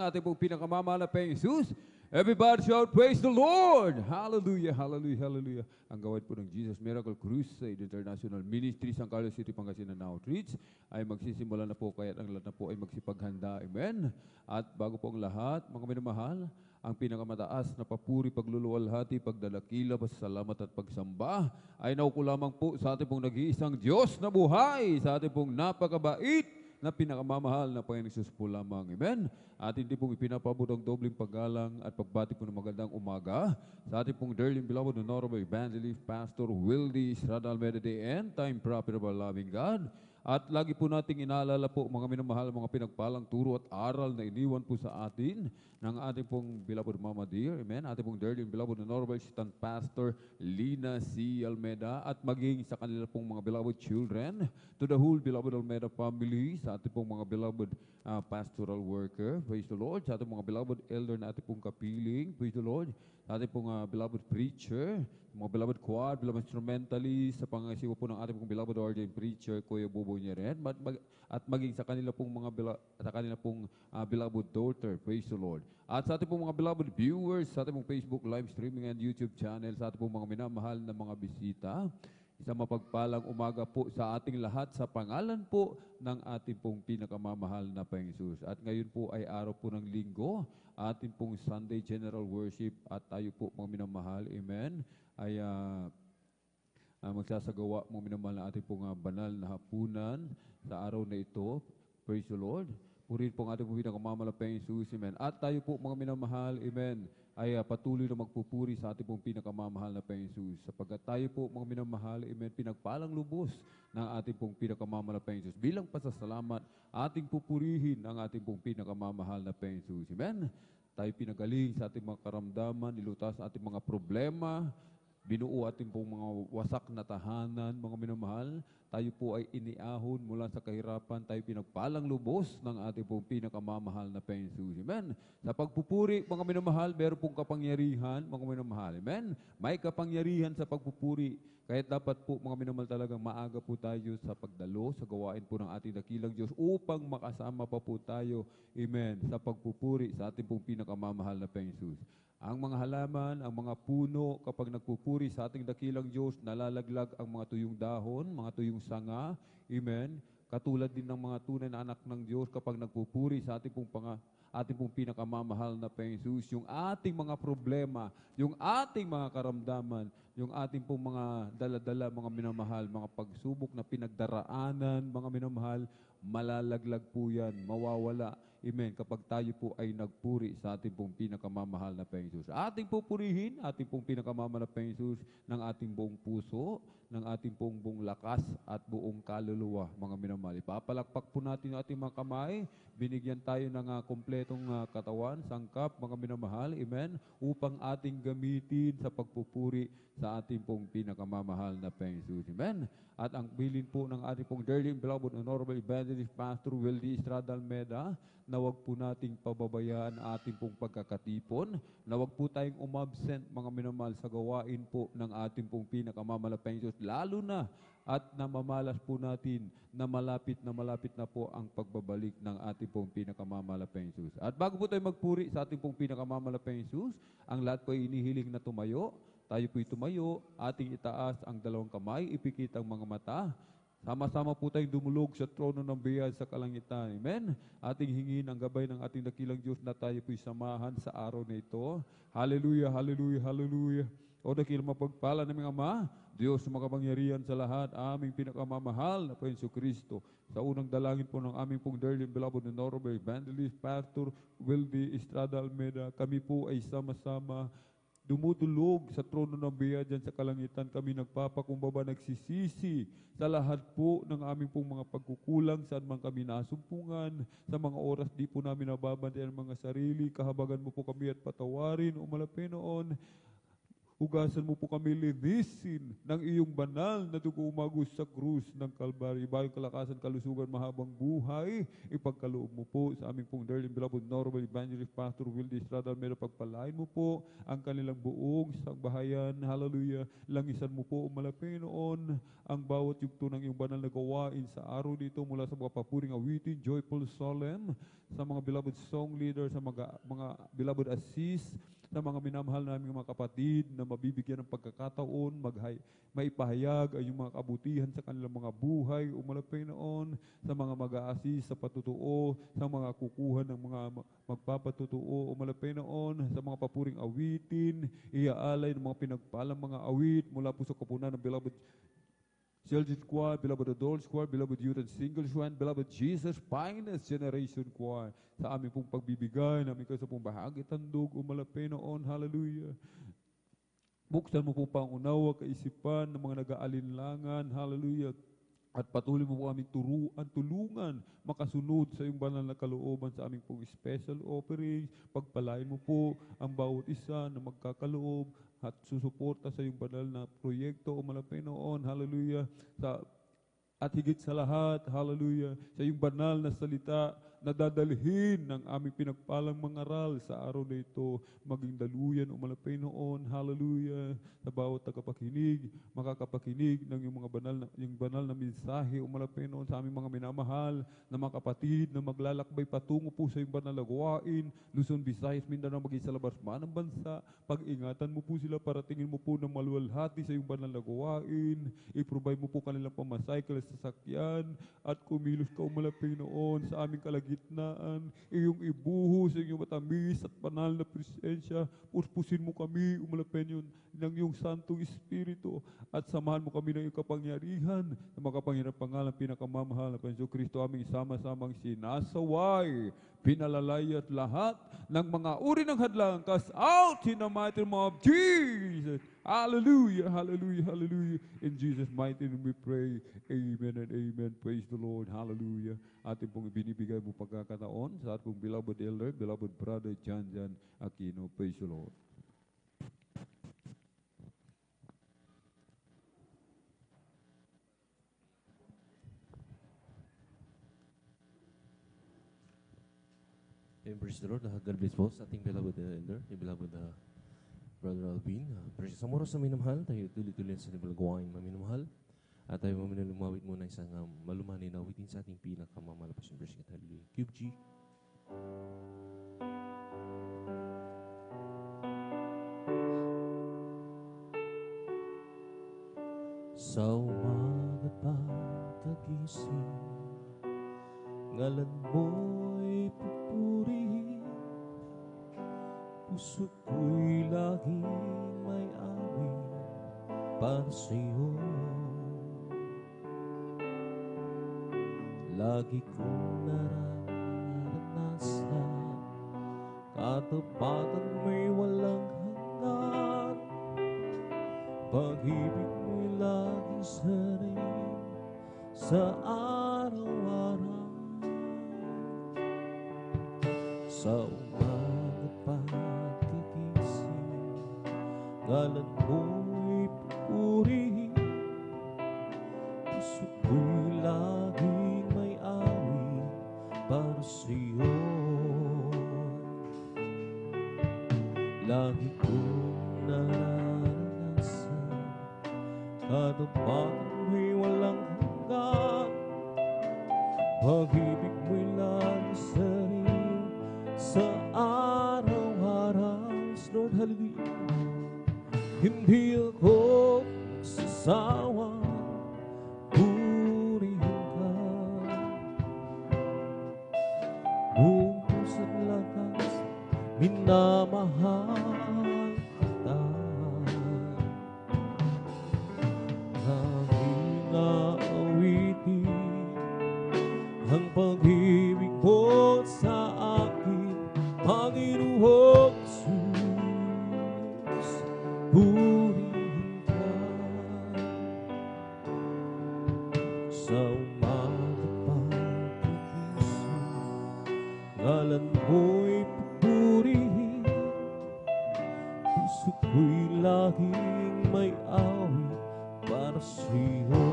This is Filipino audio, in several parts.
ating pong pinakamamahal na Panginoong Jesus. Everybody shout, praise the Lord! Hallelujah, hallelujah, hallelujah. Ang gawin po ng Jesus Miracle Crusade International Ministry, San Carlos City, Pangasinan Outreach, ay magsisimula na po, kaya ang lahat na po ay magsipaghanda. Amen. At bago po ang lahat, mga minamahal, ang pinakamataas na papuri, pagluluwalhati, pagdalakila, pasasalamat at pagsamba ay nauko lamang po sa ating pong nag-iisang Diyos na buhay, sa ating pong napakabait na pinakamamahal na Panginoon Jesus po lamang. Amen. At hindi pong ipinapabot ang dobling paggalang at pagbati po ng magandang umaga sa ating pong dearly beloved Honorable Evangelist Pastor Wildy Estrada Almeida de End Time Prophet of our loving God. At lagi po nating inaalala po mga minamahal, mga pinagpalang turo at aral na iniwan po sa atin ng ating pong beloved Mama Dear. Amen. Ating pong dearly beloved Honorable Assistant Pastor Lina C. Almeida at maging sa kanila pong mga beloved children, to the whole beloved Almeida family, sa ating pong mga beloved pastoral worker, praise the Lord, sa ating mga beloved elder na ating pong kapiling, praise the Lord, sa ating pong beloved preacher, mga beloved choir, beloved instrumentalist, sa pangasiwa po ng ating pong beloved ordained preacher, Kuya Bubo niya rin, at maging sa kanila pong beloved daughter, praise the Lord. At sa ating pong mga beloved viewers, sa ating pong Facebook live streaming and YouTube channel, sa ating pong mga minamahal na mga bisita, isang mapagpalang umaga po sa ating lahat sa pangalan po ng ating pong pinakamamahal na Panginoon Jesus. At ngayon po ay araw po ng linggo, ating pong Sunday General Worship at tayo po mga minamahal, amen, ay magsasagawa mga minamahal na ating pong banal na hapunan sa araw na ito. Praise the Lord. Purihin po ang ating pong pinakamamahal na Panginoon Jesus, amen. At tayo po mga minamahal, amen, ay patuloy na magpupuri sa ating pong pinakamamahal na Panginoon Jesus. Sapagkat tayo po mga minamahal, amen, pinagpalang lubos ng ating pong pinakamamahal na Panginoon Jesus. Bilang pasasalamat, ating pupurihin ang ating pong pinakamamahal na Panginoon Jesus. Amen. Tayo pinagaling sa ating mga karamdaman, nilutas sa ating mga problema, binuo ating pong mga wasak na tahanan, mga minamahal. Tayo po ay iniahon mula sa kahirapan, tayo pinagpalang lubos ng ating pong pinakamamahal na Panginoon Jesus. Amen. Sa pagpupuri, mga minamahal, meron pong kapangyarihan, mga minamahal. Amen. May kapangyarihan sa pagpupuri. Kahit dapat po, mga minamahal, talagang maaga po tayo sa pagdalo, sa gawain po ng ating dakilang Diyos upang makasama pa po tayo, amen, sa pagpupuri sa ating pong pinakamamahal na Panginoon Jesus. Ang mga halaman, ang mga puno, kapag nagpupuri sa ating dakilang Diyos, nalalaglag ang mga tuyong dahon, mga tuyong sanga. Amen. Katulad din ng mga tunay na anak ng Diyos kapag nagpupuri sa ating pong pinakamamahal na Panginoon Jesus, yung ating mga problema, yung ating mga karamdaman, yung ating pong mga dala-dala, mga minamahal, mga pagsubok na pinagdaraanan, mga minamahal, malalaglag po yan, mawawala. Amen. Kapag tayo po ay nagpuri sa ating pong pinakamamahal na Panginoon Jesus. Ating pupurihin, ating pong pinakamamahal na Panginoon Jesus ng ating buong puso, ng ating pong buong lakas at buong kaluluwa, mga minamahal. Ipapalakpak po natin ang ating mga kamay. Binigyan tayo ng kompletong katawan, sangkap, mga minamahal. Amen. Upang ating gamitin sa pagpupuri sa ating pong pinakamamahal na Panginoon Jesus. Amen. At ang bilin po ng ating pong dearly beloved Honorable Evangelist Pastor Wildy Estrada Almeida, na wag po nating pababayaan ang ating pong pagkakatipon, na wag po tayong umabsent, mga minamahal, sa gawain po ng ating pong pinakamamahal na Panginoon Jesus, lalo na at namamalas po natin na malapit na po ang pagbabalik ng ating pong pinakamamahal na Panginoon Jesus. At bago po tayo magpuri sa ating pong pinakamamahal na Panginoon Jesus, ang lahat po ay inihiling na tumayo. Tayo po'y tumayo, ating itaas ang dalawang kamay, ipikit ang mga mata. Sama-sama po tayong dumulog sa trono ng biyaya sa kalangitan. Amen. Ating hingin ang gabay ng ating dakilang Diyos na tayo po'y samahan sa araw na ito. Hallelujah, hallelujah, hallelujah. O dakilang mapagpala ng mga Ama, Diyos makapangyarihan sa lahat, aming pinakamamahal na Panginoon Kristo. Sa unang dalangin po ng aming pong dearly beloved Honorable Evangelist Pastor Wildy Estrada Almeida, kami po ay sama-sama dumudulog sa trono ng biyaya dyan sa kalangitan. Kami nagpapakumbaba, nagsisisi sa lahat po ng aming pong mga pagkukulang, saan man kami nasumpungan, sa mga oras di po namin nababantayan ang mga sarili. Kahabagan mo po kami at patawarin, o malapit noon. Hugasan mo po kami linisin ng iyong banal na dugo umagos sa krus ng Kalbaryo. Bayong kalakasan, kalusugan, mahabang buhay, ipagkaloob mo po sa aming pong dearly beloved Normal Evangelist Pastor Wildy Estrada Almeida. Pagpalain mo po ang kanilang buong sangbahayan. Hallelujah. Langisan mo po, malapit noon, ang bawat yugto ng iyong banal na gawain sa araw dito mula sa mga papuring awitin, joyful solemn, sa mga beloved song leaders, sa mga beloved assist, sa mga minamahal naming mga kapatid na mabibigyan ng pagkakataon, maipahayag ay yung mga kabutihan sa kanilang mga buhay, umalapay noon sa mga mag-a-assist sa patutuo, sa mga kukuha ng mga magpapatutuo, umalapay noon sa mga papuring awitin, iaalay ng mga pinagpalang mga awit mula po sa kapunan ng beloved Children's Choir, beloved Adults Choir, beloved Youth and Single Choir, beloved Jesus Finest Generation Choir. Sa aming pong pagbibigay, namin kayo sa pong bahagi, tandog, umalapay noon, hallelujah. Buksan mo po pangunawa, kaisipan ng mga nag-aalinlangan, hallelujah. At patuloy mo po aming tulungan, makasunod sa iyong banal na kalooban sa aming pong special offerings. Pagpalain mo po ang bawat isa na magkakaloob at susuporta sa iyong banal na proyekto o malapay noon, hallelujah. At higit sa lahat, hallelujah, sa iyong banal na salita na dadalhin ng aming pinagpalang mangaral sa araw na ito, maging daluyan o malapay noon, hallelujah, sa bawat tagapakinig, makakapakinig ng yung banal na mensahe o malapay noon sa aming mga minamahal na mga kapatid na maglalakbay patungo po sa iyong banal na gawain, Luzon, Visayas, Mindanao, maging sa labas man ng bansa, pag-ingatan mo po sila, paratingin mo po ng maluwalhati sa iyong banal na gawain, i-provide mo po kanilang pamasahe, sasakyan, at kumilos ka umalapay noon sa aming kalagitnaan, iyong ibuhos sa iyong matamis at banal na presensya, puspusin mo kami umalapay yun ng iyong Santong Espiritu, at samahan mo kami ng iyong kapangyarihan, na makapangyarang pangalan, pinakamamahal na Panginoon Kristo, aming sama-samang sinasaway, pinalalay at lahat ng mga uri ng hadlang, cast out in the mighty name of Jesus. Hallelujah, hallelujah, hallelujah. In Jesus' mighty name we pray. Amen and amen. Praise the Lord. Hallelujah. Ating pong ibinibigay mo pagkakataon sa ating beloved elder, beloved brother Jan Aquino. Praise the Lord. Praise the Lord. God bless po sa ating beloved elder, yung beloved Brother Alvin. Sa oras na minamahal, tayo tuloy-tuloy sa nabalaguain maminamahal. At tayo lumawit muna isang malumanin na awitin sa ating pinakamalapos ng verse. Hallelujah. Cube G. Sa umagat pagkagising, ngalan mo'y pupurihin, puso ko'y laging may awit para sa'yo. Lagi kong nararanasan, katapatan mo'y walang hanggan, pag-ibig mo'y laging sarin sa araw-araw. Sa umagat pagkagising, ngalan mo'y pupurihin, puso ko'y laging may awit para sa'yo. Lagi kong nararanasan, katapatan mo'y walang hanggan, pag-ibig mo'y laging sarin sa araw-araw. Lord, hallelujah. Hindi ako magsasawa purihin ka, buong puso't lakas minamahal kita. Aking naawitin ang pag-ibig mo sa akin, Panginoong Jesus, purihin ka. Sa umagat pagkagising, ngalan mo'y pupurihin, puso ko'y lagi para sa'yo.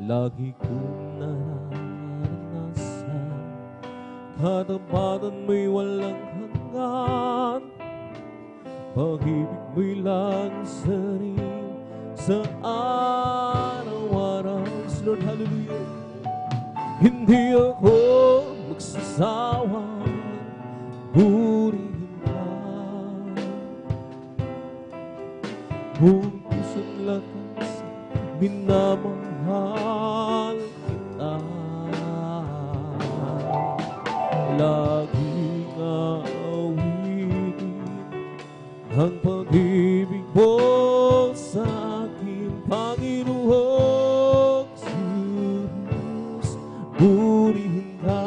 Lagi kong nararanasan, katapatan mo'y walang hanggan. Pag-ibig mo'y laging saring sa araw-araw. Lord, hallelujah. Hindi ako magsasawa, purihin ka. Buong puso't lakas, minamahal kita. Laging awitin ang pag-ibig mo sa akin, Panginoong Jesus. Purihin ka.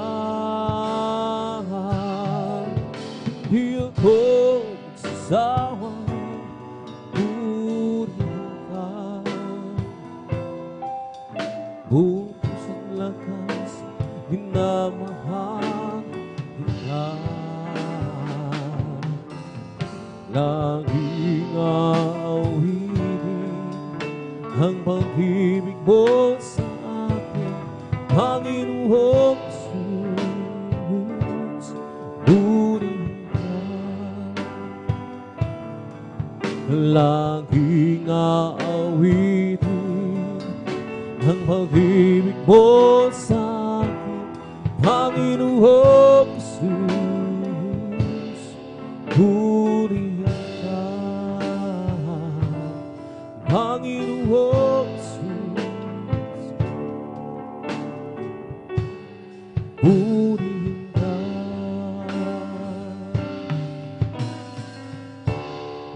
Di ako magsasawa, purihin ka. Buong puso't lakas, minamahal kita. Laging awitin ang pag-ibig mo sa akin, Panginoong Jesus. Purihin ka. Laging aawitin ang pag-ibig mo sa akin, Panginoong Jesus. Purihin ka, Panginoong Jesus. Purihin ka.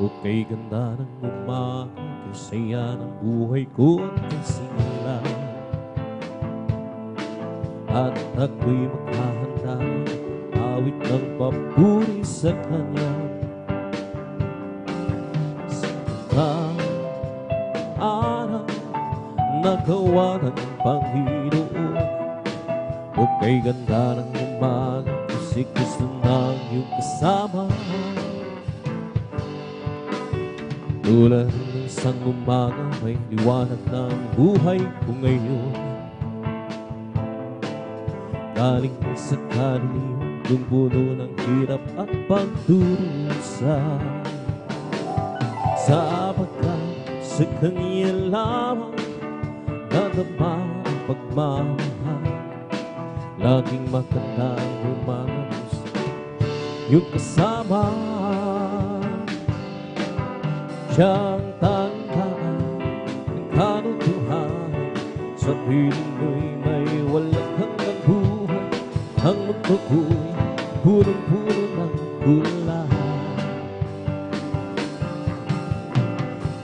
O kay ganda ng umaga, kay saya ng buhay ko at kay simula, at ako'y maghahanda, awit ng papuri sa Kanya. Sa araw na gawa ng Panginoon, o kay ganda ng umaga, kasi gusto ng iyong kasama. Tulad ng isang umaga, may liwanag ng buhay ko ngayon. Galing sa kaniliman, yung puno ng hirap at pagdurusa. Sapagkat sa Kanya lamang nadama ang pagmamahal. Laging maganda ang umagas, yung kasama. Siyang tandaan ng kanutuhan, sa piling mo'y may walang hanggang buhay. Ang mundo ko'y punong-puno ng gulahan.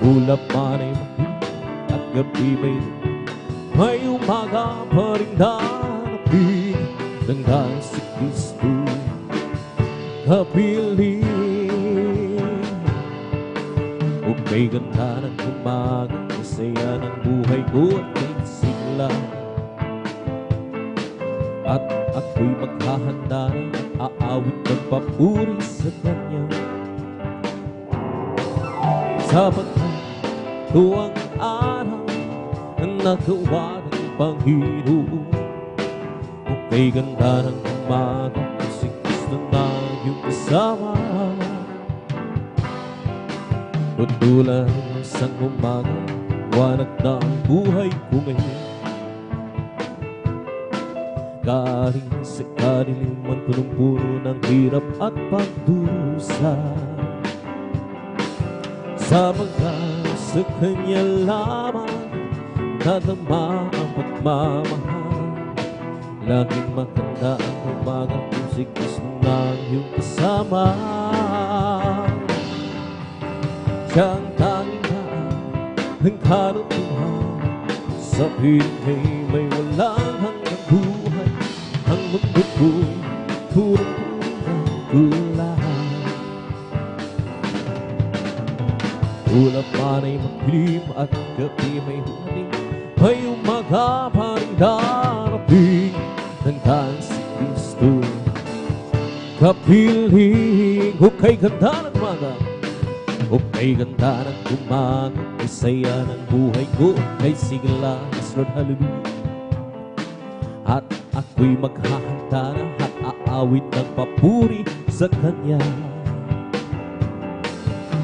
Ulap man ay makita at gabi may umaga pa rin darating. Nang dahil si Kristo kapiling. O kay ganda ng umaga, kasaya ng buhay ko at may sigla. At ako'y maghahanda, aawit ng papuri sa Kanya. Sapagkat ito ang araw na nagawa ng Panginoon. O kay ganda ng umaga, kasi Kristo na iyong kasama. Tulad ng isang umaga, wanag na ang buhay ko ngayon. Galing sa kadiliman, punong-puno ng hirap at pagdurusa. Sapagkat sa Kanya lamang nadama ang pagmamahal. Laging maganda ang umaga kung si Kristo na iyong kasama. Siyang tanging daan ng karutuhan, sa piling may walang hanggang buhay. Ang mundo ko'y punong-puno ng gulahan. Ulap man ay magdilim at gabi may humating, may umaga pa rin darating. Nang dahil si Kristo kapiling. O kay ganda ng umaga, O kay ganda ng umaga, kay saya ng buhay ko, kay sigla, yes Lord, hallelujah. At ako'y maghahanda na at aawit ng papuri sa Kanya.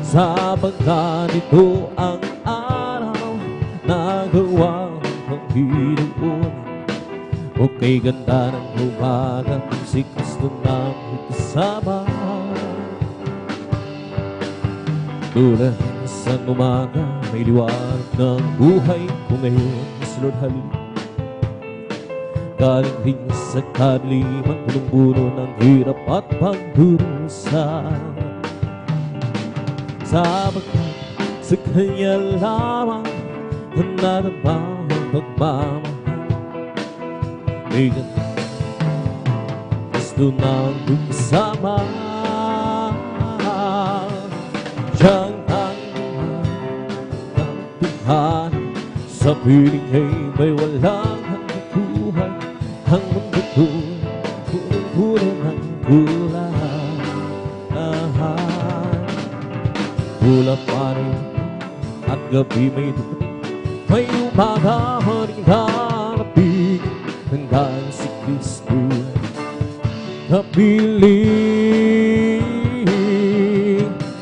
Sa bangka nito ang araw na gawa ng Panginoon. O kay ganda ng umaga, si Kristo namin kasama. Tulad sa umaga, may liwanag ng buhay ko ngayon, yes Lord, hallelujah. Galing rin sa kadiliman, punong-puno ng hirap at pagdurusa. Sabagkat sa Kanya lamang ang nadama ang pagmamahal. May ganda, gusto nang kasama. Siyang tanging ng Tuhan, sa piling ay may walang hanggang buhay. Ang mundo ko'y punong-puno ng kulay. Pula pa rin at gabi may dumating, may umaga maring hanapin ng dahil si Kristo kapiling.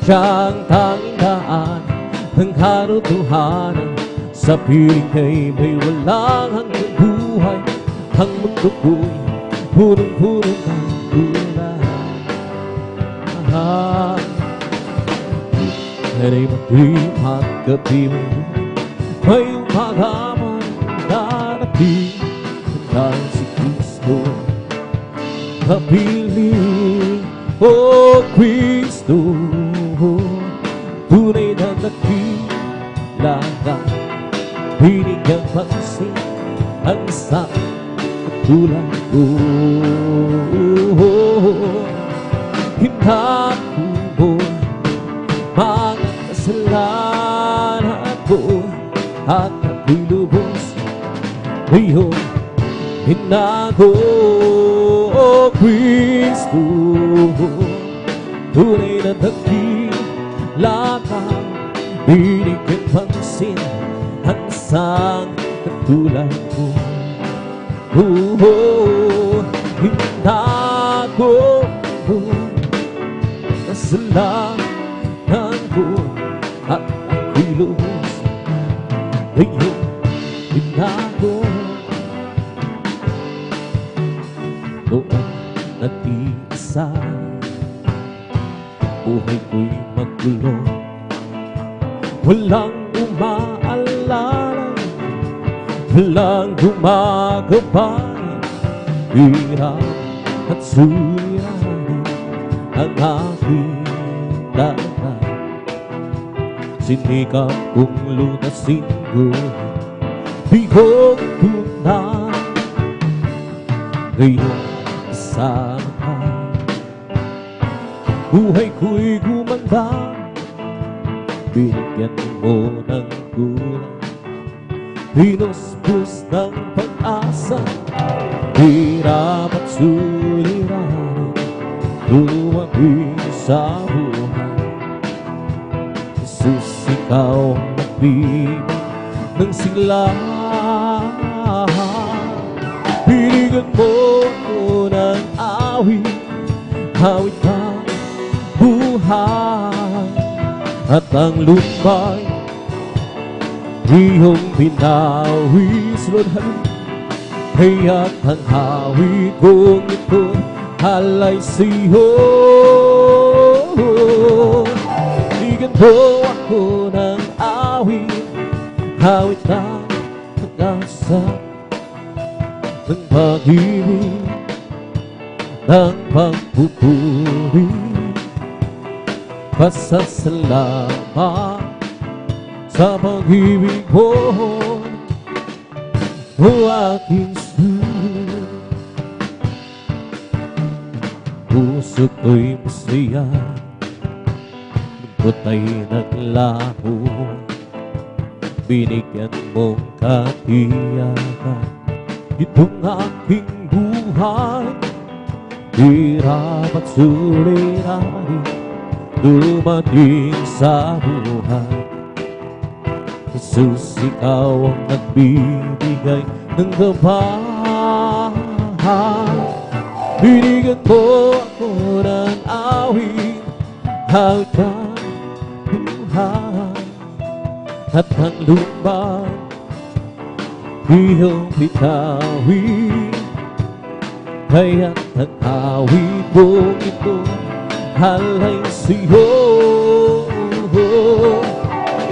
Siyang tanging daan ng karutuhanan, sa piling ay may walang hanggang buhay. Ang mundo ko'y punong-puno ng kulay. Ay madilim at gabi may umaga man darating dahil si Kristo kapiling. O Kristo, tunay na nakilala, binigyang pansin ang isang katulad ko. Hinakubo mga kasalanan ko at ako'y lubos ngayong hinago. O Kristo, tunay na dakila ka, binigyan pansin ang isang katulad ko. Hinago kasalanan ko at ako'y lubos ngayong hinago. Noon nag-iisa, buhay ko'y magulo, walang umaalala, walang gumagabay. Hirap at suliranin ang aking daan. Sinikap kong lunasin ko, di ko tunay ngayong kasama ka. Buhay ko'y gumanda, binigyan mo ng kulay, pinuspos ng pag-asa. Hirap at suliranin, lumabing sa buhay. Jesus, ikaw ang nagbibig ng sigla. Binigyan mo ko ng awit, awit ng buhay. At ang lumbay, iyong binawis, Lord, hallelujah. Kaya't ang awit kong ito alay sa'yo. Binigyan mo ako ng awit, awit ng pag-asa, ng pag-ibig, ng pagpupuri, pasasalamat sa pag-ibig mo, o aking Diyos. Puso ko'y masaya, lungkot ay naglaho, binigyan mong katiyakan itong aking buhay. Hirap at suliranin, dumating sa buhay. Jesus, ikaw ang nagbibigay ng gabay. Binigyan mo ako ng awit, awit ng buhay. At ang lupa iyong bitawin, kaya't ang awit mong ito halay sa'yo.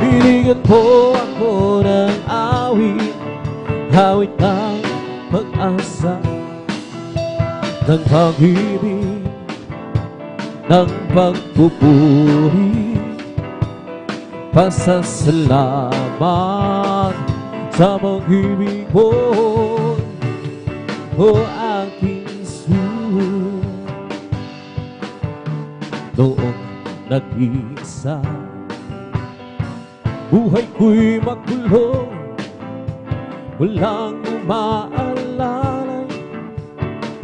Binigyan mo ako ng awit, awit ng pag-asa, ng pag-ibig, ng pagpupuri, pasasalamat sa pag-ibig mo, o aking Jesus. Noong nag-iisa, buhay ko'y magulo, walang umaalalay,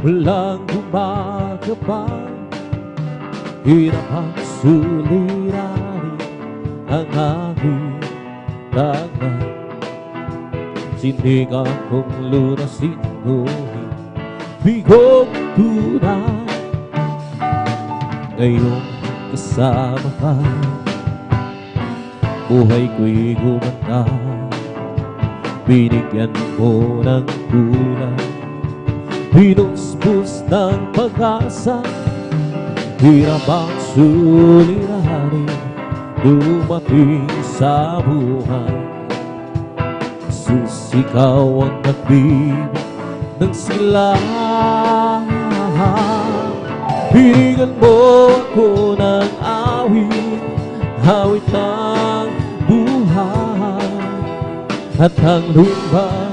walang gumagabay. Hirap ang suliranin ang aking dagat. Sinigang kong lunasin ko'y bigong tunay. Ngayong kasama ka, buhay ko'y gumanda. Binigyan mo ng kulay, pinuspos ng pag-asa. Hirap ang suliranin, dumating sa buhay. Jesus, ikaw ang nagbibigay ng silahan. Binigyan mo ako ng awit, awit ng buhay. At ang lumbay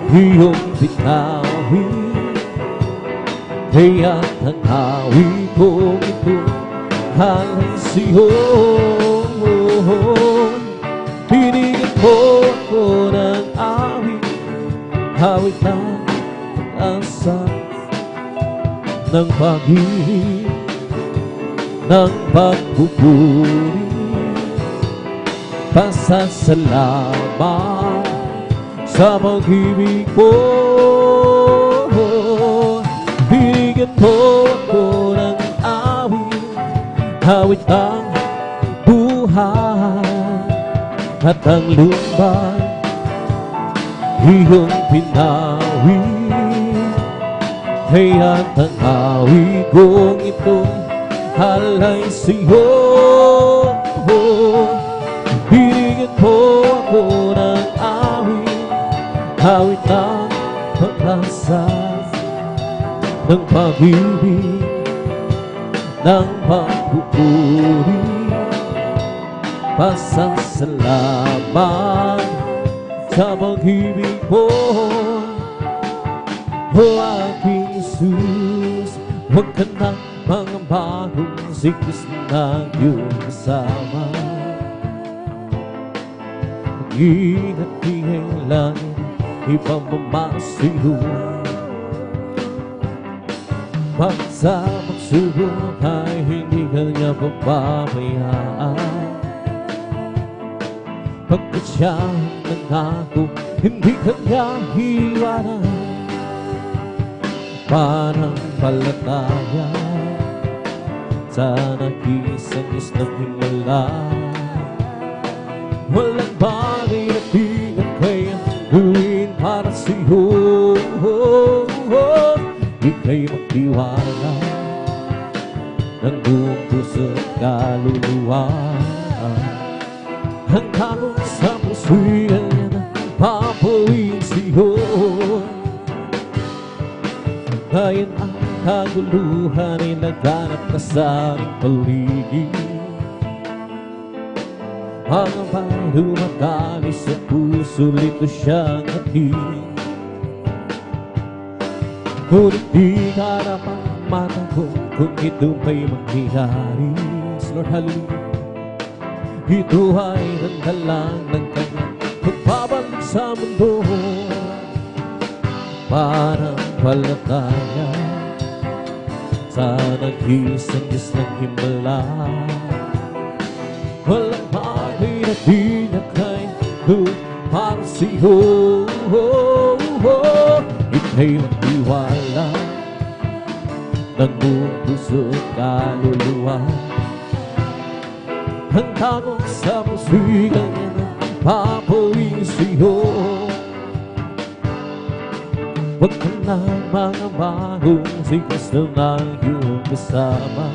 iyong bitawin, kaya't ang awit kong ito halay sa'yo. Binigyan mo ako ng awit, awit ng pag-asa, ng pag-ibig, ng pagpupuri, pasasalamat sa pag-ibig mo. Binigyan mo ako ng awit, awit ng buhay. At ang lumbay iyong pinawin, kaya't ang awit kong ito halay sa'yo. Binigyan mo ako ng awit, awit ng pag-asa, ng pag-ibig, ng pagpupuri, pasasalamat sa pag-ibig mo, o aking Jesus. Huwag ka nang mangamba kung si Kristo na iyong kasama. Mag-ingat di kailangan ipamamasiyo, basta magsubok ay hindi ka niya papabayaan. Pagkat siya nangako, hindi ka niya iwanan. Parang palataya sa nag-isang islang himala, walang bagay na di ka kaya gawin para sa'yo. Ika'y magtiwala ng buong puso at kaluluwa. Handa mo sa puso'y kanya na papawin sa'yo. Ngayon ang kaguluhan ay naghanap ka sa aking paligid. Ang abay dumadali sa puso, lito siyang hatid. Ngunit di ka naman matanggap kung ito may mangyayari. Lord, hallelujah. Ito ay nandalang ng kanyang pagbabalik sa mundo. Parang palataya sa nag-iisang Diyos ng himala. Walang bagay na di niya kaya para sa'yo. Ika'y magtiwala ng buong puso at kaluluwa. Handa kong sa puso'y kanyang papawin sa'yo. Huwag ka na mga bagong sikas na iyong kasama.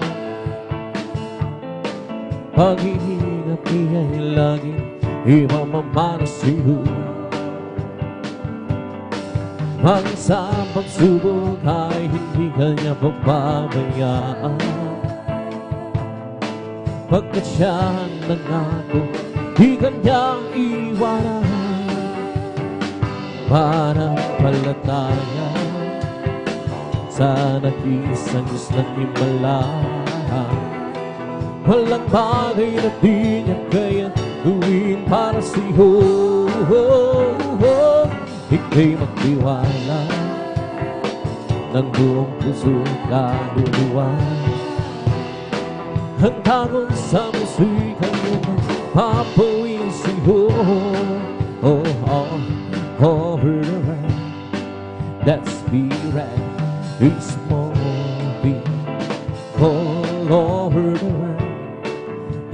Pag-iingat niya'y laging imamamana sa'yo. Ang isang pagsubok ay hindi kanya papabayaan. Pagkat siya nangako, di kanyang iwanan. Pananampalataya sa nag-iisang Diyos ng himala. Walang bagay na di niya kaya gawin para sa'yo. Ika'y magtiwala ng buong puso at kaluluwa. Handa kong sa puso'y kanyang papawin sa'yo. Over around that spirit is moving all over the world.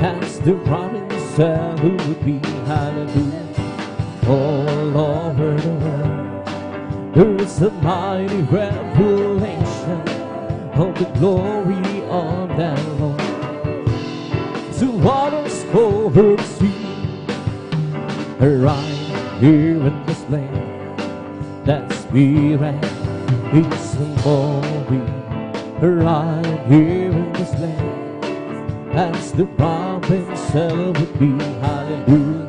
As the promise would be hallelujah. All over the world there is a mighty revelation of the glory of the Lord. The waters over the sea, right here in this land, that spirit is moving right here in this land. As the prophets would be hallelujah.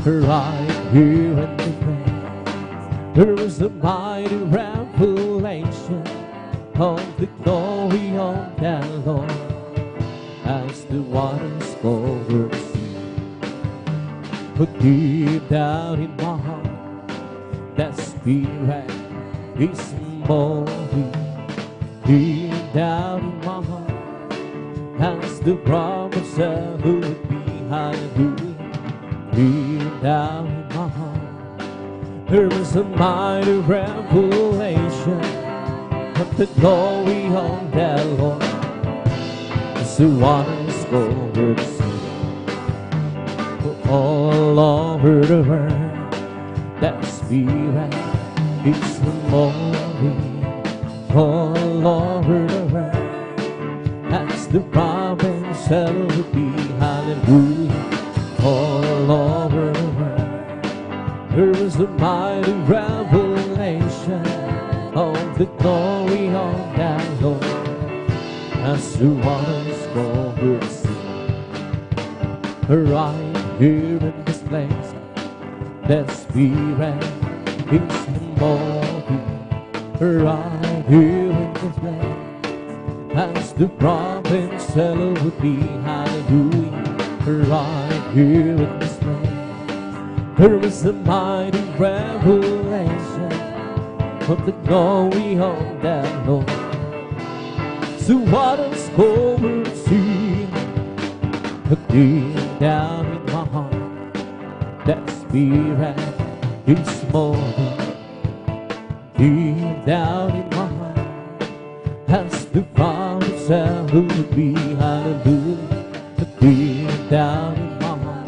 Right here in this land there is a mighty revelation of the glory of the Lord. As the waters over the sea, but deep down in my heart, that spirit is moving. Deep down in my heart, as the promise would be hallelujah. Deep down in my heart, there is a mighty revelation of the glory of the Lord. As the waters over the sea, all over the world, that spirit is moving all over the world. As the prophets would be hallelujah. All over the world there is a mighty revelation of the glory of the Lord. As the waters over the sea, right here in this place, that spirit is moving right here in this place. As the prophets would be hallelujah. Right here in this land there is a mighty revelation of the glory of the Lord. So waters over the sea, deep down in my heart, that spirit is moving. Deep down in my heart, as the promise would be hallelujah. Deep down in my heart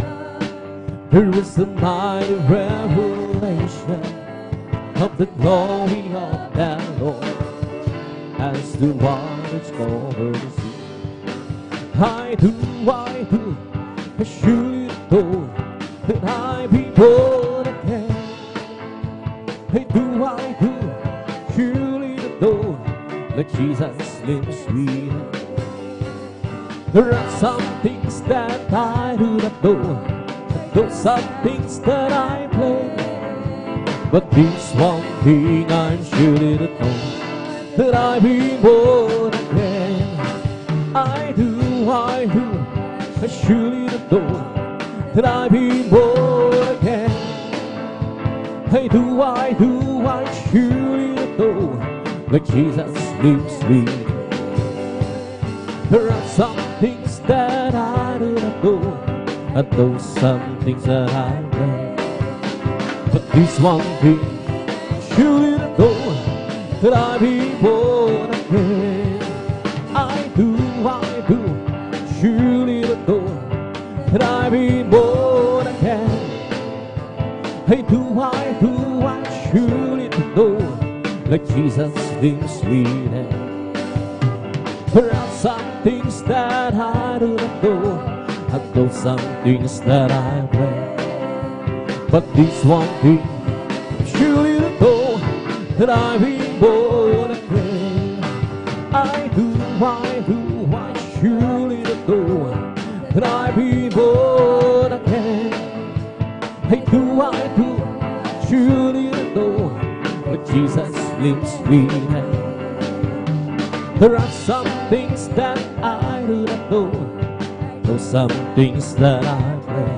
there is a mighty revelation of the glory of the Lord. As the waters cover the sea, I do, I surely know that I be born again. I do, surely know that Jesus lives within. There are some things that I do not know, those are things that I play. But this one thing I'm surely to know, that I be born again. I do, I surely to know that I be born again. I do, I surely to know that Jesus lives within. There are some things that I do not know, and those some things that I know. But this one thing surely not know, that I be born again. I do, surely not know, that I be born again. I do, surely not know, like Jesus lives within. There are some things that I do not know, and those some things that I pray. But this one thing surely not know, that I be born again. I do, surely not know, that I be born again. I do, surely not know, that Jesus lives within. There are some things that I do not know, though some things that I pray.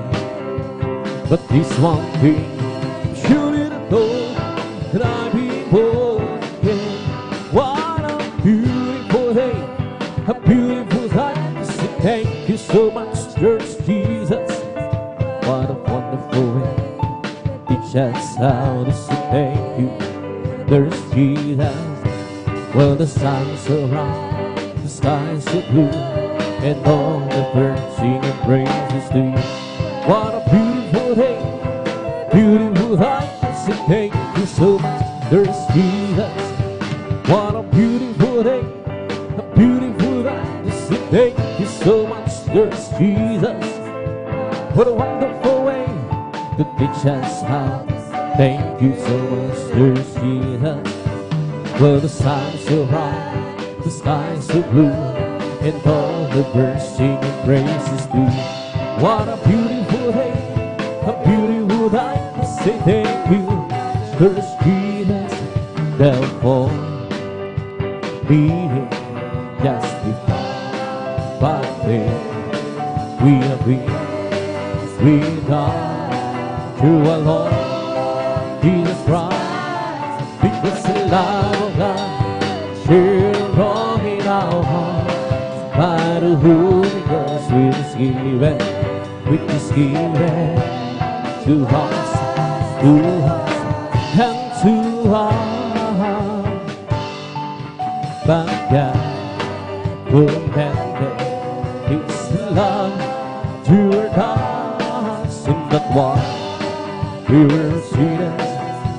But this one thing surely not know, that I be born again. What a beautiful day, a beautiful time to say thank you so much, Church Jesus. What a wonderful way, teach us how to say thank you. There's Jesus. Well, the sun's so bright, the sky's so blue, and all the birds singing praises to you. What a beautiful day, beautiful night, I say thank you so much, there's Jesus. What a beautiful day, a beautiful night, I say thank you so much, there's Jesus. What a wonderful way to teach us how. Thank you so much, there's Jesus. Well, the sun's so bright, the sky's so blue, and all the birds singing praises to you. What a beautiful day, a beautiful night, to say thank you, there's Jesus. Therefore, being justified by faith, we are with God through our Lord Jesus Christ. Because the love of God shared wrong in our hearts, by the Holy Ghost which is given to us, and to us. But God commanded His love toward us, in that one we were sinners,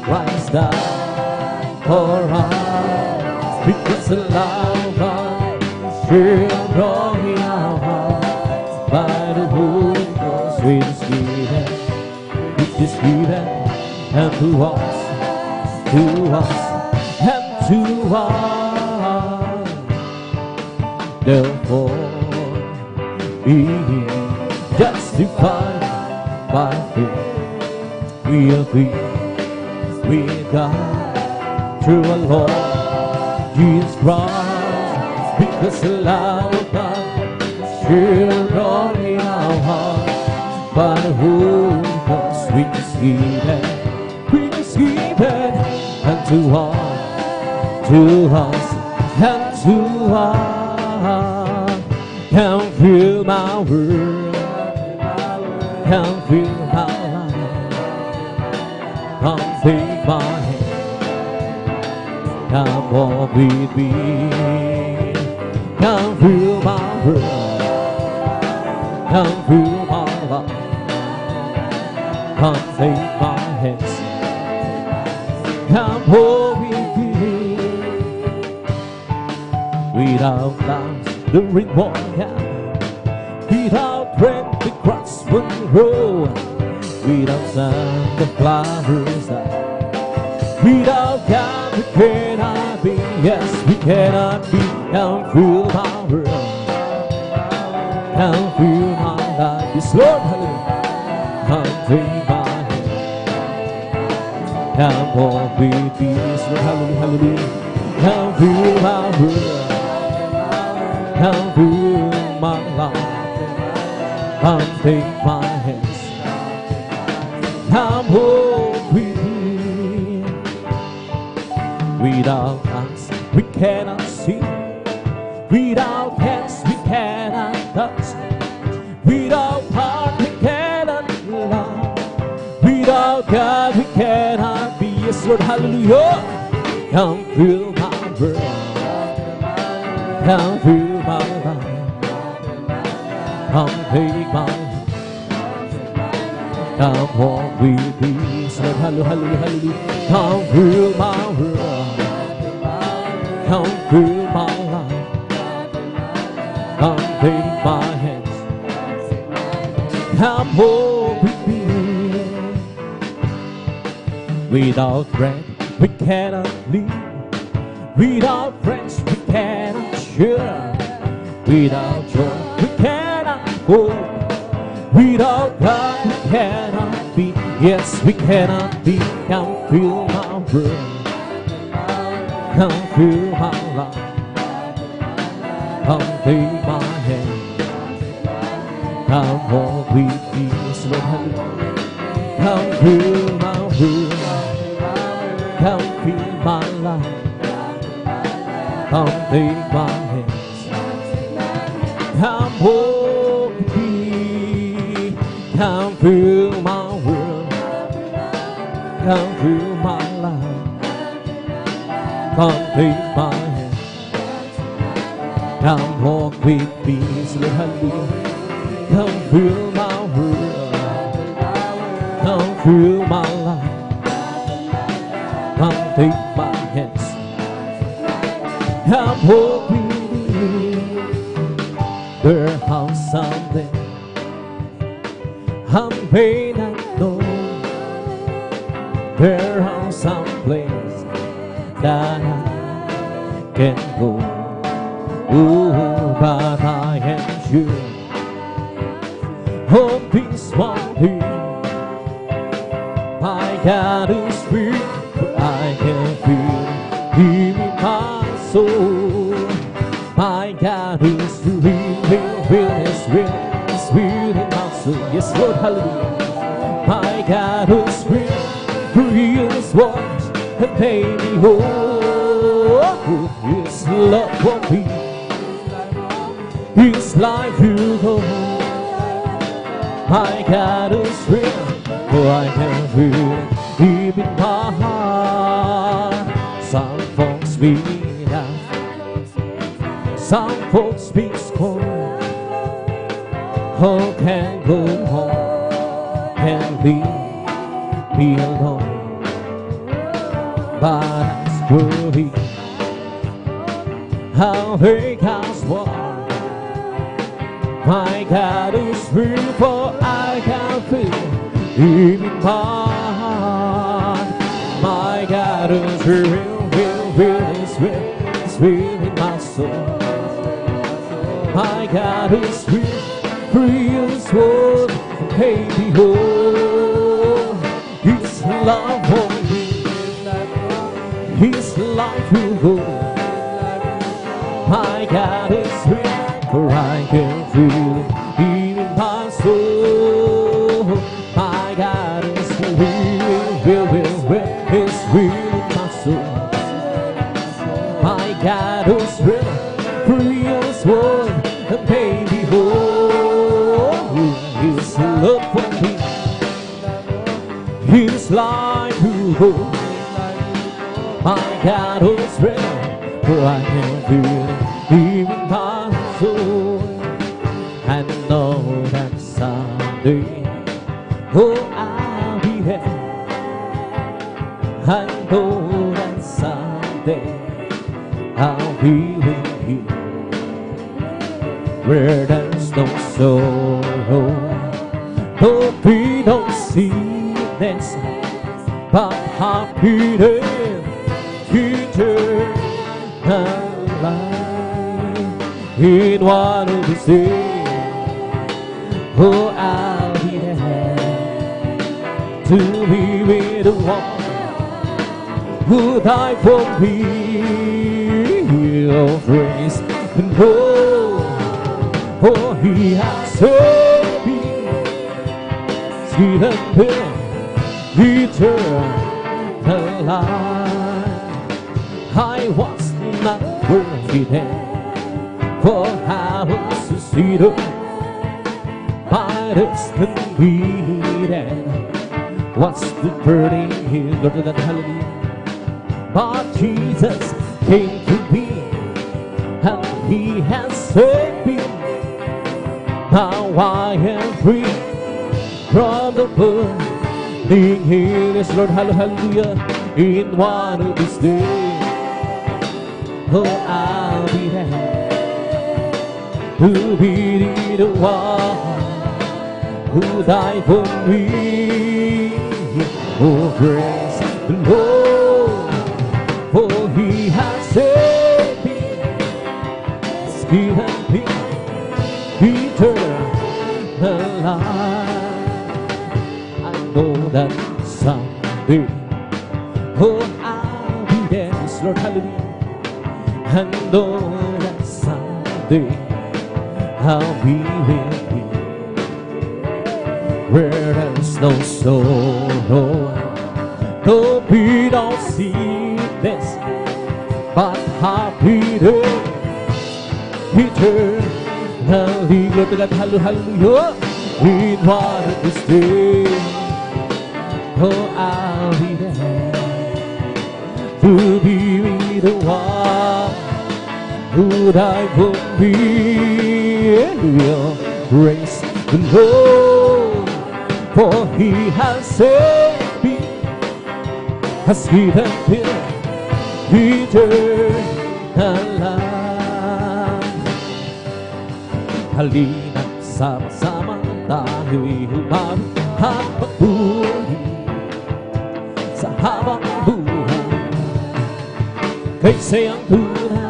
Christ died for us. Because the love of God shared wrong in our hearts, by the Holy Ghost which is given unto us, and to us. Therefore, being justified by faith, we agree with God through our Lord Jesus Christ. Because the love of God shared wrong in our hearts, by the Holy Ghost which is given unto us, and to us. Can feel my world, can feel my life, come take my hand, come walk with me. Come feel my world, come feel my life, come take my hands, come walk with me. Without clouds the rain won't come, without rain the grass won't grow, without sun the flowers die, without God we cannot be. Yes, we cannot be. Come feel my world, come feel my life. Yes, Lord, hallelujah. Come take my hand, come walk with me. Yes, Lord, hallelujah, hallelujah. Come feel my world, come feel my life. Come take my hands, come walk with me. Without eyes we cannot see, without hands we Lord, hallelujah. Come fill my world. Come fill my life. Come take my life. Come walk with me. Lord, hallelujah, hallelujah. Come fill my world. Come fill my life. Come take my hands. Come walk with me. Without bread, we cannot live. Without friends, we cannot share. Without joy, we cannot go. Without God, we cannot be. Yes, we cannot be. Come fill my world. Come fill my life. Come take my hand. Come walk with me. Lord, hallelujah. Come fill my world. Come fill my life. Come take my hands. Come walk with me. Come fill my world. Come fill my life. Come take my hand. Come walk with me. Lord, hallelujah. Come fill my world. Come fill my life. Come take my hands. Come walk with me. Their house someday I may not know. There are some place that I can go. Oh, but I am sure of this one thing. My God is real, for I can feel Him in my soul. My God is real, is real in my soul. Yes, Lord, hallelujah. My God is real is what and baby, oh, His love for me, His life you go. My God is real, for I can feel it deep in my heart. Some folks be laugh, some folks be scorn. Oh, can go home and leave me alone. But as for me, how they cast war. My God is real, for I can feel Him in my heart. My God is real, is real in my soul. My God is real, is what made me whole. His love for me, His life will go. My God is real, for I can feel it in my soul. My God is real, is real in my soul. My God is real, is what made me whole. His love for me, His life will go. My God is real, for I can feel it in my soul. And know that someday, oh, I'll be there. I know that someday I'll be with you, where there's no sorrow, no pain, no sickness, but happiness, eternal life. In one of these days, oh, I'll be there to be with the one who died for me. Oh, praise and glory, oh, He has saved me, sweet and pure, eternal life. I was not worthy then, for I was succeeded by destiny then. what's the burden here? Lord God, hallelujah. But Jesus came to me, and He has saved me. Now I am free from the burning here. Yes, Lord, hallelujah. In one of these days, oh, I'll be there to be the one who died for me. Oh, praise the Lord, for He has saved me, has given me eternal life. I know that someday, oh, I'll be there. Yes, Lord, hallelujah. I know that someday I'll be with you, where there's no sorrow, no pain or sickness, but happiness eternally. Lord God, hallelujah. In one of these days, oh, I'll be there to be with the one who died for me. Praise the Lord, for He has saved me, has given me eternal life. Halina, sama-sama tayo'y humari at pagpuli sa habang buhay kay sayang tunay.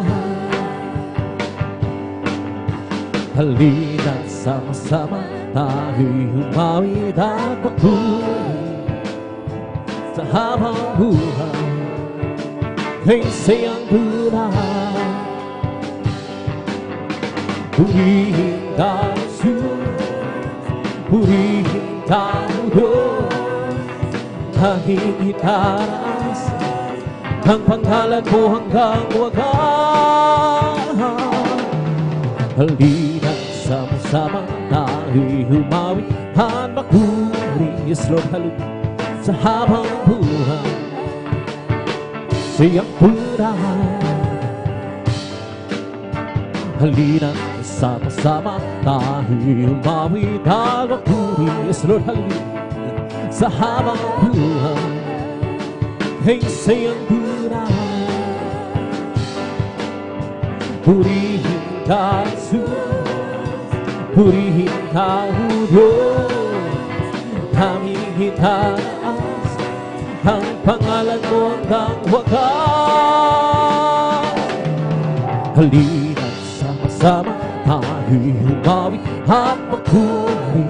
Halina, sama-sama tayo'y humawid at pagpuli sa habang buhay kay sayang tunay. Purihin tayo, purihin tayo, hanggang itaas ang pangalan mo hanggang wakas. Halina, sama-sama tayo'y humawi at magpuri. Yes, Lord, hallelujah. Sa habang buhay siyang tunay. Halina, sama-sama tayo'y humawi at magpuri. Yes, Lord, hallelujah. Sa habang buhay ay siyang tunay. Purihin tayo, purihin tayo, Diyos, aming itaas ang pangalan mo hanggang wakas. Halina, sama-sama tayo'y humawi at magpuri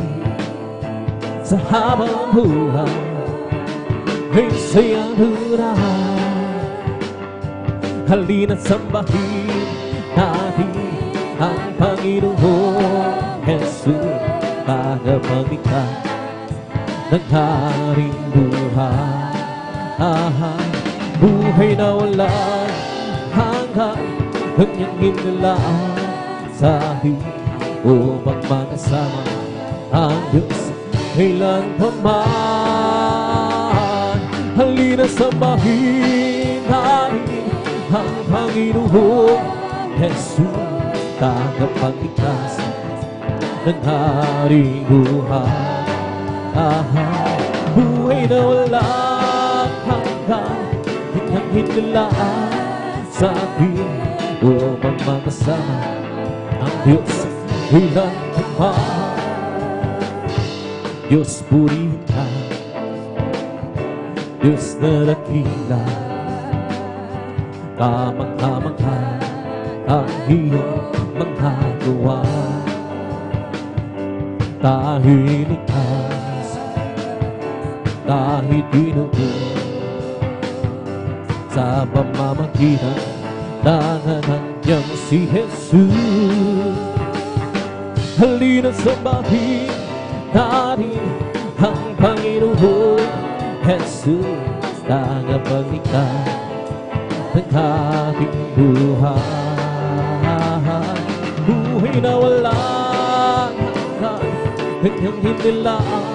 sa habang buhay ay siyang tunay. Halina, sambahin natin ang Panginoong Jesus, tagapaglikha ng haring buhay. Buhay na walang hanggan, kanyang hinilaan sa atin upang makasama ang Diyos kailan pa man. Halina, sambahin natin ang Panginoong Jesus, tagapagligtas ng haring buhay. Buhay na walang hanggan, kanyang hinilaan sa atin upang makasama ang Diyos kailan pa man. Diyos, purihin ka, Diyos na dakila, kamangha-mangha ang iyong mga gawa. Tayo'y ligtas kahit binubuo sa pamamagitan ng anak niyang si Jesus. Halina, sambahin natin ang Panginoon Jesus, tagapagligtas ng ating buhay. Buhay na walang hanggan, kanyang hinilaan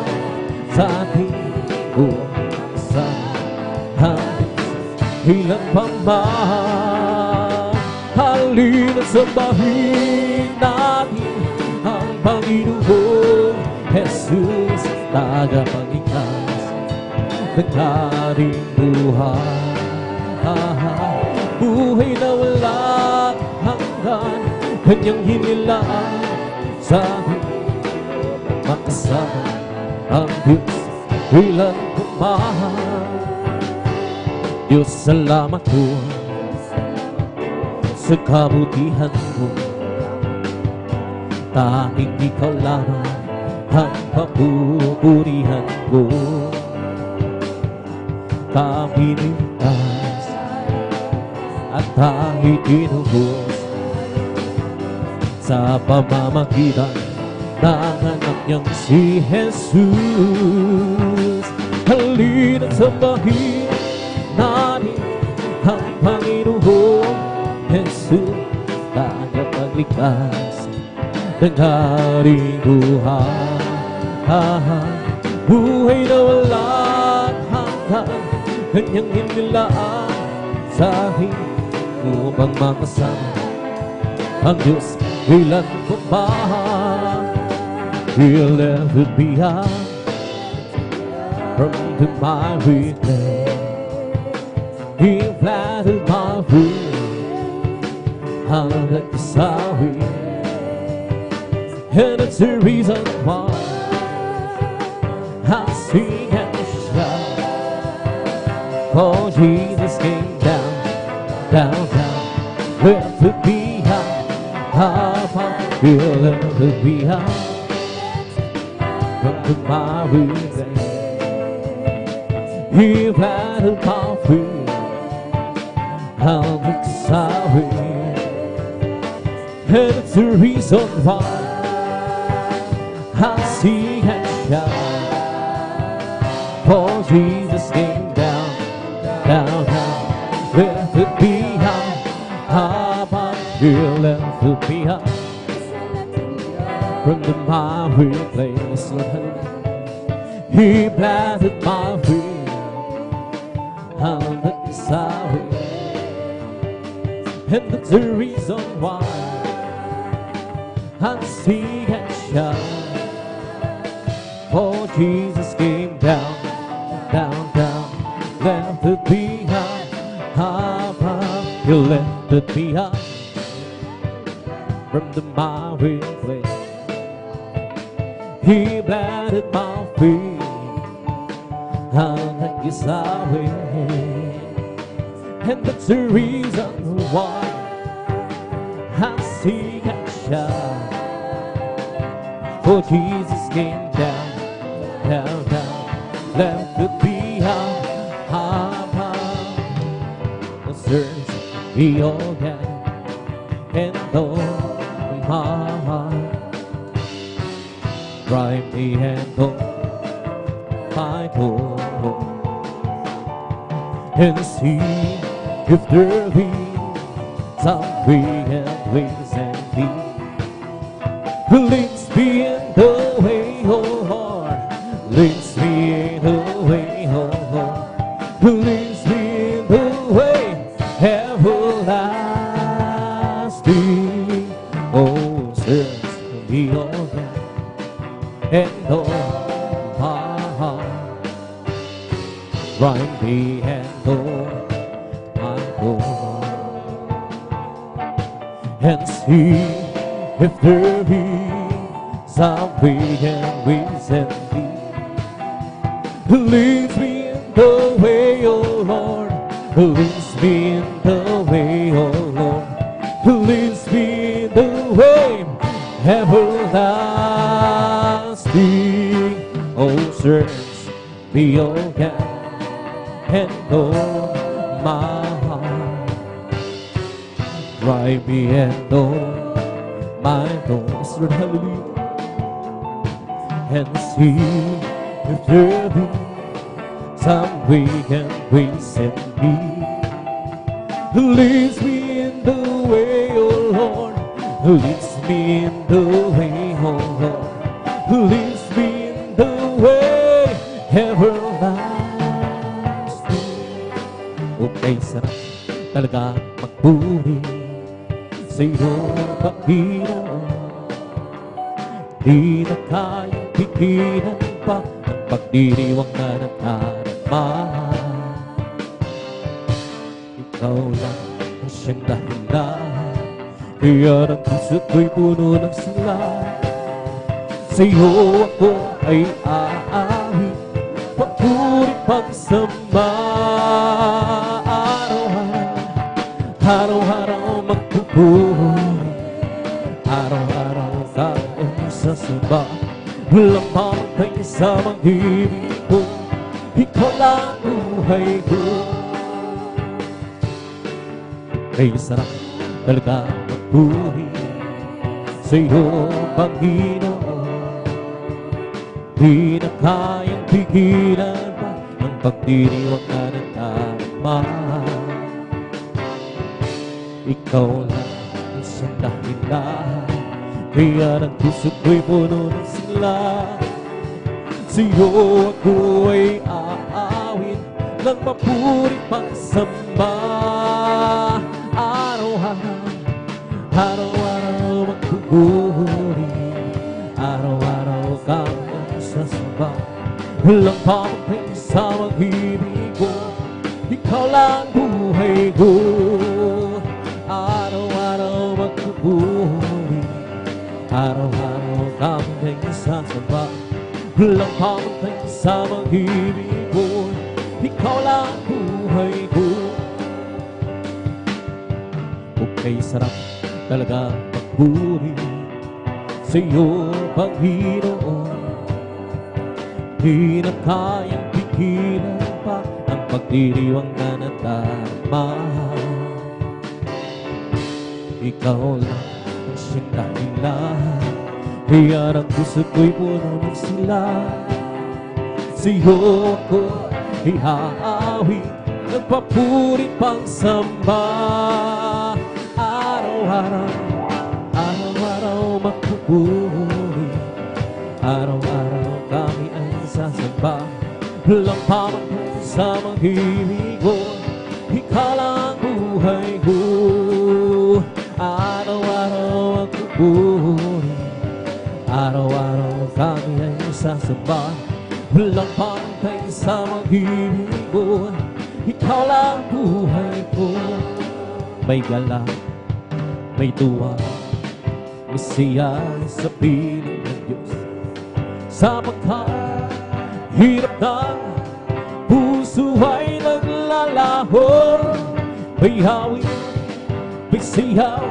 sa atin sa ilan pa man. Halina sambahin natin ang Panginoon Jesus, tagapagligtas ng ating buhay. Buhay na walang hanggan, kanyang hinilaan sa ating makasama ang Diyos ilan pa man. Diyos, salamat po sa kabutihan mo. Tanging ikaw lamang ang papupurihan ko. Kami ligtas at tayo'y tinubos sa pamamagitan ng anak niyang si Jesus. Halina't sambahin natin ang Panginoon Jesus, tagapagligtas ng ating buhay. Buhay na walang hanggan, kanyang inilaan sa ating upang makasama ang Diyos ilan pa man. He'll never be out from the miry clay. He planted my feet on the sorry, and it's the reason why I sing and shout. For Jesus came down, down, down, left to be high, he'll never be out from the miry clay. He planted my feet on the sorry, and it's the reason why I sing and shout. For Jesus came down, down, down, left to be high, he'll left to be high from the miry place. He planted my feet on the sorry, and that's the reason why I sing and shout. For Jesus came down, down, down, left to be high, he left to be high from the miry place. He planted my feet on the sorry, and that's the reason why I sing and shout. For Jesus came down, down, down, left to be high. The search be all gathered and all my heart. Drive me and all my door, and see if there be some way and ways and deeds. Leads me in the way, oh Lord. Leads me in the way, oh Lord. Leads me in the way everlasting. Oh, search me all that and all my heart. Find me and all my door, and see if there be some way and ways and deeds. Leads me in the way, oh Lord. Leads me in the way, oh Lord. Leads me in the way everlasting. Oh, search me, oh God, and know my heart. Try me and know my thoughts, Lord, hallelujah, and see if there be some way and ways and deeds. Leads me in the way, oh Lord. Leads me in the way, oh Lord. Leads me in the way everlasting. Okay, sarap talaga magpuri sa'yo, Panginoon. Di na kayang pigilan pa ang pagdiriwang na nadarama. Ikaw lang ang siyang dahilan, kaya ng puso ko'y puno ng sila. Sa'yo ako ay aawit, papuri pagsamba. Araw-araw magpupuri, araw-araw tayo sasamba. Walang mamatay sa mag-ibig ko, ikaw lang buhay ko. Kay sarap talaga magpuri sa'yo, Panginoon. Di na kayang pigilan pa ang pagdiriwang na nadarama. Ikaw lang ang siyang dahilan, kaya ng puso ko'y puno ng sigla. Sa'yo ako ay aawit ng papuri pagsamba. Araw-araw magpupuri, araw-araw kami sasamba. Walang pamatay sa mag-ibig ko, ikaw lang buhay ko. Araw-araw magpupuri, araw-araw kami sasamba. Walang pamatay sa mag-ibig ko, ikaw lang buhay ko. Okay, sarap talaga magpuri sa'yo, Panginoon. Di na kayang pigilan pa ang pagdiriwang na nadarama. Ikaw lang ang siyang dahilan, kaya ng puso ko'y puno ng sila. Sa'yo ako ihaawit, nagpapuri pagsamba. Araw-araw magpupuri, araw-araw kami ay sasamba. Walang pamatay sa mag-ibig ko, ikaw lang buhay ko. Araw-araw magpupuri, araw-araw kami ay sasamba. Walang pamatay sa mag-ibig ko, ikaw lang buhay ko. May galak, may tuwa, may siya sa piling ng Diyos. Sa pagkahirap ng puso ay naglalaho. May hawig, may siyaw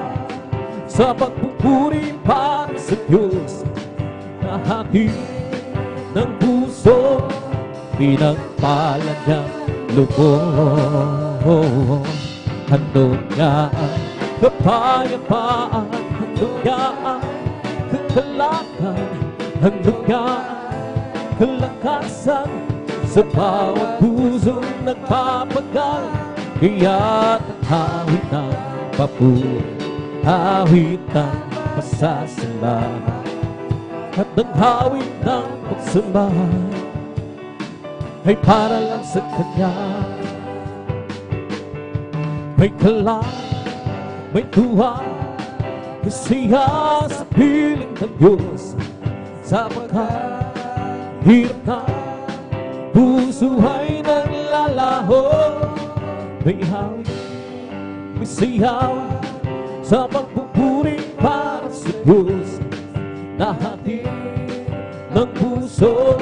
sa pagpupuri para sa Diyos. Nahati ng puso, pinagpala niyang lubos. Handog niya ang kapayapaan, handog niya ang kagalakan, handog niya ang kalakasan sa bawat pusong nagpapagal. Kaya hawit ng papuri, hawit ng pasasalamat, at ang hawit ng pagsamba ay para lang sa Kanya. May kalak, may tuwa, may siya sa piling ng Diyos. Sa pagkahirap na puso ay naglalaho. May hawig, may siyaw sa pagpupuri para sa Diyos. Nahati ng puso,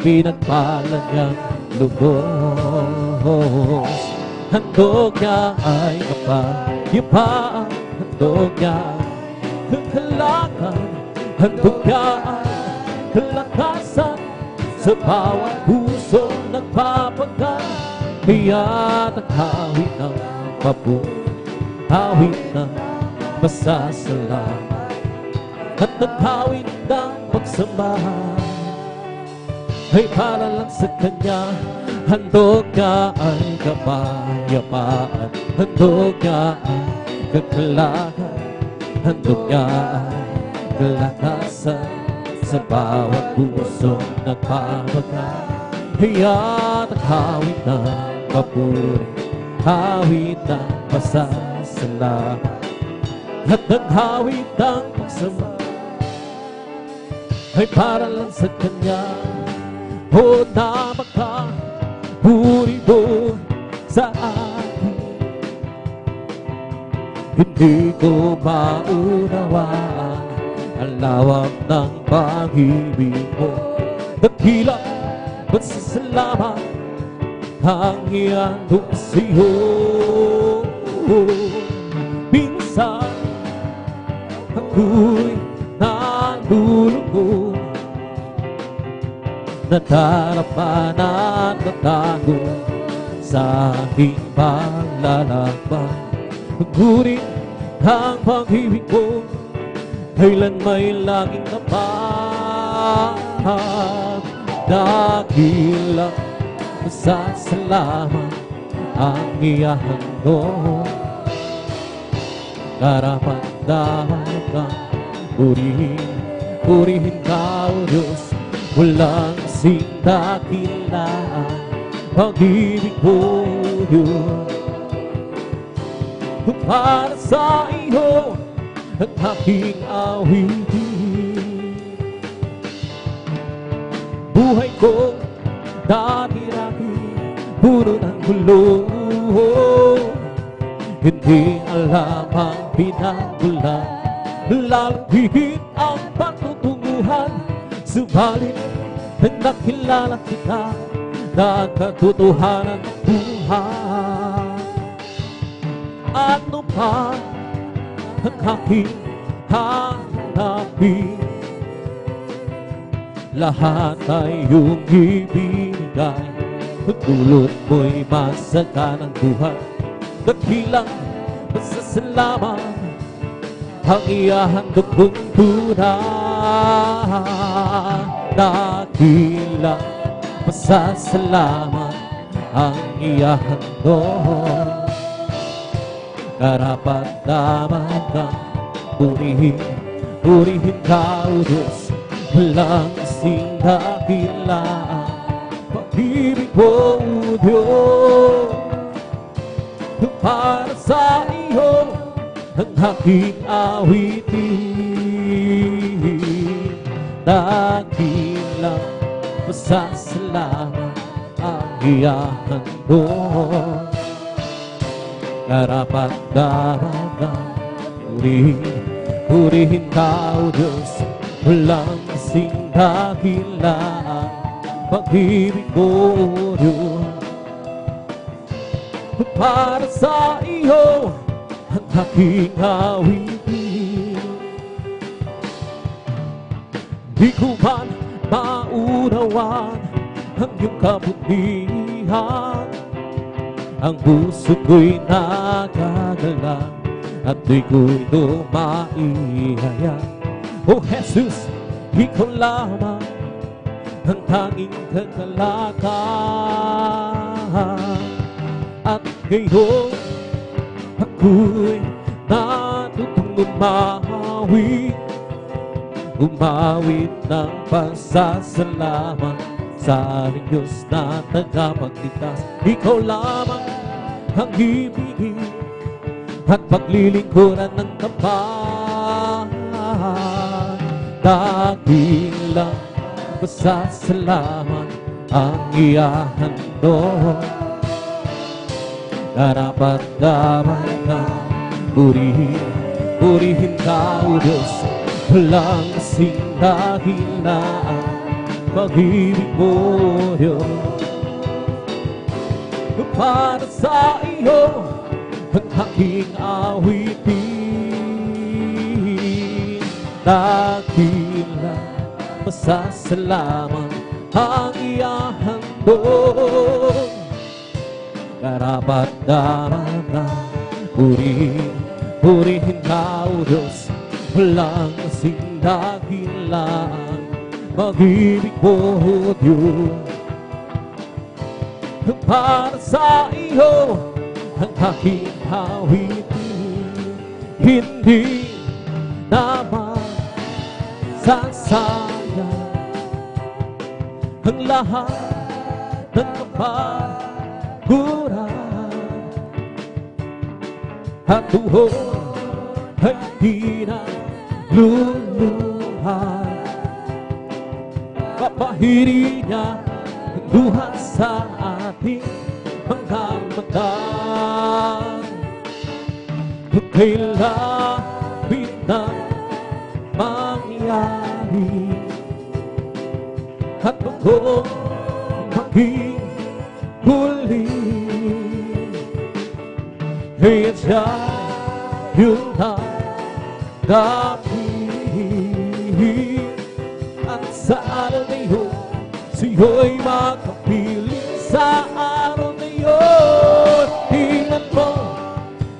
pinagpala niyang lubos. Handog niya ay kapayapaan, handog niya ang kagalakan, handog niya ang kalakasan sa bawat puso nagpapagal. Kaya't ang hawit ng papuri, hawit ng pasasalamat, at ang hawit ng pagsamba ay para lang sa Kanya. Handog niya ay kapayapaan, handog niya ay kagalakan, handog niya ay kalakasan sa bawat puso nagpapagal. Kaya't ang hawit ng papuri, hawit ng pasasalamat, at ang hawit ng pagsamba ay para lang sa Kanya. O na makapuri mo sa akin, hindi ko maunawaan ang lawak ng pag-ibig mo. Dakilang pasasalamat ang iandog sa'yo. Minsan ako'y nalulungkot, nadarama at natago sa aking paglalakbay. Ngunit ang pag-ibig mo kailan may laging naman. Dakilang pasasalamat ang iahangod, karapat-dapat kang purihin ka, O Diyos. Walang sindakilaan pag-ibig mo, Diyos. Para sa iyo ang aking awitin, buhay ko dati-dati puro ng gulo. Hindi alam ang pinagmulan, lalong higit ang pagtutunguhan. Subalit nakilala kita na katotohanan ng buhay. Ano pa ang aking hanapin, lahat ay iyong ibinigay. Dulot mo'y masaganang buhay. Dakilang pasasalamat ang ihahandog mong tunay. Dakilang pasasalamat ang ihahandog, karapat-dapat kang purihin ka, O Diyos. Walang sindakilaan pag-ibig mo, O Diyos. Para sa iyo ang aking awitin, dakilang pasasalamat ang ihahandog, karapat-dapat kang purihin ka, O Diyos. Walang sindakilaan pag-ibig mo, O Diyos. Para sa iyo ang aking awitin, di ko man maunawan ang iyong kabutihan. Ang puso ko'y nagagalang at di ko'y lumaihaya. O Jesus, ikaw lamang ang tanging kagalakan. At ngayon ako'y natutong umawit ng pasasalamat sa aming Diyos na tagapagligtas. Ikaw lamang ang ibigin at paglilingkuran ng tapat. Dakilang pasasalamat ang ihahandog, karapat-dapat kang purihin ka, O Diyos. Walang sindakilaan pag-ibig mo, Diyos. Para sa iyo ang aking awitin, dakilang pasasalamat ang ihahandog, karapat-dapat kang purihin ka, O Diyos. Walang sindakilaan pag-ibig mo, Diyos. Para sa iyo ang aking awitin, hindi naman sasayang ang lahat ng kapangguran at tuhod ay di na luluhan. Kapahiri niya ang luha sa ating hanggang matang. Kung kailangan na mangyari at ako maging huli, kaya siya yung tanggapin. At sa araw na yun, siyo'y makapiling. Sa araw na yun, tingnan mo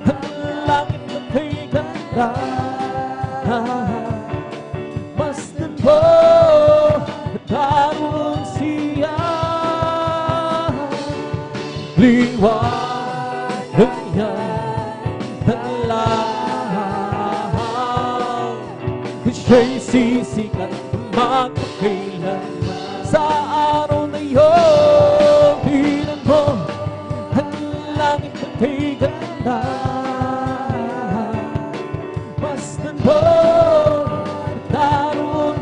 ang langit na kay ganda. Masdan mo daroon siya, liwanag niya ng lahat. Siya'y sisikat magpakailanman. Sa araw na yun, tingnan mo ang langit na kay ganda. Masdan mo daroon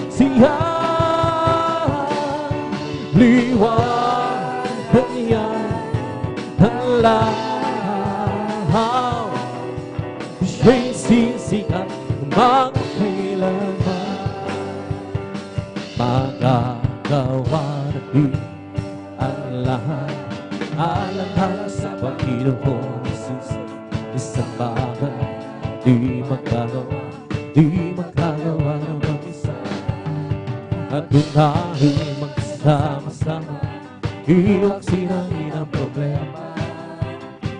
siya, liwanag niya ng lahat. Siya'y sisikat magpakailanman. Magagawa natin ang lahat alang sa Panginoong Jesus. Isang bagay di magagawa ng mag-isa. At kung tayo magsama-sama, iwaksinahin ang problema.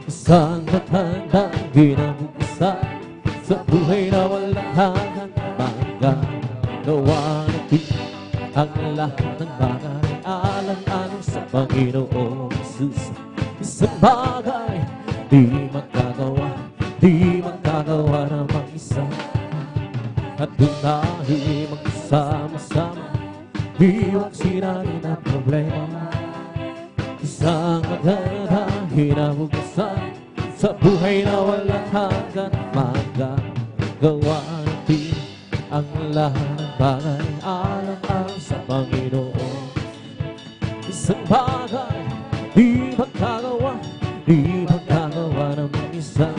Isang matandang ginabukasan sa buhay na walang hanggan. Magagawa natin ang lahat ng bagay alang-alang sa Panginoong Jesus. Isang bagay di magagawa ng mag-isa. At kung tayo magsama-sama, iwaksinahin ang problema. Isang magandang hinabukasan sa buhay na walang hanggan. Magagawa natin ang lahat ng bagay alang-alang sa Panginoon. Isang bagay di magagawa ng mag-isa.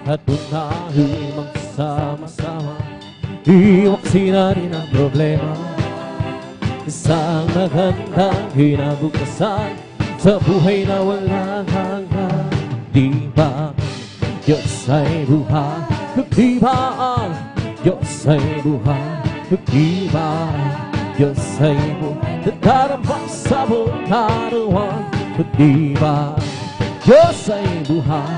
At kung tayo'y magsama-sama, iwaksinahin ang problema. Isang magandang hinabukasan sa buhay na walang hanggan. Di ba Diyos ay buhay? Di ba ang Diyos ay buhay? Di ba Diyos ay buhay? Nadarama sa buong karuan. Di ba Diyos ay buhay?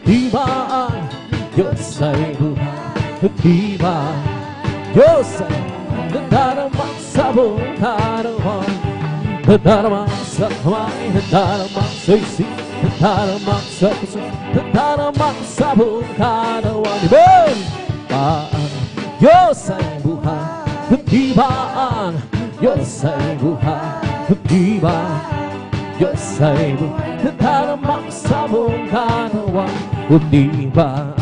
Di ba ang Diyos ay buhay? Di ba Diyos ay nadarama sa buong karuan? Nadarama sa kamay, nadarama sa isip, nadarama sa puso, nadarama sa buong karuan. Amen! Ang Diyos ay buhay, di ba ang Diyos ay buhay? Di ba Diyos ay buhay? Nadarama sa buong karuan. Di ba ang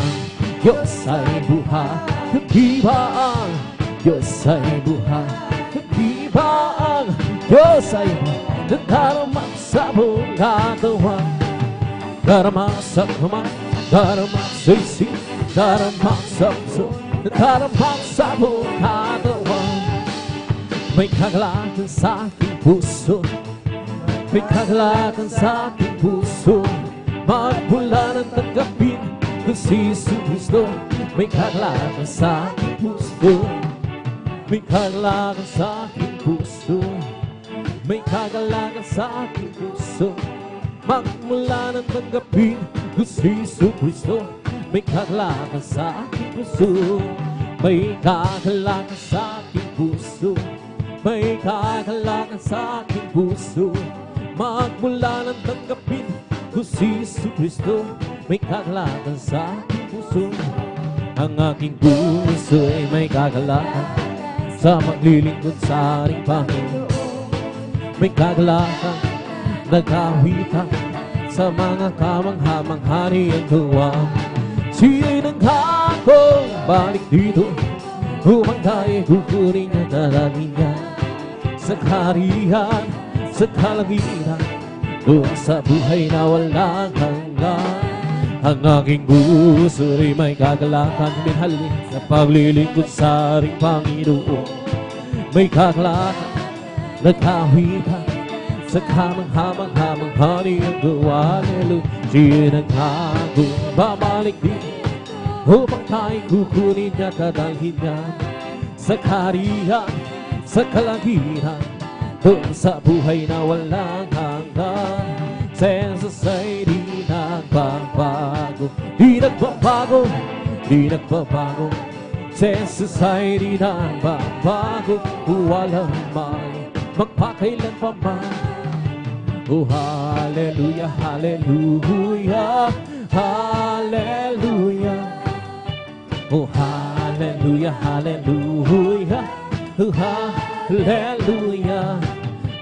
Diyos ay buhay? Di ba ang Diyos ay buhay? Di ba ang Diyos ay buhay? Nadarama sa buong katawan. Darama sa kamay, darama sa isip, darama sa puso, darama sa buong katawan. May kagalakan sa aking puso, may kagalakan sa aking puso. Magmula ng tanggapin kung si Jesus Cristo. May kagalakan sa aking puso, may kagalakan sa aking puso, may kagalakan sa aking puso. Magmula ng tanggapin kung si Jesus Cristo. May kagalakan sa aking puso, may kagalakan sa aking puso, may kagalakan sa aking puso. Magmula ng tanggapin kung si Jesus Cristo. May kagalakan sa aking puso. Ang aking puso ay may kagalakan sa maglilingkod sa ating Panginoon. may kagalakan, nagkawitan sa mga kamangha-mangha niyang gawa. Siya'y nangako, balik dito, upang tayo'y kukunin niya, dalangin niya sa kaharian, sa kalangitan, doon sa buhay na walang hanggan. Ang aking gusto rin may kagalakan, minhalin na paglilingkod sa aring Panginoon. May kagalakan, nagkawitan sa kamangha-mangha niyang gawa. Hallelujah. Siya nangako, babalik din upang tayo'y kukunin niya, dadalhin niya sa kaharian, sa kalangitan, doon sa buhay na walang hanggan. Senses ay di nagbabago, di nagbabago, di nagbabago. Senses ay di nagbabago, walang may magpakailan pa man. Oh, hallelujah, hallelujah, hallelujah. Oh, hallelujah, hallelujah, oh, hallelujah.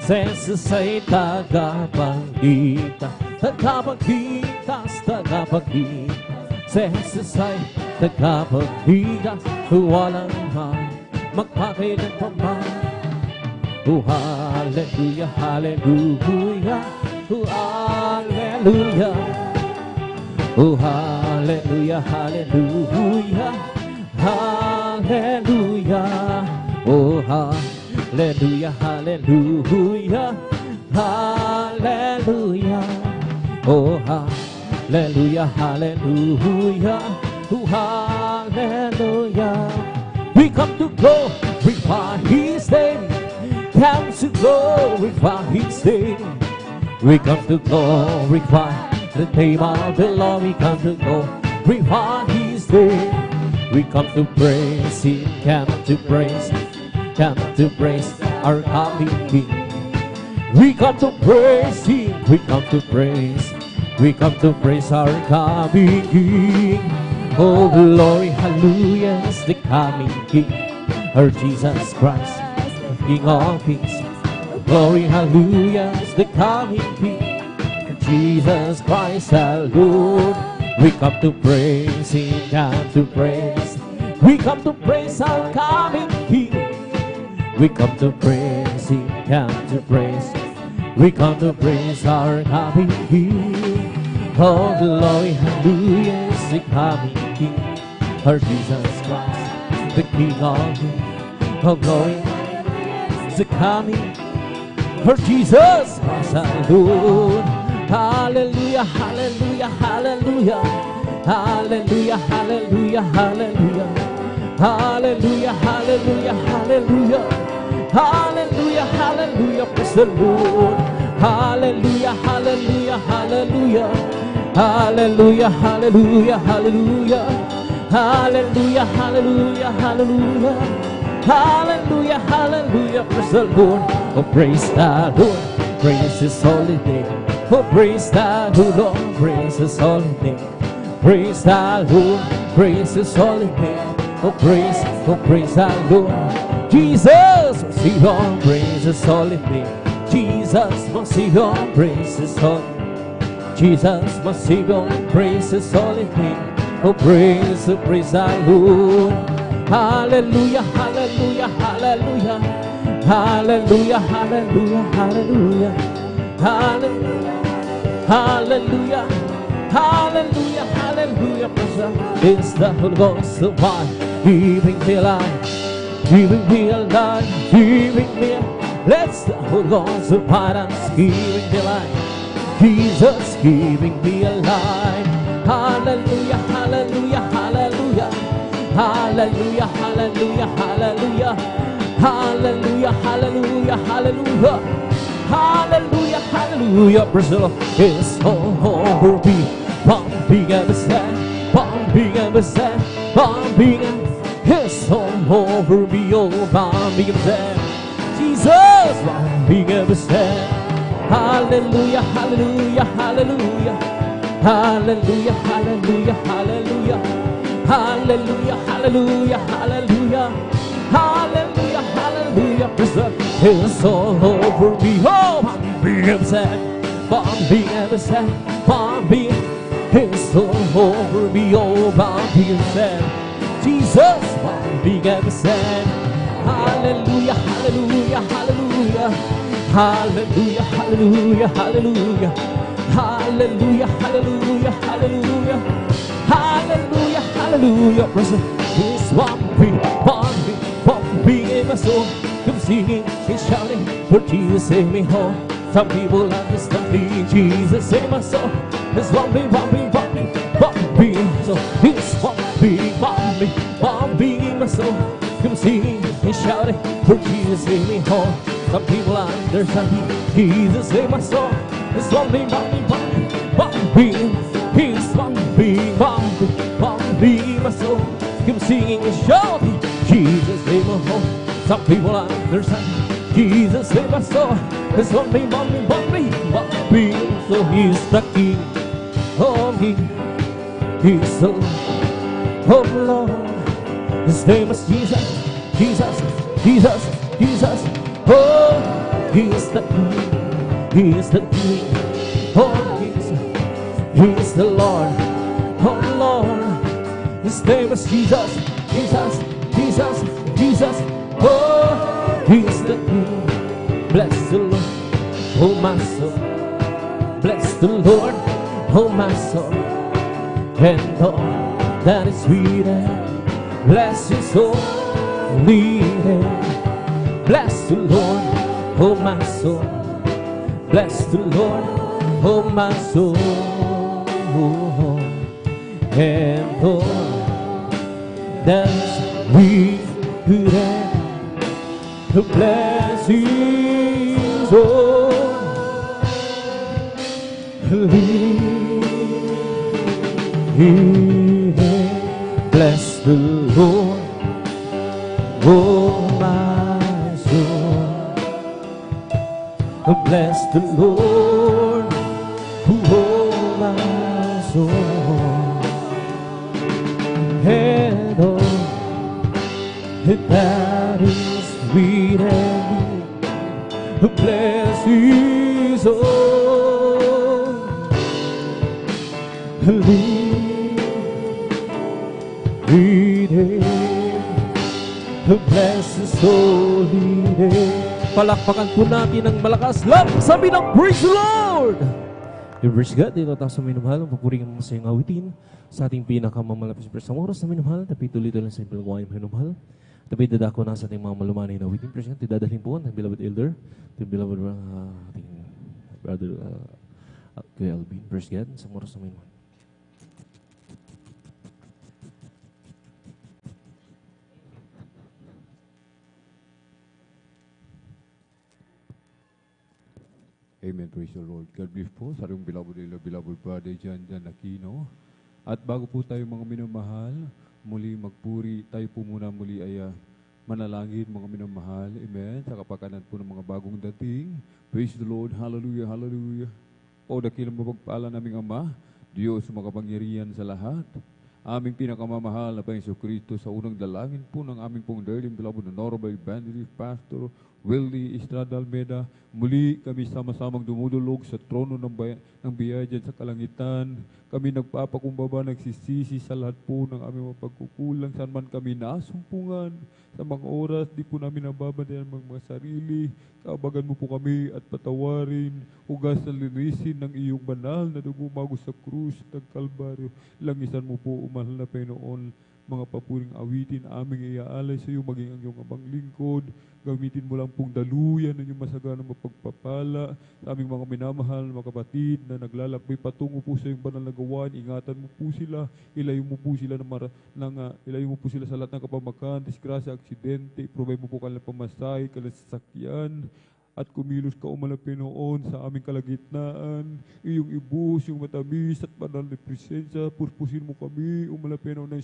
Senses ay tagapagligtas, tagapagligtas, tagapagligtas. Senses ay tagapagligtas, walang magpakailan pa man. Oh, hallelujah, hallelujah, oh, hallelujah. Oh, hallelujah, hallelujah, hallelujah. Oh, hallelujah, hallelujah, hallelujah. Oh, hallelujah, hallelujah, oh, hallelujah. We come to glorify His name. Come to glorify His name. We come to glorify the name of the Lord. We come to glorify His name. We come to praise Him. Come to praise Him. Come to praise our coming King. We come to praise Him. We come to praise. We come to praise our coming King. Oh, glory, hallelujah, is the coming King, our Jesus Christ, King of Kings. Glory, hallelujah, is the coming King, Jesus Christ our Lord. We come to praise Him, come to praise. We come to praise our coming King. We come to praise Him, come to praise. We come to praise our coming King. Oh, glory, hallelujah, is the coming King, our Jesus Christ, the King of Kings. Oh, glory, is the coming, our Jesus Christ our Lord. Hallelujah, hallelujah, hallelujah, hallelujah, hallelujah, hallelujah, hallelujah, hallelujah, hallelujah, hallelujah, hallelujah, praise the Lord. Hallelujah, hallelujah, hallelujah, hallelujah, hallelujah, hallelujah, hallelujah, hallelujah, hallelujah, hallelujah, hallelujah, praise the Lord. Oh, praise the Lord, praise His holy name. Oh, praise the Lord, praise His holy name. Praise the Lord, praise His holy name. Oh, praise the Lord. Jesus, see on, praise His holy name. Jesus, must see on, praise His holy name. Jesus, must see on, praise His holy name. Oh, praise the Lord. Hallelujah, hallelujah, hallelujah, hallelujah, hallelujah, hallelujah, hallelujah, hallelujah, hallelujah, hallelujah. It's the Holy Ghost, the one giving me life, giving me a life, giving me a. Let's the Holy Ghost, the one giving me life. Jesus giving me a life. Hallelujah, hallelujah, hallelujah, hallelujah, hallelujah, hallelujah, hallelujah, hallelujah, hallelujah, hallelujah, hallelujah. Brazil is over me. Bumping and beset, bumping and beset, bumping and it's all over me. Oh, bumping and beset. Jesus, bumping and beset. Hallelujah, hallelujah, hallelujah, hallelujah, hallelujah, hallelujah, hallelujah, hallelujah, hallelujah, hallelujah, hallelujah. It's all over me. Oh, I'm being upset. I'm being upset. I'm being. It's all over me. Oh, I'm being upset. Jesus, I'm being upset. Hallelujah, hallelujah, hallelujah. Hallelujah, hallelujah, hallelujah. Hallelujah, hallelujah, hallelujah. Hallelujah, hallelujah. It's bumping in my soul. I'm singing and shouting for Jesus, save me home. Some people understand me. Jesus, save my soul. It's bumping, bumping, bumping, bumping in my soul. It's bumping in my soul. I'm singing and shouting for Jesus, save me home. Some people understand me. Jesus, save my soul. It's bumping, bumping, bumping, bumping. It's bumping, bumping, bumping my soul. I'm singing and shouting, Jesus, save my home. Some people understand me. Jesus, save my soul. It's bumping, bumping, bumping, bumping. So He's the King of Kings. He's the Lord of Lords. His name is Jesus, Jesus, Jesus, Jesus. Oh, He's the King. He is the King of Kings. He is the Lord of Lords. His name is Jesus, Jesus, Jesus, Jesus. Oh, He is the King. Bless the Lord, oh my soul. Bless the Lord, oh my soul. And all that is within. Bless His holy name. Bless the Lord, oh my soul. Bless the Lord, oh my soul, and all that is within. Bless His holy name. Bless the Lord, oh my soul. Bless the Lord, oh my soul, and all that is within me. Bless His holy name. Bless His holy name. Palakpakan po natin ng malakas lang. Sabi ng praise the Lord! Praise God, dito tayo sa minumahal. Ang papuring ang masayang awitin sa ating pinakamamalapis sa oras na minumahal. Tapi tuloy-tuloy lang sa pinagawain minumahal. Tapi dadako na sa ating mga malumanay na awitin. Praise God, tidadalhin po ng beloved elder, the beloved ating brother Kuya Alvin. Praise God, sa oras na minumahal. Amen, praise the Lord. God bless po sa iyong beloved brother John Aquino. At bago po tayo mga minamahal, muli magpuri, tayo po muna muli ay manalangin mga minamahal. Amen. Sa kapakanan po ng mga bagong dating. Praise the Lord. Hallelujah, hallelujah. O dakilang mapagpala naming Ama, Diyos makapangyarihan sa lahat. Aming pinakamamahal na Panginoon Kristo sa unang dalangin po ng aming pong darling beloved honorable evangelist pastor Willie Estrada Almeida. Muli kami sama-samang dumudulog sa trono ng biyaya dyan sa kalangitan. Kami nagpapakumbaba, nagsisisi sa lahat po ng aming mapagkukulang. Saan man kami nasumpungan sa mga oras, di po namin nababantayan mga sarili. Kaabagan mo po kami at patawarin. Hugas na linisin ng iyong banal na dugo bago sa krus ng Kalbaryo. Langisan mo po, umahal na Panginoon, mga papuring awitin aming iaalay sa iyo, maging ang iyong abang lingkod. Gamitin mo lang pong daluyan ng iyong masaganang mapagpapala sa aming mga minamahal, mga kapatid na naglalakbay patungo po sa iyong banal na gawain. Ingatan mo po sila, ilayo mo po sila ilayo mo po sila sa lahat ng kapamakan, disgrasya, aksidente, provide mo po kanilang pamasahe, kanilang sasakyan, at kumilos ka umala Panginoon sa aming kalagitnaan, iyong ibuhos, yung matamis at banal na presensya, purpusin mo kami, umala Panginoon ng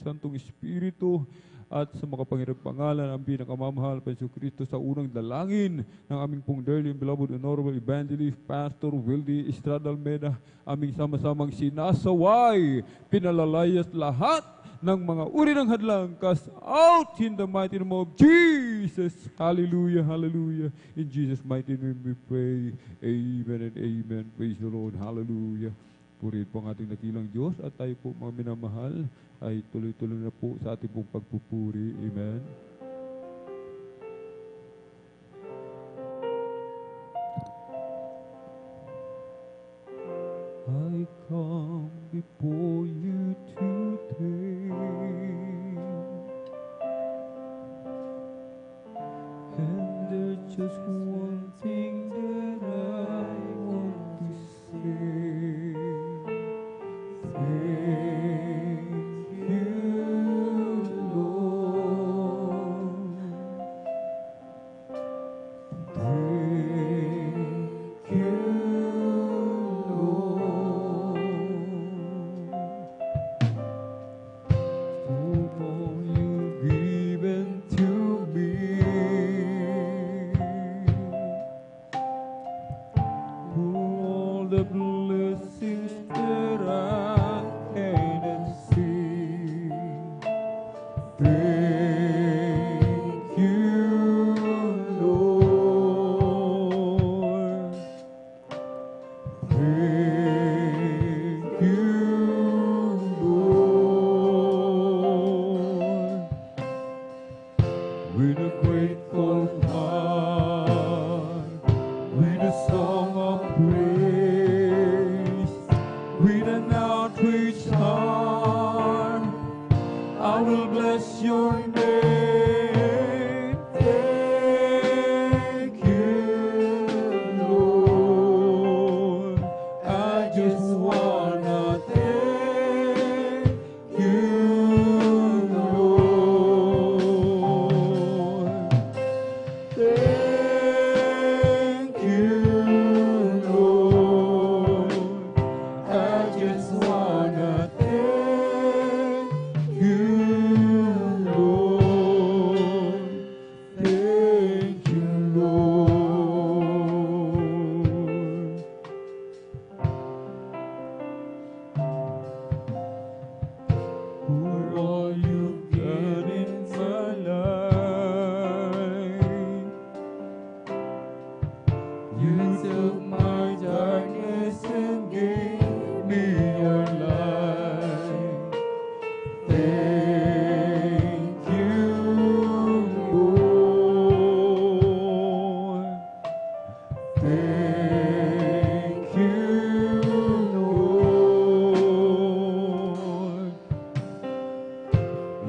Santong Espiritu, at sa makapangyarang pangalan ang pinakamamahal Panginoon Kristo sa unang dalangin ng aming pong dearly and beloved honorable evangelist Pastor Wildy Estrada Almeida, aming sama-samang sinasaway, pinalalayas lahat ng mga uri ng hadlang. Cast out in the mighty name of Jesus. Hallelujah, hallelujah. In Jesus' mighty name we pray. Amen and amen. Praise the Lord. Hallelujah. Purihin po ang ating nakilang Diyos at tayo po mga minamahal ay tuloy-tuloy na po sa ating pong pagpupuri. Amen. I come before you today, and there's just one thing that I want to say. Thank you, Lord. Thank you, Lord. For all you've given to me, for all the blessings that I cannot see. Thank you, Lord. Thank you, Lord. With a grateful heart, with a song of praise, with an outreached heart, I will bless your name. Thank you, Lord. I just wanna thank you, Lord. Thank you, Lord. I just wanna thank you, Lord. Thank you, Lord. For all you've done in my life, you took my darkness and gave me your light. Thank you, Lord. Thank you, Lord.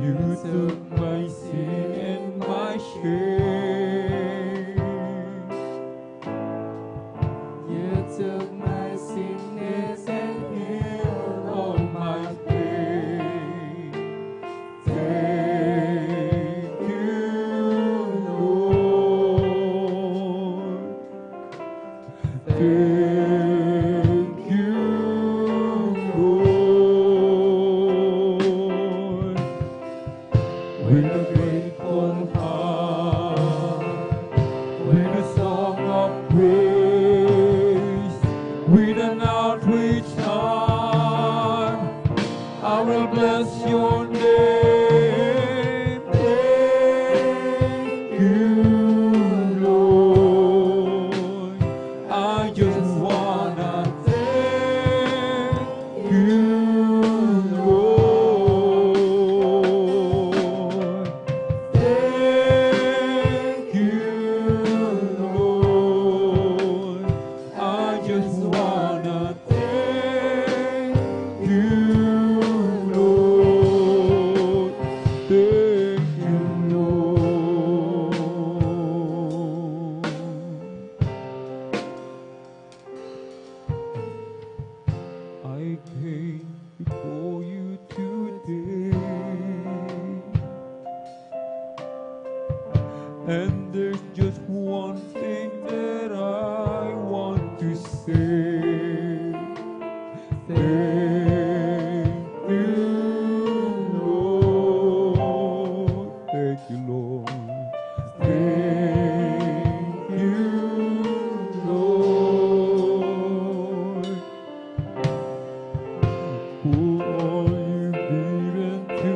You took my sin and my shame. You took my sickness and healed all my pain. Thank you, Lord. Thank you, Lord. With a grateful heart, with a song of praise, with an outreached heart, I will bless your name. Thank you, Lord. I just wanna thank you, Lord. Thank you, Lord. I just wanna thank you, Lord. Thank you, Lord. I came before you today, and there's just one thing that I want to say. Thank you, Lord. Thank you, Lord. Thank you, Lord. For all you've given to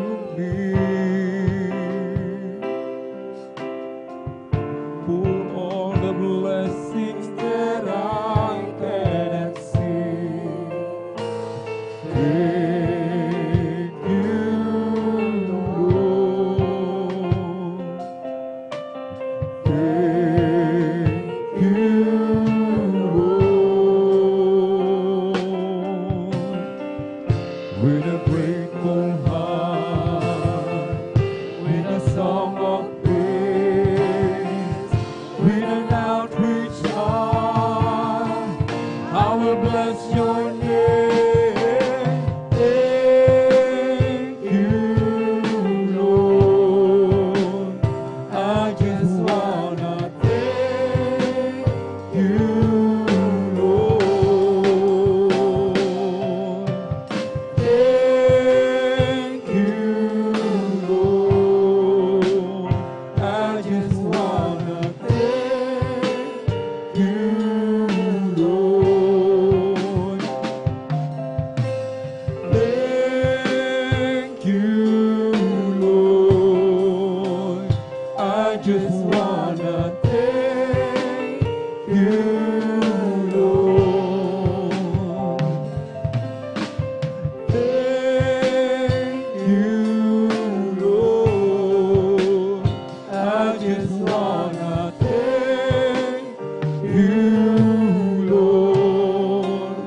Lord.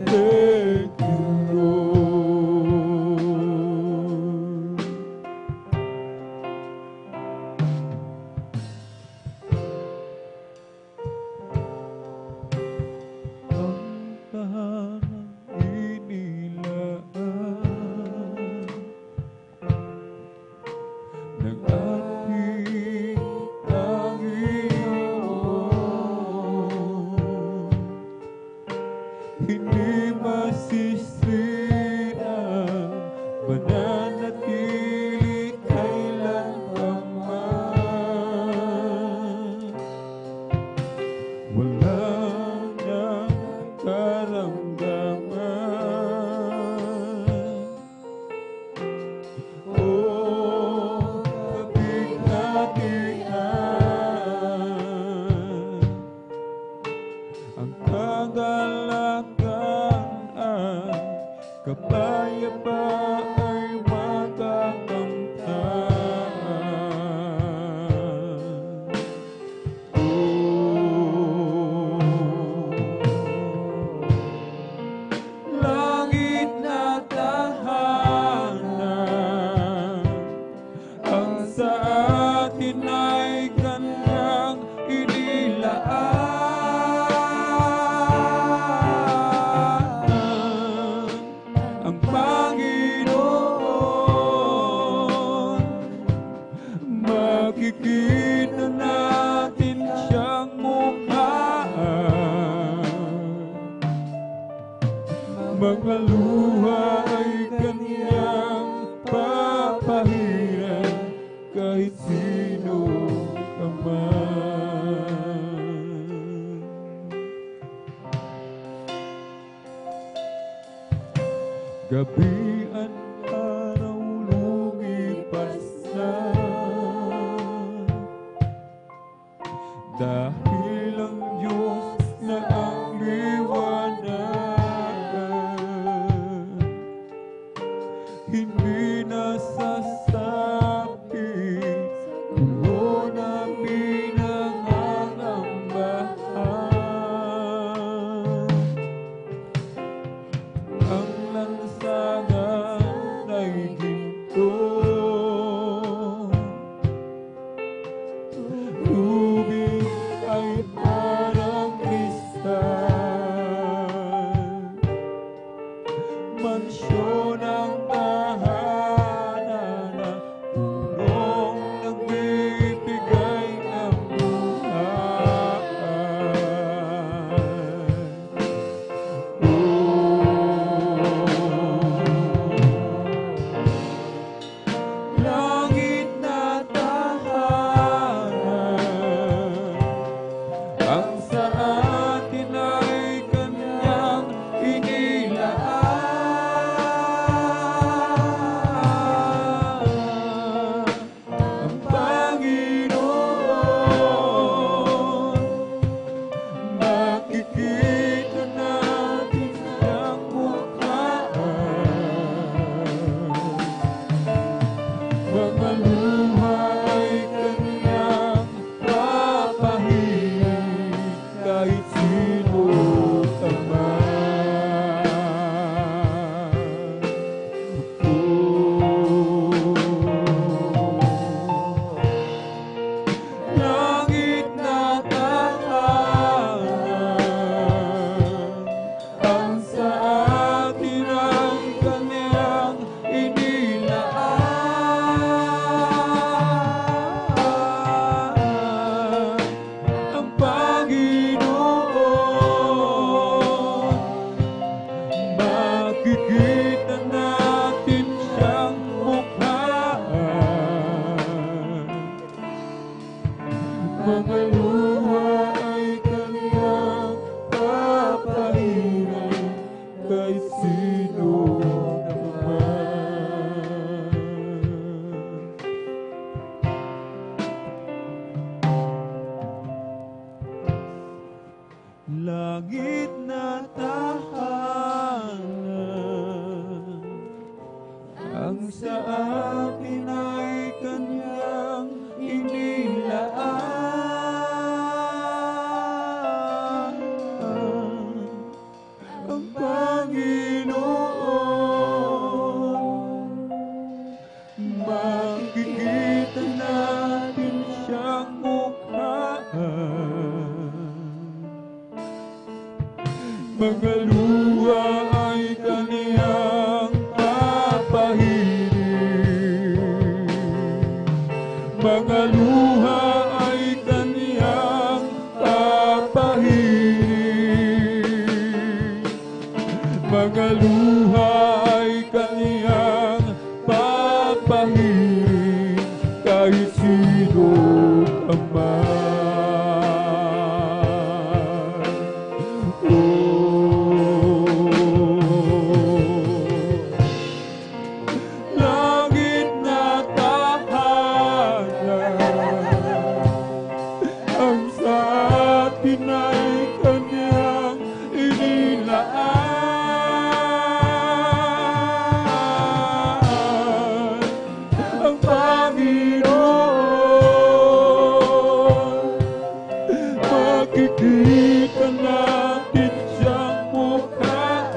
Thank you, Lord. Ang tahanang inilaan ng ating Panginoon, hindi masisirang, mananatili kailanman. Wala nang karamdaman o kabighatian. Ang kagalakan at kapayapaan ay magagamtan. Langit na tahanan, ang sa atin ay kanyang inilaan. Ang Panginoon, makikita natin siyang mukha. Mga luha ay kanyang papahiran kahit sino ka man. Gabi at araw lumipas na, dahil ang Diyos na ang liwanagan, hindi nasasakit, kulo na pinangangambahan. Ang lansangan ay ginto, tubig ay parang kristal. Mansyon ang tahanan na punong nagbibigay ng buhay. Langit na tahanan, ang sa atin ay kanyang inilaan. Ang Panginoon, makikita natin siyang mukha. Mga luha ay kanyang papahiran kahit sino ka man. Langit na tahanan, ang sa atin ay kanyang inilaan. Ang Panginoon, makikita natin siyang mukha. Mga luha ay kanyang papahiran kahit sino ka man. Langit na tahanan, ang sa atin ay kanyang inilaan. mga luha ay kaniyang papahiling. Mga luha ay kaniyang papahiling. Mga luha ay kaniyang papahiling kahit sino ka man. Langit na tahanan, ang sa atin ay Kanyang inilaan. Ang Panginoon, makikita natin siyang mukhaan.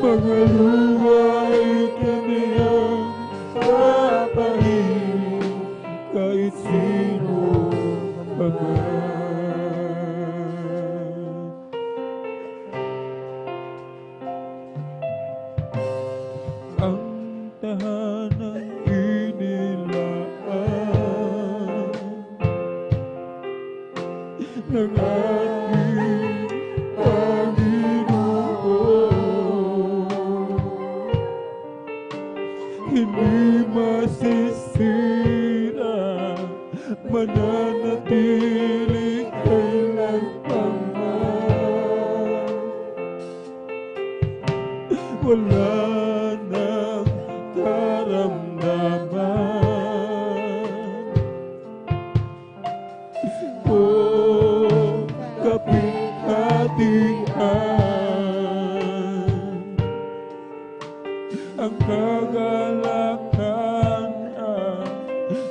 Mga luha ay kaniyang papahiling kahit sino pa man. Ang tahanang inilaan ng ating Panginoon, hindi masisira, mananatili kailanman. Wala nang karamdaman o kapinhatian. Ang kagalakan at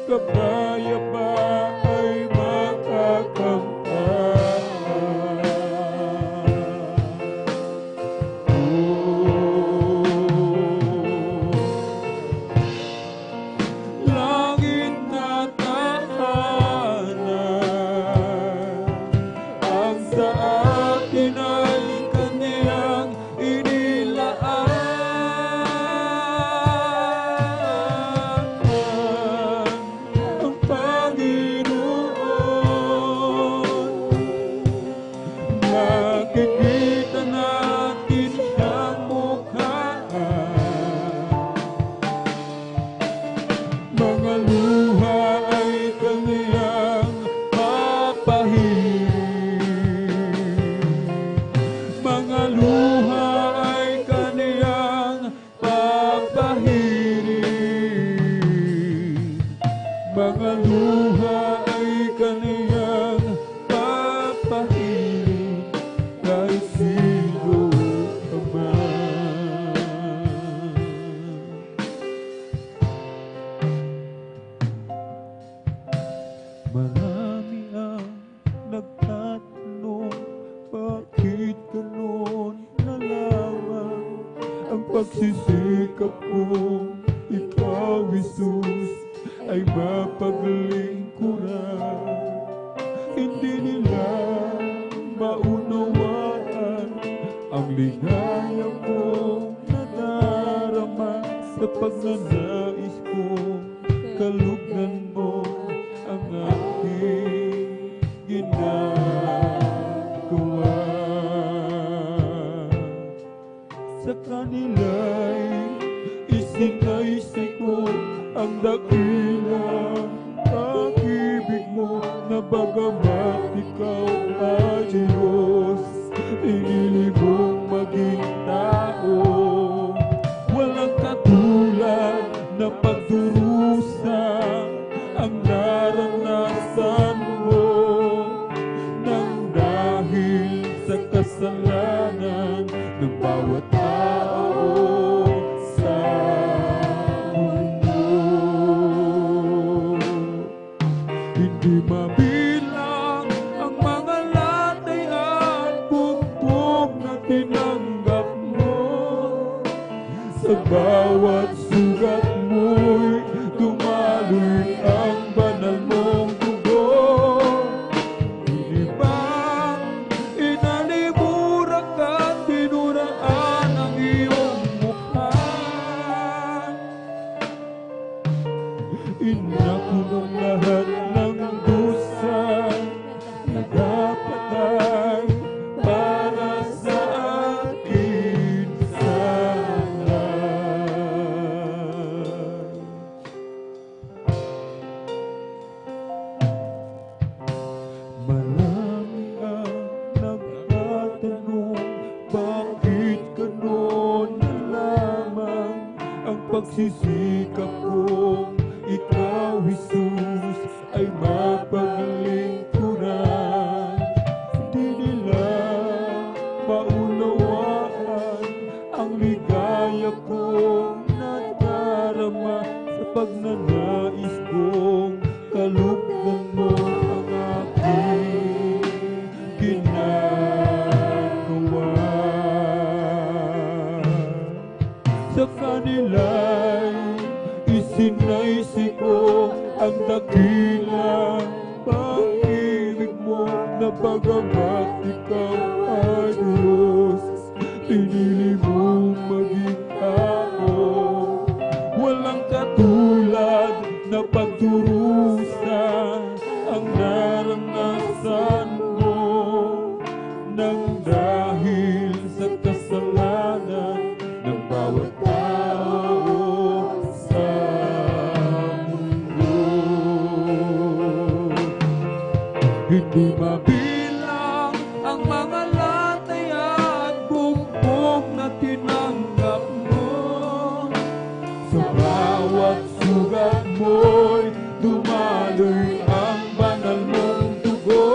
kapayapaan ay makakamtan. Langit na tahanan, ang sa atin ay Kaniyang inilaan. Ang Panginoon, makikita natin siyang mukhaan. Mga luha ay kaniyang papahiling. Mga luha ay kaniyang papahiling. Mga luha ay kaniyang papahiling kahit sino ka man. Marami ang nagtatanong, bakit ganon na lamang ang pagsisikap kong ikaw, Jesus, ay mapaglingkuran. Hindi nila maunawaan ang ligaya kong nadarama sa pagnanais kong kalugnan mo ang aking ginagawa. Sa kanila'y isinaysay ko ang dakilang pag-ibig mo, na bagamat ikaw ay Diyos, pinili mong maging tao. Walang katulad na pagdurusa ang naranasan mo, nang dahil sa kasalanan ng bawat tao sa mundo. Hindi mabilang ang mga latay at bugbog na tinanggap mo. Sa bawat sugat mo'y dumaloy ang banal mong dugo. Iniba pagsisikap kong ikaw, Jesus, ay mapaglingkuran. Hindi nila maunawaan ang ligaya kong nadarama sa pagnanais kong kalugdan mo ang aking ginagawa. Sa kanila'y isinaisi ko ang dakilang pag-ibig mo, na bagamat ikaw ay Diyos, pinili mong maging tao. Walang katulad na pagdurusa ang naranasan mo, nang dahil sa kasalanan ng bawat tao sa mundo. Hindi mabilang ang mga latay at bugbog na tinanggap mo. Sa bawat sugat mo'y dumaloy ang banal mong dugo.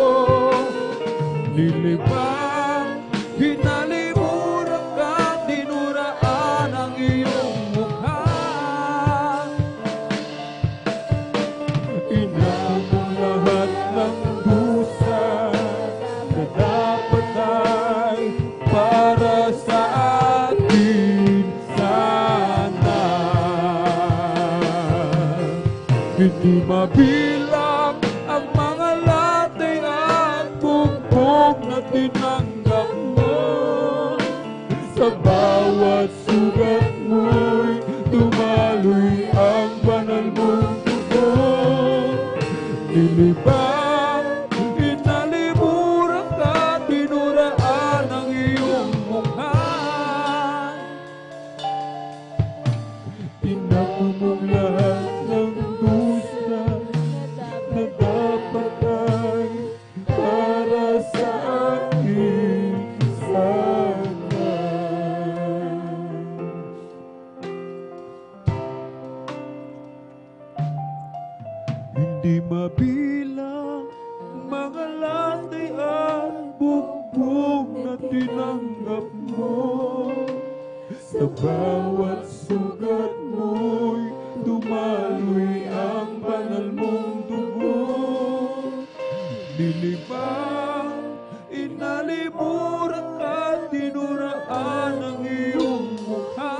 Nilibang, hinalimuran ka, dinuraan ang iyong mukha. Inamang lahat ng dusa na dapat ay para sa akin sana. Hindi mabilang ang mga latay at bugbog na tinanggap mo. Sa bawat sugat mo'y dumaloy ang banal mong dugo. Nilibang, inalimuran ka, dinuraan ang iyong mukha. Tinapong lahat ng dusa na dapat ay para sa akin sana. Hindi mabilang mga latay at bugbog na tinanggap mo. Sa bawat sugat mo'y dumaloy ang banal mong dugo. Nilibang, inalimuran ka, dinuraan ang iyong mukha.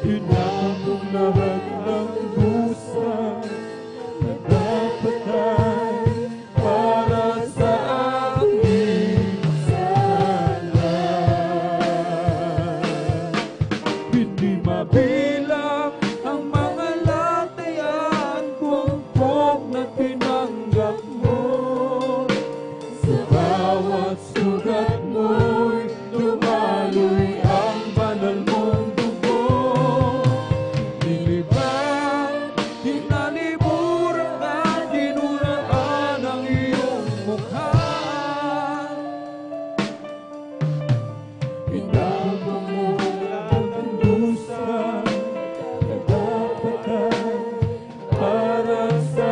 Inamang lahat ng dusa na dapat ay para sa akin sana. Hindi mabilang ang mga latay at bugbog na tinanggap mo. Sa bawat sugat mo'y dumaloy ang banal mong dugo. Nilibang, hinalimuran ka, dinuraan ang iyong mukha. Inamang mo ang dusa na dapat ay para sa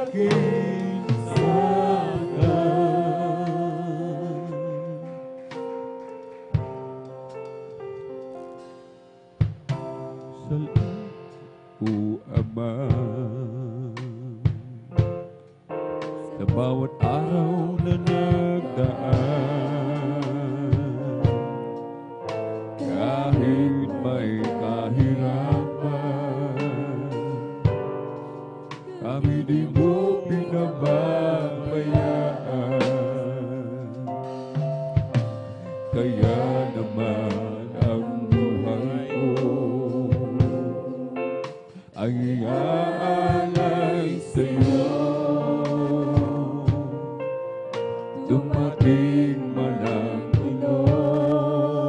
akin sana. Salamat, O Ama, sa bawat araw na nagdaan. Kahit may kahirapan, kami di mo pinababayaan. Kaya naman ang buhay ko ay iaalay sa'yo. Dumating man ang unos,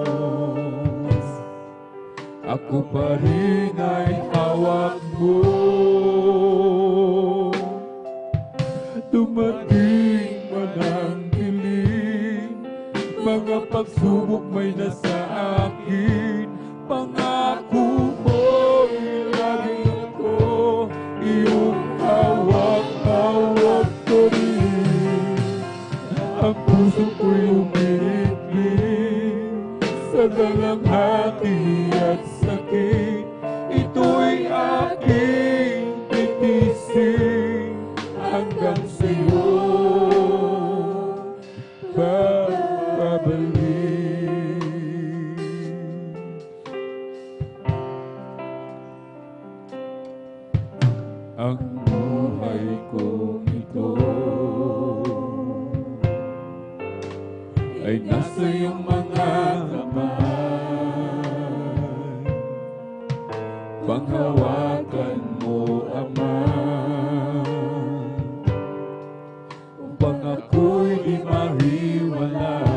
ako pa rin ay hawak mo. Dumating man ang dilim, mga pagsubok may nasaan. akin. Pangako mo'y lagi ako iyong hawak-hawak ko rin. Ang puso ko'y umiikli sa dalamhati at sakit. Ito'y aking titisin hanggang sa'yo babalik. Ang buhay kong ito ay nasa iyong mga kamay. Panghawakan mo, Ama, upang ako'y di mahiwalay.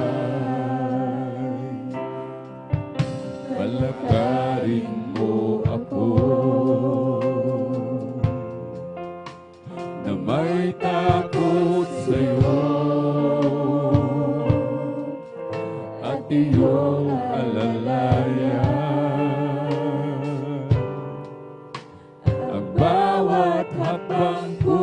Palakarin mo ako na may takot sa'yo at iyong alalayan. Ang bawat hakbang ko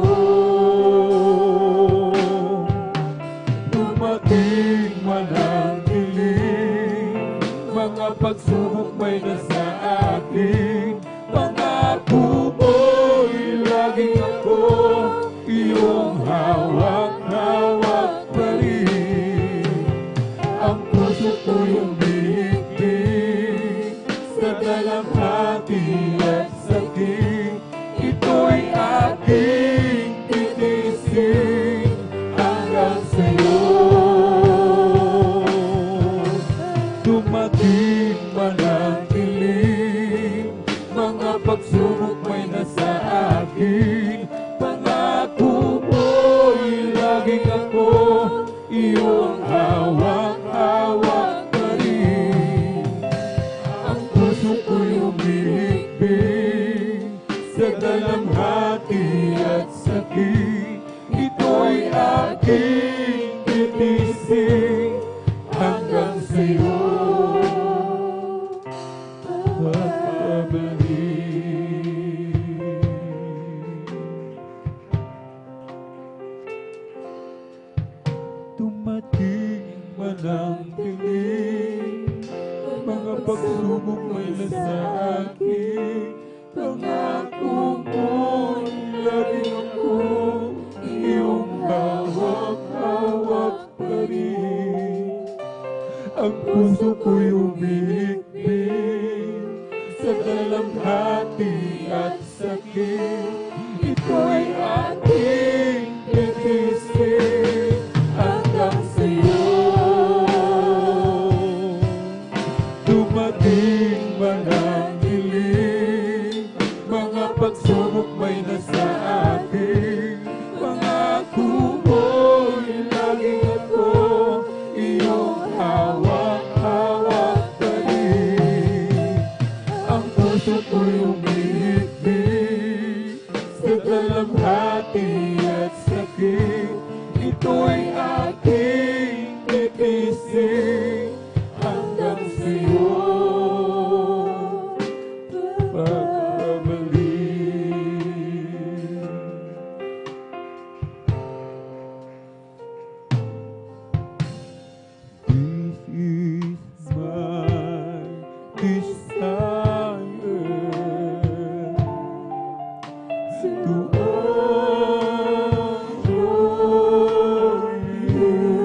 dumating man ang dilim, mga pagsubok may nasa akin. Pangako mo'y laging ako iyong hawak-hawak pa rin. Ang puso ko'y umiikli sa dalamhati at sakit. Ito'y aking titisin hanggang sa'yo. Dumating man ang dilim, mga pagsubok may nasa akin. Pangako mo'y laging ako iyong hawak-hawak pa rin. Ang puso ko'y umiikli sa dalamhati at sakit. Ito'y aking titisin hanggang sa'yo babalik. Dumating man ang dilim, mga pagsubok may nasa akin. Pangako mo'y laging ako iyong hawak-hawak pa rin. Ang puso ko'y umiikli sa dalamhati at sakit. Ito'y aking titisin hanggang sa'yo. Dumating man ang dilim, mga pagsubok may nasa akin. Pangako mo'y laging ako iyong hawak-hawak pa rin. Ang puso ko'y umiikli sa dalamhati at sakit. Ito'y aking titisin hanggang sa'yo babalik. This is my desire to honor you.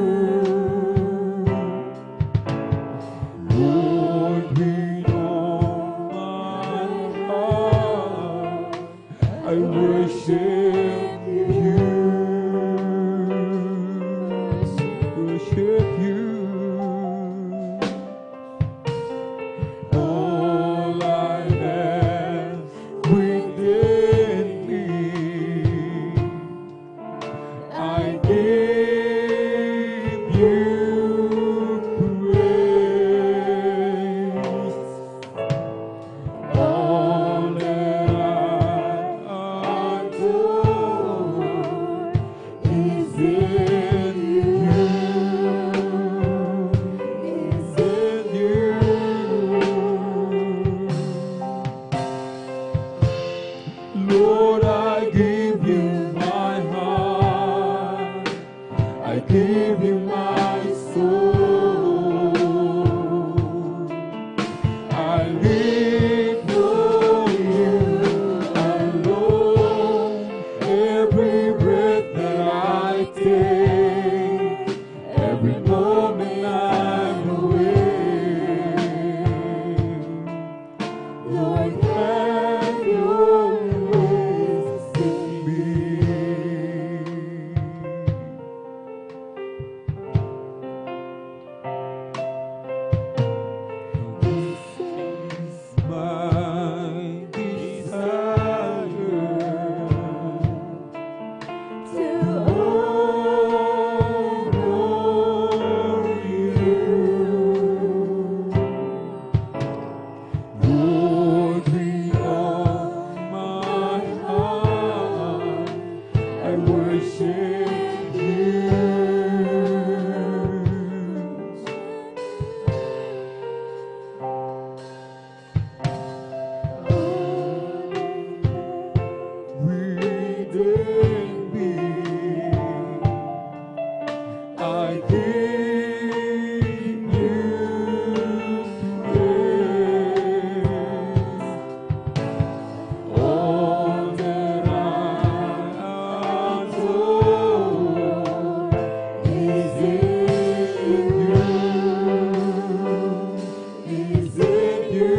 every breath that I take, every moment I'm awake. Lord, have your ways in me. This is my desire to honor you. Lord, with all my heart, I worship you. Within me, I give you praise. All that I adore is in you, is in you.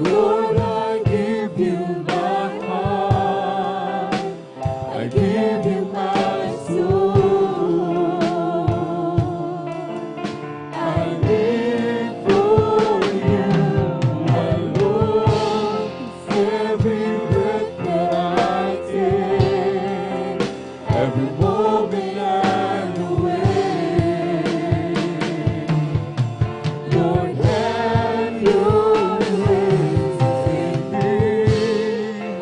Lord, I give you my heart, I give you my soul, I live for you, my Lord. Every breath that I take, every moment I'm awake. Lord, have your ways in me.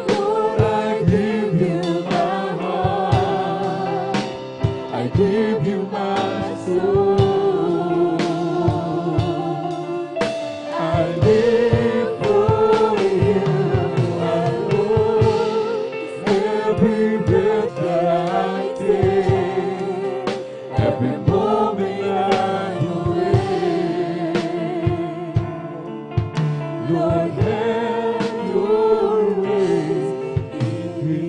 Lord, I give you my heart, I give you my soul, I live for you, my Lord. Every breath that I take, every moment I'm awake. Lord, have your ways in me.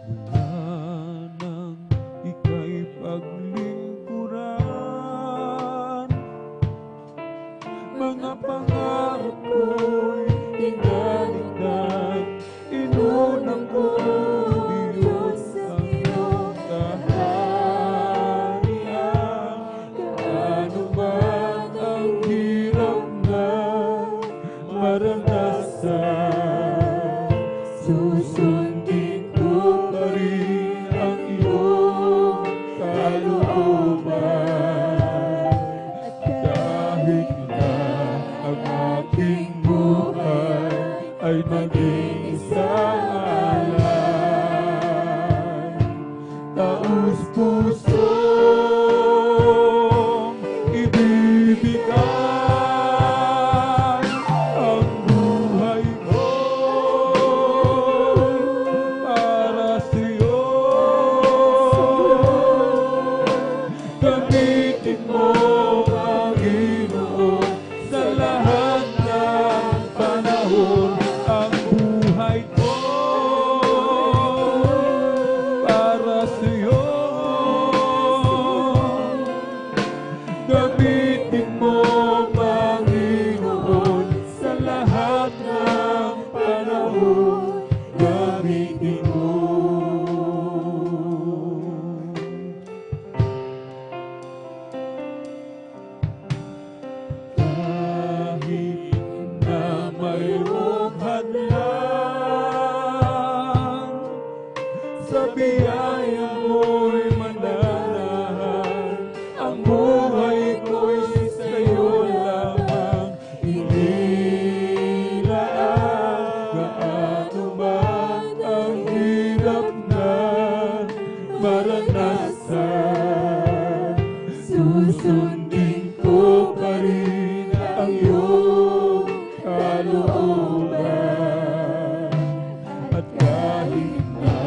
Mula nang ika'y paglingkuran, mga pangarap ko'y inaligtan. Inunang ko, Diyos, ang iyong kaharian. Gaano man ang hirap na maranasan, susundin ko pa rin ang iyong kalooban. At kahit na ang aking buhay ay maging isang alay, taos pusong ibibigay ang buhay ko para sa'yo. Gamitin mo, Panginoon, sa lahat ng panahon ang buhay ko para sa'yo. Gamitin mo, Panginoon, sa lahat ng panahon. Gamitin mo. Kahit na mayroong hadlang, sa biyaya mo'y mananahan. Ang buhay ko'y sa'yo lamang inilaan. Gaano man ang hirap na maranasan, susundin ko pa rin ang iyong kalooban. At kahit na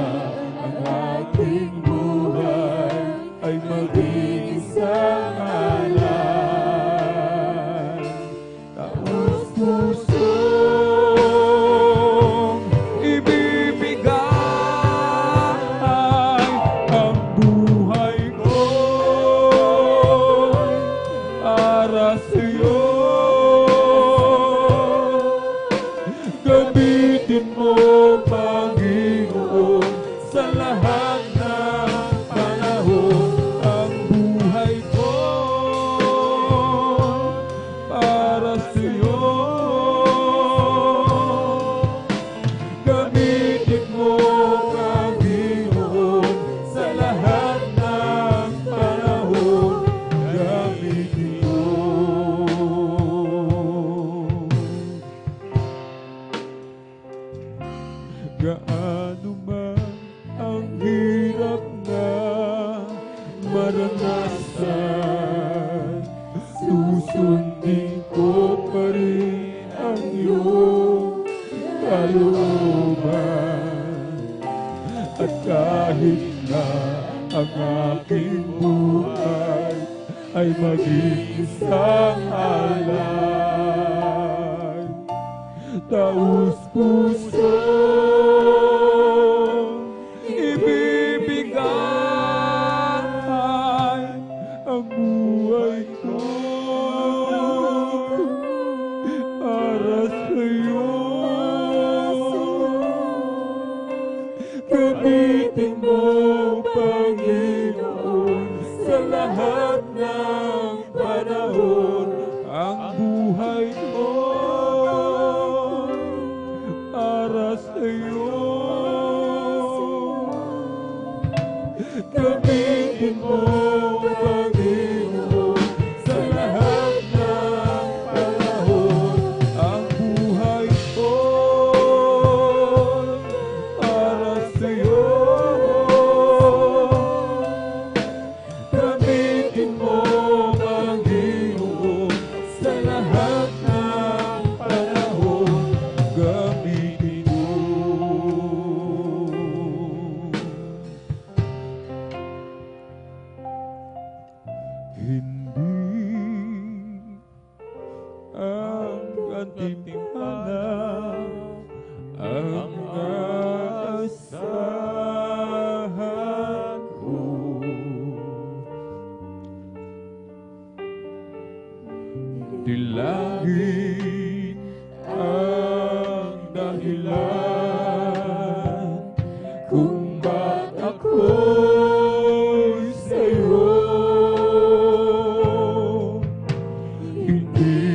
ang aking buhay ay maging mag-iisang alay. Taos pusong ibibigay ang buhay ko para sa'yo. Gamitin mo, Panginoon, sa lahat ng panahon ang buhay ko para sa'yo. Gamitin mo, Panginoon, sa lahat ng panahon. Gamitin mo. Gaano man ang hirap na maranasan, susundin ko pa rin ang iyong kalooban. At kahit na ang aking buhay ay maging isang alay, taos puso ibibigay ang buhay ko para sa'yo. Gamitin mo, Panginoon, sa lahat ng panahon ang buhay ko para sa'yo. Gamitin mo, Panginoon, sa lahat ng panahon ang buhay ko para sa'yo. Gamitin mo, Panginoon, sa lahat ng panahon. Gamitin mo. Hindi ang gantimpala ang aasahan ko. Di langit ang dahilan kung ba't ako'y sa'yo. Hindi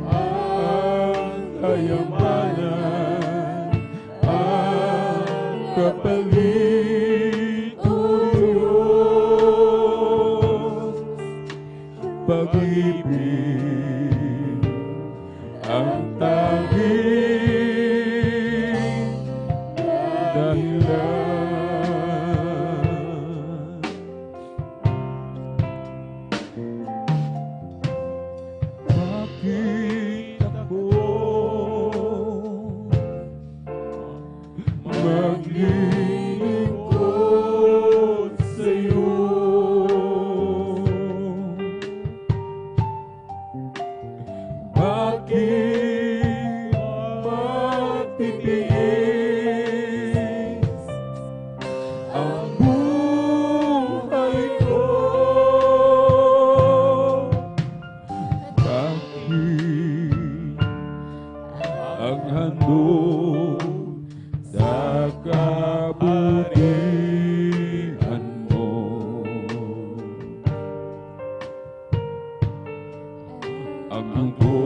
ang kayamanan ang kapalit o Diyos. Pag-ibig ang tanging dahilan. Bakit ako maglilingkod sa'yo? Bakit magtitiis ang buhay ko? Bakit ang handog sa kabutihan mo? Ang mundo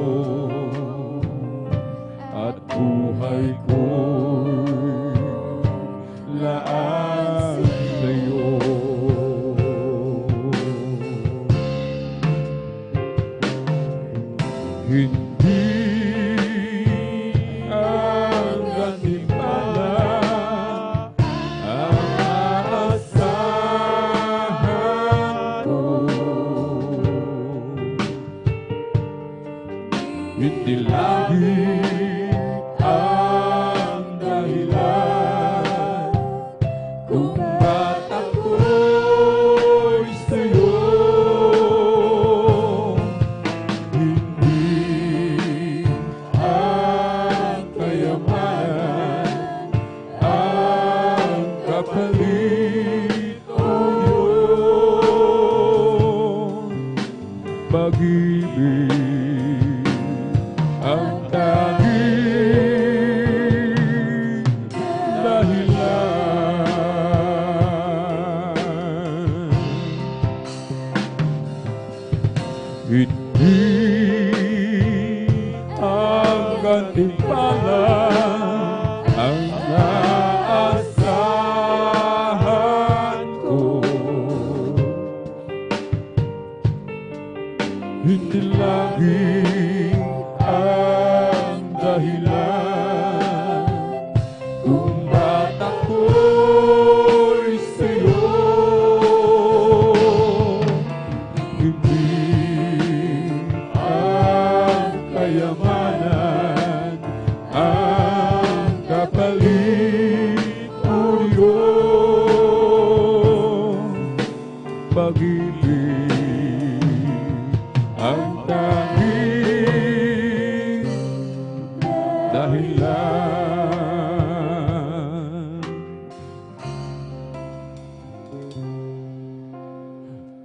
at buhay ko'y laan sa'yo. Hindi ang gantimpala ang aasahan ko. Hindi langit ang dahilan kung ba't ako'y hindi ang gantimpala ang naasahan ko. Hindi lagi ang dahilan kung ba't ako'y sa'yo. Hindi ang kayamanan ang kapalit ko niyon. Pag-ibig ang tanging dahilan.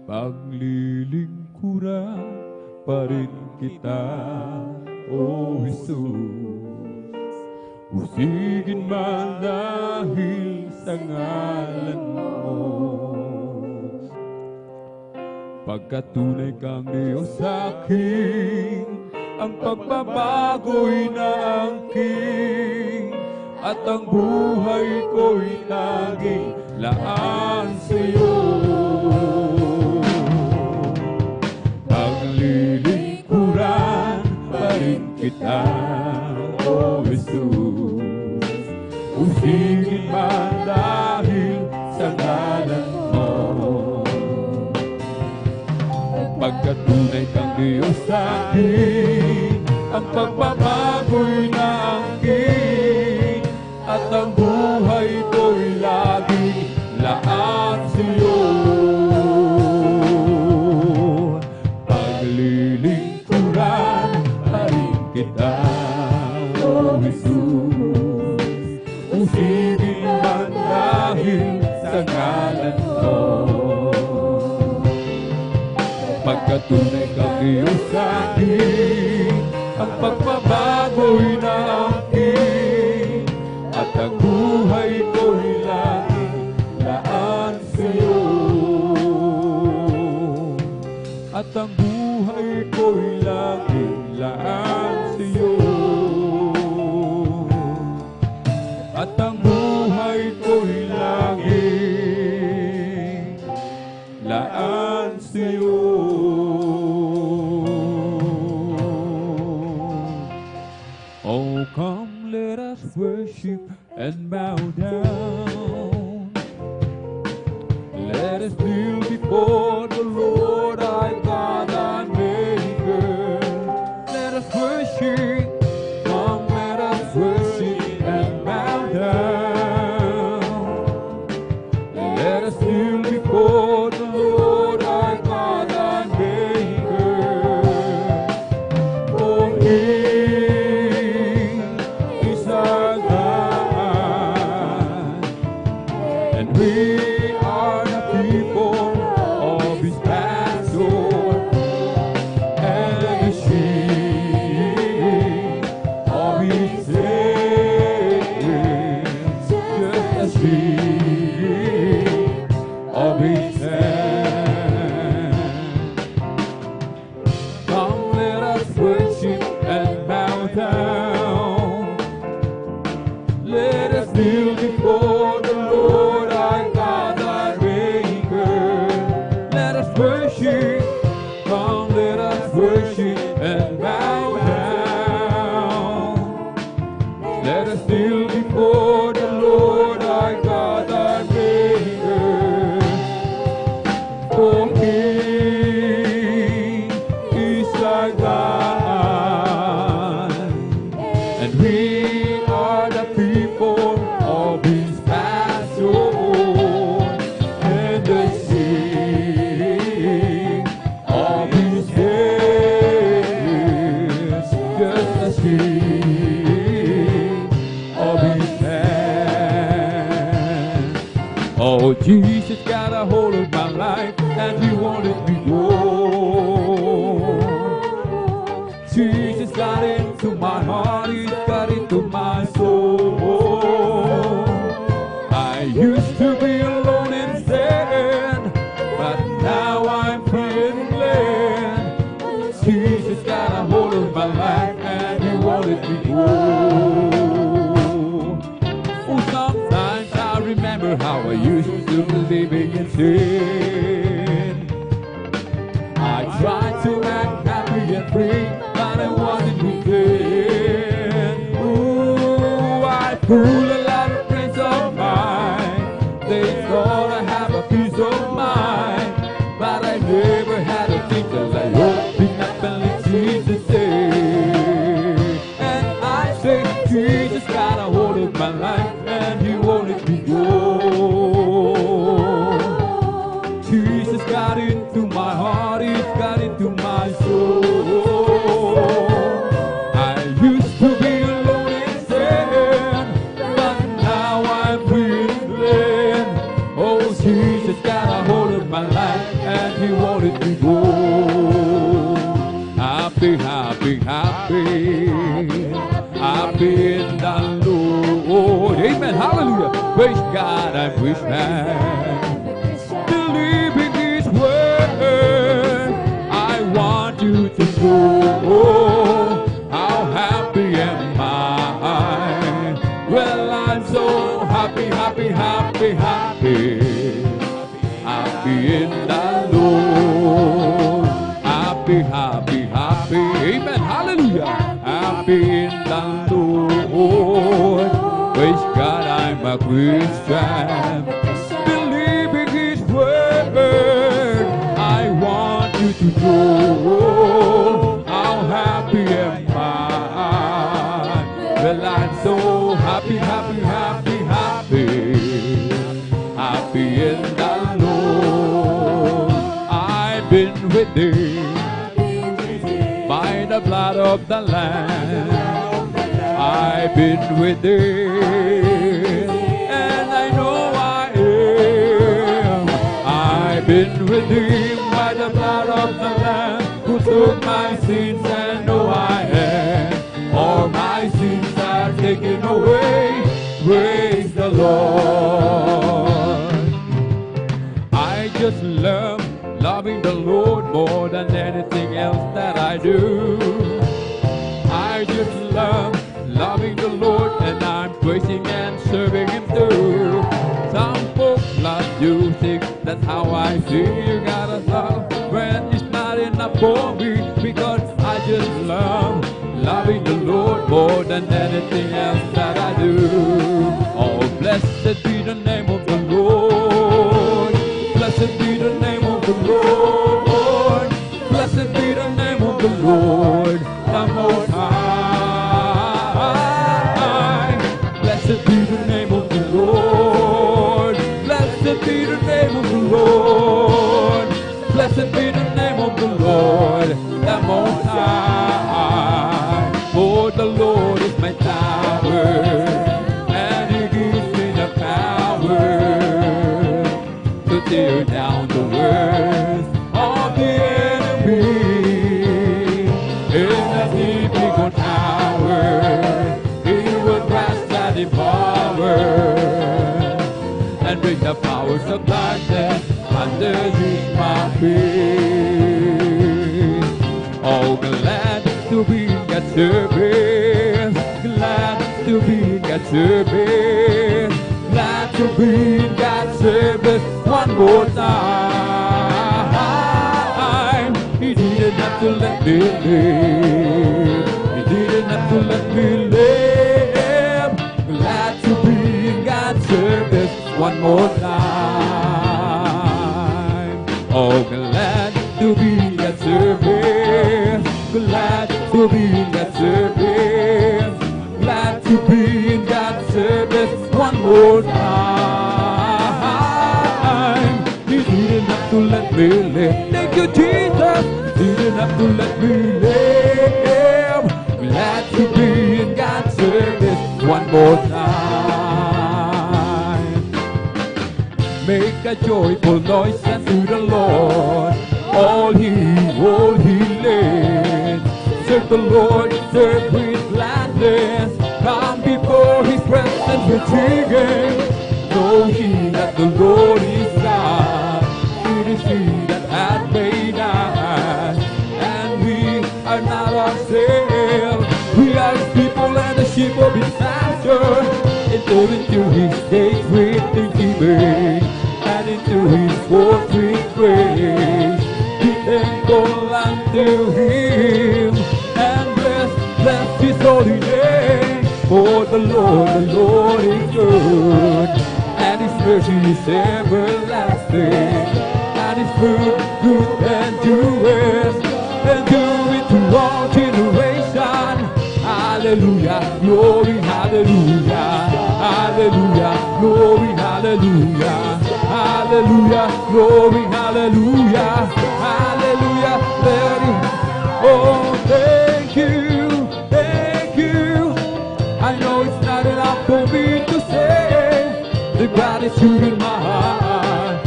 Paglilingkuran pa rin kita, O Jesus. Usigin man dahil sa ngalan mo. Pagkat tunay kang Diyos sa akin, ang pagbabago'y naangking, at ang buhay ko'y naging laan sa'yo. Paglilingkuran pa rin kita, O Jesus. Usigin man dahil sa ngalan mo. Pagkat tunay kang Diyos sa akin, ang pagbabago'y naangking, at ang buhay ko'y laging laan sa'yo. Paglilingkuran pa rin kita, O Jesus. Usigin man dahil sa ngalan mo. Pagkat tunay kang Diyos sa akin, ang pagbabago'y naangking, at ang buhay ko'y laging laan sa'yo. At ang buhay ko'y laging laan sa'yo. At ang buhay ko'y laging laan sa'yo. Oh, come, let us worship and bow down. Let us kneel before the Lord our God and Maker. Let us worship, come, let us worship and bow down. Let us kneel before the Lord our God and Maker. For He is our God, and we are the people of His pasture, and the sheep of His hand, just as sheep of His hand. Come, let us worship and bow down. Let us kneel before the Lord our God, our Maker. Let us worship, come, let us worship and bow down. Let us kneel before the Lord our God, our Maker. For He is our God, and we are the people of His pasture, and the sheep of His hand, just as sheep of His hand. Oh, Jesus got a hold of my life, and He wanted me to go. Jesus got into my heart, He got into my soul. I used to be alone and sad, but now I'm free and glad. sin. I tried to act happy and free, but I wasn't within. Ooh, I fooled a lot of friends of mine. They thought I have a peace of mind, but I never had a thing till I opened up and let Jesus say. And I say, Jesus got a hold of my life, and He won't let me go. Jesus got into my heart, He's got into my soul. I used to be alone in sin, but now I'm free and clean. Oh, Jesus got a hold of my life, and He won't let me go. Happy, happy, happy, happy in the Lord. Amen, hallelujah. Praise God, I'm wish man. Believing His word, I want you to know how happy am I. Well, I'm so happy, happy, happy, happy, happy in the Lord. Happy, happy, happy, amen, hallelujah. Happy in the Lord. Praise God, I'm a Christian. Believing His word, I want you to know how happy am I. Well, I'm so happy, happy, happy, happy, happy in the Lord. I've been redeemed by the blood of the Lamb. I've been redeemed, and I know I am. I've been redeemed by the blood of the Lamb, who took my sins, and know I am. All my sins are taken away. Praise the Lord. I just love loving the Lord more than anything else that I do. I just love loving the Lord, and I'm praising and serving Him too. Some folks love music, that's how I feel. You gotta love when it's not enough for me, because I just love loving the Lord more than anything else that I do. Oh, blessed be the name of the Lord. Blessed be the name of the Lord. Blessed be the name of the Lord, the Most High. Blessed be the name of the Lord. Blessed be the name of the Lord. Blessed be the name of the Lord, the Most High. For the Lord is my tower, and He gives me the power to tear down the words of the enemy. In the deep eagle tower, He will crush that power and bring the powers of darkness underneath my feet. Oh, glad to be in God's service, glad to be in God's service, glad to be in God's service one more time. He didn't have to let me live. He didn't have to let me live. Glad to be in God's service one more time. Oh, glad to be in God's service. Glad to be in God's service. Glad to be in God's service one more time. He didn't have to let me live. Thank you, Jesus. He didn't have to let me live. Glad to be in God's service one more time. Make a joyful noise unto the Lord, all ye lands. Serve the Lord, serve with gladness. Come before His presence with singing. Know ye that the Lord is God. It is He that hath made us, and we are not ourselves. We are His people and the sheep of His pasture. Enter into His gates with thanksgiving, and into His forth with praise. Be thankful unto Him and bless His holy name. For the Lord is good, and His mercy is everlasting, and His good endureth, endureth to all generation. Hallelujah, glory, hallelujah, hallelujah, glory, hallelujah, hallelujah, glory, hallelujah, hallelujah, let it. Oh, thank you, thank you. I know it's not enough for me to say the gratitude in my heart.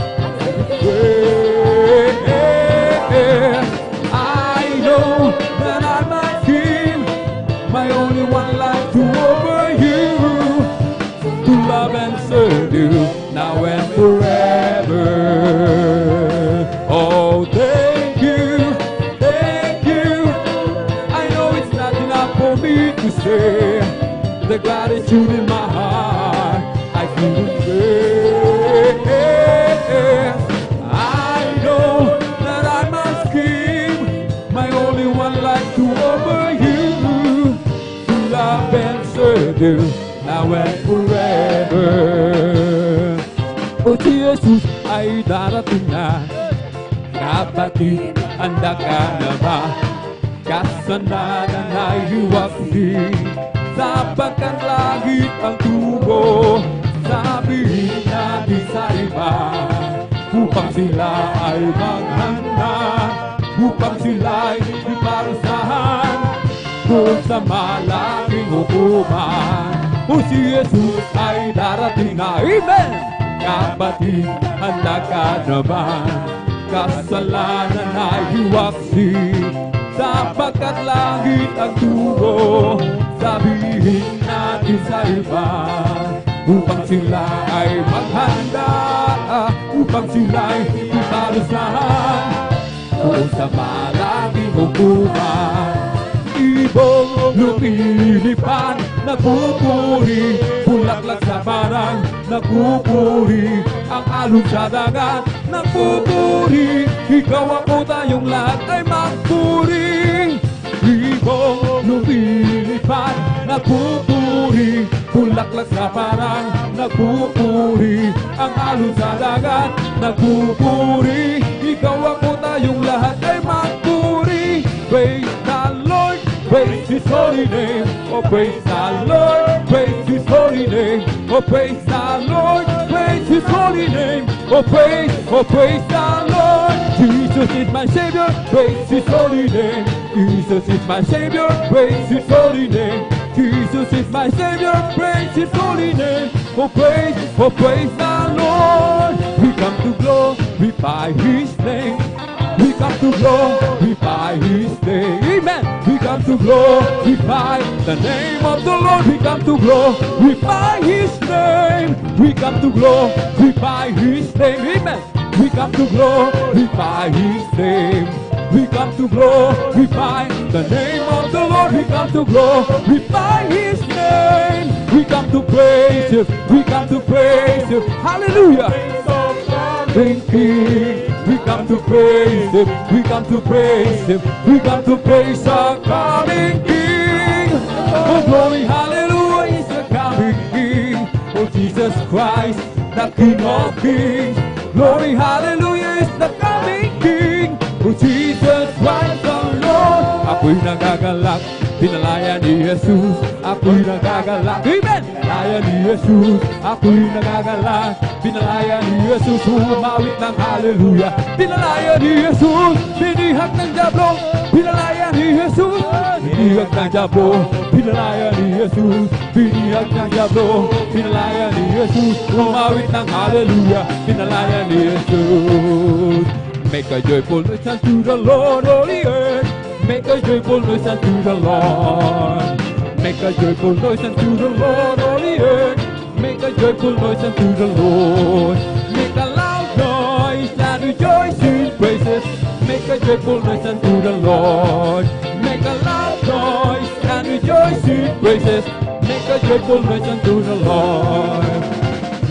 I know that I might give my only one life to offer you, to love and serve you now and forever. Oh, thank you, thank you. I know it's not enough for me to say the gratitude in my heart. I couldn't say. I know that I must give my only one life to offer you, to love and serve you now and forever. O Jesus ay darating na, kapatid, handa ka na ba? Kasalanan ay huwagdi, sapagkat langit ang tubo. Sabihin natin sa iba, upang sila ay maghanda, upang sila ay iparusahan doon sa malaking hukuman. O si Jesus ay darating na, amen! Kapatid, handa ka naman, kasalanan ay huwagsi, sapagkat langit ang tubo. Sabihin natin sa iba, upang sila ay maghanda, upang sila ay iparusahan doon sa malaking hukuman. Ibong lumilipan, nagpupuri, bulaklak sa parang nagpupuri, ang alon sa dagat nagpupuri, ikaw ako tayong lahat ay magpuri. Ibong lumilipan, nagpupuri, bulaklak sa parang nagpupuri, ang alon sa dagat nagpupuri, ikaw ako tayong lahat ay magpuri. Praise the Lord, praise His holy name. Oh, praise the Lord, praise His holy name. Oh, praise the Lord, praise His holy name. Oh, praise the Lord. Jesus is my Savior, praise His holy name. Jesus is my Savior, praise His holy name. Jesus is my Savior, praise His holy name. Oh, praise the Lord. We come to glorify His name. We come to glorify His name. Amen. We come to glorify the name of the Lord. We come to glorify His name. We come to glorify His name. Amen. We come to glorify His name. We come to glorify the name of the Lord. We come to glorify His name. We come to praise Him. We come to praise Him. Hallelujah. Thank you. We come to praise Him, we come to praise Him, we come to praise our coming King. Oh, glory, hallelujah, is the coming King. Oh, Jesus Christ, the King of Kings. Glory, hallelujah, is the coming King. Oh, Jesus Christ, the Lord. Ako'y nagagalak, pinalaya ni Jesus. Ako'y nagagalak, amen. Pinalaya ni Jesus. Ako'y nagagalak, pinalaya ni Jesus. Humawit ng hallelujah. Pinalaya ni Jesus. Binihag ng diablo. Pinalaya ni Jesus. Binihag ng diablo. Pinalaya ni Jesus. Binihag ng diablo. Pinalaya ni Jesus. Humawit ng hallelujah. Pinalaya ni Jesus. Make a joyful noise unto the Lord, all the earth. Make a joyful noise unto the Lord. Make a joyful noise unto the Lord, all the earth. Make a joyful noise unto the Lord. Make a loud noise and rejoice in praises. Make a joyful noise unto the Lord. Make a loud noise and rejoice in praises. Make a joyful noise unto the Lord.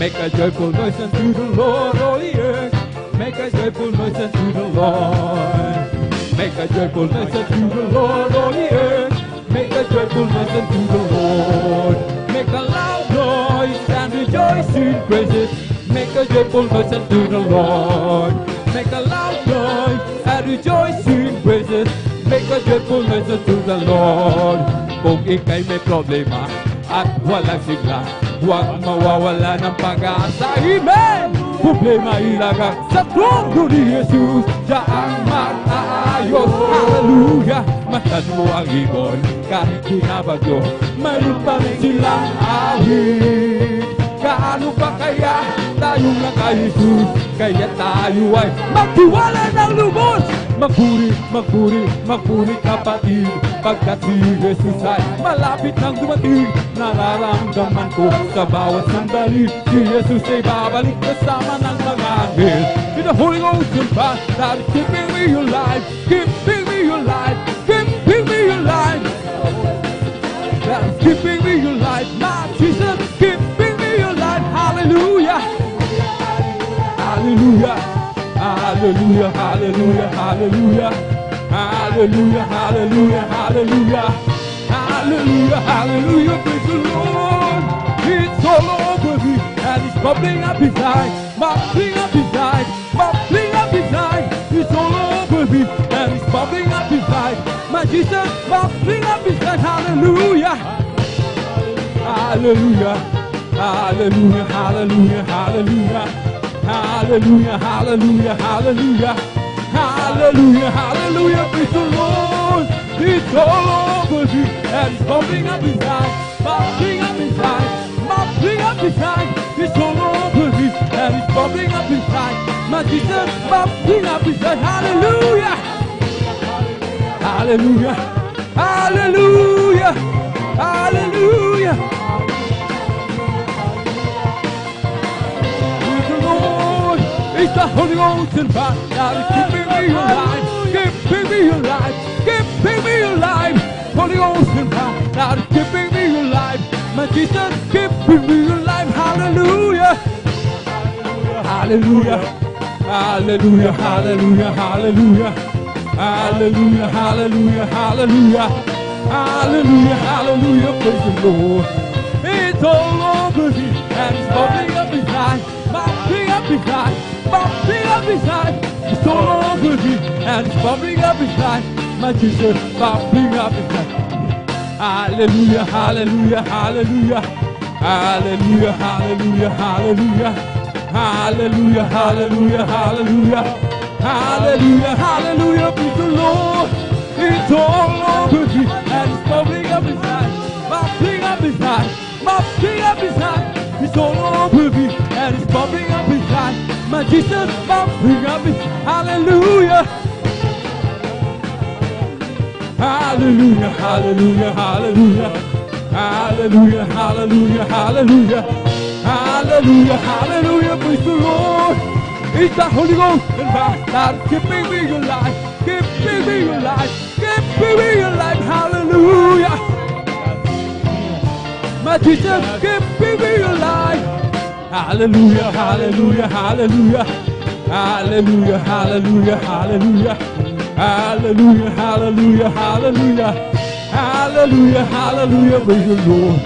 Make a joyful noise unto the Lord, all the earth. Make a joyful noise unto the Lord. Make a joyful noise unto the Lord, all the earth. Make a joyful noise unto the Lord. Make a loud noise and rejoice in praises. Make a joyful noise unto the Lord. Make a loud noise and rejoice in praises. Make a joyful noise unto the Lord. Kung ika'y may problema at walang sigla, huwag mawawala ng pag-asa. Amen! Problema ilagay sa trono ni Jesus, siya ang mag-aayos. Hallelujah! Matan mo ang ibon, kahit binabagyo, mayroon pa rin silang ahit. Gaano pa kaya tayong naka Jesus? Kaya tayo ay magtiwala ng lubos. Magpuri, magpuri, magpuri kapatid, pagkat si Jesus ay malapit nang dumating. Nararamdaman ko sa bawat sandali, si Jesus ay babalik kasama ng mga anghel. In the Holy Ghost and fire, that is keeping me alive, keeping me alive, keeping me alive. That is keeping me alive, my Jesus, keeping me alive. Hallelujah, hallelujah. Hallelujah, hallelujah, hallelujah, hallelujah, hallelujah, hallelujah, hallelujah, hallelujah, praise the Lord. It's all over me, and it's bubbling up inside, bubbling up inside, bubbling up inside. It's all over me, and it's bubbling up inside. My Jesus, bubbling up inside. Hallelujah, hallelujah, hallelujah, hallelujah, hallelujah. Hallelujah, hallelujah, hallelujah, hallelujah, hallelujah, praise the Lord. It's all over me, and it's bubbling up inside, bubbling up inside, bubbling up inside. It's all over me, and it's bubbling up inside. My Jesus, bubbling up inside. Hallelujah, hallelujah, hallelujah, hallelujah. It's the Holy Ghost and fire that is keeping me alive, keeping me alive, keeping me alive. Holy Ghost and fire that is keeping me alive. My Jesus, keeping me alive. Hallelujah, hallelujah, hallelujah, hallelujah, hallelujah, hallelujah, hallelujah, hallelujah, hallelujah, hallelujah. Praise the Lord. It's all over me and it's bubbling up inside, bubbling up inside. Bubbling up inside, it's all over me, and it's bubbling up inside. My Jesus, bubbling up inside. Hallelujah, hallelujah, hallelujah, hallelujah, hallelujah, hallelujah, hallelujah, hallelujah, hallelujah, hallelujah, hallelujah, praise the Lord. It's all over me, and it's bubbling up inside, bubbling up inside, bubbling up inside. It's all over me, and it's bubbling up inside. My Jesus, bubbling up inside. Hallelujah, hallelujah, hallelujah, hallelujah, hallelujah, hallelujah, hallelujah, hallelujah, hallelujah, praise the Lord. It's the Holy Ghost and fire that is keeping me alive, keeping me alive, keeping me alive. Hallelujah. My Jesus, keeping me alive. Hallelujah, hallelujah, hallelujah, hallelujah, hallelujah, hallelujah, hallelujah, hallelujah, hallelujah, hallelujah, hallelujah, praise the Lord.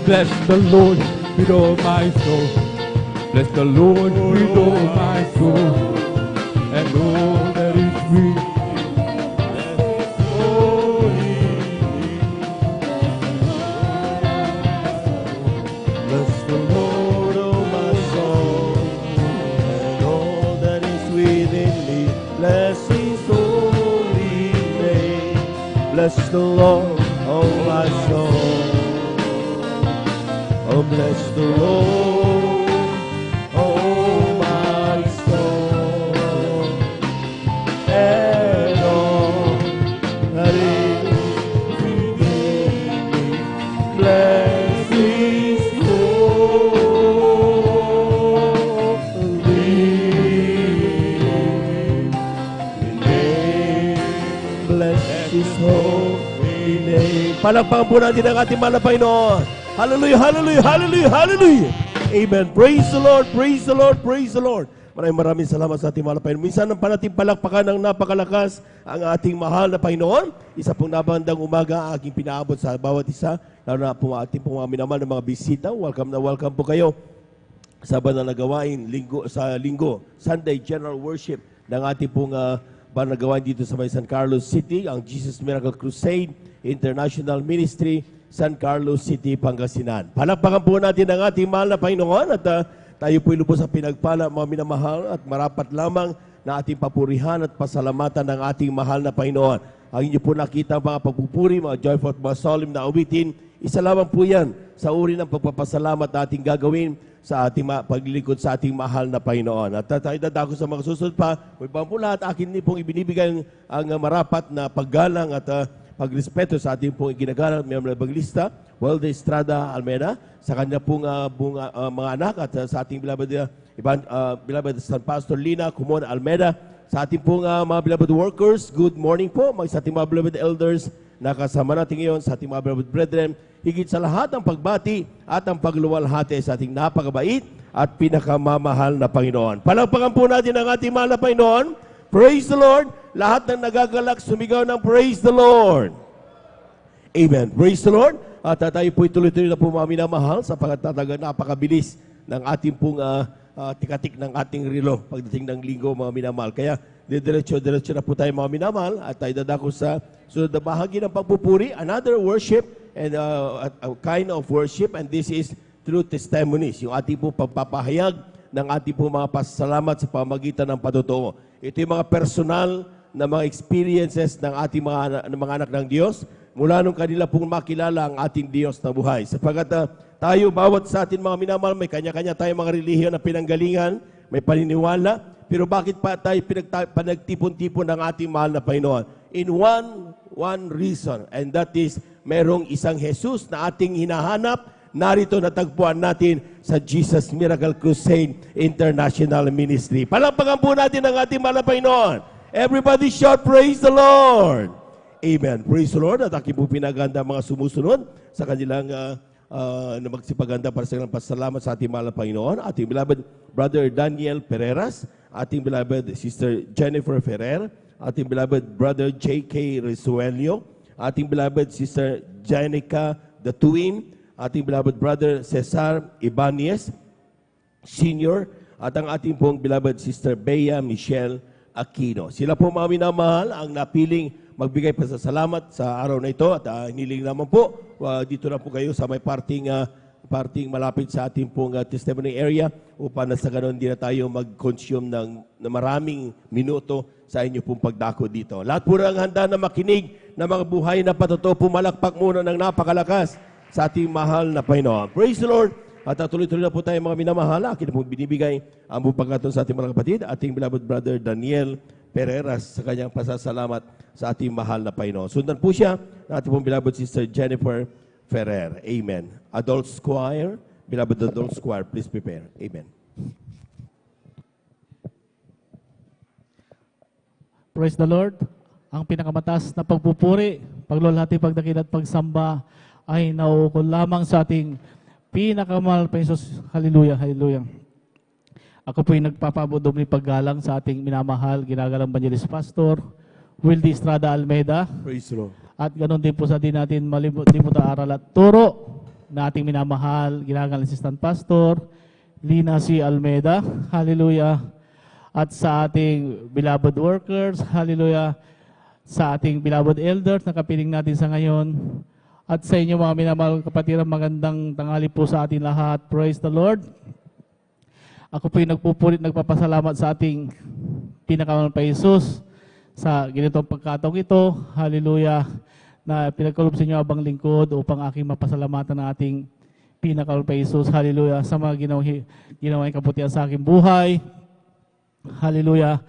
Bless the Lord with all my soul. Bless the Lord with all my soul, and all that is free. Bless the Lord, oh my soul. Oh, bless the Lord, oh my soul. And all that is within me, bless His holy name. Bless His holy name. Palakpakan po natin ang ating mahal na Panginoon. Hallelujah, hallelujah, hallelujah, hallelujah. Amen. Praise the Lord, praise the Lord, praise the Lord. Maraming salamat sa ating mahal na Panginoon. Minsan pa natin palakpakan ng napakalakas ang ating mahal na Panginoon. Isa pong nabandang umaga aking pinaabot sa bawat isa, lalo na po ating pong mga minamahal ng mga bisita. Welcome na welcome po kayo sa banal na gawain linggo, Sunday General Worship ng ating pong banal na gawain dito sa may San Carlos City, ang Jesus Miracle Crusade International Ministry, San Carlos City, Pangasinan. Palakpakan po natin ang ating mahal na Panginoon at tayo po'y lubos sa pinagpala, mga minamahal, at marapat lamang na ating papurihan at pasalamatan ng ating mahal na Panginoon. Ang inyo po nakita mga pagpupuri, mga joyful at mga solemn na awitin, isa lamang po yan sa uri ng pagpapasalamat na ating gagawin sa ating paglilingkod sa ating mahal na Panginoon. At tayo dadako sa mga susunod pa, may po lahat akin din pong ibinibigay ang marapat na paggalang at pagrespeto sa ating pong ginagalang mga baglista, Walde Estrada Almeida, sa kanya pong mga anak at sa ating beloved San Pastor Lina Kumon Almeida, sa ating pong mga beloved workers, good morning po, sa ating mga beloved elders na kasama natin ngayon, sa ating mga beloved brethren, higit sa lahat ang pagbati at ang pagluwalhati sa ating napakabait at pinakamamahal na Panginoon. Palakpakan po natin ang ating mahal na Panginoon. Praise the Lord! Lahat ng nagagalak, sumigaw ng Praise the Lord! Amen. Praise the Lord! At tayo po'y tuloy-tuloy na po mga minamahal sapagkat napakabilis ng ating pong tikatik ng ating relo pagdating ng linggo mga minamahal. Kaya diretso na po tayo mga minamahal at tayo dadako sa sunod na bahagi ng pagpupuri, another worship and a kind of worship, and this is through testimonies, yung ating pong pagpapahayag ng ating pong mga pasasalamat sa pamagitan ng patutuo. Ito yung mga personal na mga experiences ng ating mga anak ng Diyos mula nung kanila pong makilala ang ating Diyos na buhay. Sapagkat tayo, bawat sa atin mga minamahal, may kanya-kanya tayo mga relihiyon na pinanggalingan, may paniniwala, pero bakit pa tayo panagtipon-tipon ng ating mahal na Panginoon? In one reason, and that is, merong isang Jesus na ating hinahanap, narito natagpuan natin sa Jesus Miracle Crusade International Ministry. Palakpakan po natin ang ating mahal na Panginoon. Everybody shout, praise the Lord! Amen. Praise the Lord. At aking po pinaganda mga sumusunod sa kanilang na magsipaganda para sa kanilang pasalamat sa ating mahal na Panginoon. Ating beloved Brother Daniel Pereras, ating beloved Sister Jennifer Ferrer, ating beloved Brother J.K. Resuelio, ating beloved Sister Jenica the Twin, ating beloved Brother Cesar Ibanez Senior, at ang ating pong beloved Sister Bea Michelle Aquino. Sila po mga minamahal ang napiling magbigay pasasalamat sa araw na ito at hiniling naman po dito na po kayo sa may parting malapit sa ating pong testimony area upang sa ganon din na tayo mag-consume ng maraming minuto sa inyo pong pagdako dito. Lahat po ang handa na makinig na mga buhay na patuto, pumalakpak muna ng napakalakas sa ating mahal na Panginoon. Praise the Lord! At tuloy-tuloy na po tayo mga minamahal. Akin na po binibigay ang bupagaton sa ating mga kapatid, ating beloved brother Daniel Pereras sa kanyang pasasalamat sa ating mahal na Panginoon. Sundan po siya ng ating pong beloved Sister Jennifer Ferrer. Amen. Adult Choir, beloved Adult Choir, please prepare. Amen. Praise the Lord. Ang pinakamataas na pagpupuri, paglulhati, pagdakil at pagsamba ay nauukol lamang sa ating pinakamahal pa Jesus. Hallelujah, hallelujah. Ako po'y nagpapabudob ni paggalang sa ating minamahal, ginagalang Evangelist Pastor Wilde Estrada Almeida. Praise the Lord. At ganoon din po sa din natin malimut aral at turo na ating minamahal, ginagalang Assistant Pastor Lina C. Almeida. Hallelujah. At sa ating beloved workers, hallelujah. Sa ating beloved elders na kapiling natin sa ngayon. At sa inyo mga minamahal kapatiran, magandang tanghali po sa ating lahat. Praise the Lord. Ako po'y nagpupulit, nagpapasalamat sa ating pinakamahal pa Jesus sa ganitong pagkataong ito. Hallelujah. Na pinagkaloob sa inyo abang lingkod upang aking mapasalamatan ng ating pinakamahal pa Jesus. Hallelujah. Sa mga ginawang kabutihan sa aking buhay. Hallelujah.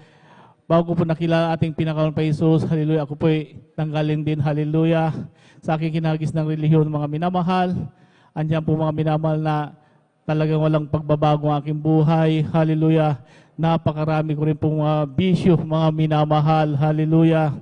Bago ko po nakilala ating pinakamahal pa Jesus, hallelujah, ako po'y tanggalin din, hallelujah, sa aking kinagis ng relihiyon mga minamahal. Andiyan po mga minamahal na talagang walang pagbabago ang aking buhay. Hallelujah. Napakarami ko rin pong mga bisyo, mga minamahal. Hallelujah.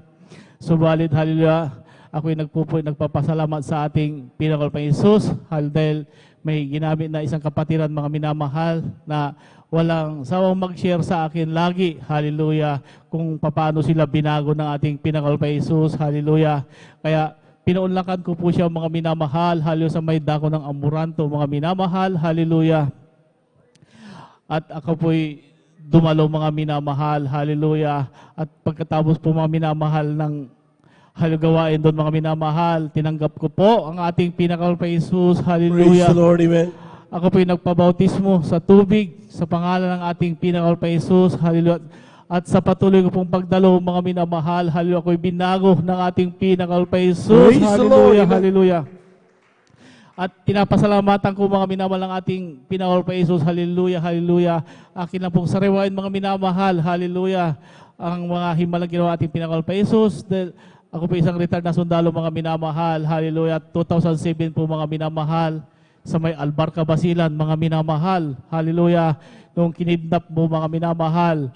Subalit, hallelujah, ako'y nagpapasalamat sa ating pinakal pa Jesus. Dahil may ginamit na isang kapatiran, mga minamahal, na walang sawang mag-share sa akin lagi, hallelujah, kung paano sila binago ng ating pinakal pa Jesus, hallelujah. Kaya pinaunlakan ko po siya mga minamahal, hallelujah, sa may dako ng Amoranto, mga minamahal, hallelujah. At ako po'y dumalo mga minamahal, hallelujah. At pagkatapos po mga minamahal ng gawain doon mga minamahal, tinanggap ko po ang ating pinakal pa Jesus, Praise hallelujah. the Lord, amen. Ako po'y nagpabautismo sa tubig sa pangalan ng ating pinakal pa Jesus, hallelujah. At sa patuloy ko pong pagdalo mga minamahal, hallelujah, ako'y binago ng ating pinakal pa Jesus, Praise the hallelujah, Lord, amen. hallelujah. At pinapasalamatan ko mga minamahal ng ating pinakal pa Jesus, hallelujah, hallelujah. Akin lang pong sariwain mga minamahal, hallelujah, ang mga himalang ginawa ating pinakal pa Jesus. Dahil ako po isang retired na sundalo mga minamahal, hallelujah. 2007 po mga minamahal sa may Albarca Basilan mga minamahal, hallelujah. Nung kinidnap mo mga minamahal,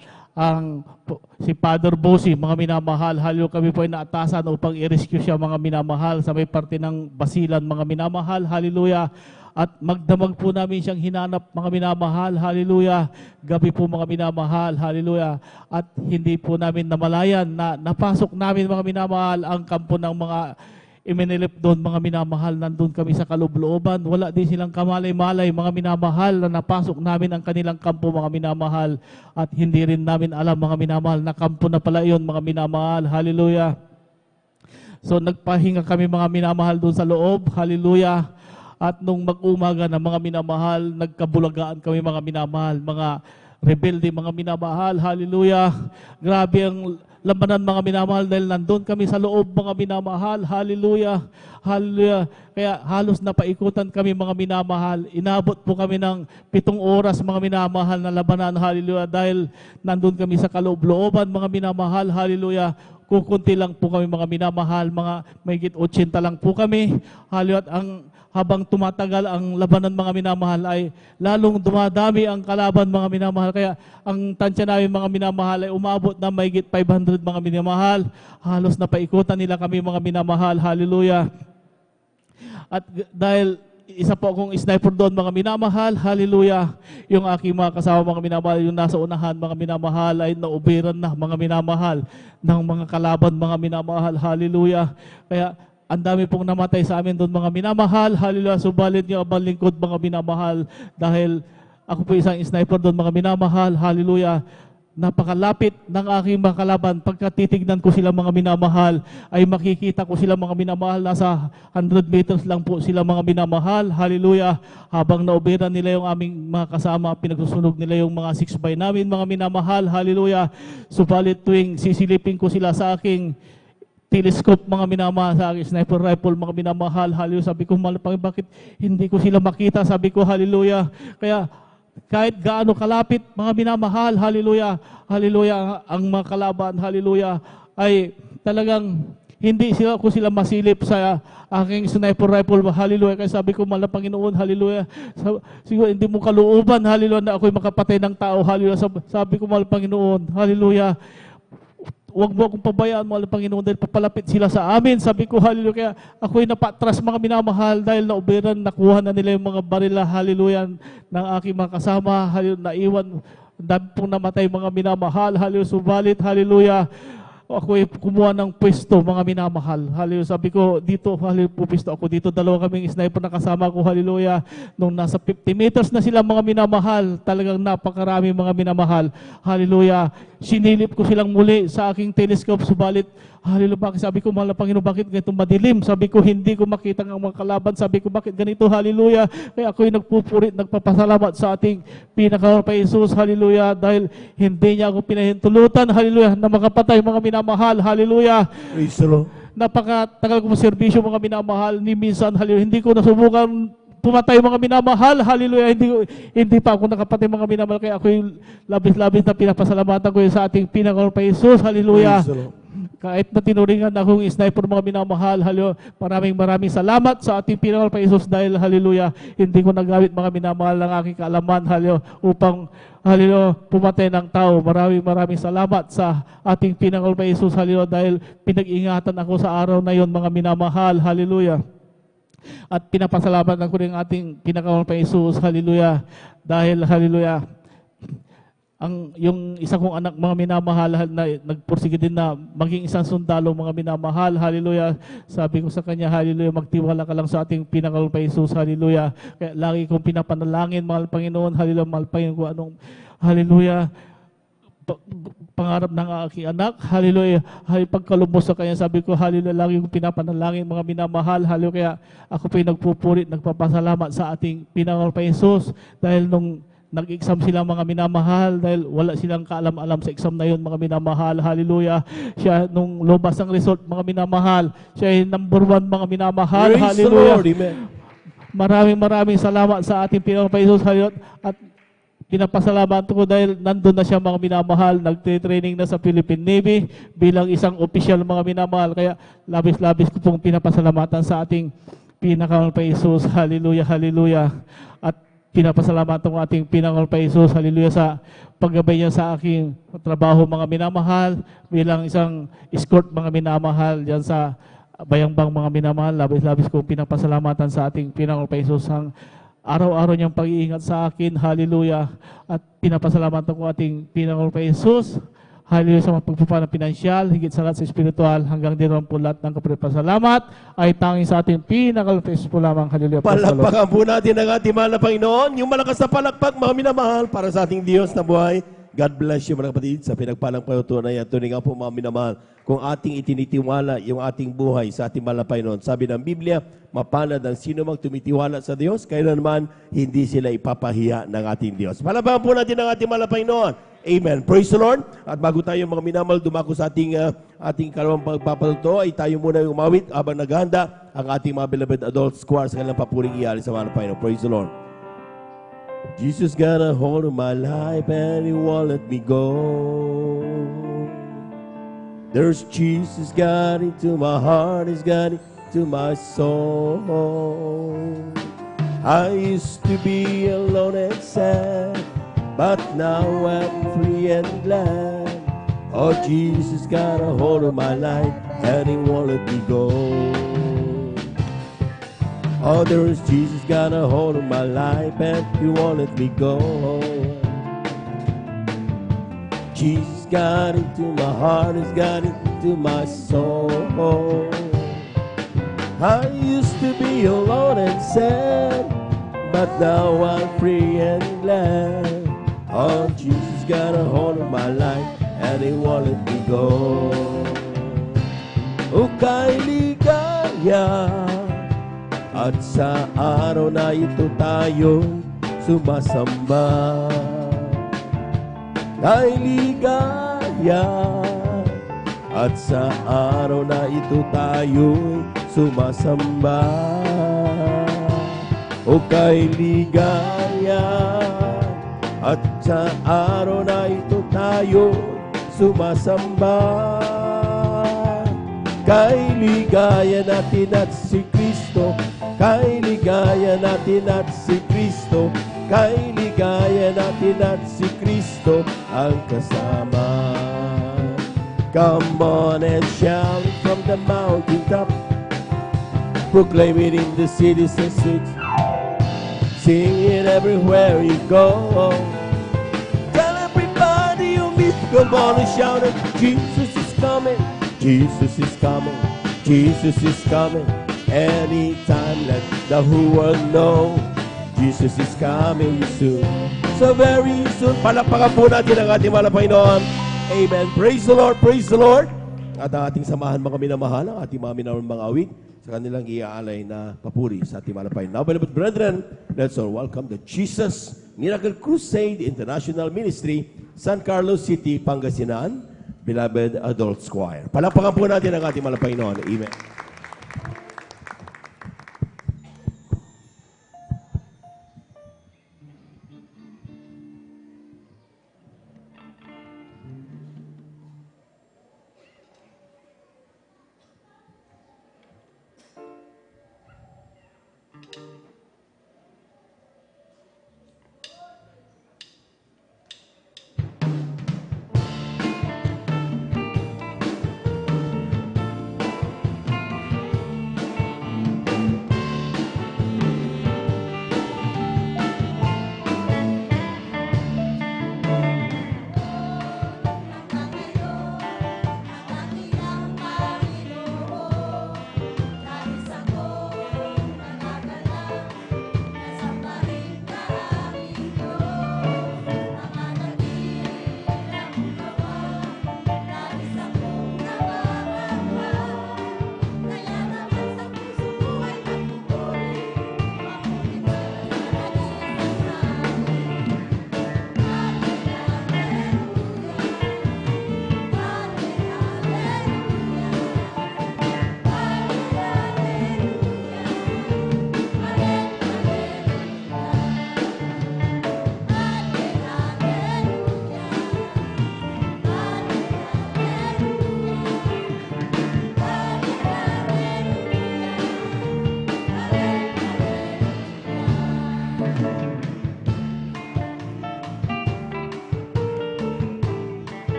si Father Bosi, mga minamahal, hallelujah, kami po ay naatasan upang i-rescue siya mga minamahal sa may parte ng Basilan mga minamahal, hallelujah. At magdamag po namin siyang hinanap mga minamahal, hallelujah. Gabi po mga minamahal, hallelujah. At hindi po namin namalayan na napasok namin mga minamahal ang kampo ng mga iminilip doon mga minamahal. Nandun kami sa kaloob-looban. Wala din silang kamalay-malay mga minamahal na napasok namin ang kanilang kampo mga minamahal. At hindi rin namin alam mga minamahal na kampo na pala yun mga minamahal, hallelujah. So nagpahinga kami mga minamahal doon sa loob, hallelujah. At nung mag-umaga na mga minamahal, nagkabulagaan kami mga minamahal, mga rebelde mga minamahal, hallelujah. Grabe ang labanan mga minamahal dahil nandun kami sa loob mga minamahal, hallelujah, hallelujah. Kaya halos napaikutan kami mga minamahal. Inabot po kami ng 7 oras mga minamahal na labanan, hallelujah, dahil nandun kami sa kaloob-looban mga minamahal, hallelujah. Kukunti lang po kami mga minamahal, mga mahigit 80 lang po kami, hallelujah. At habang tumatagal ang labanan mga minamahal ay lalong dumadami ang kalaban mga minamahal. Kaya ang tansya namin mga minamahal ay umabot na mahigit 500 mga minamahal. Halos napaikutan nila kami mga minamahal. Hallelujah. At dahil isa po akong sniper doon mga minamahal, hallelujah. Yung aking mga kasama mga minamahal, yung nasa unahan mga minamahal ay naubiran na mga minamahal ng mga kalaban mga minamahal, hallelujah. Kaya ang dami pong namatay sa amin doon mga minamahal, hallelujah. Subalit niyo ang lingkod mga minamahal dahil ako po isang sniper doon mga minamahal, hallelujah. Napakalapit ng aking mga kalaban. Pagka titignan ko sila mga minamahal, ay makikita ko sila mga minamahal. Nasa 100 meters lang po sila mga minamahal, hallelujah. Habang naubiran nila yung aming mga kasama, pinagsusunog nila yung mga 6x namin mga minamahal, hallelujah. Subalit tuwing sisilipin ko sila sa aking telescope mga minamahal, sa aking sniper rifle mga minamahal, hallelujah. Sabi ko, bakit hindi ko sila makita? Sabi ko, hallelujah. Kaya kahit gaano kalapit mga minamahal, hallelujah, hallelujah, ang mga kalaban, hallelujah, ay talagang hindi ko sila masilip sa aking sniper rifle, hallelujah. Kaya sabi ko, mahal na Panginoon, hallelujah, siguro hindi mo kalooban, hallelujah, na ako'y makapatay ng tao, hallelujah. Sabi ko, mahal na Panginoon, hallelujah, huwag mo akong pabayaan, mahal na Panginoon, dahil papalapit sila sa amin. Sabi ko, hallelujah. Kaya ako'y napatras mga minamahal dahil naubiran, nakuha na nila yung mga barila, hallelujah, ng aking mga kasama, hallelujah, naiwan, dami pong namatay mga minamahal, hallelujah. Subalit, hallelujah, ako'y kumuha ng pwesto mga minamahal, hallelujah. Sabi ko, dito, hallelujah, pwesto ako dito. Dalawa kaming sniper na kasama ko, hallelujah. Nung nasa 50 meters na sila mga minamahal, talagang napakarami mga minamahal, hallelujah. Sinilip ko silang muli sa aking telescope, subalit, hallelujah, bakit? Sabi ko, mahal na Panginoon, bakit ganito madilim? Sabi ko, hindi ko makita ng mga kalaban. Sabi ko, bakit ganito? Hallelujah. Kaya ako'y nagpupurit, nagpapasalamat sa ating pinakahal pa Jesus, hallelujah, dahil hindi niya ako pinahintulutan, hallelujah, na makapatay mga minamahal, hallelujah. Praise the Lord. Napakatagal ko servisyo mga minamahal, ni minsan, hallelujah, hindi ko nasubukan pumatay mga minamahal, hallelujah, hindi pa ako nakapatay mga minamahal, kaya ako'y labis-labis na pinapasalamatan ko sa ating pinakahal pa Jesus, hallelujah. Praise the Lord. Kahit na tinuringan akong sniper mga minamahal, hallelujah, maraming salamat sa ating pinakahal pa Jesus dahil, hallelujah, hindi ko nagamit mga minamahal ng aking kaalaman, hallelujah, upang, hallelujah, pumatay ng tao. Maraming salamat sa ating pinakahal pa Jesus, hallelujah, dahil pinag-ingatan ako sa araw na yon mga minamahal, hallelujah. At pinapasalamatan ko rin ating pinakahal pa Jesus, hallelujah, dahil, hallelujah, yung isa kong anak, mga minamahal, na nagpursige din na maging isang sundalo, mga minamahal. Hallelujah. Sabi ko sa kanya, hallelujah, magtiwala ka lang sa ating pinakal pa Jesus. Hallelujah. Kaya lagi kong pinapanalangin, mahal Panginoon. Hallelujah, mahal Panginoon, kung anong, hallelujah, pangarap ng aking anak. Hallelujah. Pagkalubos sa kanya, sabi ko, hallelujah, lagi kong pinapanalangin, mga minamahal. Hallelujah. Kaya ako po'y nagpupurit, nagpapasalamat sa ating pinakal pa Jesus. Dahil nung nag-exam sila, mga minamahal, dahil wala silang kaalam-alam sa exam na yun, mga minamahal. Hallelujah. Siya, nung lumabas ang result, mga minamahal, siya ay number 1, mga minamahal. Praise the Hallelujah. Lord. Amen. Maraming salamat sa ating pinakal pa Jesus. Hallelujah. At pinapasalamatan ko dahil nandun na siya, mga minamahal, nagte-training na sa Philippine Navy bilang isang official, mga minamahal. Kaya labis-labis ko pong pinapasalamatan sa ating pinakal pa Jesus. Hallelujah. Hallelujah. At pinapasalamatan ko ating pinakal pa Jesus, hallelujah, sa paggabay niya sa aking trabaho, mga minamahal, bilang isang escort, mga minamahal, dyan sa Bayangbang, mga minamahal. Labis-labis ko pinapasalamatan sa ating pinakal pa Jesus ang araw-araw niyang pag-iingat sa akin, hallelujah. At pinapasalamatan ko ating pinakal pa Jesus, hallelujah, sa mga pagpapalang pinansyal, higit sa lahat sa spiritual, hanggang dito ang po lahat ng kapasalamat ay tanging sa ating pinakal-Jesus po lamang. Hallelujah. Palakpakan po natin ang ating mahal na Panginoon. Yung malakas na palakpak, mga minamahal, para sa ating Diyos na buhay. God bless you, mga kapatid, sa pinagpalang panutunay at tuloy nga po, mga minamahal, kung ating itinitiwala yung ating buhay sa ating mahal na Panginoon. Sabi ng Biblia, mapalad ang sino mang tumitiwala sa Diyos, kailanman hindi sila ipapahiya ng ating Diyos. Palakpakan po natin ang ating mahal na Panginoon. Amen. Praise the Lord. At bago tayo, mga minamahal, dumako sa ating kalawang pagpapatuto, ay tayo muna yung umawit habang naghahanda ang ating mga beloved adult choir sa kanilang papuring iyali sa mahal na Panginoon. Praise the Lord. Jesus got a hold of my life and He won't let me go. There's Jesus got into my heart, He's got into my soul. I used to be alone and sad, but now I'm free and glad. Oh, Jesus got a hold of my life and He won't let me go. Oh, there's Jesus got a hold of my life and He won't let me go. Jesus got into my heart, He's got into my soul. I used to be alone and sad, but now I'm free and glad. Oh, Jesus got a hold of my life and He won't let me go. O kay ligaya, at sa araw na ito tayo sumasamba. Kay ligaya, at sa araw na ito tayo sumasamba. O kay ligaya, at sa araw na ito tayo sumasamba. Kay ligaya natin at si Kristo, kay ligaya natin at si Kristo, kay ligaya natin at si Kristo ang kasama. Come on and shout it from the mountaintop, proclaim it in the cities and streets, sing it everywhere you go. Tell everybody you meet, come on and shout it. Jesus is coming, Jesus is coming, Jesus is coming. Anytime, let the whole world know Jesus is coming soon. So very soon. Palakpakan po natin ang ating mahal na Panginoon. Amen. Praise the Lord, praise the Lord. At ang ating samahan, mga minamahal, ang ating mga minamahal mga awit sa kanilang iaalay na papuri sa ating mahal na Panginoon. Now, beloved brethren, let's all welcome the Jesus Miracle Crusade International Ministry, San Carlos City, Pangasinan, Beloved Adult Choir. Palakpakan po natin ang ating mahal na Panginoon. Amen.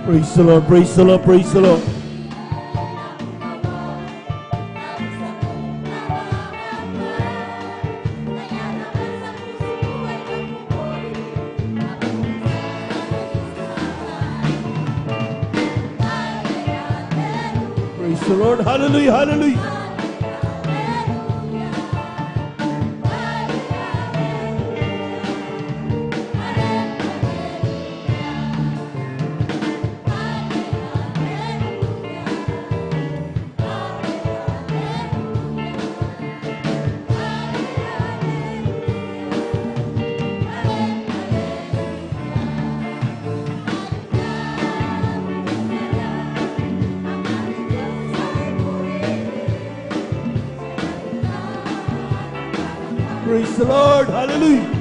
Praise the Lord, praise the Lord, praise the Lord. Praise the Lord, hallelujah, hallelujah. Praise the Lord, hallelujah.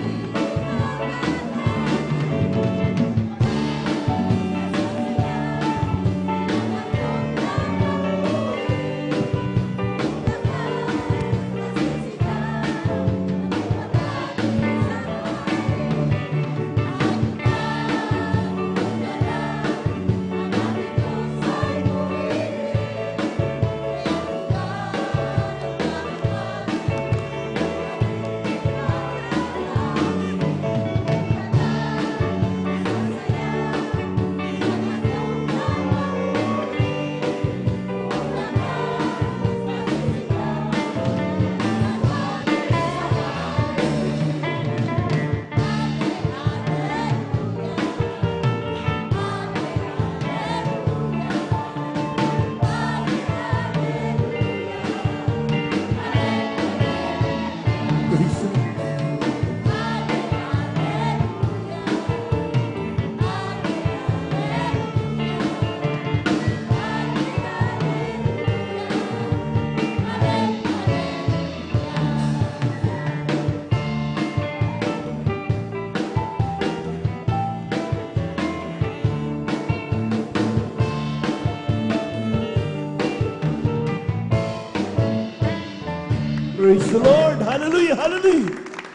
Praise the Lord. Hallelujah. Hallelujah.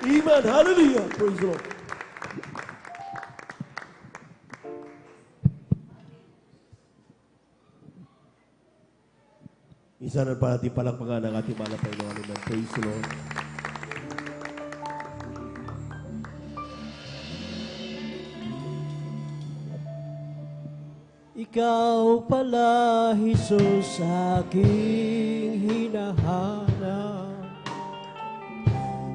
Amen. Hallelujah. Praise the Lord. Isa na pa natin palakpakan ang ating mahal na Panginoon. Amen. Praise the Lord. Ikaw pala, Jesus, aking hinahanap.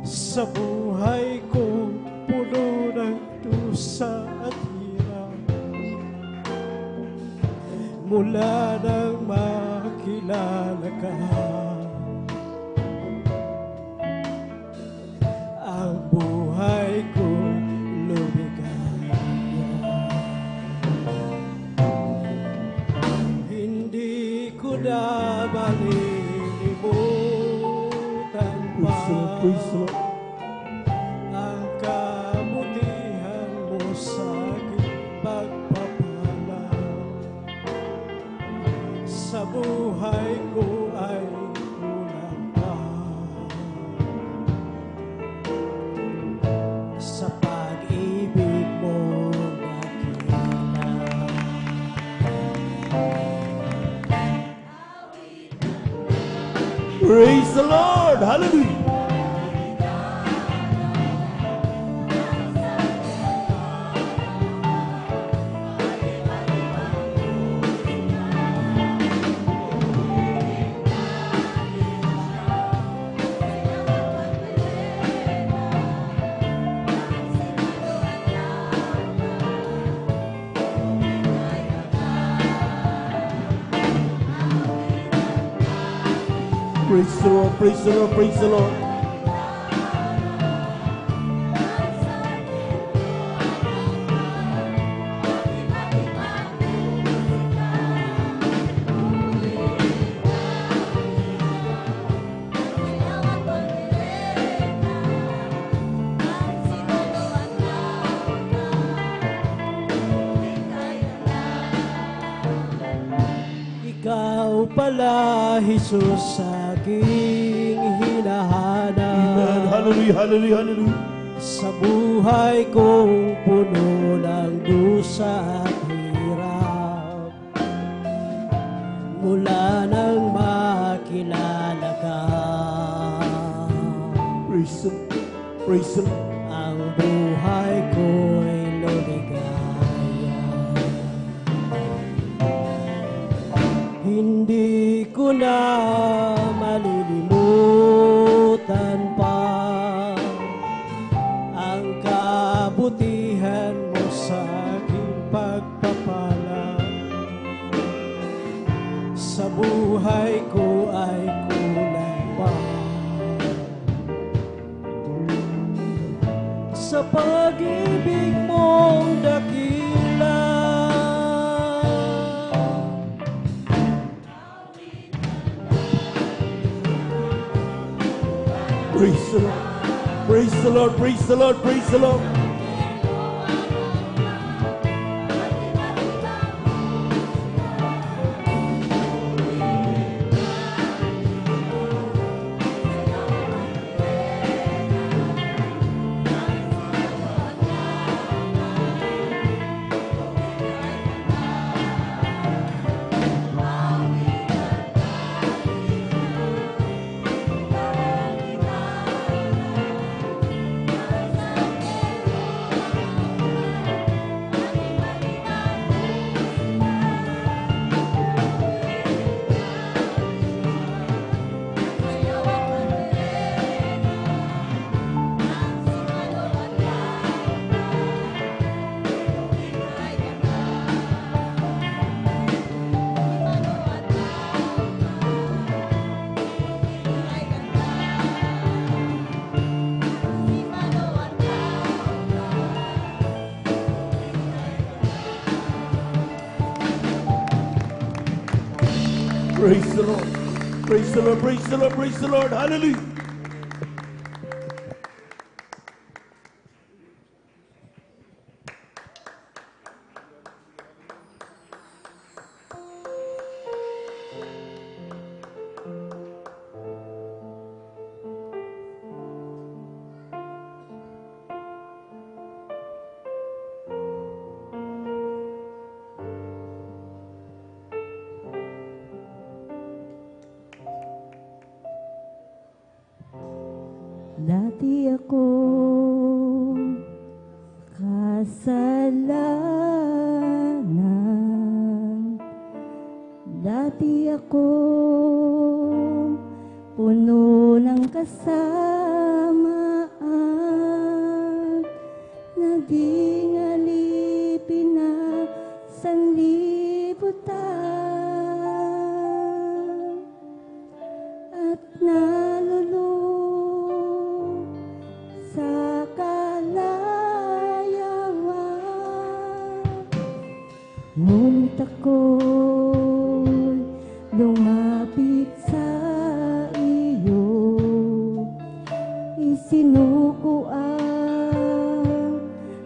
Sa buhay ko, puno ng dusa at hirap. Mula nang makilala ka, ang buhay ko lumigaya. Hindi ko na malilimutan pa Praise the Lord. ang kabutihan mo sa aking pagpapala. Sa buhay ko ay kulang pa sa pag-ibig mo nakita. Praise the Lord. Hallelujah. Praise the Lord, praise the Lord, praise the Lord. Ikaw pala, Jesus, aking hinahanap. Amen. Hallelujah, hallelujah, hallelujah. Sa buhay kong puno ng dusa at hirap. Praise the Lord. ang buhay ko'y lumigaya. Hindi ko na malilimutan pa ang kabutihan mo sa aking pagpapala. Sa buhay ko ay kulang pa sa pag-ibig mong dakila. Praise the Lord. Praise the Lord. Praise the Lord. Praise the Lord. Praise the Lord. Praise the Lord. Praise the Lord. Praise the Lord. Hallelujah. Dati ako kasalanan, dati ako puno ng kasamaan, naging alipin na sanlibutan at nalulung sa kalayaan. Ngunit ako'y lumapit sa iyo, isinuko ang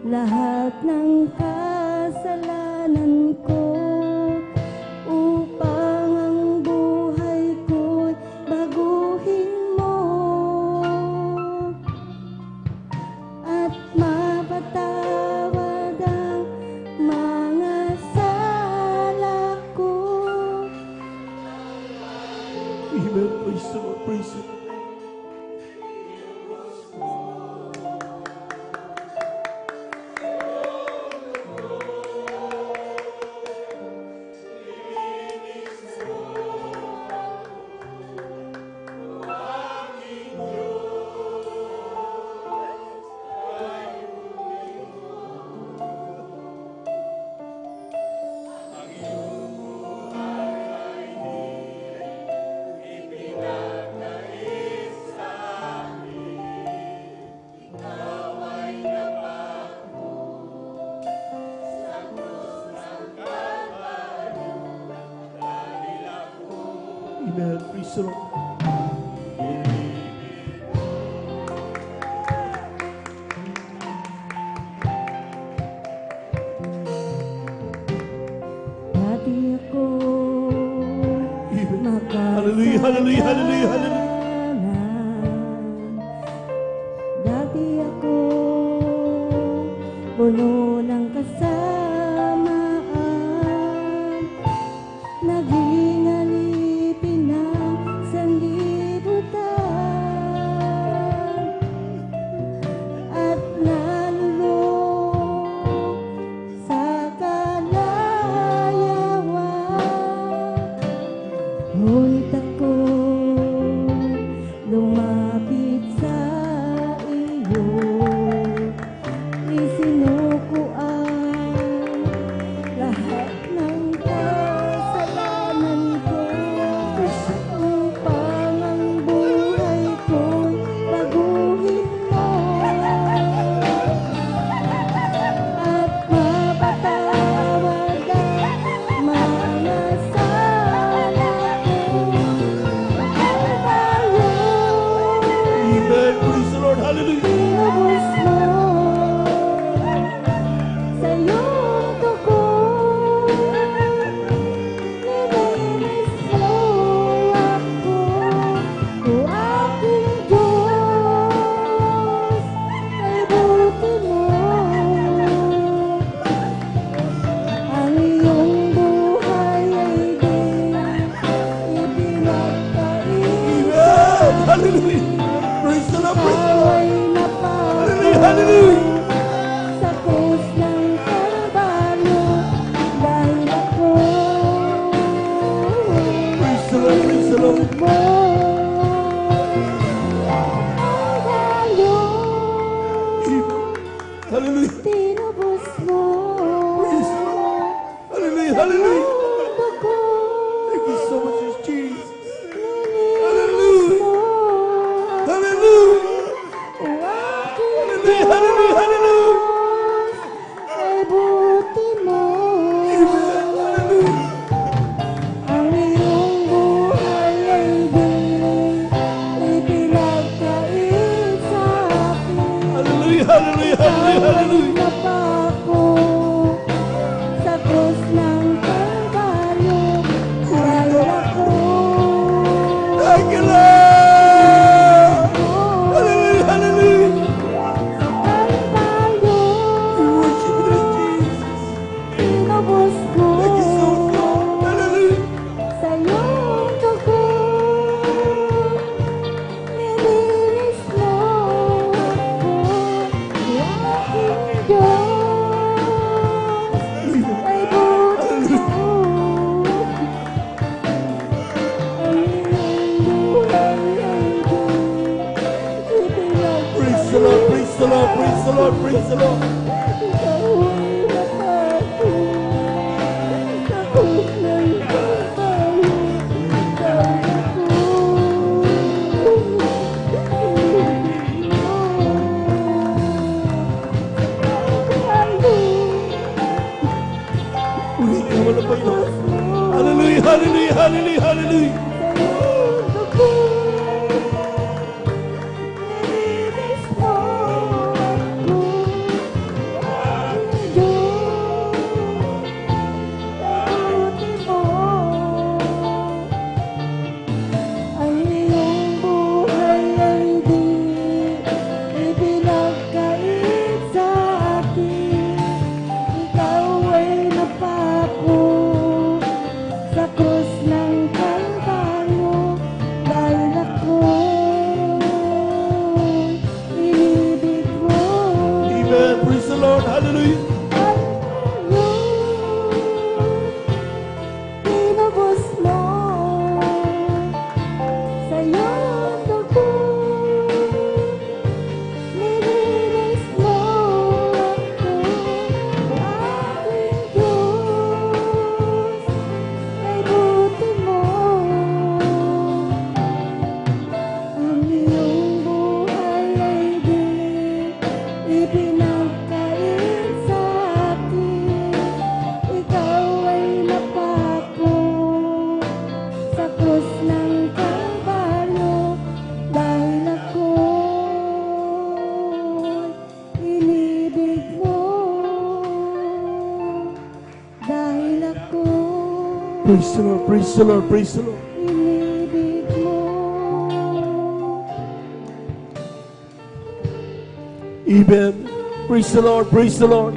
lahat ng kasalanan ko upang ang buhay ko'y baguhin mo at mapatawad ang mga sala ko. Amen. Praise the Lord. Praise the Lord. Amen. Praise the Lord. Dati ako Hallelujah, hallelujah, hallelujah, hallelujah. Dati ako puno ng kasamaan, naging alipin ng sanlibutan hallelujah. tinubos mo. Hallelujah, hallelujah. Mundo ko, Thank you so much, Jesus. nilinis mo. Hallelujah. Ang aking Hallelujah, hallelujah, hallelujah. ay buti mo. Hallelujah. Ang iyong buhay ay di ipinagkait sa akin. Hallelujah, hallelujah, hallelujah, hallelujah. Napako sa krus ng Kalbaryo, dahil ako Thank you, Lord. Hallelujah, hallelujah. Kalbaryo, We worship you, Jesus. tinubos ko Thank you so much. Hallelujah. sa iyong dugo. Nilinis mo ako, ang aking Diyos ay buti mo. Ang iyong buhay ay di ipinagkait. Praise the Lord, praise the Lord, praise the Lord, praise the Lord. Ikaw ay napako sa krus ng Kalbaryo, dahil ako inibig mo. Ulit ka naman ang Panginoon. Hallelujah, hallelujah, hallelujah, hallelujah. Mundo ko, nilinis mo ako, aking Diyos, buti mo. Ang iyong buhay ay di ipinagkait sa akin. Ikaw ay napako sa krus ng Kalbaryo, dahil ako inibig mo. Amen. Praise the Lord. Hallelujah. Tinubos mo sa iyong dugo. Nilinis mo ako, aking Diyos ay buti mo. Ang iyong buhay ay di ipinagkait sa akin. Ikaw ay napako sa krus ng Kalbaryo, dahil ako inibig mo. Dahil ako Praise the Lord, praise the Lord, praise the Lord. inibig mo. Amen. Praise the Lord, praise the Lord.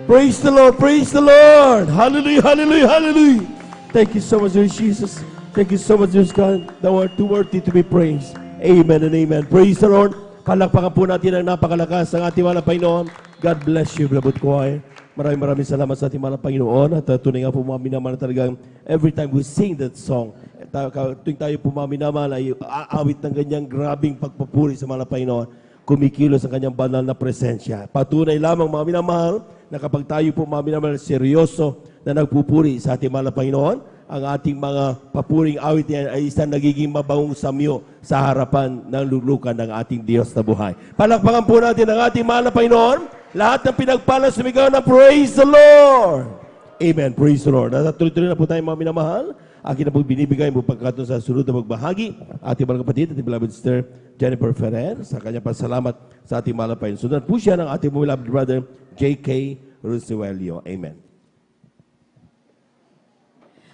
Praise the Lord, praise the Lord. Hallelujah, hallelujah, hallelujah. Thank you so much, Lord Jesus. Thank you so much, Lord God. Thou art too worthy to be praised. Amen and amen. Praise the Lord. Palakpakan po natin ang napakalakas ng ating mahal na Panginoon. God bless you, beloved choir. Maraming salamat sa ating mahal na Panginoon. At tunay nga po mga minamahal na talagang every time we sing that song, tuwing tayo po mga minamahal ay aawit ng ganyang grabing pagpapuri sa mahal na Panginoon. Kumikilos ang kanyang banal na presensya. Patunay lamang mga minamahal na kapag tayo po mga minamahal seryoso na nagpupuri sa ating mahal na Panginoon, ang ating mga papuring awit yan ay isang nagiging mabangong samyo sa harapan ng lulukan ng ating Diyos na buhay. Palakpakan po natin ang ating mahal na Panginoon. Lahat ng pinagpala sumigaw na praise the Lord. Amen. Praise the Lord. At tuloy-tuloy na po tayo mga minamahal. Akin na po binibigay mo pagkatong sa sunod na magbahagi. Ating mga kapatid, ating beloved sister Jennifer Ferrer, sa kanyang pasalamat sa ating mahal na Panginoon. Sunod po siya ng ating beloved brother J.K. Rosuelio. Amen.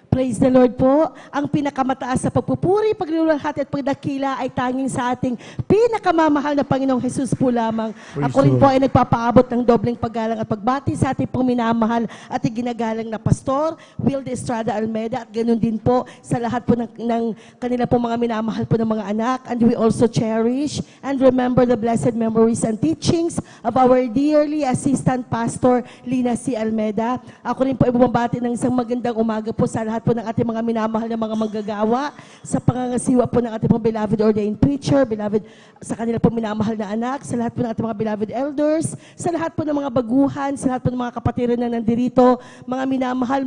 Praise the Lord po. Ang pinakamataas sa pagpupuri, pagluluwalhati at pagdakila ay tanging sa ating pinakamamahal na Panginoong Jesus po lamang. Ako rin po ay nagpapaabot ng dobleng paggalang at pagbati sa ating pong minamahal at ginagalang na Pastor, Wilde Estrada Almeida, at ganoon din po sa lahat po ng kanila po mga minamahal po ng mga anak. And we also cherish and remember the blessed memories and teachings of our dearly Assistant Pastor, Lina C. Almeida. Ako rin po ay bumabati ng isang magandang umaga po sa lahat po ng ating mga minamahal na mga manggagawa, sa pangangasiwa po ng ating mga beloved ordained preacher, beloved sa kanila po minamahal na anak, sa lahat po ng ating mga beloved elders, sa lahat po ng mga baguhan, sa lahat po ng mga kapatiran na nandirito, mga minamahal,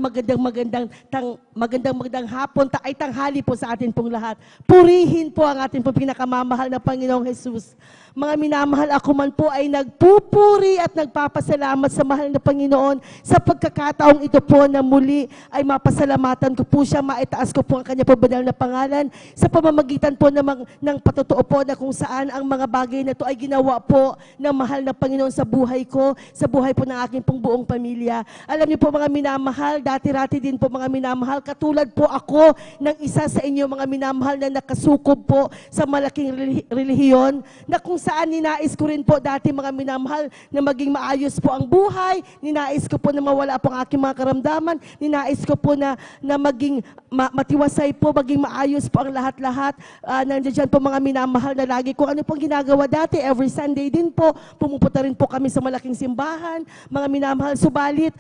magandang hapon, ay tanghali po sa atin pong lahat. Purihin po ang ating pong pinakamamahal na Panginoong Jesus. Mga minamahal, ako man po ay nagpupuri at nagpapasalamat sa mahal na Panginoon sa pagkakataong ito po na muli ay mapasalamatan ko po siya, maitaas ko po ang kanya po banal na pangalan sa pamamagitan po ng patotoo po na kung saan ang mga bagay na ito ay ginawa po ng mahal na Panginoon sa buhay ko, sa buhay po ng aking pong buong pamilya. Alam niyo po mga minamahal, dati-rati din po mga minamahal, katulad po ako ng isa sa inyo mga minamahal na nakasukob po sa malaking relihiyon na kung saan ninais ko rin po dati mga minamahal na maging maayos po ang buhay, ninais ko po na mawala po ang aking mga karamdaman, ninais ko po na maging matiwasay po, maging maayos po ang lahat-lahat. Nandiyan po mga minamahal na lagi ko ano pong ginagawa dati, every Sunday din po, pumupunta rin po kami sa malaking simbahan, mga minamahal. Subalit,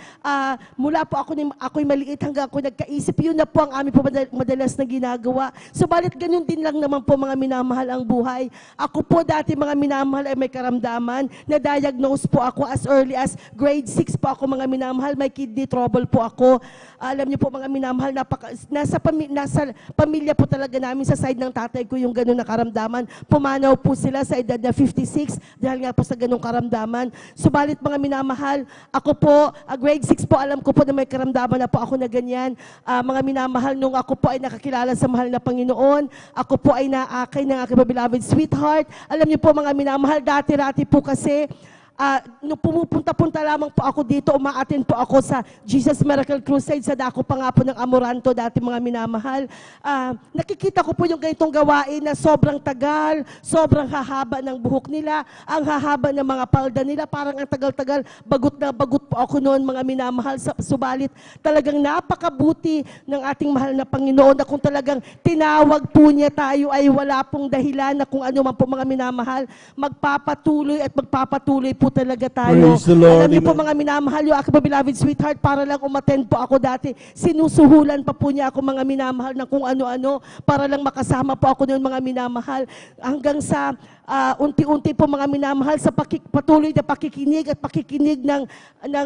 mula po ako'y maliit hanggang ako nagkaisip, yun na po ang aming po madalas na ginagawa. Subalit, ganun din lang naman po mga minamahal ang buhay. Ako po dati mga minamahal ay may karamdaman, na-diagnose po ako as early as grade 6 po ako mga minamahal, may kidney trouble po ako. Alam niyo po mga minamahal, nasa pamilya po talaga namin sa side ng tatay ko yung ganun na karamdaman. Pumanaw po sila sa edad na 56 dahil nga po sa ganung karamdaman. Subalit mga minamahal, ako po, grade 6 po, alam ko po na may karamdaman na po ako na ganyan. Mga minamahal, nung ako po ay nakakilala sa mahal na Panginoon, ako po ay naakay ng aking beloved sweetheart. Alam niyo po mga minamahal, dati-rati po kasi, nung pumupunta-punta lamang po ako dito, umaattend po ako sa Jesus Miracle Crusade sa dako pa nga po ng Amoranto dati mga minamahal. Nakikita ko po yung ganitong gawain na sobrang tagal, sobrang hahaba ng buhok nila, ang hahaba ng mga palda nila, parang ang tagal-tagal, bagot na bagot po ako noon mga minamahal. Subalit talagang napakabuti ng ating mahal na Panginoon na kung talagang tinawag po niya tayo ay wala pong dahilan na kung ano man po mga minamahal, magpapatuloy at magpapatuloy po talaga tayo. Praise the Lord. Alam niyo po Amen. mga minamahal, yung aking beloved sweetheart, para lang umattend po ako dati. Sinusuhulan pa po niya ako mga minamahal ng kung ano-ano para lang makasama po ako noon mga minamahal. Hanggang sa unti-unti po mga minamahal sa patuloy na pakikinig at pakikinig ng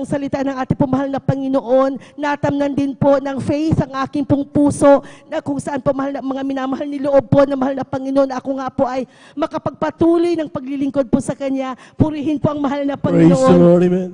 salita ng ating pumahal na Panginoon, natamnan din po ng faith ang aking pong puso na kung saan po mga minamahal niloob po ng mahal na Panginoon. Ako nga po ay makapagpatuloy ng paglilingkod po sa Kanya. Purihin po ang mahal na Praise the Panginoon. Lord. Amen.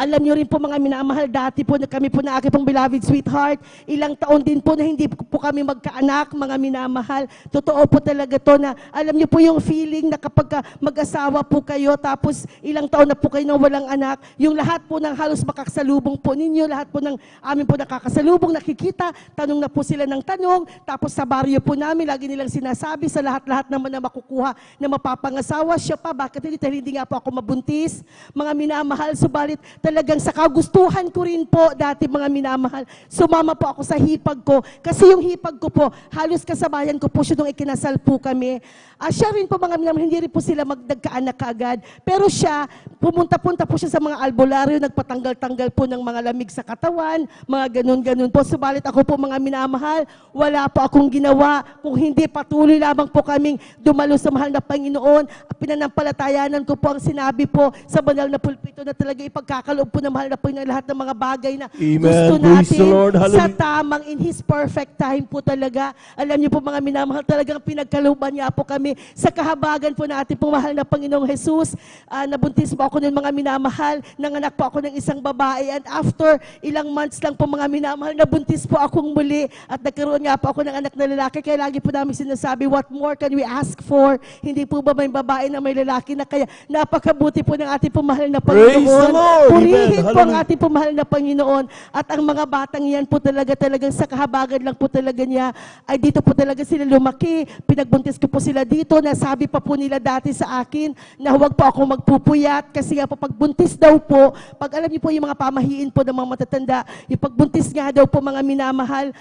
Alam niyo rin po mga minamahal, dati po kami po na aking pong beloved sweetheart, ilang taon din po na hindi po kami magkaanak, mga minamahal. Totoo po talaga to na alam niyo po yung feeling na kapag mag-asawa po kayo tapos ilang taon na po kayo nang walang anak, yung lahat po ng halos makakasalubong po ninyo, lahat po ng amin po nakakasalubong, nakikita, tanong na po sila ng tanong, tapos sa baryo po namin, lagi nilang sinasabi sa lahat-lahat naman na makukuha na mapapangasawa, siya pa, bakit hindi? Dahil hindi nga po ako mabuntis, mga minamahal, subalit talagang sa kagustuhan ko rin po dati mga minamahal, sumama po ako sa hipag ko. Kasi yung hipag ko po, halos kasabayan ko po siya nung ikinasal po kami. Siya rin po mga minamahal, hindi rin po sila magdagkaanak kaagad. Pero siya, pumunta-punta po siya sa mga albularyo, nagpatanggal-tanggal po ng mga lamig sa katawan, mga ganun-ganun po. Subalit ako po mga minamahal, wala po akong ginawa. Kung hindi, patuloy lamang po kaming dumalo sa mahal na Panginoon. Pinanampalatayanan ko po ang sinabi po sa banal na pulpito na talaga ipagkakaloob po ng mahal na Panginoon lahat ng mga bagay na Amen. gusto Praise natin the Lord. sa Hallelujah. tamang in His perfect time po talaga. Alam niyo po mga minamahal, talagang pinagkalooban niya po kami sa kahabagan po na ating pong mahal na Panginoong Jesus. Nabuntis po ako ng mga minamahal, nanganak po ako ng isang babae, and after ilang months lang po mga minamahal, nabuntis po akong muli at nagkaroon nga po ako ng anak na lalaki. Kaya lagi po namin sinasabi, what more can we ask for? Hindi po ba may babae na may lalaki na kaya napakabuti po ng ating pong mahal na Praise the Panginoon. Lord. Purihin Amen. po ang Hallelujah. ating pong mahal na Panginoon. At ang mga batang yan po talagang sa kahabagan lang po talaga niya, ay dito po talaga sila lumaki. Pinagbuntis ko po sila dito. Nasabi pa po nila dati sa akin na huwag po ako magpupuyat kasi nga po pagbuntis daw po, pag alam niyo po yung mga pamahiin po ng mga matatanda, yung pagbuntis nga daw po mga minamahal,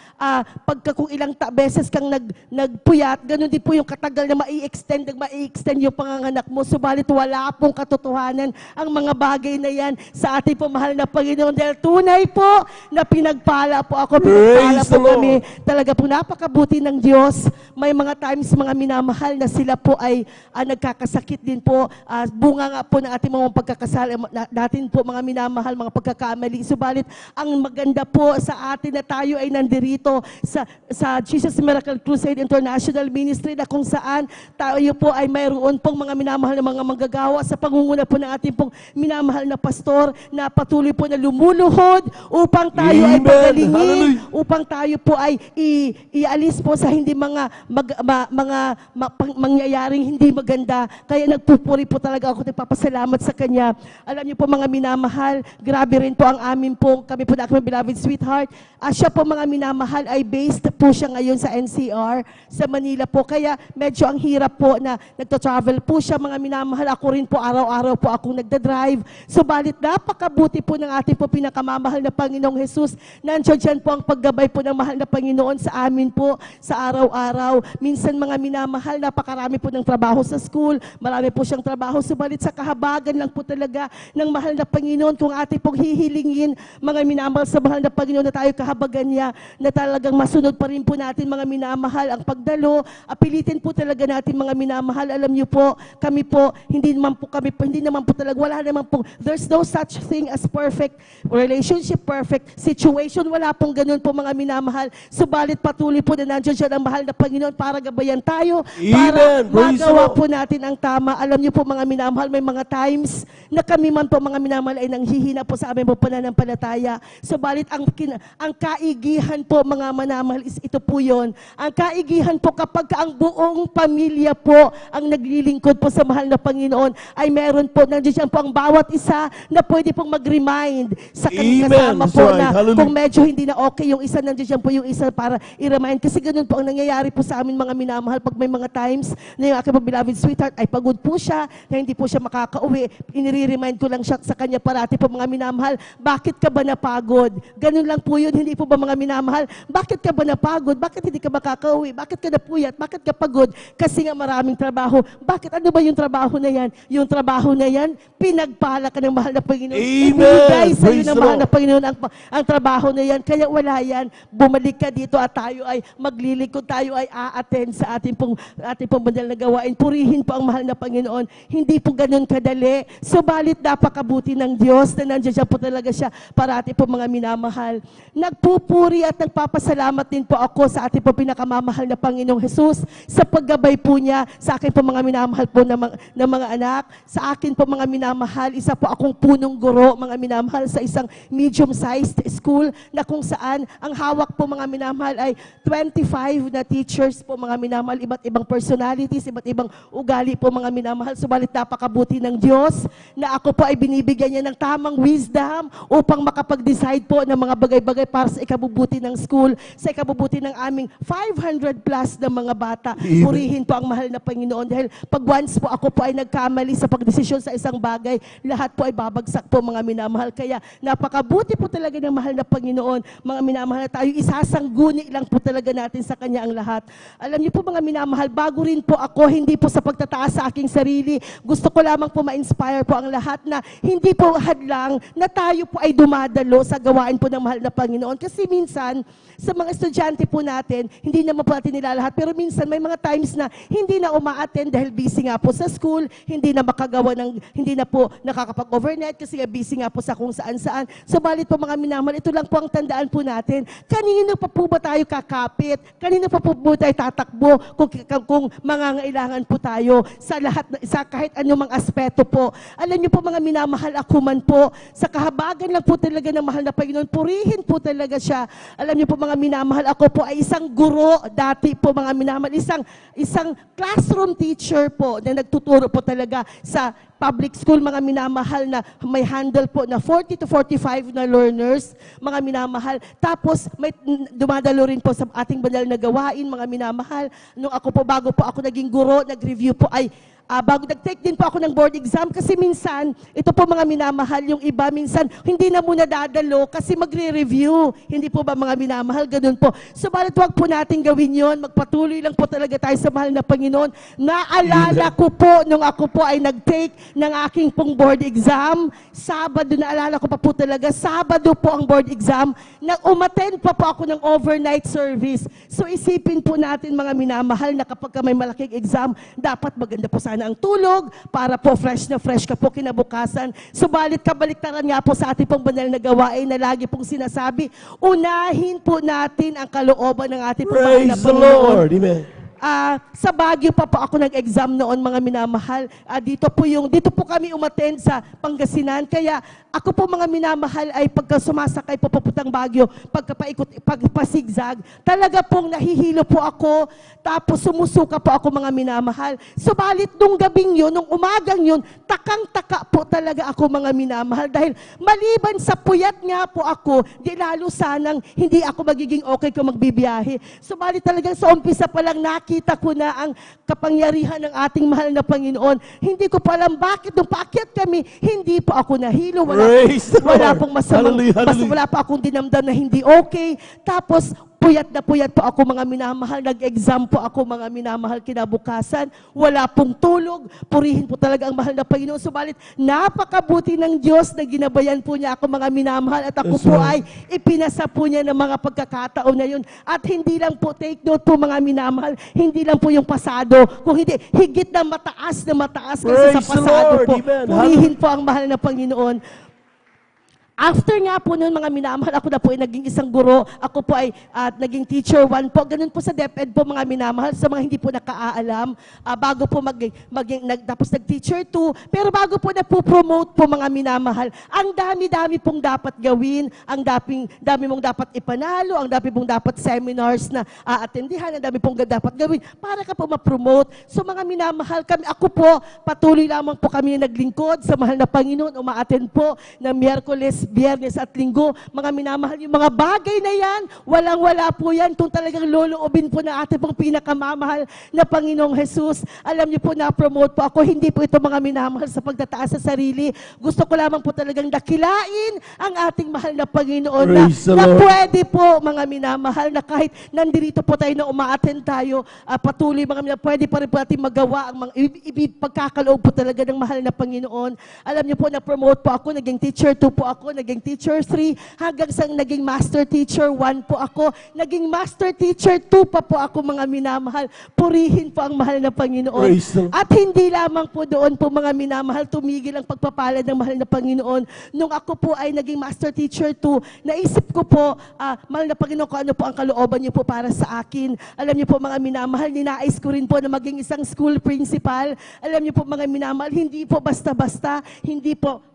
pagka kung ilang beses kang nagpuyat, ganun din po yung katagal na mai-extend yung panganganak mo. Subalit wala pong katotohanan ang mga bagay na yan sa sa ating po mahal na Panginoon dahil tunay po na pinagpala po ako, pinagpala Praise po the Lord. kami. Talaga po napakabuti ng Diyos. May mga times mga minamahal na sila po ay nagkakasakit din po. Bunga nga po ng ating mga pagkakasal natin po mga minamahal, mga pagkakamali. Subalit ang maganda po sa atin na tayo ay nandirito sa Jesus Miracle Crusade International Ministry na kung saan tayo po ay mayroon pong mga minamahal na mga manggagawa sa pangunguna po ng ating pong minamahal na pastor na patuloy po na lumuluhod upang tayo ay Amen. pagalingin, Hallelujah. upang tayo po ay ialis po sa hindi mangyayaring hindi maganda. Kaya nagpupuri po talaga ako, nagpapasalamat sa Kanya. Alam niyo po mga minamahal, grabe rin po ang amin po, kami po na aking beloved sweetheart. Siya po mga minamahal ay based po siya ngayon sa NCR, sa Manila po. Kaya medyo ang hirap po na nagta-travel po siya mga minamahal. Ako rin po araw-araw po akong nagda-drive. Subalit napakabuti po ng ating po pinakamamahal na Panginoong Jesus. Nandiyan dyan po ang paggabay po ng mahal na Panginoon sa amin po sa araw-araw. Minsan mga minamahal, napakarami po ng trabaho sa school. Marami po siyang trabaho. Subalit sa kahabagan lang po talaga ng mahal na Panginoon kung ating pong hihilingin mga minamahal sa mahal na Panginoon na tayo kahabagan niya na talagang masunod pa rin po natin mga minamahal ang pagdalo. Apilitin po talaga natin mga minamahal. Alam niyo po, kami po, hindi naman po talaga, wala naman po, there's no such thing as perfect relationship, perfect situation. Wala pong ganun po mga minamahal. Subalit patuloy po na nandiyan siya ng mahal na Panginoon para gabayan tayo, para Amen. Praise the magawa Lord. po natin ang tama. Alam niyo po mga minamahal, may mga times na kami man po mga minamahal ay nanghihina po sa amin po pananampalataya. Subalit ang kaigihan po mga minamahal is ito po yun. Ang kaigihan po kapag ang buong pamilya po ang naglilingkod po sa mahal na Panginoon ay meron po, nandiyan po ang bawat isa na pwede pong mag-remind sa kanyang Amen. kasama That's po right. na Hallelujah. kung medyo hindi na okay yung isa, nandiyan po yung isa para i-remind. Kasi ganun po ang nangyayari po sa amin mga minamahal pag may mga times na yung aking beloved sweetheart ay pagod po siya, na hindi po siya makakauwi. Inire-remind ko lang siya sa kanya parati po mga minamahal, bakit ka ba napagod? Ganun lang po yun, hindi po ba mga minamahal? Bakit ka ba napagod? Bakit hindi ka makakauwi? Bakit ka napuyat? Bakit ka pagod? Kasi nga maraming trabaho. Bakit? Ano ba yung trabaho na yan? Yung trabaho na yan, pinagpala ka ng mahal na Panginoon. Amen. Ibigay sa iyo Praise ng the mahal Lord. na Panginoon ang trabaho na yan. Kaya wala yan. Bumalik ka dito at tayo ay maglilikod, tayo ay a-attend sa ating pong banal na gawain. Purihin po ang mahal na Panginoon. Hindi po ganun kadali. Subalit napakabuti ng Diyos na nandiyan siya po talaga siya parati po mga minamahal. Nagpupuri at nagpapasalamat din po ako sa ating po pinakamamahal na Panginoong Jesus sa paggabay po niya sa akin po mga minamahal po na mga anak. Sa akin po mga minamahal, isa po akong punong guro mga minamahal sa isang medium-sized school na kung saan ang hawak po mga minamahal ay 25 na teachers po mga minamahal, iba't ibang personalities, iba't ibang ugali po mga minamahal. Subalit napakabuti ng Diyos na ako po ay binibigyan niya ng tamang wisdom upang makapag-decide po ng mga bagay-bagay para sa ikabubuti ng school, sa ikabubuti ng aming 500 plus na mga bata. Amen. Purihin po ang mahal na Panginoon dahil pag once po ako po ay nagkamali sa pagdesisyon sa isang bagay, lahat po ay babagsak po mga minamahal. Kaya napakabuti po talaga ng mahal na Panginoon, mga minamahal na tayo, isasangguni lang po talaga natin sa Kanya ang lahat. Alam niyo po mga minamahal, bago rin po ako, hindi po sa pagtataas sa aking sarili, gusto ko lamang po ma-inspire po ang lahat na hindi po hadlang na tayo po ay dumadalo sa gawain po ng mahal na Panginoon. Kasi minsan, sa mga estudyante po natin, hindi naman po natin nilalahat, pero minsan may mga times na hindi na uma-attend dahil busy nga po sa school, hindi na makagawa hindi na po nakakapag-overnight kasi nga busy nga po sa kung saan-saan. Subalit po mga minamahal, ito lang po ang tandaan po natin. Kanino pa po ba tayo kakapit? Kanino pa po tayo tatakbo kung mangangailangan po tayo sa lahat, sa kahit anumang aspeto po. Alam niyo po mga minamahal, ako man po, sa kahabagan lang po talaga ng mahal na Panginoon, purihin po talaga siya. Alam niyo po mga minamahal, ako po ay isang guro, dati po mga minamahal, isang classroom teacher po na nagtuturo po talaga sa public school, mga minamahal na may handle po na 40 to 45 na learners, mga minamahal. Tapos may dumadalo rin po sa ating banal na gawain, mga minamahal. Nung ako po, bago po ako naging guro, nag-review po ay bago nag-take din po ako ng board exam kasi minsan, ito po mga minamahal, yung iba minsan, hindi na muna dadalo kasi magre-review. Hindi po ba mga minamahal? Ganun po. Subalit wag po natin gawin yon. Magpatuloy lang po talaga tayo sa mahal na Panginoon. Naalala ko po, nung ako po ay nag-take ng aking pong board exam, Sabado, naalala ko pa po talaga, Sabado po ang board exam, umattend pa po ako ng overnight service. So isipin po natin mga minamahal na kapag may malaking exam, dapat maganda po sana ang tulog para po fresh na fresh ka po kinabukasan. Subalit kabaliktaran nga po sa ating pong banal na gawain na lagi pong sinasabi, unahin po natin ang kalooban ng ating pong mahal na Praise the Panginoon. Lord. Amen. Sa Baguio pa po ako nag-exam noon mga minamahal. Dito po kami umattend sa Pangasinan. Kaya ako po mga minamahal ay pagka sumasakay po papuntang Baguio, pagpasigzag, talaga pong nahihilo po ako, tapos sumusuka po ako mga minamahal. Subalit nung gabing yun, nung umagang yun, takang-taka po talaga ako mga minamahal. Dahil maliban sa puyat nga po ako, di lalo sanang hindi ako magiging okay kung magbibiyahe. Subalit talagang sa umpisa pa lang nakita ko na ang kapangyarihan ng ating mahal na Panginoon. Hindi ko pa alam bakit nung paakyat kami, hindi po ako nahilo. Wala pong masamang, wala pa akong dinamdam na hindi okay. Tapos, puyat na puyat po ako mga minamahal. Nag-exam po ako mga minamahal kinabukasan. Wala pong tulog. Purihin po talaga ang mahal na Panginoon. Subalit, napakabuti ng Diyos na ginabayan po niya ako mga minamahal. At ako po ay ipinasa po niya ng mga pagkakataon na yun. At hindi lang po, take note po mga minamahal, hindi lang po yung pasado. Kung hindi, higit na mataas kasi sa pasado po. Purihin po ang mahal na Panginoon. After nga po noon, mga minamahal, ako na po ay naging isang guro. Ako po ay naging teacher 1 po. Ganun po sa DepEd po, mga minamahal, sa mga hindi po nakaalam. Bago po tapos nag-teacher 2. Pero bago po na-promote po, mga minamahal, ang dami-dami pong dapat gawin. Ang dami mong dapat ipanalo. Ang dami mong dapat seminars na aatendihan. Ang dami pong dapat gawin para ka po ma-promote. So mga minamahal, ako po, patuloy lamang po kami naglingkod sa mahal na Panginoon. Umaattend po na Miyerkules, Biyernes at Linggo. Mga minamahal, yung mga bagay na yan, walang-wala po yan kung talagang loloobin po na ating pong pinakamamahal na Panginoong Jesus. Alam niyo po, na-promote po ako. Hindi po ito mga minamahal sa pagtataas sa sarili. Gusto ko lamang po talagang dakilain ang ating mahal na Panginoon na pwede po, mga minamahal, na kahit nandito po tayo na umaattend tayo, patuloy mga minamahal, pwede pa rin po natin magawa ang mga pagkakaloob po talaga ng mahal na Panginoon. Alam niyo po, na-promote po ako, naging teacher 2 po ako, naging teacher 3, hanggang sa naging master teacher 1 po ako, naging master teacher 2 pa po ako mga minamahal. Purihin po ang mahal na Panginoon. At hindi lamang po doon po mga minamahal, tumigil ang pagpapalad ng mahal na Panginoon. Nung ako po ay naging master teacher 2, naisip ko po, mahal na Panginoon, kung ano po ang kalooban niyo po para sa akin. Alam niyo po mga minamahal, ninais ko rin po na maging isang school principal. Alam niyo po mga minamahal, hindi po basta-basta, hindi po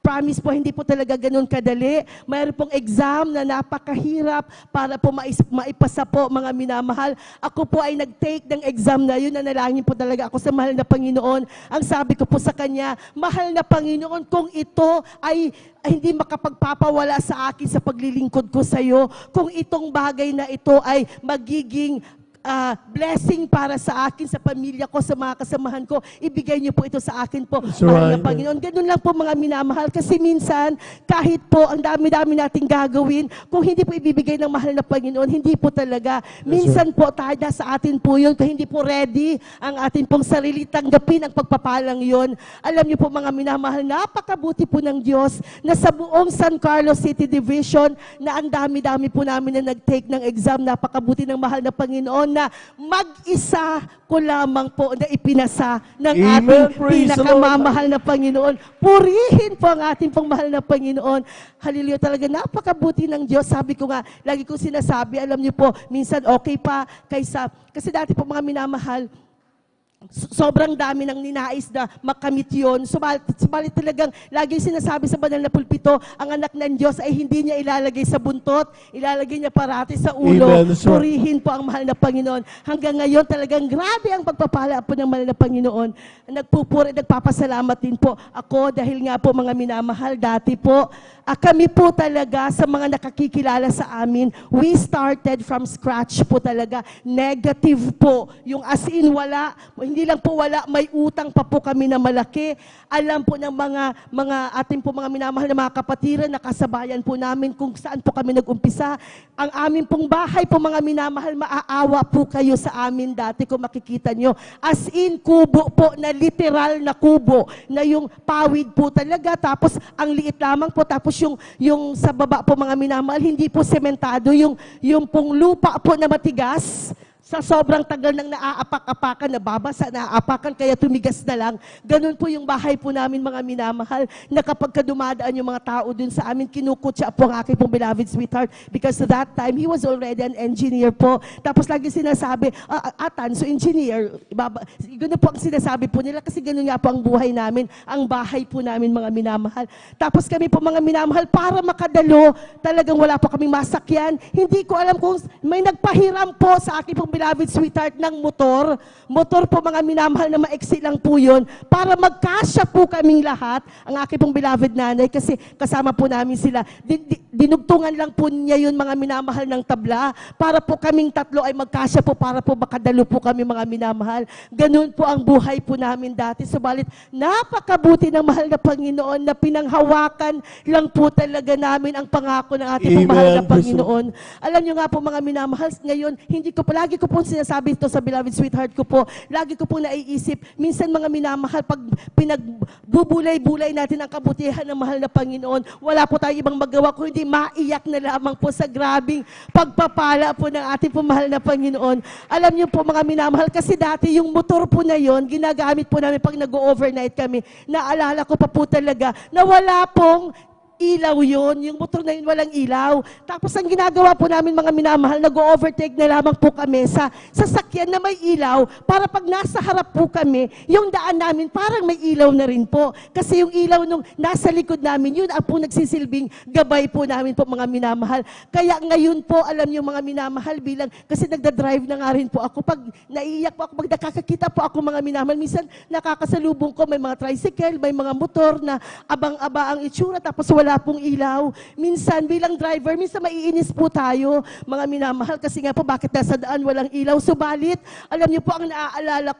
promise po, hindi po talaga ganun kadali. Mayroon pong exam na napakahirap para po maipasa po, mga minamahal. Ako po ay nag-take ng exam na yun, nanalangin po talaga ako sa mahal na Panginoon. Ang sabi ko po sa Kanya, mahal na Panginoon, kung ito ay hindi makapagpapawala sa akin sa paglilingkod ko sa iyo, kung itong bagay na ito ay magiging blessing para sa akin, sa pamilya ko, sa mga kasamahan ko, ibigay niyo po ito sa akin po, mahal na Panginoon. Ganun lang po mga minamahal, kasi minsan, kahit po ang dami-dami nating gagawin, kung hindi po ibibigay ng mahal na Panginoon, hindi po talaga. Minsan po, tayo sa atin po yun, kung hindi po ready ang atin pong sarili, tanggapin ang pagpapalang yun. Alam niyo po mga minamahal, napakabuti po ng Diyos na sa buong San Carlos City Division, na ang dami-dami po namin na nag-take ng exam, napakabuti ng mahal na Panginoon, na mag-isa ko lamang po na ipinasa ng ating pinakamamahal na Panginoon. Purihin po ang ating pong mahal na Panginoon. Hallelujah, talaga napakabuti ng Diyos. Sabi ko nga, lagi kong sinasabi, alam niyo po, minsan okay pa kaysa, kasi dati po mga minamahal, sobrang dami ng ninais na makamit yun. Subalit talagang lagi sinasabi sa banal na pulpito, ang anak ng Diyos ay hindi niya ilalagay sa buntot, ilalagay niya parati sa ulo. Purihin po ang mahal na Panginoon. Hanggang ngayon talagang grabe ang pagpapala po ng mahal na Panginoon. Nagpupuri, nagpapasalamat din po ako dahil nga po mga minamahal, dati po Kami po talaga sa mga nakakikilala sa amin, we started from scratch po talaga. Negative po. Yung as in wala, hindi lang po wala, may utang pa po kami na malaki. Alam po ng mga ating po mga minamahal na mga kapatiran, nakasabayan po namin kung saan po kami nag-umpisa. Ang amin pong bahay po mga minamahal, maaawa po kayo sa amin dati kung makikita nyo. As in, kubo po, na literal na kubo, na yung pawid po talaga, tapos ang liit lamang po, tapos yung sa baba po mga minamahal, hindi po sementado, yung pong lupa po na matigas, sa sobrang tagal ng naaapak-apakan, nababasa, naaapakan, kaya tumigas na lang. Ganun po yung bahay po namin mga minamahal, na kapag dumadaan yung mga tao dun sa amin, kinukutsa po ang aking pong beloved sweetheart, because that time, he was already an engineer po. Tapos lagi sinasabi, Atan, so engineer, gano'n po ang sinasabi po nila, kasi gano'n nga po ang buhay namin, ang bahay po namin mga minamahal. Tapos kami po mga minamahal, para makadalo, talagang wala po kaming masakyan. Hindi ko alam kung may nagpahiram po sa aking pong beloved sweetheart ng motor. Motor po mga minamahal na maiksi lang po yun, para magkasya po kaming lahat, ang aking pong beloved nanay, kasi kasama po namin sila. Dinugtungan lang po niya yun mga minamahal ng tabla, para po kaming tatlo ay magkasya po, para po makadalo po kami mga minamahal. Ganun po ang buhay po namin dati. Subalit, napakabuti ng mahal na Panginoon na pinanghawakan lang po talaga namin ang pangako ng ating pong mahal na Panginoon. Alam nyo nga po mga minamahal, ngayon, hindi ko palagi ko po sinasabi ito sa beloved sweetheart ko po, lagi ko po naiisip, minsan mga minamahal, pag pinagbubulay-bulay natin ang kabutihan ng mahal na Panginoon, wala po tayong ibang magawa kung hindi maiyak na lamang po sa grabing pagpapala po ng ating po mahal na Panginoon. Alam niyo po mga minamahal, kasi dati yung motor po na yon, ginagamit po namin pag nag-overnight kami. Naalala ko pa po talaga na wala pong ilaw yun, yung motor na yun walang ilaw. Tapos ang ginagawa po namin mga minamahal, nag-overtake na lamang po kami sa sasakyan na may ilaw, para pag nasa harap po kami, yung daan namin parang may ilaw na rin po. Kasi yung ilaw nung nasa likod namin, yun ang po nagsisilbing gabay po namin po mga minamahal. Kaya ngayon po, alam niyo mga minamahal, bilang, kasi nagda-drive na nga rin po ako, pag naiiyak po ako, pag nakakakita po ako mga minamahal, minsan nakakasalubong ko, may mga tricycle, may mga motor na abang-aba ang itsura, tapos wala pong ilaw. Minsan, bilang driver, minsan maiinis po tayo, mga minamahal, kasi nga po, bakit nasa daan walang ilaw? Subalit, alam niyo po, ang naaalala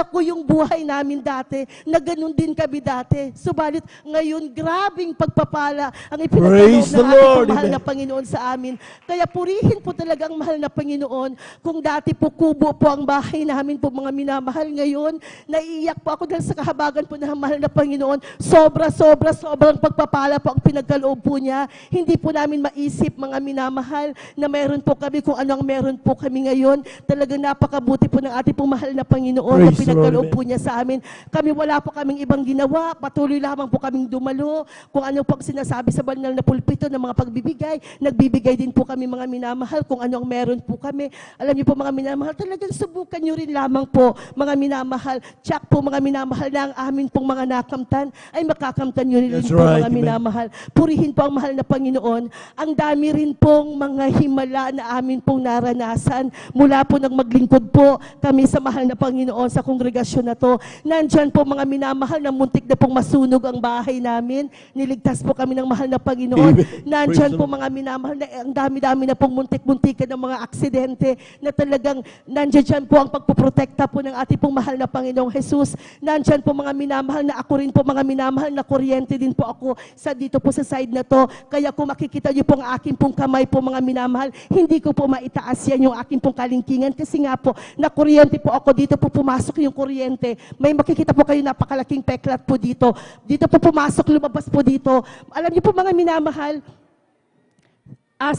ko yung buhay namin dati, na ganun din kami dati. Subalit, ngayon, grabing pagpapala ang ipinagkaloob ng ating mahal na Panginoon sa amin. Kaya purihin po talaga ang mahal na Panginoon. Kung dati po kubo po ang bahay namin po, mga minamahal, ngayon, naiiyak po ako dahil sa kahabagan po ng mahal na Panginoon. Sobrang pagpapala po ang pinagkaloob po niya. Hindi po namin maisip, mga minamahal, na meron po kami kung ano ang meron po kami ngayon. Talagang napakabuti po ng ating pong mahal na Panginoon na pinagkaloob po niya sa amin. Kami wala po kaming ibang ginawa. Patuloy lamang po kaming dumalo. Kung ano po ang sinasabi sa banal na pulpito ng mga pagbibigay, nagbibigay din po kami mga minamahal kung ano ang meron po kami. Alam niyo po mga minamahal, talagang subukan niyo rin lamang po mga minamahal. Tsak po mga minamahal na ang amin pong mga nakamtan ay makakamtan niyo rin po mga minamahal. Purihin po ang mahal na Panginoon. Ang dami rin pong mga himala na amin pong naranasan mula po nang maglingkod po kami sa mahal na Panginoon sa kongregasyon na to. Nandyan po mga minamahal na muntik na pong masunog ang bahay namin. Niligtas po kami ng mahal na Panginoon. Nandyan po mga minamahal na ang dami-dami na pong muntik-muntikan ng mga aksidente na talagang nandyan po ang pagpoprotekta po ng ating pong mahal na Panginoong Jesus. Nandyan po mga minamahal na ako rin po mga minamahal na kuryente din po ako sa dito po sa side na to. Kaya kung makikita niyo po ang aking pong kamay po mga minamahal, hindi ko po maitaas yan yung aking pong kalingkingan kasi nga po, na kuryente po ako, dito po pumasok yung kuryente. May makikita po kayo napakalaking peklat po dito. Dito po pumasok, lumabas po dito. Alam niyo po mga minamahal,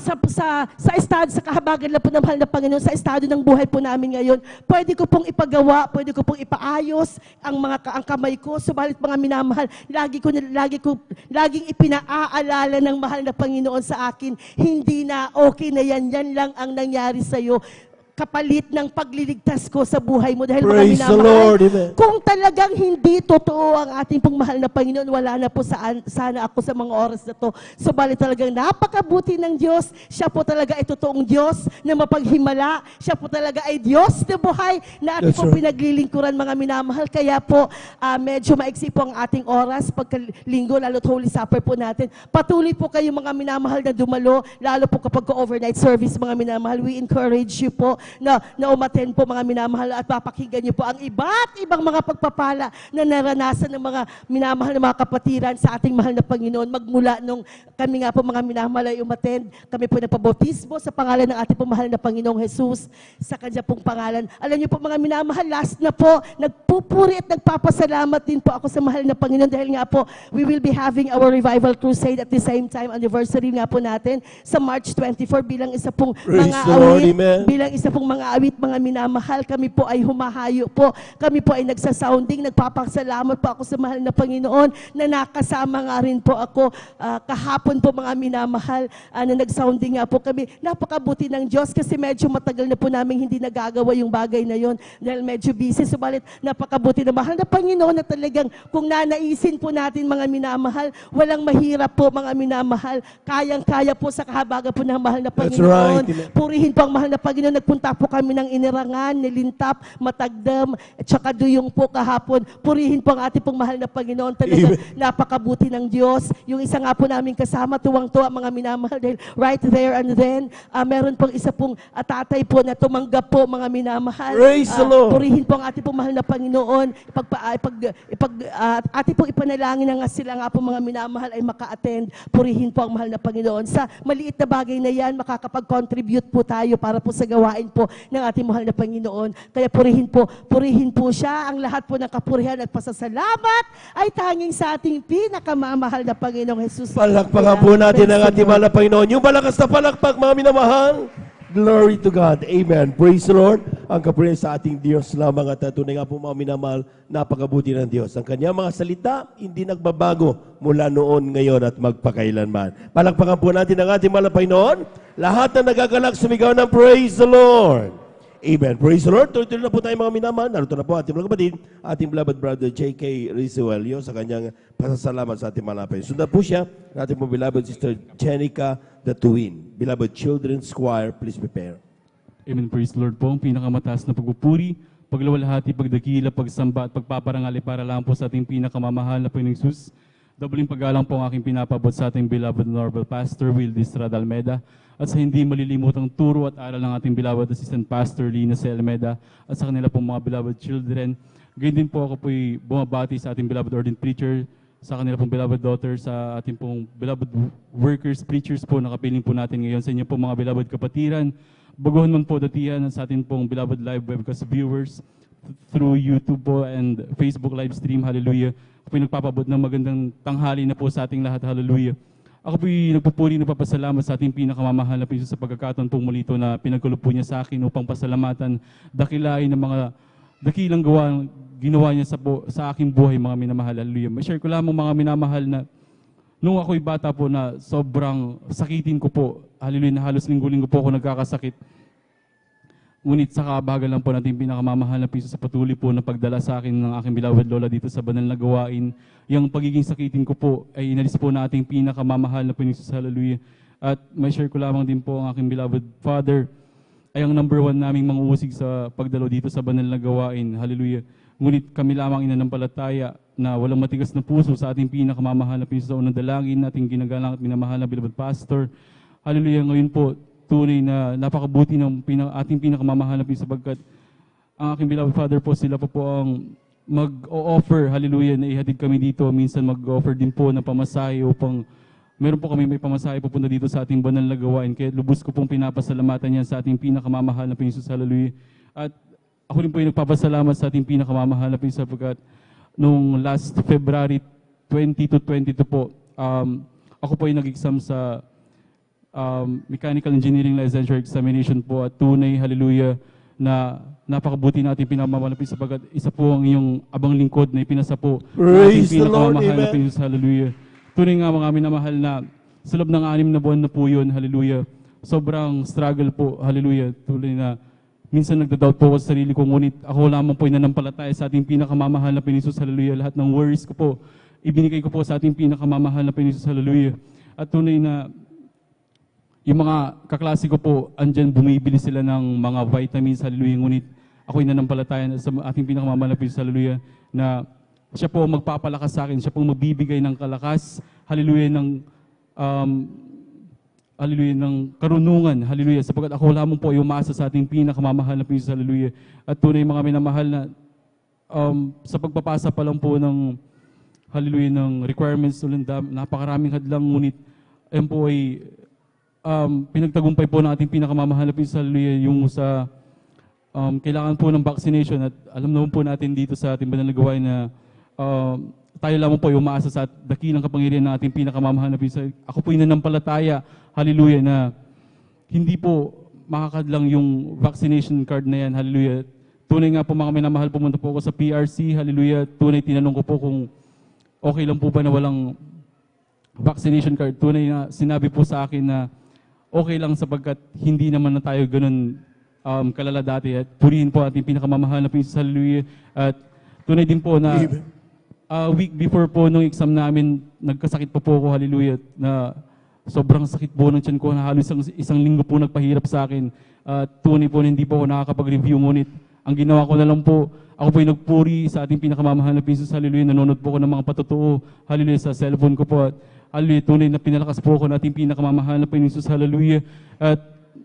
sa estado, sa kahabagan lang po ng mahal na Panginoon, sa estado ng buhay po namin ngayon, pwede ko pong ipagawa, pwede ko pong ipaayos ang kamay ko. Subalit mga minamahal, laging ipinaaalala ng mahal na Panginoon sa akin, hindi na okay na yan lang ang nangyari sa iyo. kapalit ng pagliligtas ko sa buhay mo. Dahil mga Praise the minamahal, Lord. Amen. kung talagang hindi totoo ang ating pong mahal na Panginoon, wala na po sana ako sa mga oras na to. Subalit talagang napakabuti ng Diyos. Siya po talaga ay totoong Diyos na mapaghimala. Siya po talaga ay Diyos na buhay na ating That's po right. pinaglilingkuran, mga minamahal. Kaya po, medyo maiksi po ang ating oras pagkalinggo, lalo't Holy Supper po natin. Patuloy po kayo, mga minamahal, na dumalo, lalo po kapag overnight service, mga minamahal. We encourage you po na umattend po, mga minamahal, at papakinggan niyo po ang iba't ibang mga pagpapala na naranasan ng mga minamahal na mga kapatiran sa ating mahal na Panginoon. Magmula nung kami nga po, mga minamahal, ay umattend, kami po nagpabautismo sa pangalan ng ating mahal na Panginoong Jesus, sa kanya pong pangalan. Alam niyo po, mga minamahal, last na po, nagpupuri at nagpapasalamat din po ako sa mahal na Panginoon dahil nga po, we will be having our revival crusade at the same time, anniversary nga po natin sa March 24 bilang isa pong Praise mga the Lord, awit, amen. bilang isa pong mga awit, mga minamahal, kami po ay humahayo po, kami po ay nagsasounding, nagpapasalamat po ako sa mahal na Panginoon na nakasama nga rin po ako kahapon po, mga minamahal, na nagsounding nga po kami. Napakabuti ng Diyos kasi medyo matagal na po namin hindi nagagawa yung bagay na yon dahil medyo busy. Subalit napakabuti na mahal na Panginoon na talagang kung nanaisin po natin, mga minamahal, walang mahirap po, mga minamahal. Kayang-kaya po sa kahabagan po ng mahal na That's Panginoon. right. Purihin po ang mahal na Panginoon. Nagpunta po kami ng Inirangan, Nilintap, Matagdam, at saka Duyong po kahapon. Purihin po ang ating pong mahal na Panginoon. Talagang napakabuti ng Diyos. Yung isa nga po namin kasama, tuwang-tuwa, mga minamahal, dahil right there and then, meron pong isa pong tatay po na tumanggap po, mga minamahal. Praise the Lord. Purihin po ang ating pong mahal na Panginoon. Ating pong ipanalangin na nga sila nga po, mga minamahal, ay maka-attend. Purihin po ang mahal na Panginoon. Sa maliit na bagay na yan, makakapag-contribute po tayo para po sa gawain po ng ating mahal na Panginoon. Kaya purihin po siya. Ang lahat po ng kapurihan at pasasalamat ay tanging sa ating pinakamamahal na Panginoong Jesus. Palakpakan po natin ang ating mahal na Panginoon. Yung malakas na palakpak, mga minamahal. Glory to God. Amen. Praise the Lord. Ang kapurihan sa ating Diyos lamang at tunay nga po, mga minamahal, napakabuti ng Diyos. Ang kanyang mga salita, hindi nagbabago mula noon, ngayon at magpakailanman. Palakpakan po natin ang ating mahal na Panginoon. Lahat na nagagalak, sumigaw ng praise the Lord. Amen. Praise the Lord. Tuloy-tuloy na po tayo, mga minamahal. Narito na po ating mga kapatid, ating beloved brother J.K. Rizuelio sa kanyang pasasalamat sa ating malapay. Sundan po siya, ating po beloved sister Jenica the Twin. Beloved Children's Choir, please prepare. Amen. Praise the Lord po. Ang pinakamataas na pagpupuri, pagluwalhati, pagdakila, pagsamba at pagpaparangal ay para lang po sa ating pinakamamahal na Panginoong Jesus. Dabuling paggalang po ang aking pinapabot sa ating beloved Honorable Pastor Will Distrada Almeda at sa hindi malilimutang turo at aral ng ating beloved Assistant Pastor Lina C. Almeda at sa kanila pong mga beloved children. Gayun din po ako po'y bumabati sa ating beloved ordained preacher, sa kanila pong beloved daughter, sa ating pong beloved workers, preachers po, nakapiling po natin ngayon sa inyo pong mga beloved kapatiran. Baguhan man po datihan sa ating pong beloved live webcast viewers through YouTube po and Facebook live stream. Hallelujah. Ako po'y nagpapabot ng magandang tanghali na po sa ating lahat. Hallelujah. Ako po'y nagpupuri ng papasalamat sa ating pinakamamahal na Panginoon sa pagkakataon pong muli ito na pinagkulo po niya sa akin upang pasalamatan, dakilain ng mga dakilang ginawa niya sa aking buhay, mga minamahal. Hallelujah. Ma-share ko lamang, mga minamahal, na nung ako'y bata po na sobrang sakitin ko po. Hallelujah, na halos linggo-linggo po ako nagkakasakit. Ngunit sa kabagal lang po natin pinakamamahal na piso sa patuloy po na pagdala sa akin ng aking beloved lola dito sa banal na gawain. Yung pagiging sakitin ko po ay inalis po na ating pinakamamahal na Panginoon. Hallelujah. At may share ko lamang din po ang aking beloved father ay ang number 1 naming manguusig sa pagdalo dito sa banal na gawain. Hallelujah. Ngunit kami lamang inanampalataya na walang matigas na puso sa ating pinakamamahal na piso sa unang dalangin nating ginagalang at minamahal na beloved pastor. Hallelujah. Ngayon po, tunay na napakabuti ng ating pinakamamahal na piso sapagkat ang aking beloved father po, sila po ang mag-o-offer, hallelujah, na ihatid kami dito. Minsan mag-offer din po ng pamasahe upang meron po kami may pamasahe pupunta dito sa ating banal na gawain. Kaya lubos ko pong pinapasalamatan yan sa ating pinakamamahal na Panginoon, hallelujah. At ako rin po yung nagpapasalamat sa ating pinakamamahal na Panginoon sapagkat nung last February 20 to 22 po, ako po yung nag-exam sa mechanical engineering licensure examination po at tunay, hallelujah, na napakabuti natin pinamamalapit sapagkat isa po ang iyong abang lingkod na ipinasa po Praise the Lord, pinakamamahal na amen. Panginoon, hallelujah. Tunay nga mga minamahal na sa loob ng 6 na buwan na po yun, hallelujah, sobrang struggle po, hallelujah, tunay na minsan nagda-doubt po ako sa sarili ko, ngunit ako lamang po nananampalataya sa ating pinakamamahal na Panginoon Jesus, hallelujah. Lahat ng worries ko po, ibinigay ko po sa ating pinakamamahal na Panginoon Jesus, hallelujah. At tunay na yung mga kaklase ko po, andyan bumibili sila ng mga vitamins, hallelujah. Ngunit ako'y nananampalataya sa ating pinakamamahal na Panginoon Jesus, hallelujah, na siya po magpapalakas sa akin, siya po magbibigay ng kalakas, hallelujah, hallelujah, ng karunungan, hallelujah, sapagkat ako lamang po ay umaasa sa ating pinakamamahal na Panginoon Jesus, hallelujah. At tunay mga minamahal na sa pagpapasa pa lang po ng, hallelujah, ng requirements, napakaraming hadlang, ngunit ayun po ay pinagtagumpay po ng ating pinakamamahal na Panginoon Jesus, hallelujah, yung sa kailangan po ng vaccination. At alam naman po natin dito sa ating banal na gawain na tayo lamang po ay umaasa sa dakilang kapangyarihan ng ating pinakamamahal na Panginoon. Ako po ay nananampalataya, hallelujah, na hindi po makakadlang yung vaccination card na yan, hallelujah. Tunay nga po mga minamahal, pumunta po ako sa PRC, hallelujah. Tunay tinanong ko po kung okay lang po ba na walang vaccination card. Tunay nga sinabi po sa akin na okay lang sapagkat hindi naman na tayo ganun kalala dati. At purihin po ating pinakamamahal na Panginoon, hallelujah. At tunay din po na week before po nung exam namin, nagkasakit po ako, hallelujah, na sobrang sakit po ng tiyan ko, na halos isang linggo po nagpahirap sa akin. Tunay po na hindi po ako nakakapag-review, ngunit ang ginawa ko na lang po, ako po ay nagpuri sa ating pinakamamahal na Panginoon, hallelujah. Nanonood po ako ng mga patotoo, hallelujah, sa cellphone ko po. At hallelujah, tunay na pinalakas po ako ng ating pinakamamahal na Panginoon, hallelujah. At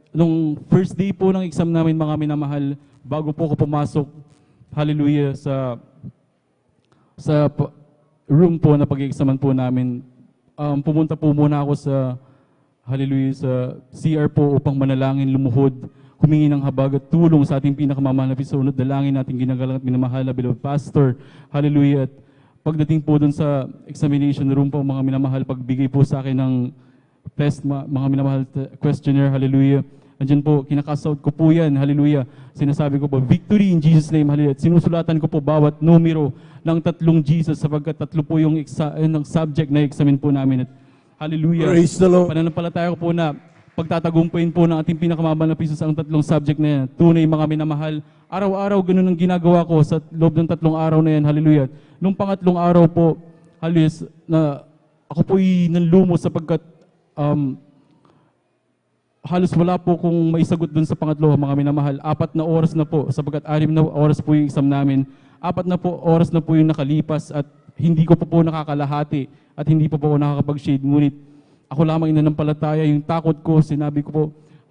nung first day po ng exam namin, mga minamahal, bago po ako pumasok, hallelujah, sa room po na pag-examan po namin, pumunta po muna ako sa, hallelujah, sa CR po upang manalangin, lumuhod, humingi ng habag at tulong sa ating pinakamamahal na Panginoon. Dalangin natin ginagalang at minamahal na beloved pastor, hallelujah. At pagdating po dun sa examination room po, mga minamahal, pagbigay po sa akin ng test, mga minamahal questionnaire, hallelujah. Andyan po, kinakasout ko po yan, hallelujah. Sinasabi ko po, victory in Jesus' name, hallelujah. At sinusulatan ko po bawat numero ng 3 Jesus sapagkat 3 po yung subject na examine po namin. At hallelujah. Praise the Lord. Pananampalataya ko po na pagtatagumpayin po ng ating pinakamamahal na Panginoon ang 3 subject na yan. Tunay mga minamahal, araw-araw ganun ang ginagawa ko sa loob ng 3 araw na yan, hallelujah. Nung pangatlong araw po, hallelujah, na ako po'y nanlumo sapagkat halos wala po kung maisagot dun sa pangatlo, mga minamahal. 4 na oras na po, sapagkat 6 na oras po yung exam namin. 4 na po oras na po yung nakalipas at hindi ko po nakakalahati at hindi po ako nakakapag-shade. Ngunit ako lamang inanampalataya, yung takot ko, sinabi ko po,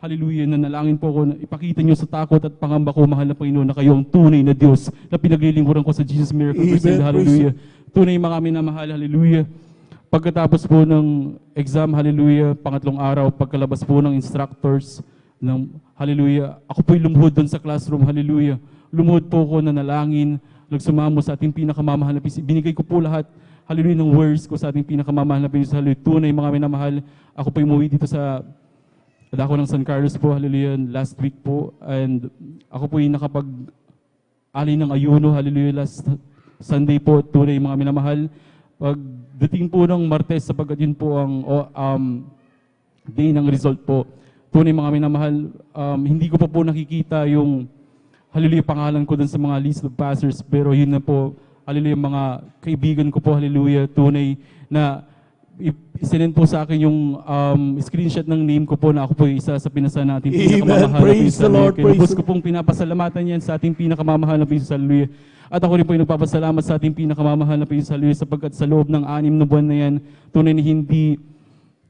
hallelujah, nanalangin po ako na ipakita nyo sa takot at pangamba ko, mahal na Panginoon, na kayo ang tunay na Diyos na pinaglilingkuran ko sa Jesus Miracle Crusade, hallelujah. Tunay mga minamahal, hallelujah. Pagkatapos po ng exam, hallelujah, pangatlong araw, pagkalabas po ng instructors, ng hallelujah, ako po'y lumuhod doon sa classroom, hallelujah. Lumuhod po ako na nalangin, nagsumamo sa ating pinakamamahal na Panginoon. Binigay ko po lahat, hallelujah, ng words ko sa ating pinakamamahal na Panginoon, hallelujah. Tunay mga minamahal, ako po'y umuwi dito sa dako ng San Carlos po, hallelujah, last week po. And ako po'y nakapag-alay ng ayuno, hallelujah, last Sunday po, tunay mga minamahal. Pagdating po ng Martes, sapagkat yun po ang day ng result po. Tunay mga minamahal, hindi ko pa po nakikita yung hallelujah pangalan ko dun sa mga list of pastors, pero yun na po, hallelujah, mga kaibigan ko po, hallelujah, tunay na isinend po sa akin yung screenshot ng name ko po na ako po yung isa sa pinasa natin pinakamamahal. Praise the Lord. Lubos ko pong pinapasalamatan yan sa ating pinakamamahal na Panginoon, hallelujah. At ako rin po yung nagpapasalamat sa ating pinakamamahal na Panginoon, hallelujah, sapagkat sa loob ng 6 na buwan na yan, tunay na hindi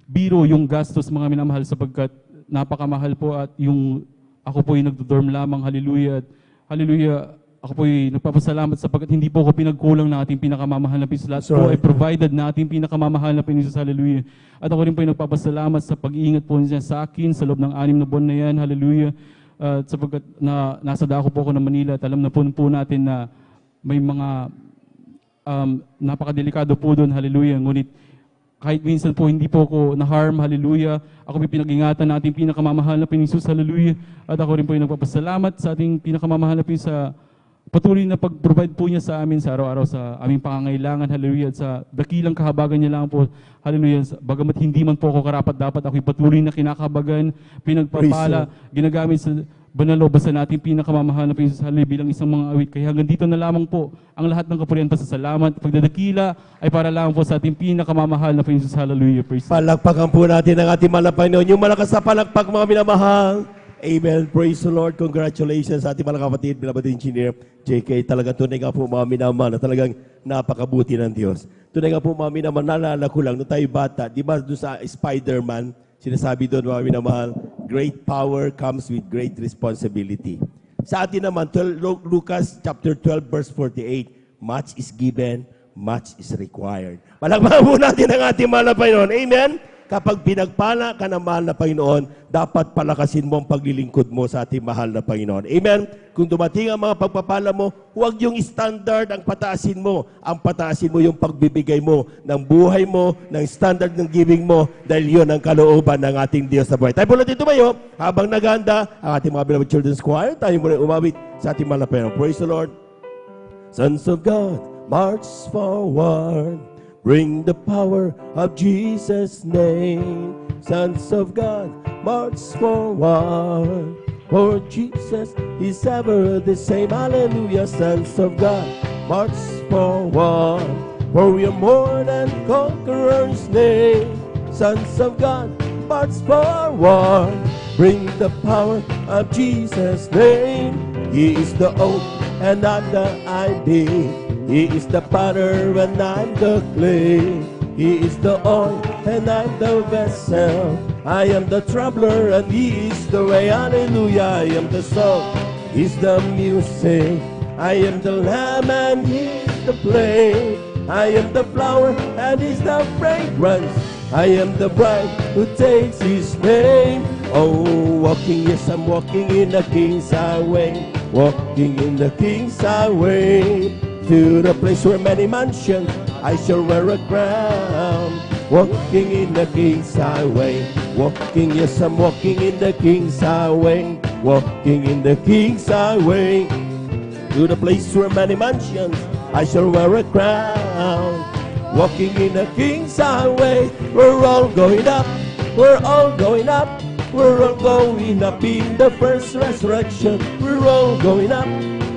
biro yung gastos, mga minamahal, sapagkat napakamahal po at yung ako po yung nagdodorm lamang, hallelujah. Hallelujah, ako po yung nagpapasalamat sapagkat hindi po ako pinagkulang na ating pinakamamahal na Panginoon. Lahat po ay provided na ating pinakamamahal na Panginoon, hallelujah. At ako rin po yung nagpapasalamat sa pag-iingat po niya sa akin sa loob ng 6 na buwan na yan, hallelujah. Sapagkat nasa dako po ako ng Manila at alam na po natin na may mga napakadelikado po doon, hallelujah. Ngunit kahit minsan po hindi po ako na-harm, hallelujah. Ako po pinag-ingatan na ating pinakamamahal na Panginoon, hallelujah. At ako rin po yung nagpapasalamat sa ating pinakamamahal na Panginoon sa patuloy na pag-provide po niya sa amin sa araw-araw sa aming pangangailangan, hallelujah. At sa dakilang kahabagan niya lang po, hallelujah. Bagamat hindi man po ako karapat-dapat, ako'y patuloy na kinakahabagan, pinagpapala, ginagamit sa banalobasan natin pinakamamahal na Panginoon sa bilang isang mga awit. Kaya hanggang dito na lamang po ang lahat ng kapurihan, pasasalamat, pagdadakila ay para lang po sa ating pinakamamahal na Panginoon. Hallelujah. Praise the Lord. Palakpakan po natin ang ating mahal na Panginoon. Yung malakas na palakpak, mga minamahal. Amen. Praise the Lord. Congratulations sa ating mga kapatid, beloved engineer, JK. Talagang tunay nga po mga minamahal na talagang napakabuti ng Diyos. Tunay nga po mga minamahal, naalala ko lang, nung tayo bata, di ba doon sa Spider-Man, sinasabi doon mga minamahal, great power comes with great responsibility. Sa atin naman, Lucas chapter 12 verse 48, much is given, much is required. Palakpakan po natin ang ating mahal na Panginoon. Amen? Kapag pinagpala ka ng mahal na Panginoon, dapat palakasin mo ang paglilingkod mo sa ating mahal na Panginoon. Amen? Kung dumating ang mga pagpapala mo, huwag yung standard ang pataasin mo. Ang pataasin mo yung pagbibigay mo ng buhay mo, ng standard ng giving mo, dahil yun ang kalooban ng ating Diyos na buhay. Tayo po natin tumayo, habang naganda ang ating mga beloved children's choir, tayo muna umawit sa ating mahal na Panginoon. Praise the Lord. Sons of God, march forward. Bring the power of Jesus' name. Sons of God, march forward. For Jesus is ever the same. Hallelujah. Sons of God, march forward. For we are more than conquerors' name. Sons of God, march forward. Bring the power of Jesus' name. He is the oak and I'm the ivy. He is the potter and I'm the clay. He is the oil and I'm the vessel. I am the traveler and He is the way. Hallelujah. I am the song, He's the music. I am the lamb and He is the flame. I am the flower and He's the fragrance. I am the bride who takes His name. Oh, walking, yes, I'm walking in the King's highway. Walking in the King's highway. To the place where many mansions I shall wear a crown. Walking in the King's highway. Walking, yes, I'm walking in the King's highway. Walking in the King's highway. To the place where many mansions I shall wear a crown. Walking in the King's highway. We're all going up. We're all going up. We're all going up in the first resurrection. We're all going up.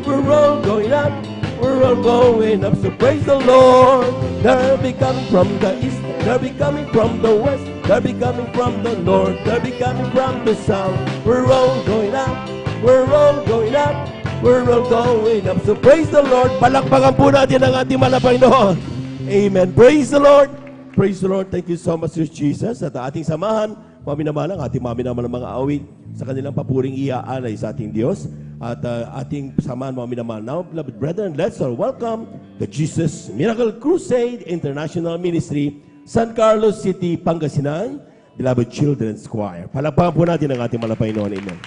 We're all going up. We're all going up, so praise the Lord. They'll be coming from the east, they'll be coming from the west, they'll be coming from the north, they'll be coming from the south. We're all going up, we're all going up, we're all going up, so praise the Lord. Palakpakan po natin ang ating mahal na Panginoon. Amen. Praise the Lord. Praise the Lord. Thank you so much, Sir Jesus. At ating samahan, maminamalang ating maminamalang mga awit sa kanilang papuring iaalay sa ating Diyos. At ating samahan mga minamahal. Now, beloved brethren, let's all welcome the Jesus Miracle Crusade International Ministry, San Carlos City, Pangasinan, beloved Children's Choir. Palakpakan po natin ang ating mahal na Panginoon. Amen.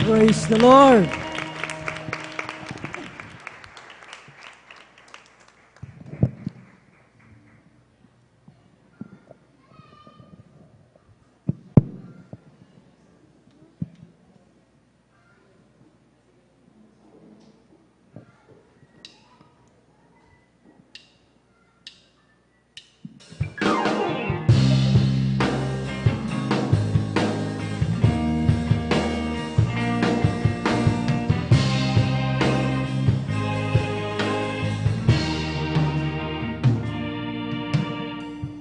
Praise the Lord.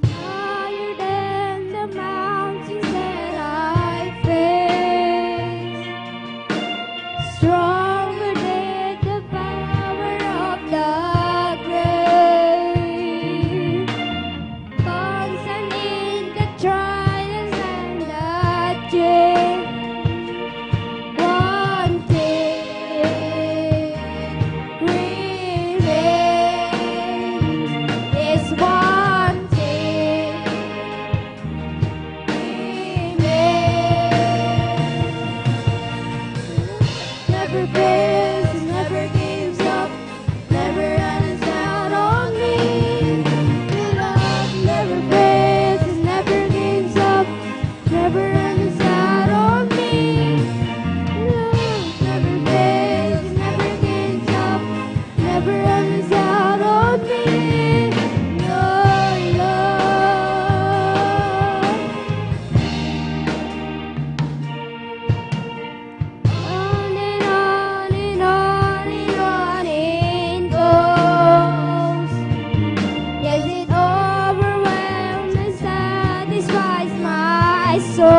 Higher than the mountains that I face, stronger than the power of the grave, constant in the trials and the change. One thing remains, is one thing remains. Never fails, never gives up, never runs out on me. Your love never fails, never gives up, never runs out on me. Love never fails, never gives up, never runs out on me. Your love. On and on and on and on it goes. Yes, it overwhelms and satisfies my soul.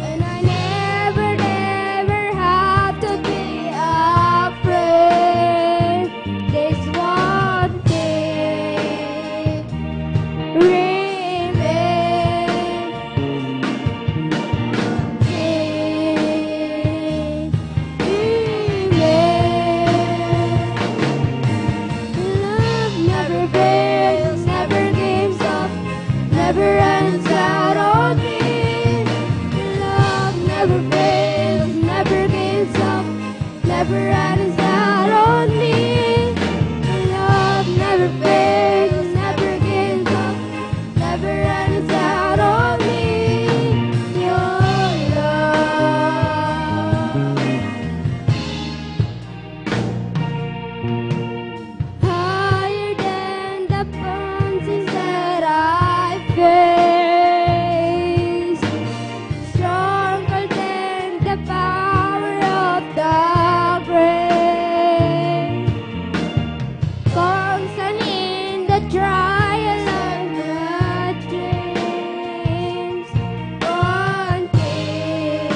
And I never, never have to be afraid. There's one thing remains. Love never fails, never gives up, never runs out on me. Love never fails, never gives up, never runs out on me. Love never fails, never gives up, never runs out on me. Your love. Higher than the mountains that I face, stronger than the power of the grave, constant in the trial and the change. One thing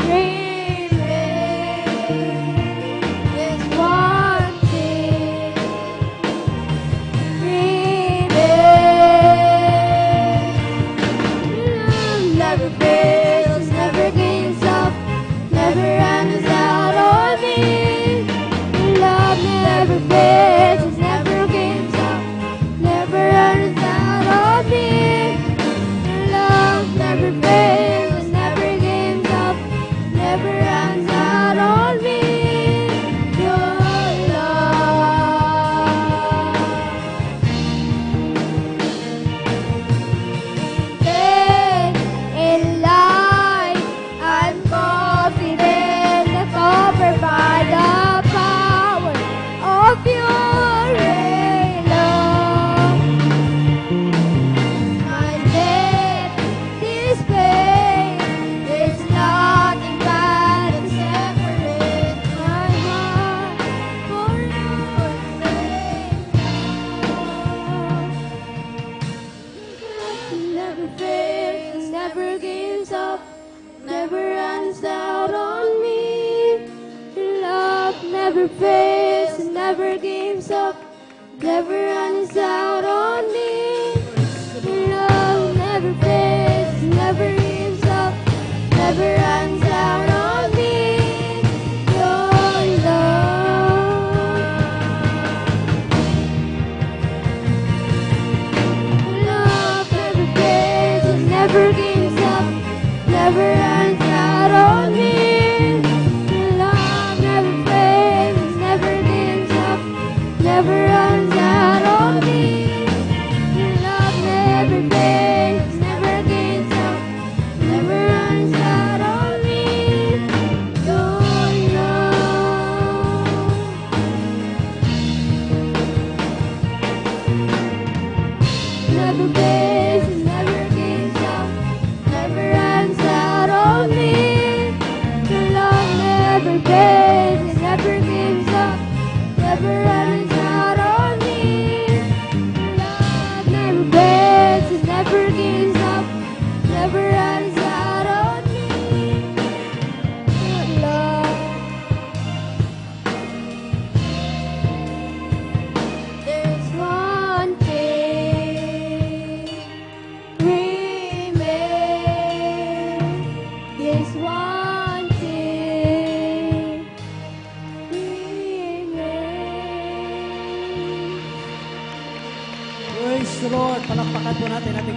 remains, is one thing remains. Love never fails, never gives up, never runs out on me. Love never fails, never gives up, never runs out on me. Love never fails, never gives up, never runs out on me. Your love. In life, I'm confident that covered by the power of your love. My death, this pain, there's nothing bad to separate my heart for your sake. Never fails, never gives up, never runs out on me. Love never fails, never gives up, never runs out on me. Love never fails, never gives up, never runs out on me. Your love. Love never fails, never gives up, never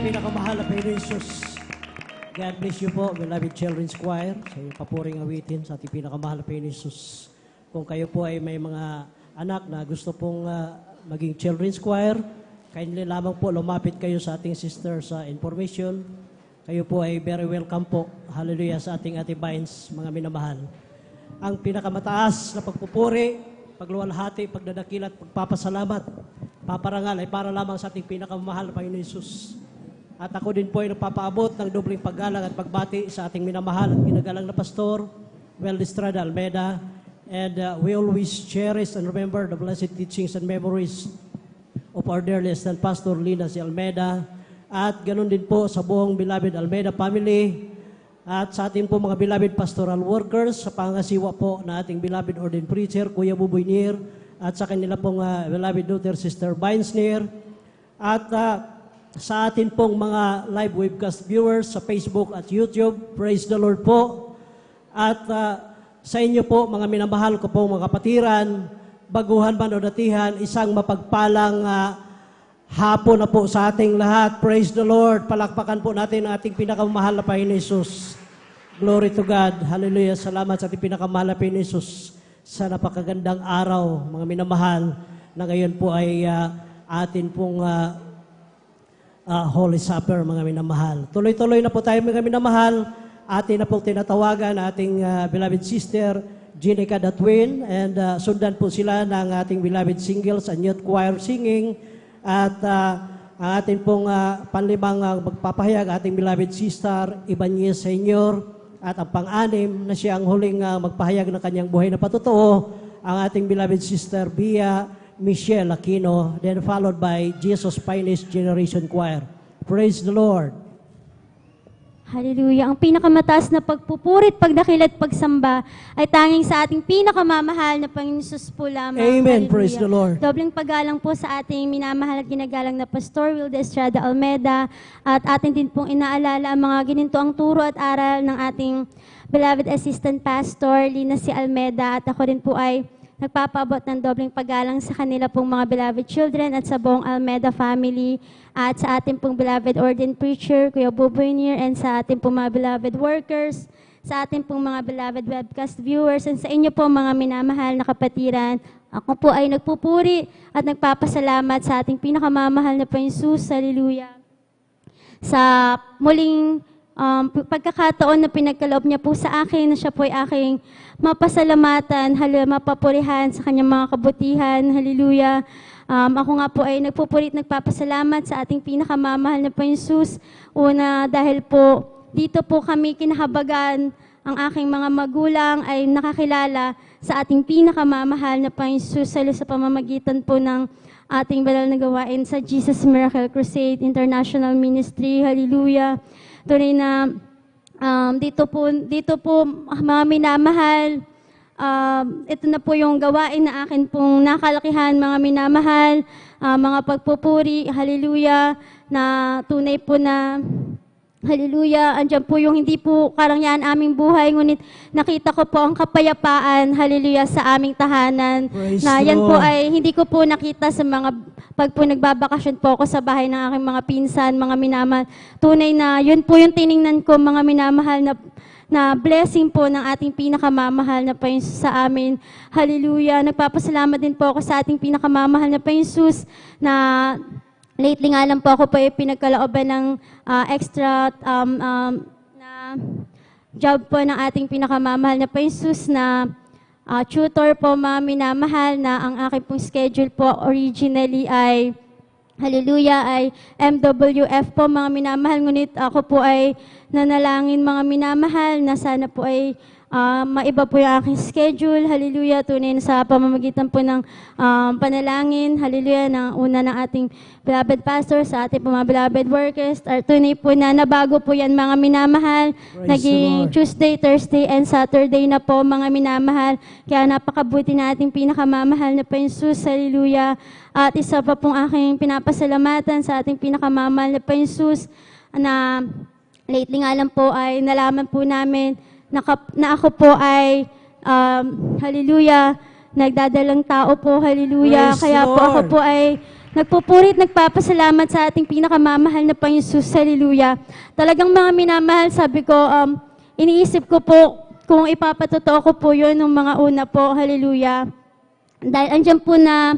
pinakamahal na Panginoon Jesus. God bless you po, beloved Children's Choir, sa iyong papuring awitin sa ating pinakamahal na Panginoon Jesus. Kung kayo po ay may mga anak na gusto pong maging Children's Choir, kindly lamang po lumapit kayo sa ating sister sa information. Kayo po ay very welcome po. Hallelujah sa ating Ate Vines, mga minamahal. Ang pinakamataas na pagpupuri, pagluwalhati, pagdadakil at pagpapasalamat, paparangal ay para lamang sa ating pinakamahal na Panginoon Jesus. At ako din po ay nagpapaabot ng dobling paggalang at pagbati sa ating minamahal at ginagalang na pastor, Well Estrada Almeida. And we always cherish and remember the blessed teachings and memories of our dear lieutenant Pastor Lina C. Almeida. At ganun din po sa buong beloved Almeida family. At sa ating po mga beloved pastoral workers, sa pangasiwa po na ating beloved ordained preacher, Kuya Buboy Nir, at sa kanila pong beloved daughter, Sister Vines Nir. At sa atin pong mga live webcast viewers sa Facebook at YouTube, praise the Lord po. At sa inyo po, mga minamahal ko po mga kapatiran, baguhan man o datihan, isang mapagpalang hapon na po sa ating lahat. Praise the Lord. Palakpakan po natin ang ating pinakamahal na Panginoon Jesus. Glory to God. Hallelujah. Salamat sa ating pinakamahal na Panginoon Jesus sa napakagandang araw, mga minamahal, na ngayon po ay atin pong Holy Supper, mga minamahal. Tuloy-tuloy na po tayo, mga minamahal. Atin na pong tinatawagan ating beloved sister, Jenica Datwin, and sundan po sila ng ating beloved singles and youth choir singing. At ang ating pong panlimang magpapahayag, ating beloved sister, Ibanez Senior, at ang pang-anim na siya ang huling magpahayag ng kanyang buhay na patotoo, ang ating beloved sister, Bia Michelle Aquino, then followed by Jesus Finest Generation Choir. Praise the Lord. Hallelujah. Ang pinakamataas na pagpupurit, pagdakil at pagsamba ay tanging sa ating pinakamamahal na Panginoon Jesus po lamang. Amen. Hallelujah. Praise the Lord. Dobling paggalang po sa ating minamahal at ginagalang na Pastor Will Estrada Almeida, at atin din pong inaalala ang mga ginintoang turo at aral ng ating beloved assistant pastor, Lina C. Almeida, at ako rin po ay nagpapaabot ng dobling paggalang sa kanila pong mga beloved children at sa buong Almeida family, at sa ating pong beloved ordained preacher, Kuya Buboy Nir, and sa ating pong mga beloved workers, sa ating pong mga beloved webcast viewers, and sa inyo po mga minamahal na kapatiran. Ako po ay nagpupuri at nagpapasalamat sa ating pinakamamahal na Panginoon Jesus. Hallelujah. Sa muling pagkakataon na pinagkaloob niya po sa akin, na siya po ay aking mapasalamatan, mapapurihan sa kanyang mga kabutihan. Hallelujah. Ako nga po ay nagpupurit, nagpapasalamat sa ating pinakamamahal na Panginoon Jesus. Una, dahil po dito po kami kinahabagan, ang aking mga magulang ay nakakilala sa ating pinakamamahal na Panginoon Jesus sa pamamagitan po ng ating banal na gawain sa Jesus Miracle Crusade International Ministry. Hallelujah. Tuloy na dito po mga minamahal, ito na po yung gawain na akin pong nakalakihan, mga minamahal, mga pagpupuri, hallelujah, na tunay po na, hallelujah, andyan po yung hindi po karangyaan aming buhay, ngunit nakita ko po ang kapayapaan, hallelujah, sa aming tahanan. Praise na the yan po Lord. ay hindi ko po nakita sa mga, pag po nagbabakasyon po ako sa bahay ng aking mga pinsan, mga minamahal. Tunay na, yun po yung tiningnan ko, mga minamahal, na blessing po ng ating pinakamamahal na Panginoon sa amin. Hallelujah. Nagpapasalamat din po ako sa ating pinakamamahal na Panginoon Jesus na lately nga lang po ako po ay pinagkalooban ng extra na job po ng ating pinakamamahal na Panginoon Jesus na tutor po, mga minamahal, na ang aking pong schedule po originally ay hallelujah, ay MWF po, mga minamahal. Ngunit ako po ay nanalangin, mga minamahal, na sana po ay maiba po yung aking schedule. Hallelujah, tunay na sa pamamagitan po ng panalangin. Hallelujah, na una ng ating beloved pastor, sa ating po mga beloved workers. Tunay po na nabago po yan, mga minamahal. Praise Naging the Lord. Tuesday, Thursday, and Saturday na po, mga minamahal. Kaya napakabuti na ating pinakamamahal na Panginoon Jesus. Hallelujah. At isa pa pong aking pinapasalamatan sa ating pinakamamahal na Panginoon Jesus, na lately nga lang po ay nalaman po namin na ako po ay, hallelujah, nagdadalang tao po, hallelujah. Praise Kaya the po ako Lord. po ay nagpupuri at nagpapasalamat sa ating pinakamamahal na Panginoon Jesus. Hallelujah. Talagang mga minamahal, sabi ko, iniisip ko po kung ipapatotoo ko po yun nung mga una po. Hallelujah. Dahil andyan po na,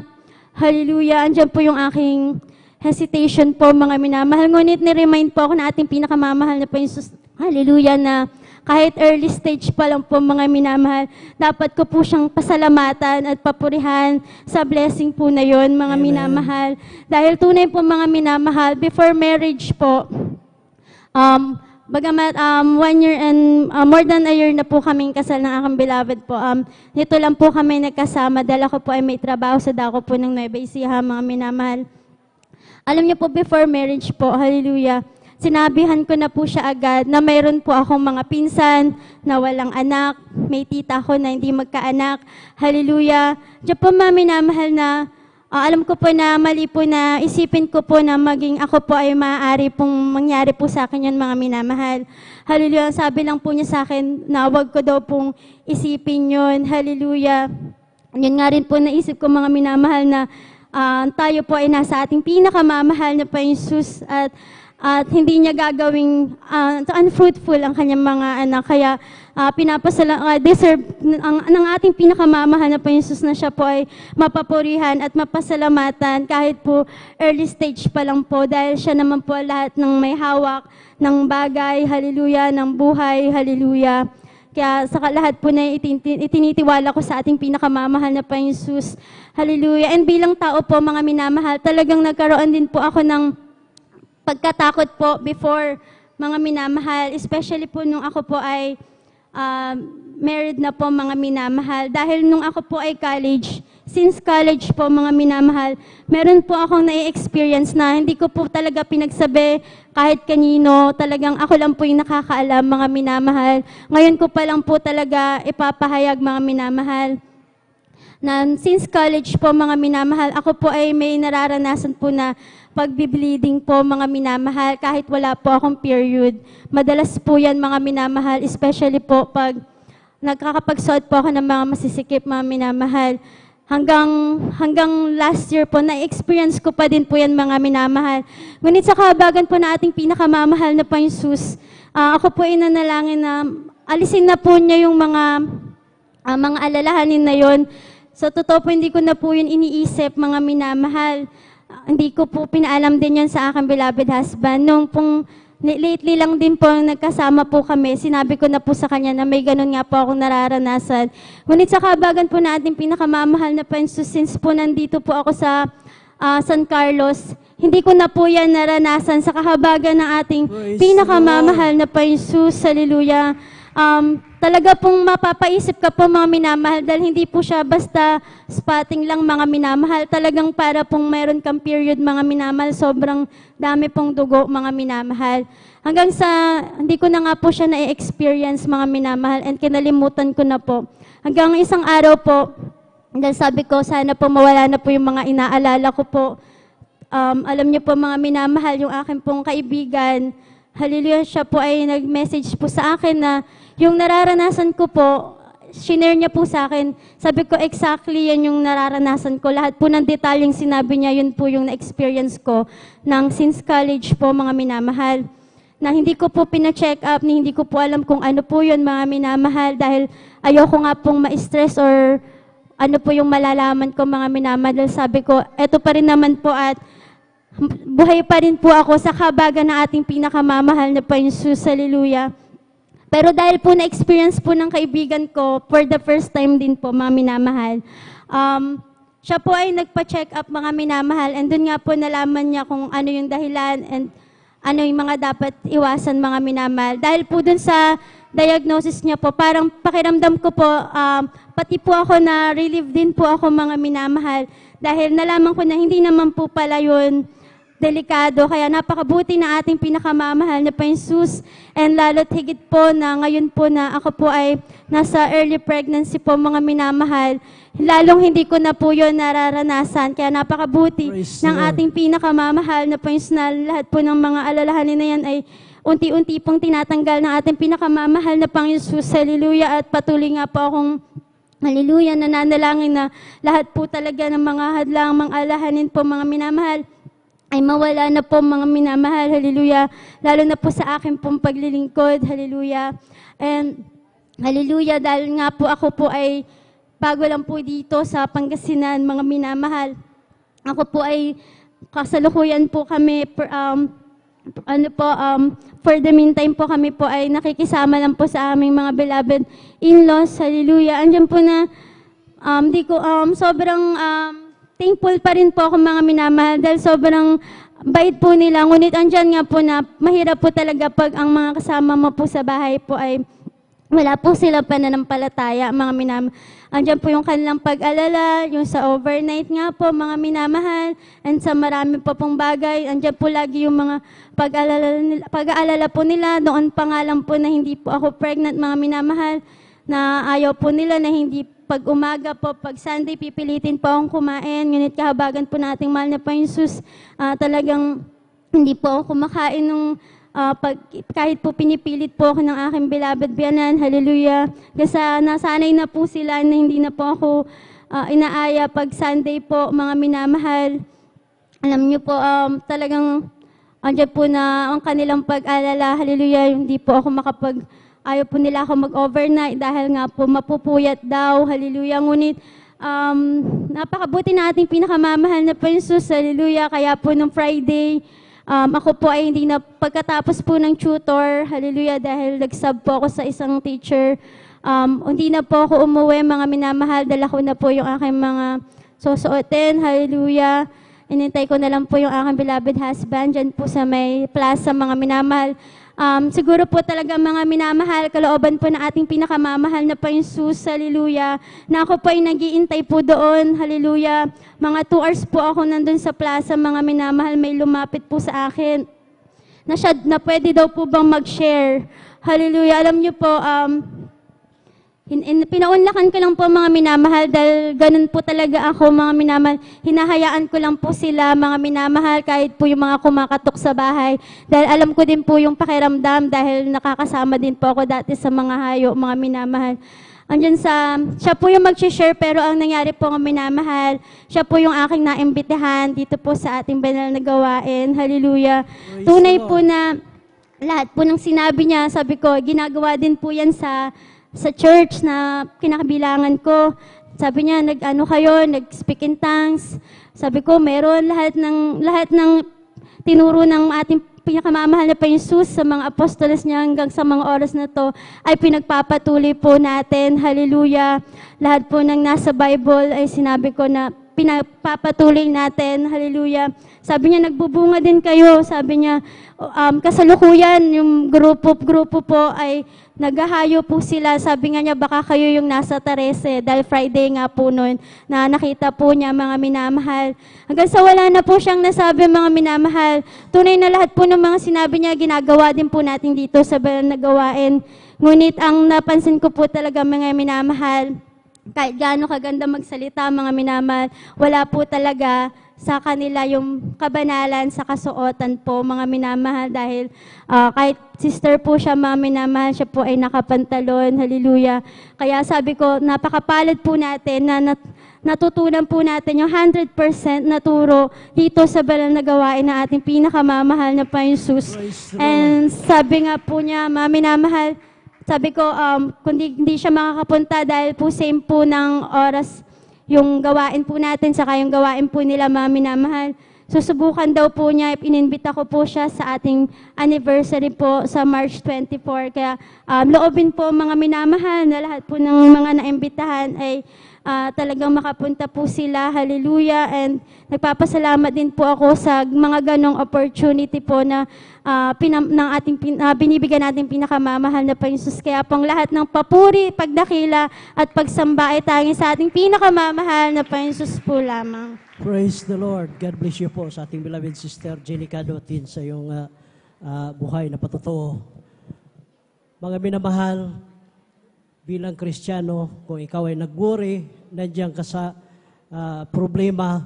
hallelujah, andyan po yung aking hesitation po, mga minamahal. Ngunit ni-remind po ako na ating pinakamamahal na Panginoon Jesus. Hallelujah, na kahit early stage pa lang po, mga minamahal, dapat ko po siyang pasalamatan at papurihan sa blessing po na yon, mga minamahal. Dahil tunay po, mga minamahal, before marriage po, bagamat 1 year and more than a year na po kaming kasal ng aking beloved po. Nito lang po kami nagkasama dahil ako po ay may trabaho sa dako po ng Nueva Ecija, mga minamahal. Alam niyo po, before marriage po, hallelujah, sinabihan ko na po siya agad na mayroon po akong mga pinsan na walang anak, may tita ko na hindi magkaanak, hallelujah. Diyan po, mga minamahal, na alam ko po na mali po na isipin ko po na maging ako po ay maaari pong mangyari po sa akin yan, mga minamahal. Hallelujah. Sabi lang po niya sa akin na wag ko daw pong isipin yun. Hallelujah. Yun nga rin po naisip ko, mga minamahal, na tayo po ay nasa ating pinakamamahal na Panginoon Jesus at hindi niya gagawing unfruitful ang kanyang mga anak. Kaya deserve ng ating pinakamamahal na Panginoon Jesus na siya po ay mapapurihan at mapasalamatan kahit po early stage pa lang po, dahil siya naman po lahat ng may hawak ng bagay, hallelujah, ng buhay, hallelujah. Kaya sa lahat po na itinitiwala ko sa ating pinakamamahal na Panginoon Jesus, hallelujah. And bilang tao po, mga minamahal, talagang nagkaroon din po ako ng pagkatakot po before, mga minamahal, especially po nung ako po ay married na po, mga minamahal. Dahil nung ako po ay college, since college po, mga minamahal, meron po akong na-experience na hindi ko po talaga pinagsabi kahit kanino. Talagang ako lang po yung nakakaalam, mga minamahal. Ngayon ko pa lang po talaga ipapahayag, mga minamahal, na since college po, mga minamahal, ako po ay may nararanasan po na pagbi-bleeding po, mga minamahal, kahit wala po akong period. Madalas po yan, mga minamahal, especially po pag nagkakapagsuot po ako ng mga masisikip, mga minamahal. Hanggang last year po, na-experience ko pa din po yan, mga minamahal. Ngunit sa kahabagan po na ating pinakamamahal na Panginoon Jesus, ako po ay nanalangin na alisin na po niya yung mga alalahanin na yon. Sa totoo po, hindi ko na po yun iniisip, mga minamahal. Hindi ko po pinaalam din yun sa aking beloved husband. Nung pong lately lang din po nagkasama po kami, sinabi ko na po sa kanya na may ganun nga po akong nararanasan. Ngunit sa kahabagan po na ating pinakamamahal na Panginoon Jesus, since po nandito po ako sa San Carlos, hindi ko na po yan naranasan sa kahabagan ng ating pinakamamahal na Panginoon Jesus. Hallelujah. Talaga pong mapapaisip ka po, mga minamahal, dahil hindi po siya basta spotting lang, mga minamahal. Talagang para pong meron kang period, mga minamahal, sobrang dami pong dugo, mga minamahal. Hanggang sa, hindi ko na nga po siya na-experience, mga minamahal, and kinalimutan ko na po. Hanggang isang araw po, dahil sabi ko, sana po mawala na po yung mga inaalala ko po. Alam niyo po, mga minamahal, yung akin pong kaibigan, hallelujah, siya po ay nag-message po sa akin na yung nararanasan ko po, shinare niya po sa akin. Sabi ko, exactly yan yung nararanasan ko. Lahat po ng detalyeng sinabi niya, yun po yung na-experience ko ng since college po, mga minamahal. Na hindi ko po pina-check up, hindi ko po alam kung ano po yun, mga minamahal, dahil ayoko nga pong ma-stress or ano po yung malalaman ko, mga minamahal. Sabi ko, eto pa rin naman po at buhay pa rin po ako sa kahabagan ng ating pinakamamahal na Panginoon Jesus, hallelujah. Pero dahil po na-experience po ng kaibigan ko, for the first time din po, mga minamahal, siya po ay nagpa-check up, mga minamahal, and doon nga po nalaman niya kung ano yung dahilan and ano yung mga dapat iwasan, mga minamahal. Dahil po doon sa diagnosis niya po, parang pakiramdam ko po, pati po ako na relieve din po ako, mga minamahal, dahil nalaman ko na hindi naman po pala yun delikado. Kaya napakabuti na ating pinakamamahal na Panginoon Jesus, and lalo't higit po na ngayon po na ako po ay nasa early pregnancy po, mga minamahal, lalong hindi ko na po yun nararanasan. Kaya napakabuti ng ating pinakamamahal na Panginoon Jesus, na lahat po ng mga alalahanin na yan ay unti-unti pong tinatanggal ng ating pinakamamahal na Panginoon Jesus, hallelujah. At patuloy nga po akong Hallelujah, nananalangin na lahat po talaga ng mga hadlang, mga alahanin po mga minamahal, ay mawala na po mga minamahal. Hallelujah. Lalo na po sa akin pong paglilingkod. Hallelujah. And hallelujah, dahil nga po ako po ay bago lang po dito sa Pangasinan, mga minamahal. Ako po ay kasalukuyan po kami, for the meantime po kami po ay nakikisama lang po sa aming mga beloved in-laws. Hallelujah. Andiyan po na, sobrang thankful pa rin po ako mga minamahal dahil sobrang bait po nila. Ngunit andyan nga po na mahirap po talaga pag ang mga kasama mo po sa bahay po ay wala po sila pananampalataya, mga minamahal. Andyan po yung kanilang pag-alala, yung sa overnight nga po, mga minamahal, and sa marami po pong bagay. Andyan po lagi yung mga pag-aalala po nila. Noon pa nga lang po na hindi po ako pregnant, mga minamahal, na ayaw po nila na hindi pag umaga po, pag Sunday, pipilitin po akong kumain. Ngunit kahabagan po nating mahal na Panginoon Jesus, talagang hindi po ako kumakain nung kahit po pinipilit po ako ng aking beloved biyanan. Hallelujah. Kasi nasanay na po sila na hindi na po ako inaaya pag Sunday po, mga minamahal. Alam niyo po, talagang andyan po na ang kanilang pag-alala. Hallelujah. Hindi po ako ayaw po nila ako mag-overnight dahil nga po mapupuyat daw. Hallelujah. Ngunit napakabuti na ating pinakamamahal na Panginoon Jesus. Hallelujah. Kaya po nung Friday, ako po ay hindi na pagkatapos po ng tutor. Hallelujah. Dahil nag-sub po ako sa isang teacher. Hindi na po ako umuwi, mga minamahal. Dala ko na po yung aking mga susuotin. Hallelujah. Inintay ko na lang po yung aking beloved husband dyan po sa may plaza, mga minamahal. Siguro po talaga mga minamahal, kalooban po na ating pinakamamahal na Panginoon Jesus, hallelujah, na ako po ay nag-iintay po doon, hallelujah. Mga 2 hours po ako nandun sa plaza, mga minamahal, may lumapit po sa akin na pwede daw po bang mag-share. Hallelujah. Alam niyo po, pinaunlakan ko lang po mga minamahal dahil ganun po talaga ako, mga minamahal. Hinahayaan ko lang po sila, mga minamahal, kahit po yung mga kumakatok sa bahay. Dahil alam ko din po yung pakiramdam dahil nakakasama din po ako dati sa mga hayo, mga minamahal. Siya po yung mag-share, pero ang nangyari po, mga minamahal, siya po yung aking naimbitahan dito po sa ating banal na gawain. Hallelujah. Tunay po na lahat po ng sinabi niya, sabi ko, ginagawa din po yan sa church na kinakabilangan ko. Sabi niya, nag-speak in tongues. Sabi ko, meron lahat ng tinuro ng ating pinakamamahal na Panginoon Jesus sa mga apostoles niya hanggang sa mga oras na to ay pinagpapatuloy po natin. Hallelujah. Lahat po ng nasa Bible ay sinabi ko na pinagpapatuloy natin. Hallelujah. Sabi niya, nagbubunga din kayo. Sabi niya, kasalukuyan, yung grupo po ay naghahayo po sila. Sabi nga niya, baka kayo yung nasa Terese. Dahil Friday nga po noon na nakita po niya, mga minamahal. Hanggang sa wala na po siyang nasabi, mga minamahal. Tunay na lahat po ng mga sinabi niya, ginagawa din po natin dito sa banal na gawain. Ngunit ang napansin ko po talaga, mga minamahal, kahit gaano kaganda magsalita, mga minamahal, wala po talaga sa kanila yung kabanalan sa kasuotan po, mga minamahal, dahil kahit sister po siya, mga minamahal, siya po ay nakapantalon. Hallelujah. Kaya sabi ko, napakapalad po natin na natutunan po natin yung 100% na turo dito sa banal na gawain na ating pinakamamahal na Panginoon Jesus. And sabi nga po niya, mga minamahal, sabi ko, kung hindi siya makakapunta dahil po same po ng oras yung gawain po natin, saka yung gawain po nila, mga minamahal. Susubukan daw po niya, ininbita ko po siya sa ating anniversary po sa March 24. Kaya loobin po, mga minamahal, na lahat po ng mga naimbitahan ay talagang makapunta po sila. Hallelujah. And nagpapasalamat din po ako sa mga ganong opportunity po na binibigyan natin pinakamamahal na Panginoon Jesus. Kaya pong lahat ng papuri, pagdakila at pagsamba ay tanging sa ating pinakamamahal na Panginoon Jesus po lamang. Praise the Lord. God bless you po sa ating beloved sister Jenica Dotin sa iyong buhay na patotoo. Mga minamahal, bilang Kristiyano, kung ikaw ay nag-worry, nandiyan ka sa problema,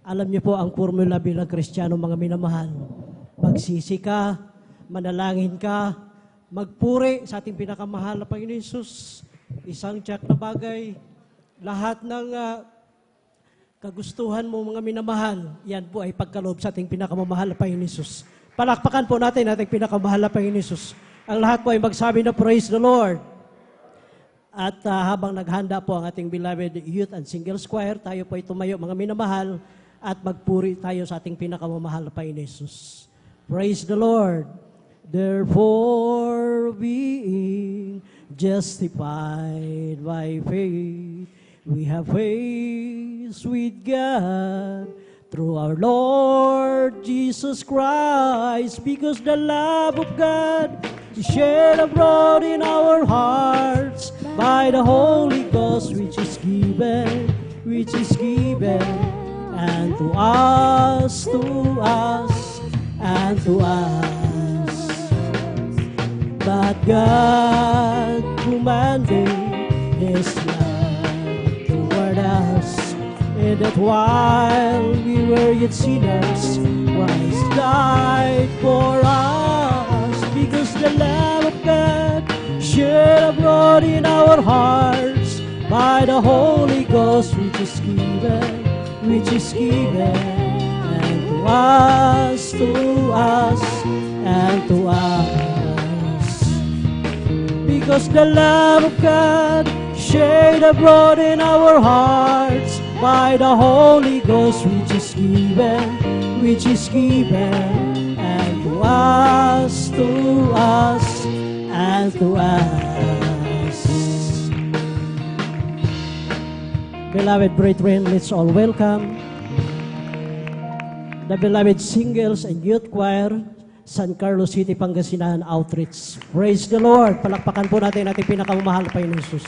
alam niyo po ang formula bilang Kristiyano, mga minamahal. Magsisi ka, manalangin ka, magpuri sa ating pinakamahal na Panginoon Jesus. isang tiyak na bagay, lahat ng kagustuhan mo mga minamahal, yan po ay pagkaloob sa ating pinakamamahal na Panginoon Hesus. Palakpakan po natin ating pinakamahal na Panginoon Hesus. Ang lahat po ay magsabi na praise the Lord. At habang naghanda po ang ating beloved youth and singles choir, tayo po ay tumayo mga minamahal at magpuri tayo sa ating pinakamamahal na Panginoon Hesus. Praise the Lord. Therefore, being justified by faith, we have faith with God through our Lord Jesus Christ, because the love of God is shed abroad in our hearts by the Holy Ghost, which is given, and to us, and to us. But God commanded His love toward us, and that while we were yet sinners, Christ died for us. Because the love of God shed abroad in our hearts by the Holy Ghost, which is given, and to us, and to us. Because the love of God shed abroad in our hearts by the Holy Ghost, which is given, and to us, and to us. Beloved brethren, let's all welcome the beloved singles and youth choir, San Carlos City, Pangasinan Outreach. Praise the Lord! Palakpakan po natin ating pinakamamahal na Panginoon Jesus.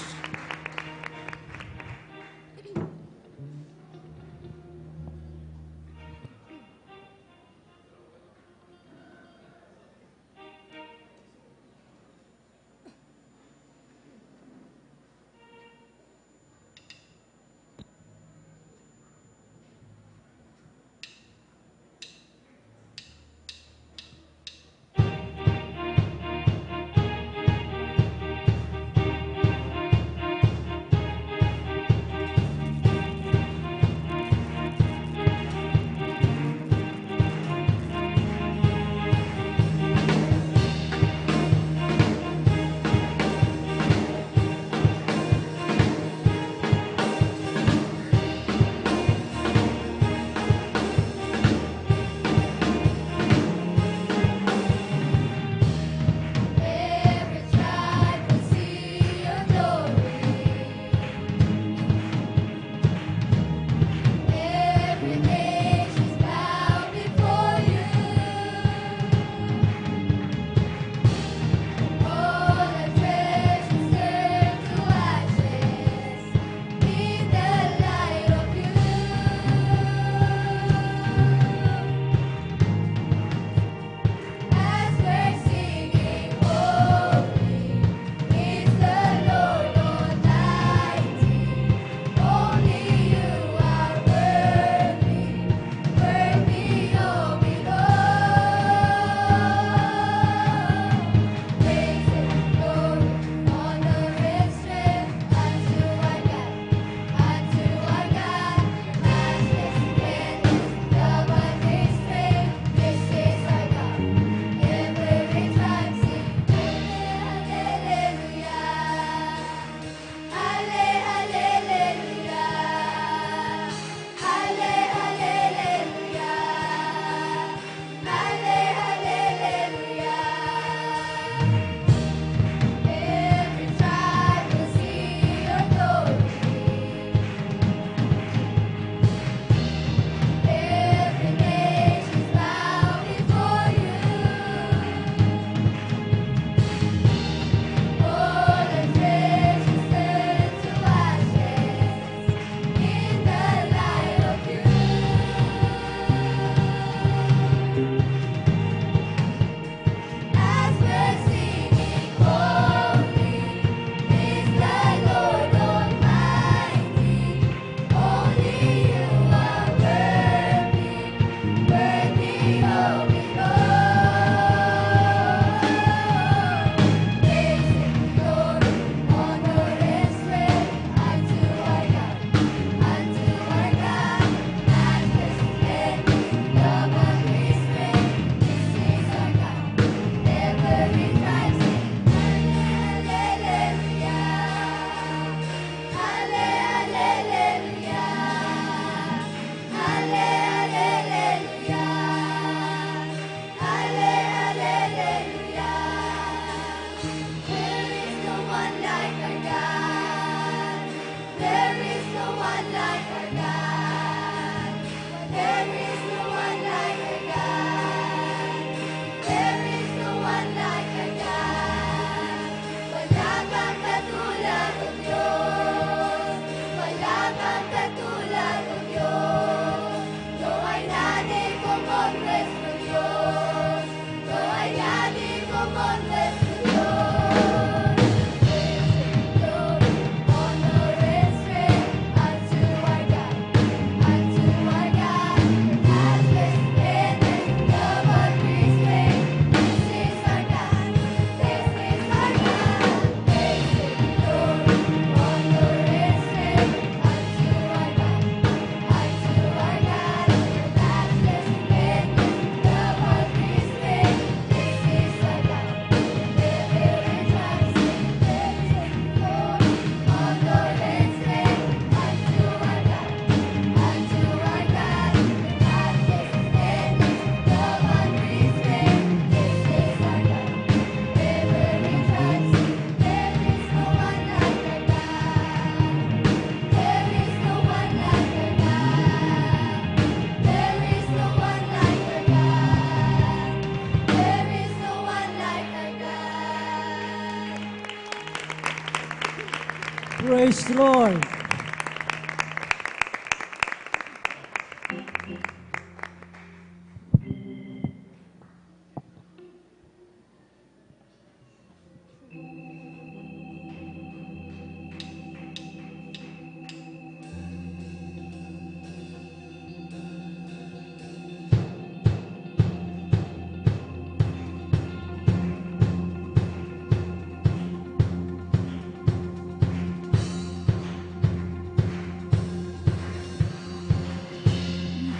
Praise the Lord.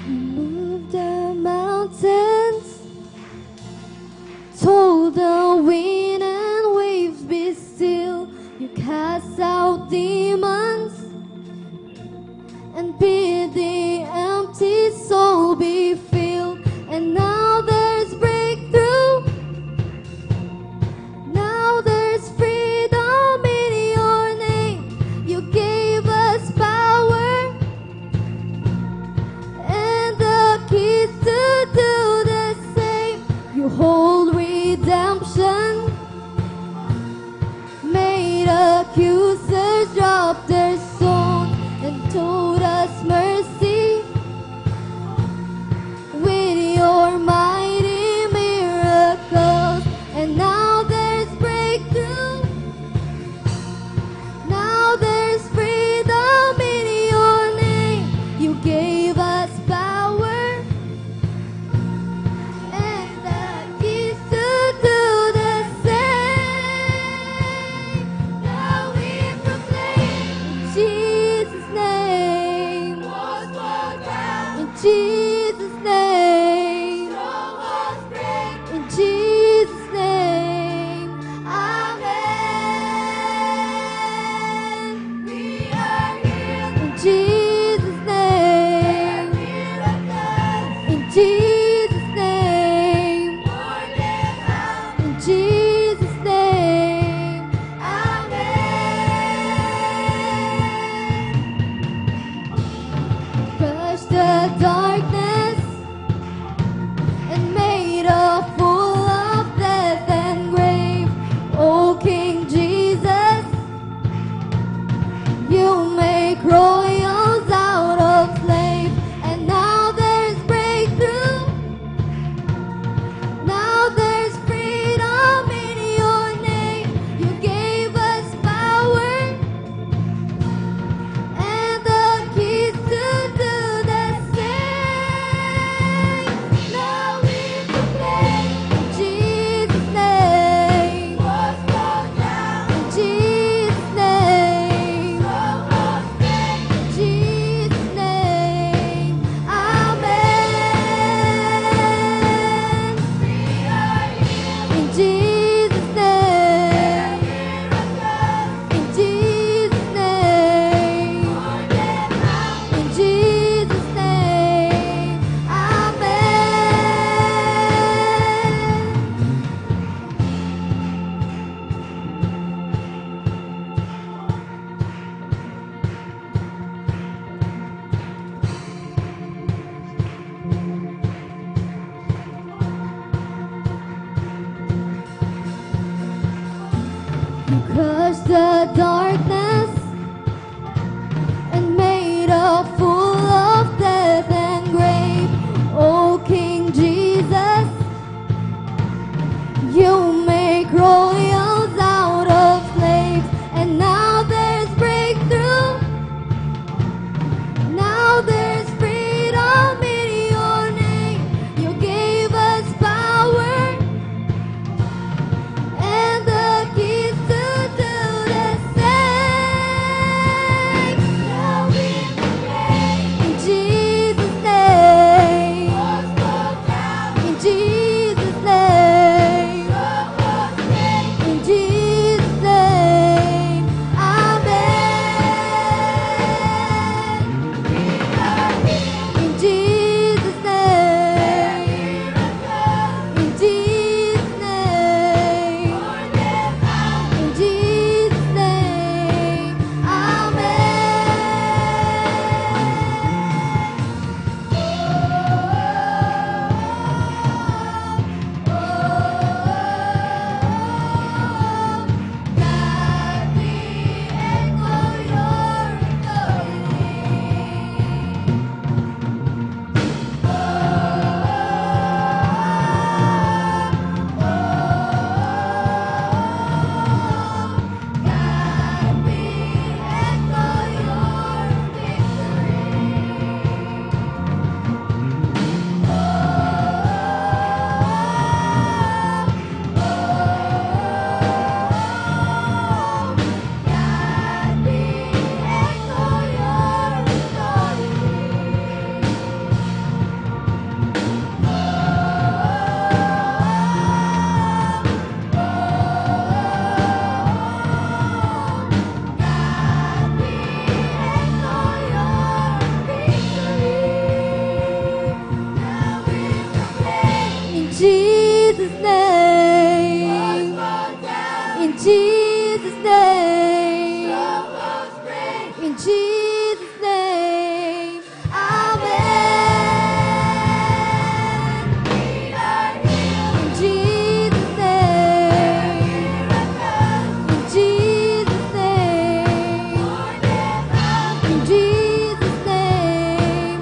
Move the mountains, told the wind and waves be still. You cast out demons and bid the empty soul be filled. And now there's breakthrough. Now there's freedom in your name. You gave us power and the keys to do the same. You hold redemption, made accusers drop their stone, and told us mercy with your mighty miracles. And now there's breakthrough. Now there's freedom in your name. You gave us power and the keys to do the same. Now we proclaim in Jesus' name. In Jesus' name. In Jesus' name. Amen. We are healed. In Jesus' name. In Jesus' name. In Jesus' name. Amen. Crushed the darkness and made a fool of death and grave. O King Jesus, you make royals out of slaves. And now there's breakthrough. Now there's freedom in your name. You gave us power and the keys to do the same. Now we proclaim in Jesus' name. In Jesus' name. In Jesus' name. Amen. In Jesus' name. In Jesus' name. In Jesus' name. Amen. You crushed the darkness and made a fool of death and grave. O King Jesus, you make royals out of slaves. And now there's breakthrough. Now there's freedom in your name. You gave us power and the keys to do the same. Jesus' name. In Jesus' name. Amen. In Jesus' name. In Jesus' name. In Jesus' name.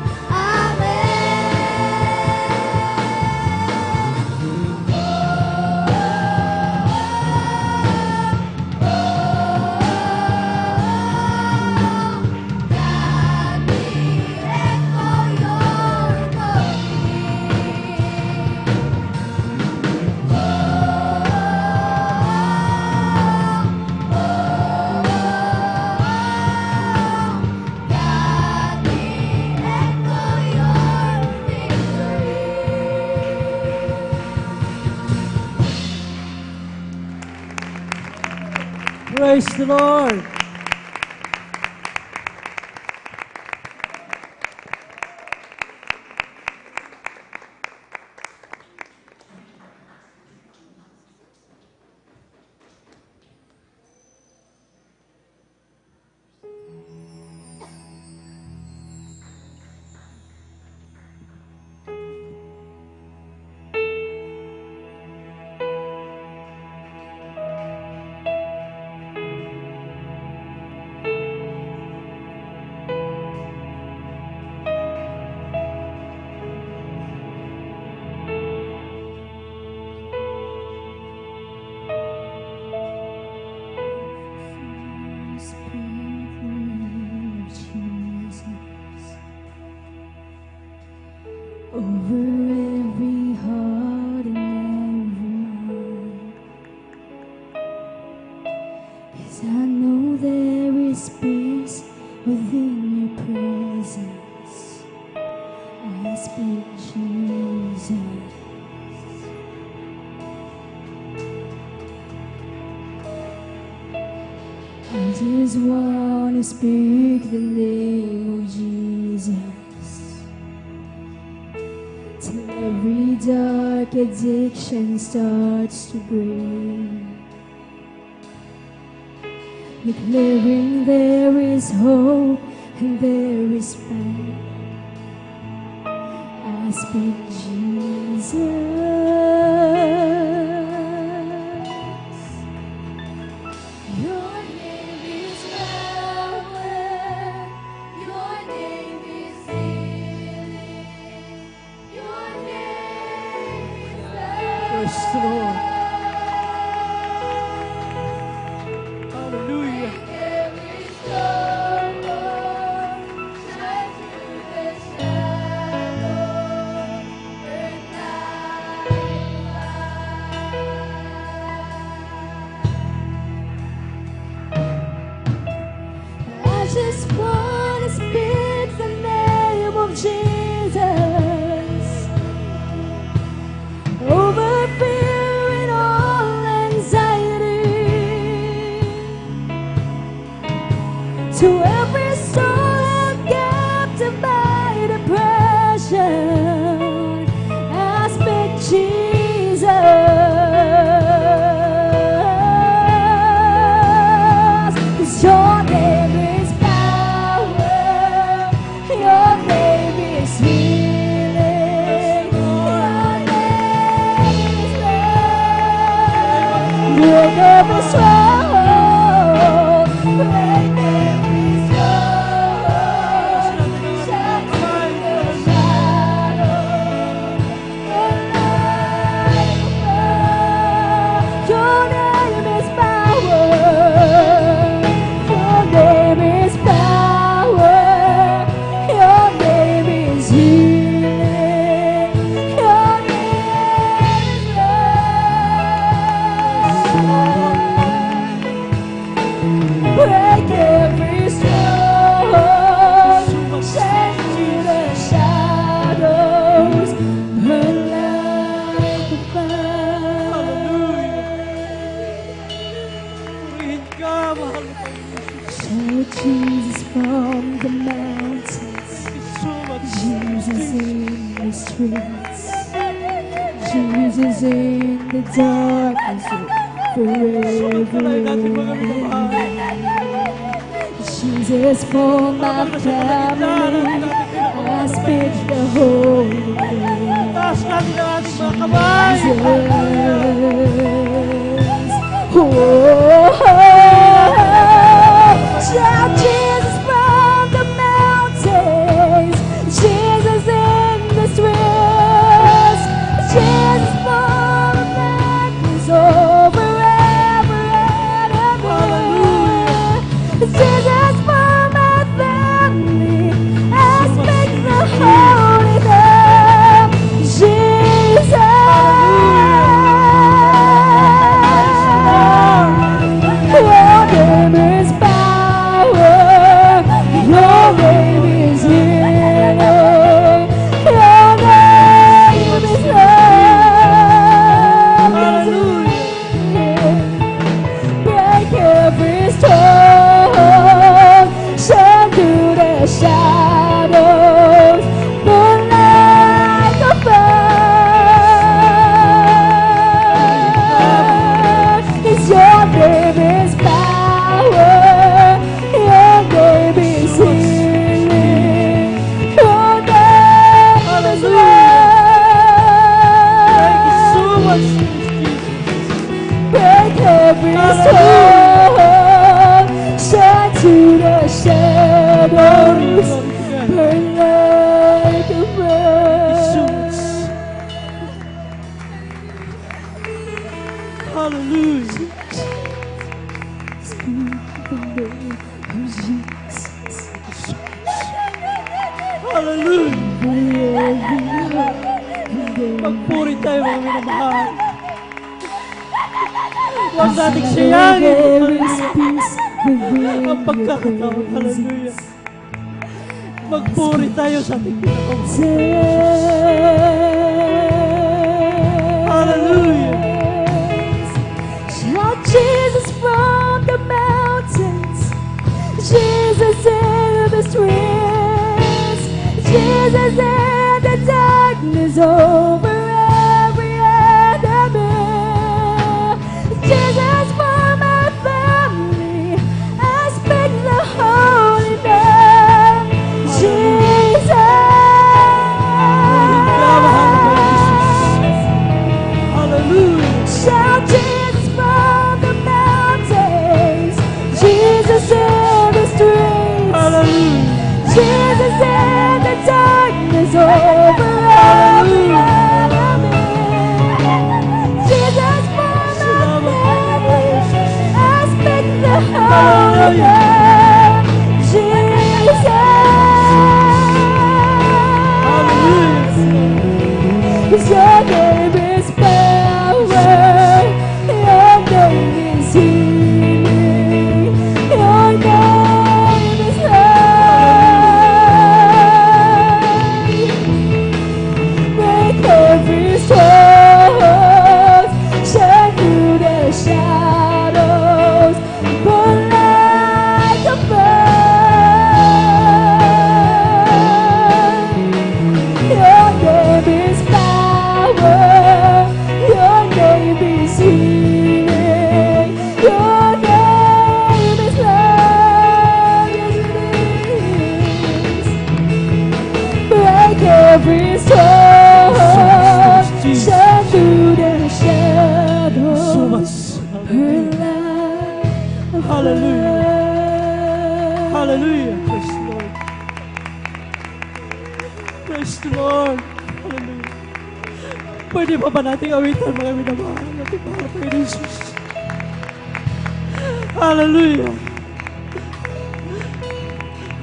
Praise the Lord. Over every heart and every mind, 'cause I know there is peace within your presence. I speak Jesus. I just want to speak the name of Jesus till every dark addiction starts to break, declaring there is hope and there is faith. I speak Jesus. Your name is power. Your name is healing. Your name is Praise the Lord. Hallelujah. every storm. Shine through the shadows. Burn I just want to speak the name of Jesus over fear and all anxiety, to every soul held captive by depression. I speak Jesus, 'cause your name is power, your name is healing, your name is love, your name is strong, break every soul, shine through the shadows, and light above. Your name is power. Your name is power. Your name is healing. Your name is love. Break every stronghold. Shine through the shadows. Burn like a fire. Purihin ka, mahal na Panginoon. Shout Jesus from the mountains, So much. Jesus in the streets, Jesus in the darkness Sumagalay natin mga minamahal. Jesus for my family, I speak the holy name. Taas natin ang ating mga kamay. Shout Jesus from the mountains, Jesus in the streets, Jesus for the madness over every enemy. Jesus for my family, I speak the holy name, Jesus. Your name is power, your name is healing, your name is love. Break every storm, shine through the shadows, burn like a fire. It's your name is power, your name is healing, your name is love. Break every storm, shine through the shadows, burn like a fire. Hallelujah. Hallelujah. Magpuri tayo mga minamahal. Huwag nating sayangin. Ang pagkakataon. Hallelujah. Magpuri tayo sa ating pinakamahal. Hallelujah. Shout Jesus from the mountains, Jesus in the streets, Jesus in the darkness over every enemy. Jesus for my family, I speak the holy name, Jesus. Hallelujah. Shout Jesus from the mountains, Jesus in the streets, Hallelujah. Jesus in the darkness over every enemy. Jesus for my family, I speak the holy name, Jesus. Your name is power, your name is healing, your name is love. Break every storm, shine through the shadows, burn like a fire. Your name is power, your name is healing, your name is love. Yes, it is. Break every storm, shine through the shadows, burn like a Hallelujah. fire. Hallelujah. Praise the Lord. Praise the Lord. Hallelujah. Pwede pa ba nating awitan mga minamahal natin mahal kay Jesus? Hallelujah.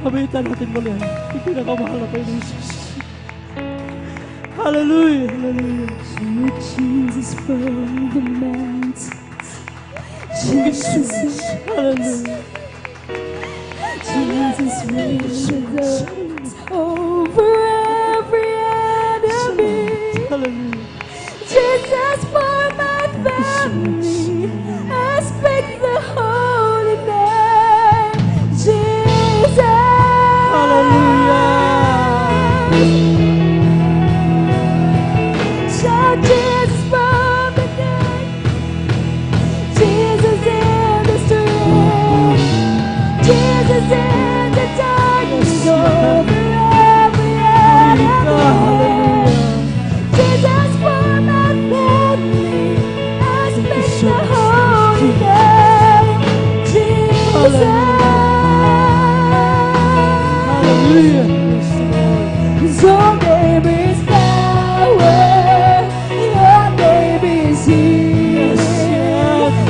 Awitan natin muli ang pinakamahal kay Jesus. Hallelujah. Hallelujah. Shout Jesus from the mountains, Jesus, Hallelujah. Jesus reigns over every enemy. Hallelujah. Jesus for my family, I speak the holy name, Jesus. Hallelujah. Shout Jesus from the dead, Your name is power. Your name is healing.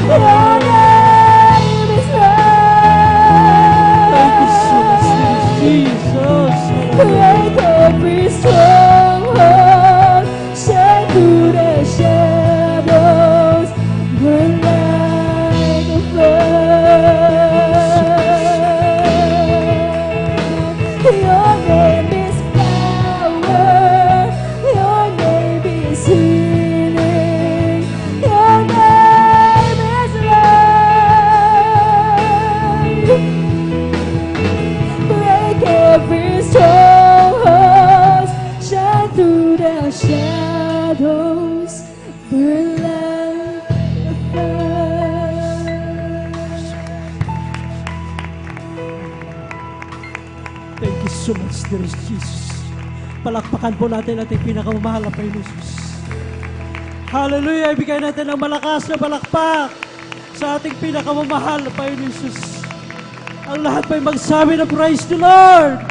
Your name is love. Break every stronghold. Shine through the shadows. Burn like a fire. Your name is power. Your name is healing. Your name is life. Break every stronghold. Shine through the shadows. Burn like a fire. Thank you so much, dear Jesus. Palakpakan po natin ating pinakamamahal na Panginoon Jesus. Hallelujah! Ibigay natin ang malakas na palakpak sa ating pinakamamahal na Panginoon Jesus. Ang lahat pa'y magsabi na praise the Lord!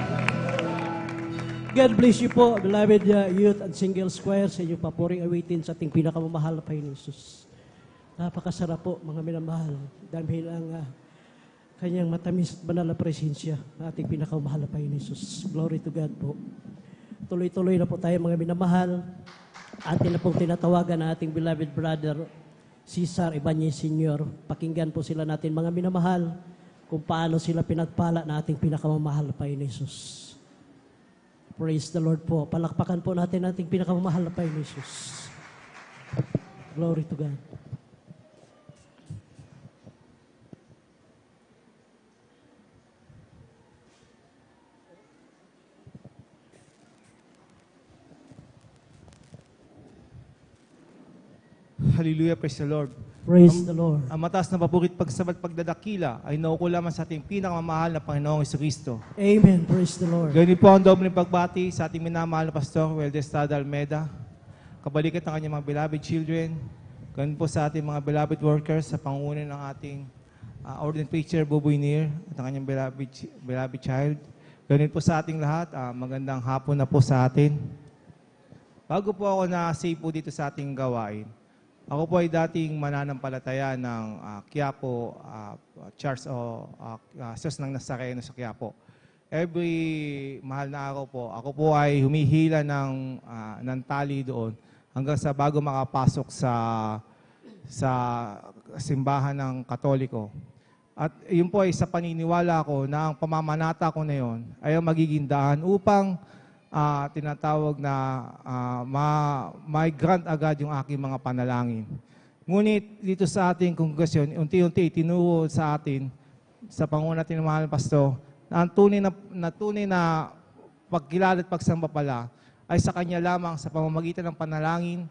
God bless you po, beloved youth and single square, sa inyong papuring awitin sa ating pinakamamahal na Panginoon Jesus. Napakasarap po, mga minamahal, dahil ang kanyang matamis at banal na presensya na ating pinakamahal na Panginoon Jesus. Glory to God po. Tuloy-tuloy na po tayo, mga minamahal. Atin na pong tinatawagan na ating beloved brother, Cesar Ibanez Sr. Pakinggan po sila natin, mga minamahal, kung paano sila pinagpala na ating pinakamamahal na Panginoon Jesus. Praise the Lord po. Palakpakan po natin ating pinakamamahal na Panginoon Jesus. Glory to God. Hallelujah, praise the Lord. Praise the Lord. Ang mataas na papurit pagsabat pagdadakila ay nauko lamang sa ating pinakamamahal na Panginoong Jesucristo. Amen. Praise the Lord. Ganun po ang doble pagbati sa ating minamahal na Pastor Weldes Tada Almeda, kabalikat ng kanyang mga beloved children, ganun po sa ating mga beloved workers sa pangunan ng ating ordained preacher Buboy Nir at ang kanyang beloved child. Ganun po sa ating lahat, magandang hapon na po sa atin. Bago po ako na-save po dito sa ating gawain, ako po ay dating mananampalataya ng Quiapo Church o Sos ng Nazareno sa Quiapo. Every mahal na araw po, ako po ay humihila ng tali doon hanggang sa bago makapasok sa simbahan ng Katoliko. At yun po ay sa paniniwala ko na ang pamamanata ko na yun ay ang magiging daan upang tinatawag na may grant agad yung aking mga panalangin. Ngunit dito sa ating kongregasyon, unti-unti itinuro sa atin, sa panguna natin ng mahal na Pastor, na ang tunay na pagkilala at pagsambapala ay sa Kanya lamang sa pamamagitan ng panalangin,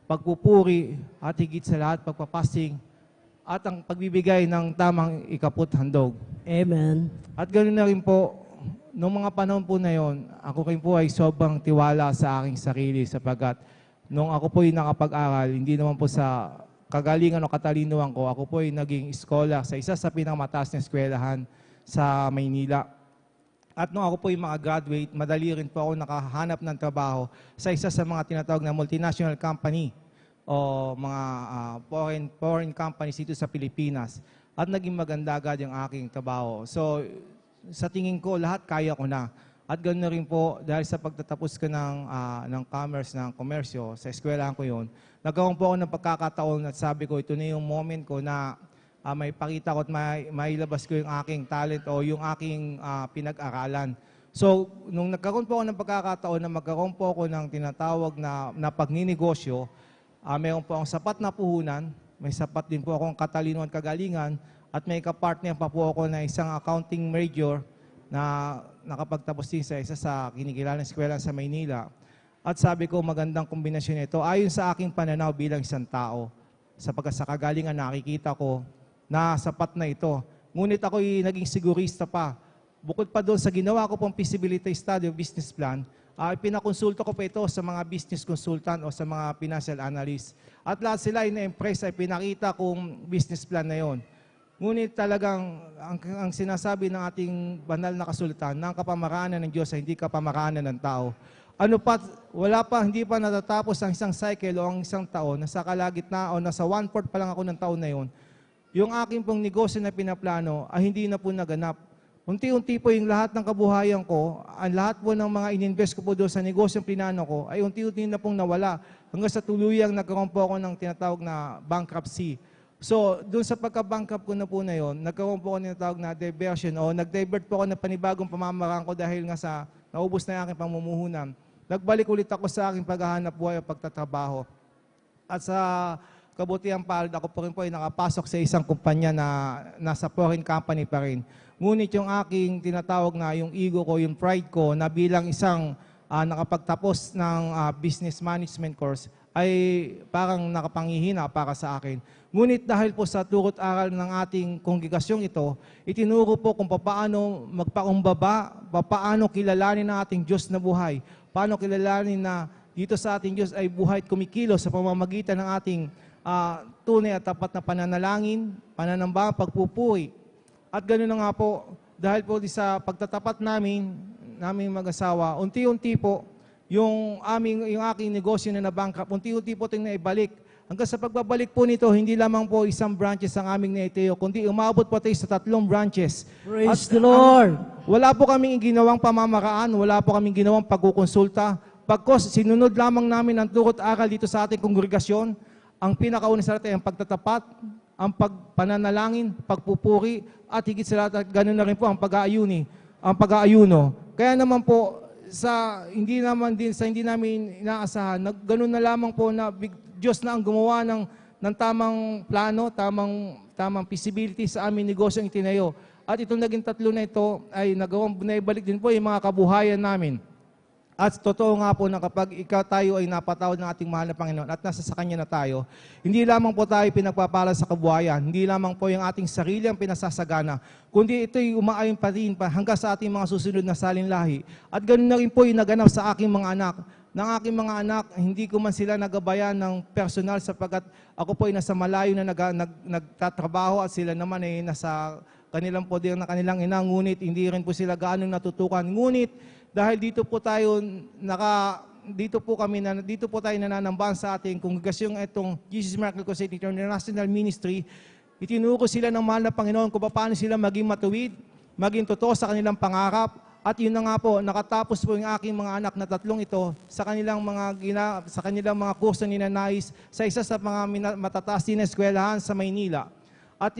pagpupuri, at higit sa lahat, pagpapasing, at ang pagbibigay ng tamang ikaput handog. Amen. At ganoon na rin po, noong mga panahon po na yon, ako rin po ay sobrang tiwala sa aking sarili sapagkat nung ako po ay nakapag-aral, hindi naman po sa kagalingan o katalinuhan ko, ako po ay naging scholar sa isa sa pinakamataas na eskwelahan sa Maynila. At nung ako po ay makagraduate, madali rin po ako nakahanap ng trabaho sa isa sa mga tinatawag na multinational company o mga foreign companies dito sa Pilipinas. At naging maganda agad yung aking trabaho. So, sa tingin ko, lahat kaya ko na. At ganoon rin po, dahil sa pagtatapos ko ng commerce, ng komersyo, sa eskwelahan ko yun, nagkaroon po ako ng pagkakataon at sabi ko, ito na yung moment ko na may pakita ko at mailabas ko yung aking talent o yung aking pinag-aralan. So, nung nagkaroon po ako ng pagkakataon na magkaroon po ako ng tinatawag na pagninegosyo, mayroon po akong sapat na puhunan, may sapat din po akong katalino at kagalingan, at may kapartner pa po ako na isang accounting major na nakapagtapos din sa isa sa kinikilalang eskwela sa Maynila. At sabi ko, magandang kombinasyon ito. Ayon sa aking pananaw bilang isang tao, sapagkat sa kagalingan nakikita ko na sapat na ito. Ngunit ako'y naging sigurista pa. Bukod pa doon sa ginawa ko pong feasibility study o business plan, pinakonsulta ko pa ito sa mga business consultant o sa mga financial analyst. At lahat sila ay na-impress ay pinakita kong business plan na yon. Ngunit talagang ang sinasabi ng ating banal na kasulatan, ng kapamaraanan ng Diyos ay hindi kapamaraanan ng tao. Hindi pa natatapos ang isang cycle o ang isang taon, nasa kalagitnaan o nasa 1/4 pa lang ako ng taon na yun, yung aking pong negosyo na pinaplano ay hindi na po naganap. Unti-unti po yung lahat ng kabuhayan ko, ang lahat po ng mga ininvest ko po doon sa negosyong plinano ko, ay unti-unti na pong nawala. Hanggang sa tuluyang nagkaroon po ako ng tinatawag na bankruptcy. So, doon sa pagka-bankrupt ko na po na yun, nagkaroon po ako ng tinatawag na diversion o nag-divert po ako ng panibagong pamamaraan ko dahil nga sa naubos na yung aking pamumuhunan. Nagbalik ulit ako sa aking paghahanap buhay o pagtatrabaho. At sa kabutihan palad, ako po rin po ay nakapasok sa isang kumpanya na nasa foreign company pa rin. Ngunit yung aking tinatawag na yung ego ko, yung pride ko, na bilang isang nakapagtapos ng business management course, ay parang nakapangihina para sa akin. Ngunit dahil po sa turot aral ng ating kongregasyong ito, itinuro po kung paano magpakumbaba, paano kilalanin ang ating Diyos na buhay, paano kilalanin na dito sa ating Diyos ay buhay at kumikilos sa pamamagitan ng ating tunay at tapat na pananalangin, pananamba, pagpupuri. At ganoon na nga po, dahil po sa pagtatapat naming mag-asawa, unti-unti po, yung aking negosyo na nabankrupt, unti-unti po tingnan naibalik. Hanggang sa pagbabalik po nito, hindi lamang po isang branches ang aming naitayo, kundi umabot po tayo sa 3 branches. Praise the Lord! Wala po kaming ginawang pamamaraan, wala po kaming ginawang pagkukonsulta. Pagkos sinunod lamang namin ang turot aral dito sa ating kongregasyon, ang pinakauna sa lahat ay ang pagtatapat, ang pagpananalangin, pagpupuri, at higit sa lahat, ganoon na rin po ang pag-aayuno. Kaya naman po, hindi namin inaasahan, ganoon na lamang po na Diyos na ang gumawa ng tamang plano, tamang feasibility sa aming negosyong itinayo. At itong naging 3 na ito ay naibalik din po yung mga kabuhayan namin. At totoo nga po na kapag tayo ay napatawad ng ating mahal na Panginoon at nasa sa Kanya na tayo, hindi lamang po tayo pinagpapala sa kabuhayan, hindi lamang po yung ating sarili ang pinasasagana, kundi ito'y umaayon pa rin hanggang sa ating mga susunod na salinlahi. At ganoon na rin po yung naganap sa aking mga anak. Ng aking mga anak, hindi ko man sila nagabayan ng personal sapagkat ako po ay nasa malayo na nagtatrabaho at sila naman ay nasa kanilang poder na kanilang ina, ngunit hindi rin po sila gaano natutukan. Ngunit dahil dito po tayo nananambahan sa ating kongregasyong itong Jesus Miracle Crusade International Ministry, itinuro sila ng mahal na Panginoon kung paano sila maging matuwid, maging totoo sa kanilang pangarap. At yun na nga po, nakatapos po yung aking mga anak na 3 ito sa kanilang mga kurso ninanais sa isa sa mga matataas din na eskwelahan sa Maynila. At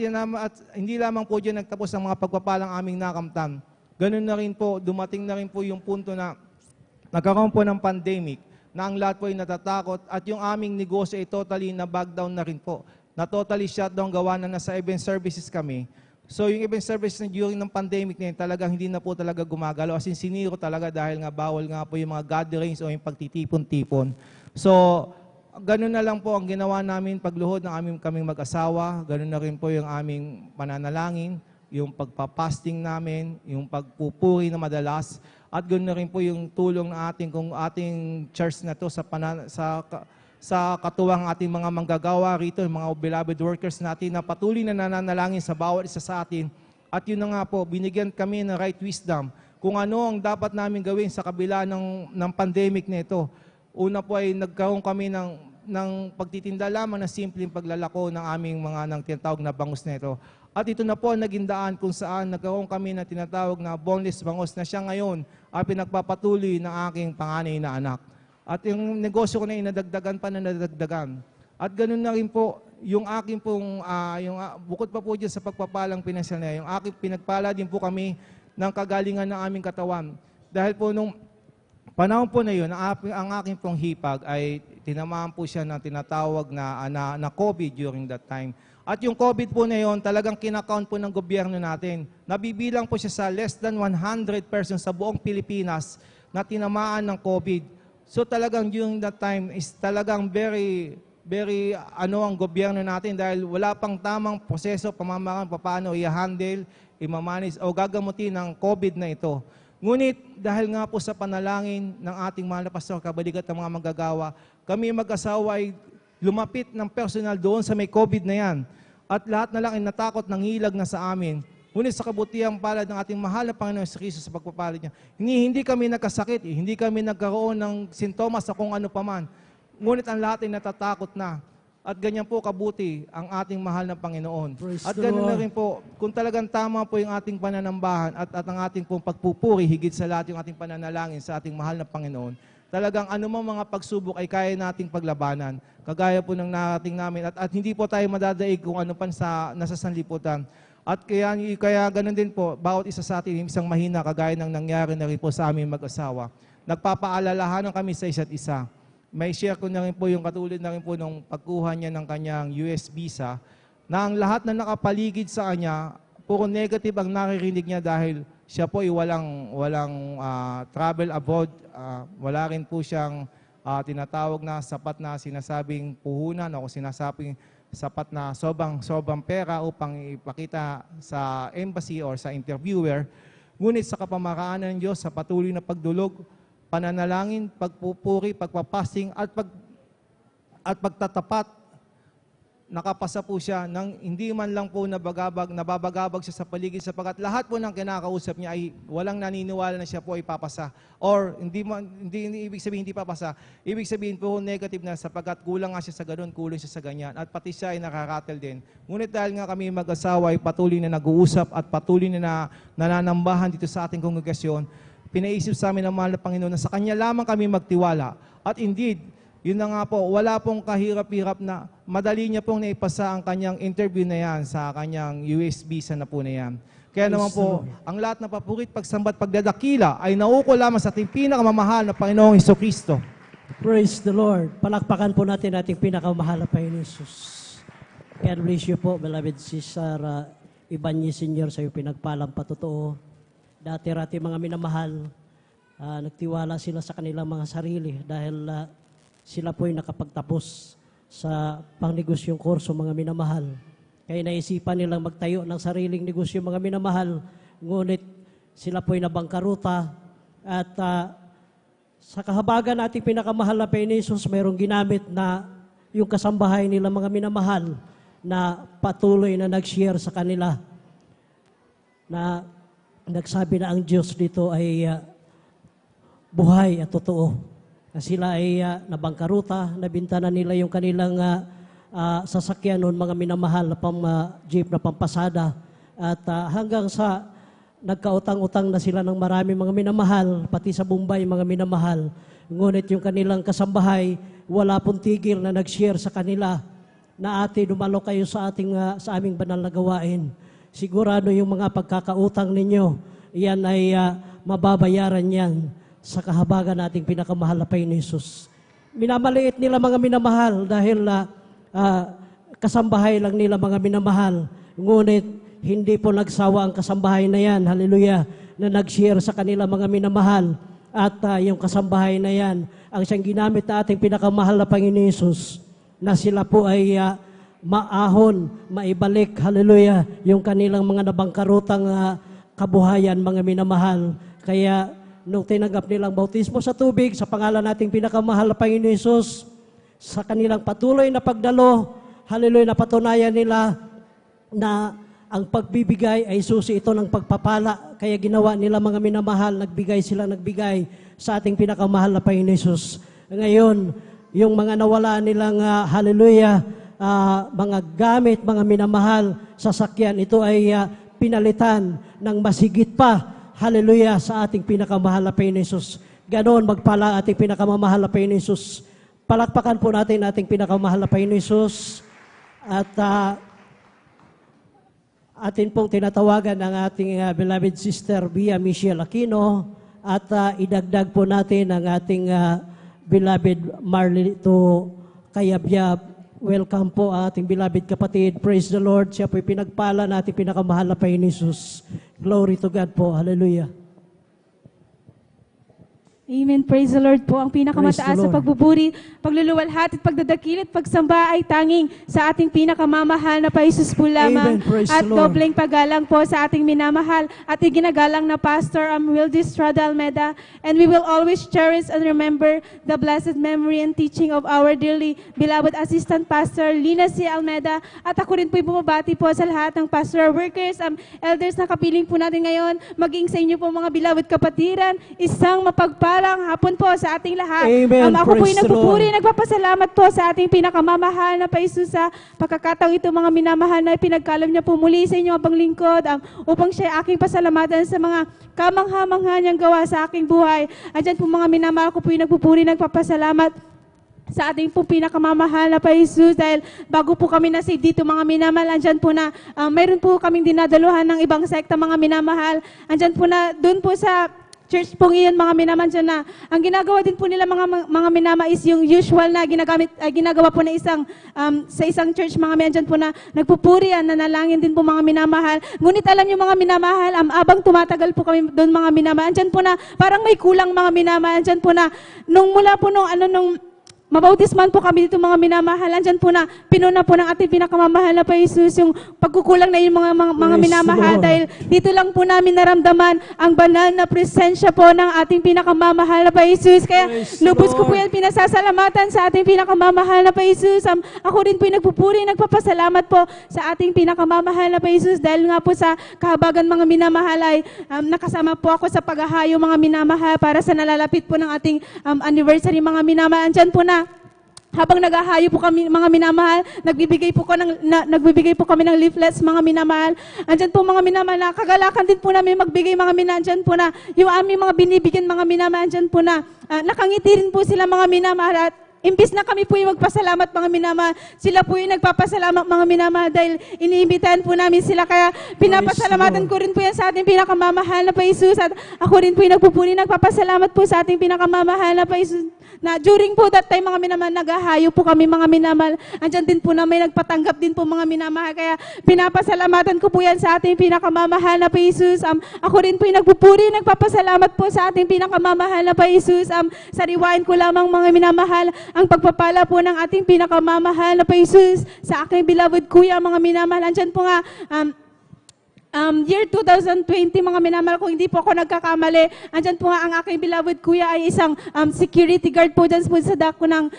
hindi lamang po dyan nagtapos ang mga pagpapalang aming nakamtan. Ganun na rin po, dumating na rin po yung punto na nagkaroon po ng pandemic na ang lahat po ay natatakot at yung aming negosyo ay totally na back down na rin po. Na totally shutdown gawa na nasa event services kami. So yung event services na during ng pandemic na yun, talagang hindi na po talaga gumagalaw. As in, siniro talaga dahil nga bawal nga po yung mga gatherings o yung pagtitipon-tipon. So, ganun na lang po ang ginawa namin pagluhod ng kaming mag-asawa. Ganun na rin po yung aming pananalangin, yung pagpapasting namin, yung pagpupuri na madalas, at ganoon na rin po yung tulong na ating church na to sa katuwang ating mga manggagawa rito, yung mga beloved workers natin na patuloy na nananalangin sa bawat isa sa atin. At yun na nga po, binigyan kami ng right wisdom kung ano ang dapat namin gawin sa kabila ng pandemic na ito. Una po ay nagkaroon kami ng pagtitinda lamang na simpleng paglalako ng aming mga tinatawag na bangus na ito. At ito na po ang naging daan kung saan nagkaroon kami na tinatawag na boneless bangus na siya ngayon ay pinagpapatuloy ng aking panganay na anak. At yung negosyo ko na inadagdagan pa na nadagdagan. At ganoon na rin po, yung aking pong, bukod pa po dyan sa pagpapalang pinansyal na yung aking pinagpala din po kami ng kagalingan ng aming katawan. Dahil po nung panahon po na yun, ang aking pong hipag ay tinamaan po siya ng tinatawag na COVID during that time. At yung COVID po na yun, talagang kinakount po ng gobyerno natin. Nabibilang po siya sa less than 100 persons sa buong Pilipinas na tinamaan ng COVID. So talagang during that time is talagang very ang gobyerno natin dahil wala pang tamang proseso, pamamaraan, paano i-handle, i-manage o gagamutin ng COVID na ito. Ngunit dahil nga po sa panalangin ng ating mahal na pastor, kabalikat ng mga manggagawa, kami mag-asawa ay lumapit ng personal doon sa may COVID na yan. at lahat na lang ay natakot ng hilag na sa amin. Ngunit sa kabutihang palad ng ating mahal na Panginoon sa Kristo sa pagpapalad niya, hindi kami nagkasakit, hindi kami nagkaroon ng sintomas sa kung ano paman. Ngunit ang lahat ay natatakot na. At ganyan po kabuti ang ating mahal na Panginoon. Praise At the ganun na Lord. rin po, kung talagang tama po yung ating pananambahan at ang ating pong pagpupuri, higit sa lahat yung ating pananalangin sa ating mahal na Panginoon, talagang anumang mga pagsubok ay kaya nating paglabanan. Kagaya po ng narating namin. At hindi po tayo madadaig kung ano pan sa nasa sanlibutan. At kaya ganun din po, bawat isa sa atin isang mahina, kagaya ng nangyari na rin po sa aming mag-asawa. Nagpapaalalahanan kami sa isa't isa. May share ko na rin po yung katulad na rin po nung pagkuha niya ng kanyang US visa, na ang lahat na nakapaligid sa kanya, puro negative ang naririnig niya dahil siya po ay walang travel abroad. Wala rin po siyang tinatawag na sapat na sinasabing puhunan o sinasabing sapat na sobrang pera upang ipakita sa embassy or sa interviewer. Ngunit sa kapamaraan ng Diyos, sa patuloy na pagdulog, pananalangin, pagpupuri, pagpapasting at pagtatapat, nakapasa po siya nang hindi man lang po nababagabag siya sa paligid sapagkat lahat po ng kinakausap niya ay walang naniniwala na siya po ay papasa. Or hindi ibig sabihin hindi papasa, ibig sabihin po negative na sapagkat kulang nga siya sa ganun, kulang siya sa ganyan at pati siya ay nakaratel din. Ngunit dahil nga kami mag-asawa ay patuloy na nag-uusap at patuloy na nananambahan dito sa ating kongregasyon, pinaisip sa amin ng mahal na Panginoon na sa Kanya lamang kami magtiwala. At indeed, yun na nga po, wala pong kahirap-hirap na madali niya pong naipasa ang kanyang interview na yan sa kanyang US visa na po na yan. Kaya naman po, ang lahat na papurit, pagsambat, pagdadakila ay nauko lamang sa ating pinakamamahal na Panginoong Hesukristo. Praise the Lord. Palakpakan po natin ating pinakamahal na Panginoon Jesus. God bless you po, beloved Sister Ibanez Senior, sa iyong pinagpalang patotoo. Dati-rati mga minamahal, nagtiwala sila sa kanilang mga sarili dahil sila po ay nakapagtapos sa pangnegosyong kurso mga minamahal. Kaya naisipan nilang magtayo ng sariling negosyo mga minamahal, ngunit sila po ay nabangkaruta at sa kahabagan nating pinakamahal na Panginoon Jesus, mayroong ginamit na yung kasambahay nila mga minamahal na patuloy na nag-share sa kanila na nagsabi na ang Diyos dito ay buhay at totoo. Na sila ay nabangkaruta, nabinta na nila yung kanilang sasakyan noon, mga minamahal na jeep na pampasada. At hanggang sa nagkautang-utang na sila ng marami mga minamahal, pati sa Bombay mga minamahal. Ngunit yung kanilang kasambahay, wala pong tigil na nag-share sa kanila na ate, dumalo kayo sa aming banal na gawain. Sigurado yung mga pagkakautang ninyo, yan ay mababayaran yan sa kahabagan nating pinakamahal na Panginoon Jesus. Minamaliit nila mga minamahal dahil kasambahay lang nila mga minamahal. Ngunit hindi po nagsawa ang kasambahay na yan, hallelujah, na nag-share sa kanila mga minamahal. At yung kasambahay na yan, ang siyang ginamit na ating pinakamahal na Panginoon Jesus, na sila po ay maahon, maibalik, hallelujah, yung kanilang mga nabangkarutang kabuhayan, mga minamahal. Kaya, nung tinanggap nilang bautismo sa tubig, sa pangalan nating pinakamahal na Panginoon Jesus, sa kanilang patuloy na pagdalo, hallelujah, napatunayan nila na ang pagbibigay ay susi ito ng pagpapala. Kaya ginawa nila mga minamahal, nagbigay sa ating pinakamahal na Panginoon Jesus. Ngayon, yung mga nawala nilang, hallelujah, mga gamit, mga minamahal, sasakyan, ito ay pinalitan ng masigit pa, hallelujah, sa ating pinakamahal na Panginoon Jesus. Ganon magpala ating pinakamamahal na Panginoon Jesus. Palakpakan po natin ating pinakamahal na Panginoon Jesus. At atin pong tinatawagan ang ating beloved sister Bia Michelle Aquino. At idagdag po natin ang ating beloved Marlito Kayabyab. Welcome po ating beloved kapatid. Praise the Lord. Siya po'y pinagpala natin pinakamahal na Panginoon Jesus. Glory to God po. Hallelujah. Amen. Praise the Lord po. Ang pinakamataas Praise the sa pagbuburi, pagluluwalhati at pagdadakil at pagsamba ay tanging sa ating pinakamamahal na Paisus po lamang. Amen. Praise At the Lord. dobleng paggalang po sa ating minamahal at iginagalang na Pastor Wildy Estrada Almeda. And we will always cherish and remember the blessed memory and teaching of our dearly beloved Assistant Pastor Lina C. Almeda. At ako rin po bumabati po sa lahat ng pastoral workers, elders na kapiling po natin ngayon, maging sa inyo po mga beloved kapatiran, isang mapagpalang hapon po sa ating lahat. Amen. Ako po'y Praise the nagpupuri, Lord. nagpapasalamat po sa ating pinakamamahal na Paisus sa pagkakataong ito mga minamahal na pinagkaloob niya po muli sa inyong abang lingkod upang siya aking pasalamatan sa mga kamangha-mangha niyang gawa sa aking buhay. Andyan po mga minamahal ko po'y nagpupuri, nagpapasalamat sa ating pong pinakamamahal na Paisus dahil bago po kami na-save dito mga minamahal, andyan po na mayroon po kaming dinadaluhan ng ibang sekta mga minamahal. Andyan po na doon po sa church pong iyon mga minamahal dyan na ang ginagawa din po nila mga minama is yung usual na ginagawa po na sa isang church mga minamahal dyan po na nagpupuri, nanalangin din po mga minamahal. Ngunit alam niyo mga minamahal, abang tumatagal po kami doon mga minamahal, andyan po na parang may kulang mga minamahal, andyan po na nung mula po nung mabautisman po kami dito mga minamahal. Andyan po na pinuna po ng ating pinakamamahal na Paisus yung pagkukulang na yung mga Praise minamahal the Lord. dahil dito lang po namin naramdaman ang banal na presensya po ng ating pinakamamahal na Paisus. Kaya Praise the lubos ko po Lord. yan pinasasalamatan sa ating pinakamamahal na Paisus. Ako rin po nagpupuri, nagpapasalamat po sa ating pinakamamahal na Paisus dahil nga po sa kahabagan mga minamahal ay nakasama po ako sa paghahayo mga minamahal para sa nalalapit po ng ating anniversary mga minamahal. Andyan po na habang naghahayo po kami mga minamahal, nagbibigay po kami ng leaflets mga minamahal. Andyan po mga minamahal na kagalakan din po namin magbigay mga minamahal. Andyan po na yung aming mga binibigyan mga minamahal. Andyan po na nakangiti rin po sila mga minamahal at imbis na kami po yung magpasalamat mga minamahal, sila po yung nagpapasalamat mga minamahal dahil iniimbitahan po namin sila. Kaya pinapasalamatan ko rin po yan sa ating pinakamamahal na Paisus at ako rin po yung nagpupuri, nagpapasalamat po sa ating pinakamamahal na Paisus na during po that time mga minamahal, naghahayo po kami mga minamahal. Andyan din po na may nagpatanggap din po mga minamahal. Kaya pinapasalamatan ko po yan sa ating pinakamamahal na Paisus. Ako rin po yung nagpupuri, nagpapasalamat po sa ating pinakamamahal na Paisus. Sariwain ko lamang mga minamahal ang pagpapala po ng ating pinakamamahal na Paisus sa aking beloved kuya mga minamahal. Andyan po nga, year 2020 mga minamahal, kung hindi po ako nagkakamali, andyan po nga ang aking beloved kuya ay isang security guard po dyan po sa dako ng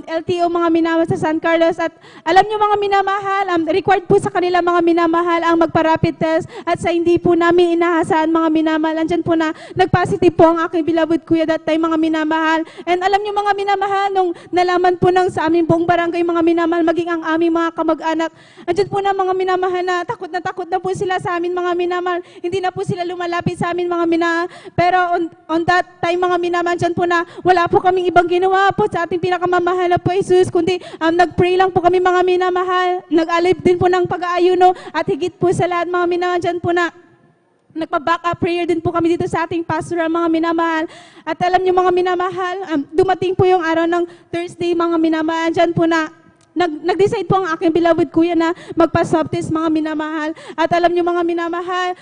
LTO mga minamahal sa San Carlos. At alam nyo mga minamahal, required po sa kanila mga minamahal ang magpa-rapid test at sa hindi po namin inahasahan mga minamahal, andyan po na nag-positive po ang aking beloved kuya that time mga minamahal. And alam nyo mga minamahal, nung nalaman po ng sa aming buong barangay mga minamahal, maging ang aming mga kamag-anak, andyan po na mga minamahal na takot na po sila sa amin mga minamahal. Hindi na po sila lumalapit sa amin mga minamahal. Pero on that time mga minamahal, dyan po na wala po kaming ibang ginawa po sa ating pinakamamahal na Paisus, kundi nag-pray lang po kami mga minamahal. Nag-alip din po ng pag-aayuno at higit po sa lahat mga minamahal, dyan po na nagpa-back up prayer din po kami dito sa ating pastoral mga minamahal. At alam niyo mga minamahal, dumating po yung araw ng Thursday mga minamahal, dyan po na nag-decide po ang aking beloved kuya na magpa-swab test mga minamahal. At alam niyo mga minamahal,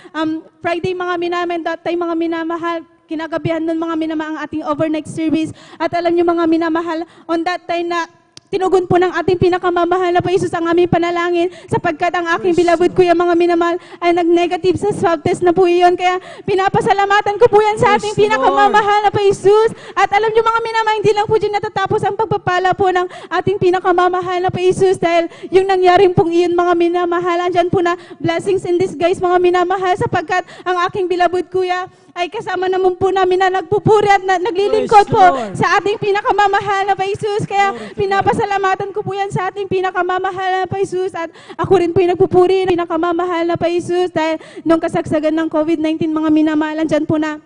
Friday mga minamahal, that time mga minamahal, kinagabihan nun mga minamahal ang ating overnight service. At alam niyo mga minamahal, on that time na tinugon po ng ating pinakamamahal na Paisus ang aming panalangin sapagkat ang aking beloved kuya mga minamahal ay nag-negative sa swab test na po iyon. Kaya pinapasalamatan ko po yan sa ating pinakamamahal na Paisus. At alam niyo mga minamahal, hindi lang po dyan natatapos ang pagpapala po ng ating pinakamamahal na Paisus dahil yung nangyaring pong iyon mga minamahal, andyan po na blessings in disguise mga minamahal sapagkat ang aking beloved kuya ay kasama naman po namin na nagpupuri at naglilingkod po sa ating pinakamamahal na Paisus. Kaya pinapasalamatan ko po yan sa ating pinakamamahal na Paisus. At ako rin po yung nagpupuri ng pinakamamahal na Paisus dahil nung kasagsagan ng COVID-19 mga minamahal, andyan po na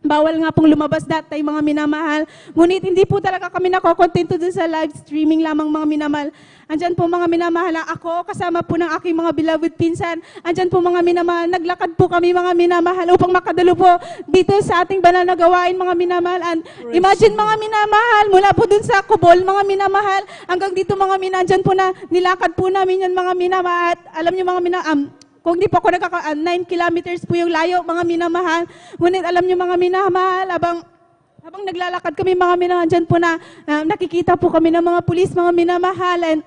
bawal nga pong lumabas that time mga minamahal. Ngunit hindi po talaga kami nakokontento dun sa live streaming lamang mga minamahal. Andyan po mga minamahal, ako kasama po ng aking mga beloved pinsan. Andyan po mga minamahal, naglakad po kami mga minamahal upang makadalo po dito sa ating banal na gawain mga minamahal. And imagine mga minamahal, mula po dun sa Kubol mga minamahal, hanggang dito mga minamahal, andyan po na nilakad po namin yan mga minamahal. At alam niyo mga minamahal, kung di po ako 9 kilometers po yung layo mga minamahal. Ngunit alam niyo mga minamahal, Habang naglalakad kami mga minamahal, dyan po na nakikita po kami ng mga pulis, mga minamahal. And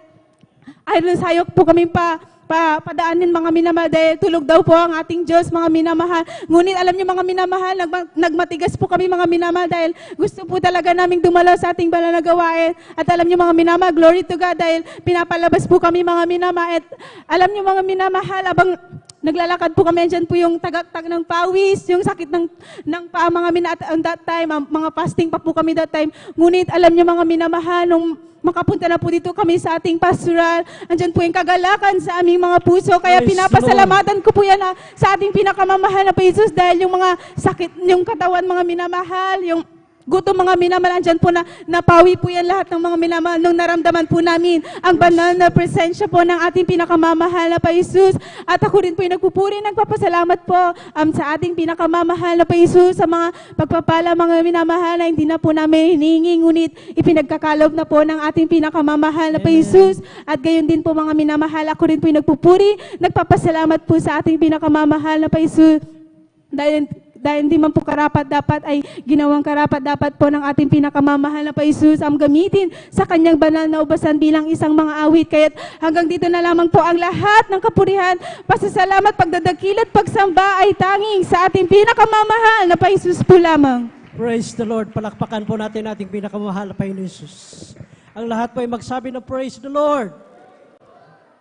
ayun, sayok po kami padaanin mga minamahal dahil tulog daw po ang ating Diyos, mga minamahal. Ngunit alam niyo mga minamahal, nagmatigas po kami mga minamahal dahil gusto po talaga naming dumalo sa ating banal na gawain. At alam niyo mga minamahal, glory to God dahil pinapalabas po kami mga minamahal. At alam niyo mga minamahal, abang naglalakad po kami, andyan po yung tagaktag ng pawis, yung sakit ng paa mga on that time, mga fasting pa po kami that time. Ngunit alam niyo mga minamahal, nung makapunta na po dito kami sa ating pastoral, andyan po yung kagalakan sa aming mga puso. Kaya Praise pinapasalamatan ko po yan sa ating pinakamamahal na Jesus dahil yung mga sakit, yung katawan mga minamahal, yung gutom mga minamahal, andyan po na napawi po yan lahat ng mga minamahal nung naramdaman po namin ang banal na presensya po ng ating pinakamamahal na Jesus. At ako rin po yung nagpupuri, nagpapasalamat po sa ating pinakamamahal na Jesus sa mga pagpapala mga minamahal na hindi na po namin hinihingi, ngunit ipinagkakalob na po ng ating pinakamamahal na Jesus. At gayon din po mga minamahal, ako rin po yung nagpupuri, nagpapasalamat po sa ating pinakamamahal na Jesus. Dahil hindi man po karapat-dapat ay ginawang karapat-dapat po ng ating pinakamamahal na Jesus ang gamitin sa kanyang banal na ubasan bilang isang mga awit. Kaya't hanggang dito na lamang po ang lahat ng kapurihan, pasasalamat, pagdadakil at pagsamba ay tanging sa ating pinakamamahal na Jesus po lamang. Praise the Lord. Palakpakan po natin ating pinakamamahal na Panginoon Jesus. Ang lahat po ay magsabi na praise the Lord.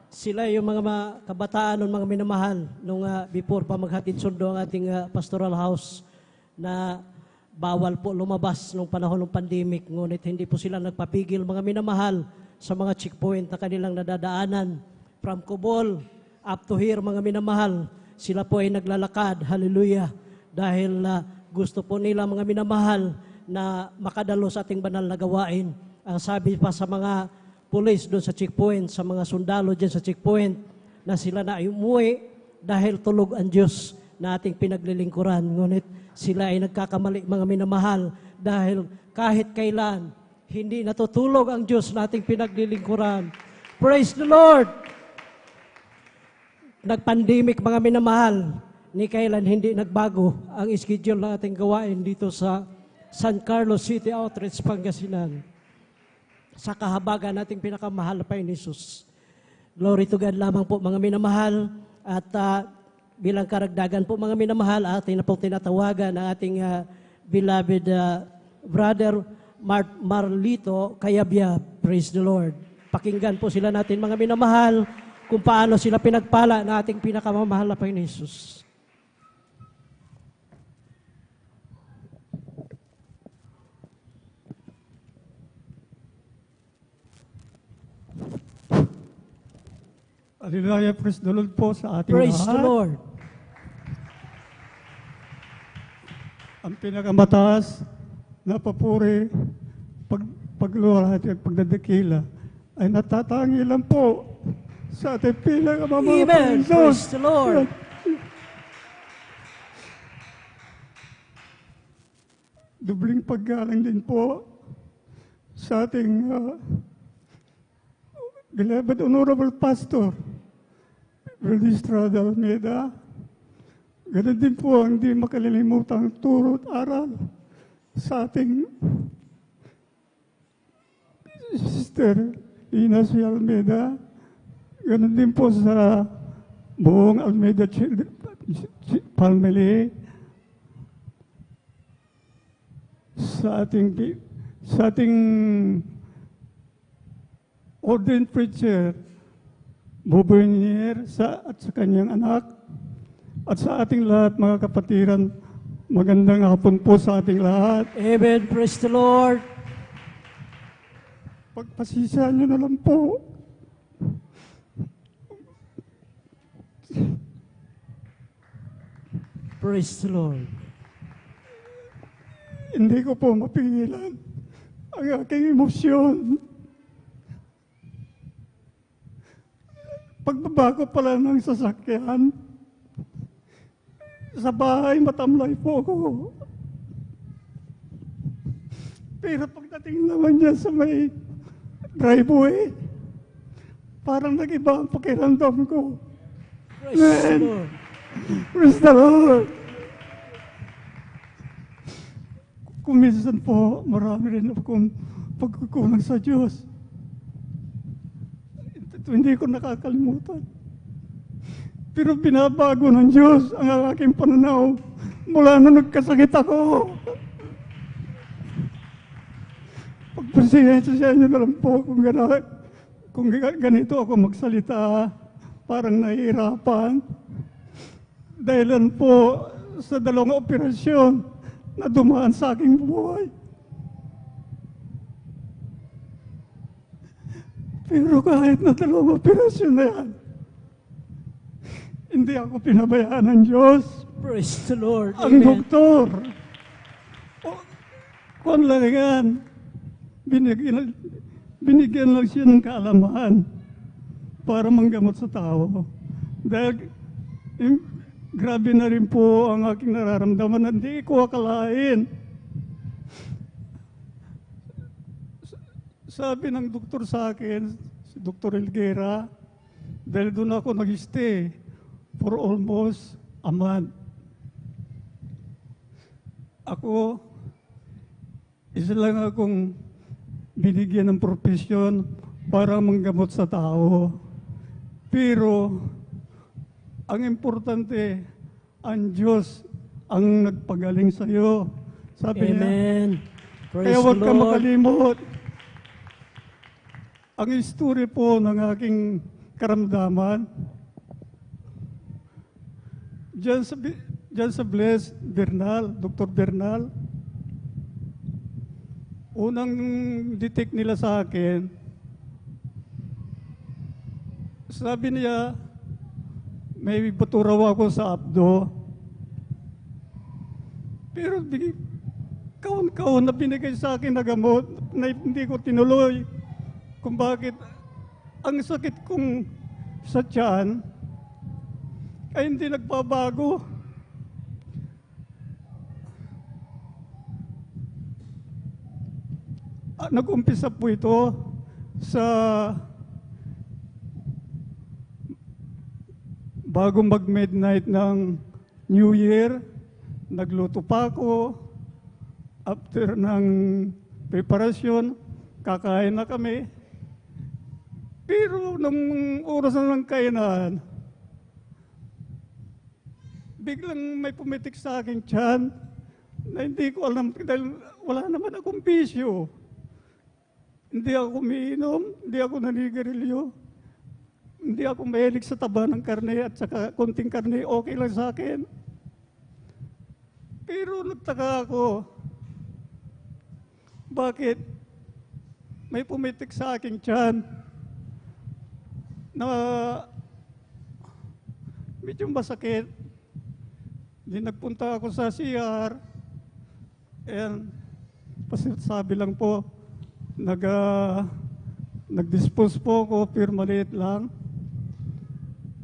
Sila yung mga kabataan ng mga minamahal nung before pa maghatid sundo ang ating pastoral house na bawal po lumabas nung panahon ng pandemic. Ngunit hindi po sila nagpapigil mga minamahal sa mga checkpoint na kanilang nadadaanan. From Cobol up to here mga minamahal, sila po ay naglalakad. Hallelujah. Dahil gusto po nila mga minamahal na makadalo sa ating banal na gawain. Ang sabi pa sa mga police doon sa checkpoint, sa mga sundalo dyan sa checkpoint, na sila na ay umuwi dahil tulog ang Diyos na ating pinaglilingkuran. Ngunit sila ay nagkakamali mga minamahal dahil kahit kailan, hindi natutulog ang Diyos na ating pinaglilingkuran. Praise the Lord! Nag-pandemic mga minamahal, ni kailan hindi nagbago ang schedule ng ating gawain dito sa San Carlos City Outreach, Pangasinan. Sa kahabagan nating pinakamahal na Panginoon Jesus. Glory to God lamang po mga minamahal. At bilang karagdagan po mga minamahal, ating na pong tinatawagan ang ating beloved brother Marlito Kayabya. Praise the Lord. Pakinggan po sila natin mga minamahal kung paano sila pinagpala na ating pinakamamahal na Panginoon Jesus. Hallelujah, praise the Lord po sa ating Praise lahat. the Lord. Ang pinakamataas na papuri, pagluwalhati at pagdadakila ay natatangi lang po sa ating pinakamamahal Amen. Panginoon. Praise the Lord. Dubling paggalang din po sa ating beloved Honorable Pastor, Brother Estrada Almeida. Ganun din po ang di makalilimutang turo at aral sa ating Sister Lina C. Almeida. Ganun din po sa buong Almeida family, sa ating ordained preacher, Bubernier, at sa kanyang anak, at sa ating lahat mga kapatiran, magandang hapon po sa ating lahat. Amen. Praise the Lord. Pagpasisyan nyo na lang po. Praise the Lord. Hindi ko po mapigilan ang aking emosyon. Pagbabago pala ng sasakyan, sa bahay matamlay po ako. Pero pagdating naman niya sa may driveway, parang nag-iba ang pakiramdam ko. Praise the Lord. Praise the Lord. kung minsan po, marami rin akong pagkukulang sa Diyos. Ito, hindi ko nakakalimutan. Pero binabago ng Diyos ang aking pananaw mula nung nagkasakit ako. Pagpasensya niyo na lang po kung ganito ako magsalita, parang nahihirapan. Dahilan po sa 2 operasyon na dumaan sa aking buhay. Pero kahit na 2 operasyon na yan, hindi ako pinabayaan ng Diyos. Praise the Lord. Ang Amen. doktor, kung lang yan, binigyan lang siya ng kaalaman para manggamot sa tao. Dahil grabe na rin po ang aking nararamdaman na hindi ko akalain. Sabi ng doktor sa akin, si Dr. Elguera, dahil doon ako nag-stay for almost a month. Ako, isa lang akong binigyan ng propesyon para manggamot sa tao. Pero, ang importante, ang Diyos ang nagpagaling sa iyo. Sabi Amen. niya, Praise kaya huwag the ka Lord. makalimot. Ang history po ng aking karamdaman, Diyan sa Bless Bernal, Dr. Bernal, unang detect nila sa akin, sabi niya, may bato raw ako sa abdo. Pero kaon-kaon na binigay sa akin na gamot na hindi ko tinuloy. Kung bakit ang sakit kong sa tiyan ay hindi nagbabago. Nag-umpisa po ito sa bago mag-midnight ng New Year. Nagluto pa ako. After ng preparasyon, kakain na kami. Pero nung oras na ng kainan, biglang may pumitik sa aking tiyan na hindi ko alam dahil wala naman akong bisyo. Hindi ako umiinom, hindi ako nanigarilyo, hindi ako mahilig sa taba ng karne at saka konting karne, okay lang sa akin. Pero nagtaka ako, bakit may pumitik sa aking tiyan na medyo masakit. Di nagpunta ako sa CR and sabi lang po, nag-dispose po ako, pero maliit lang.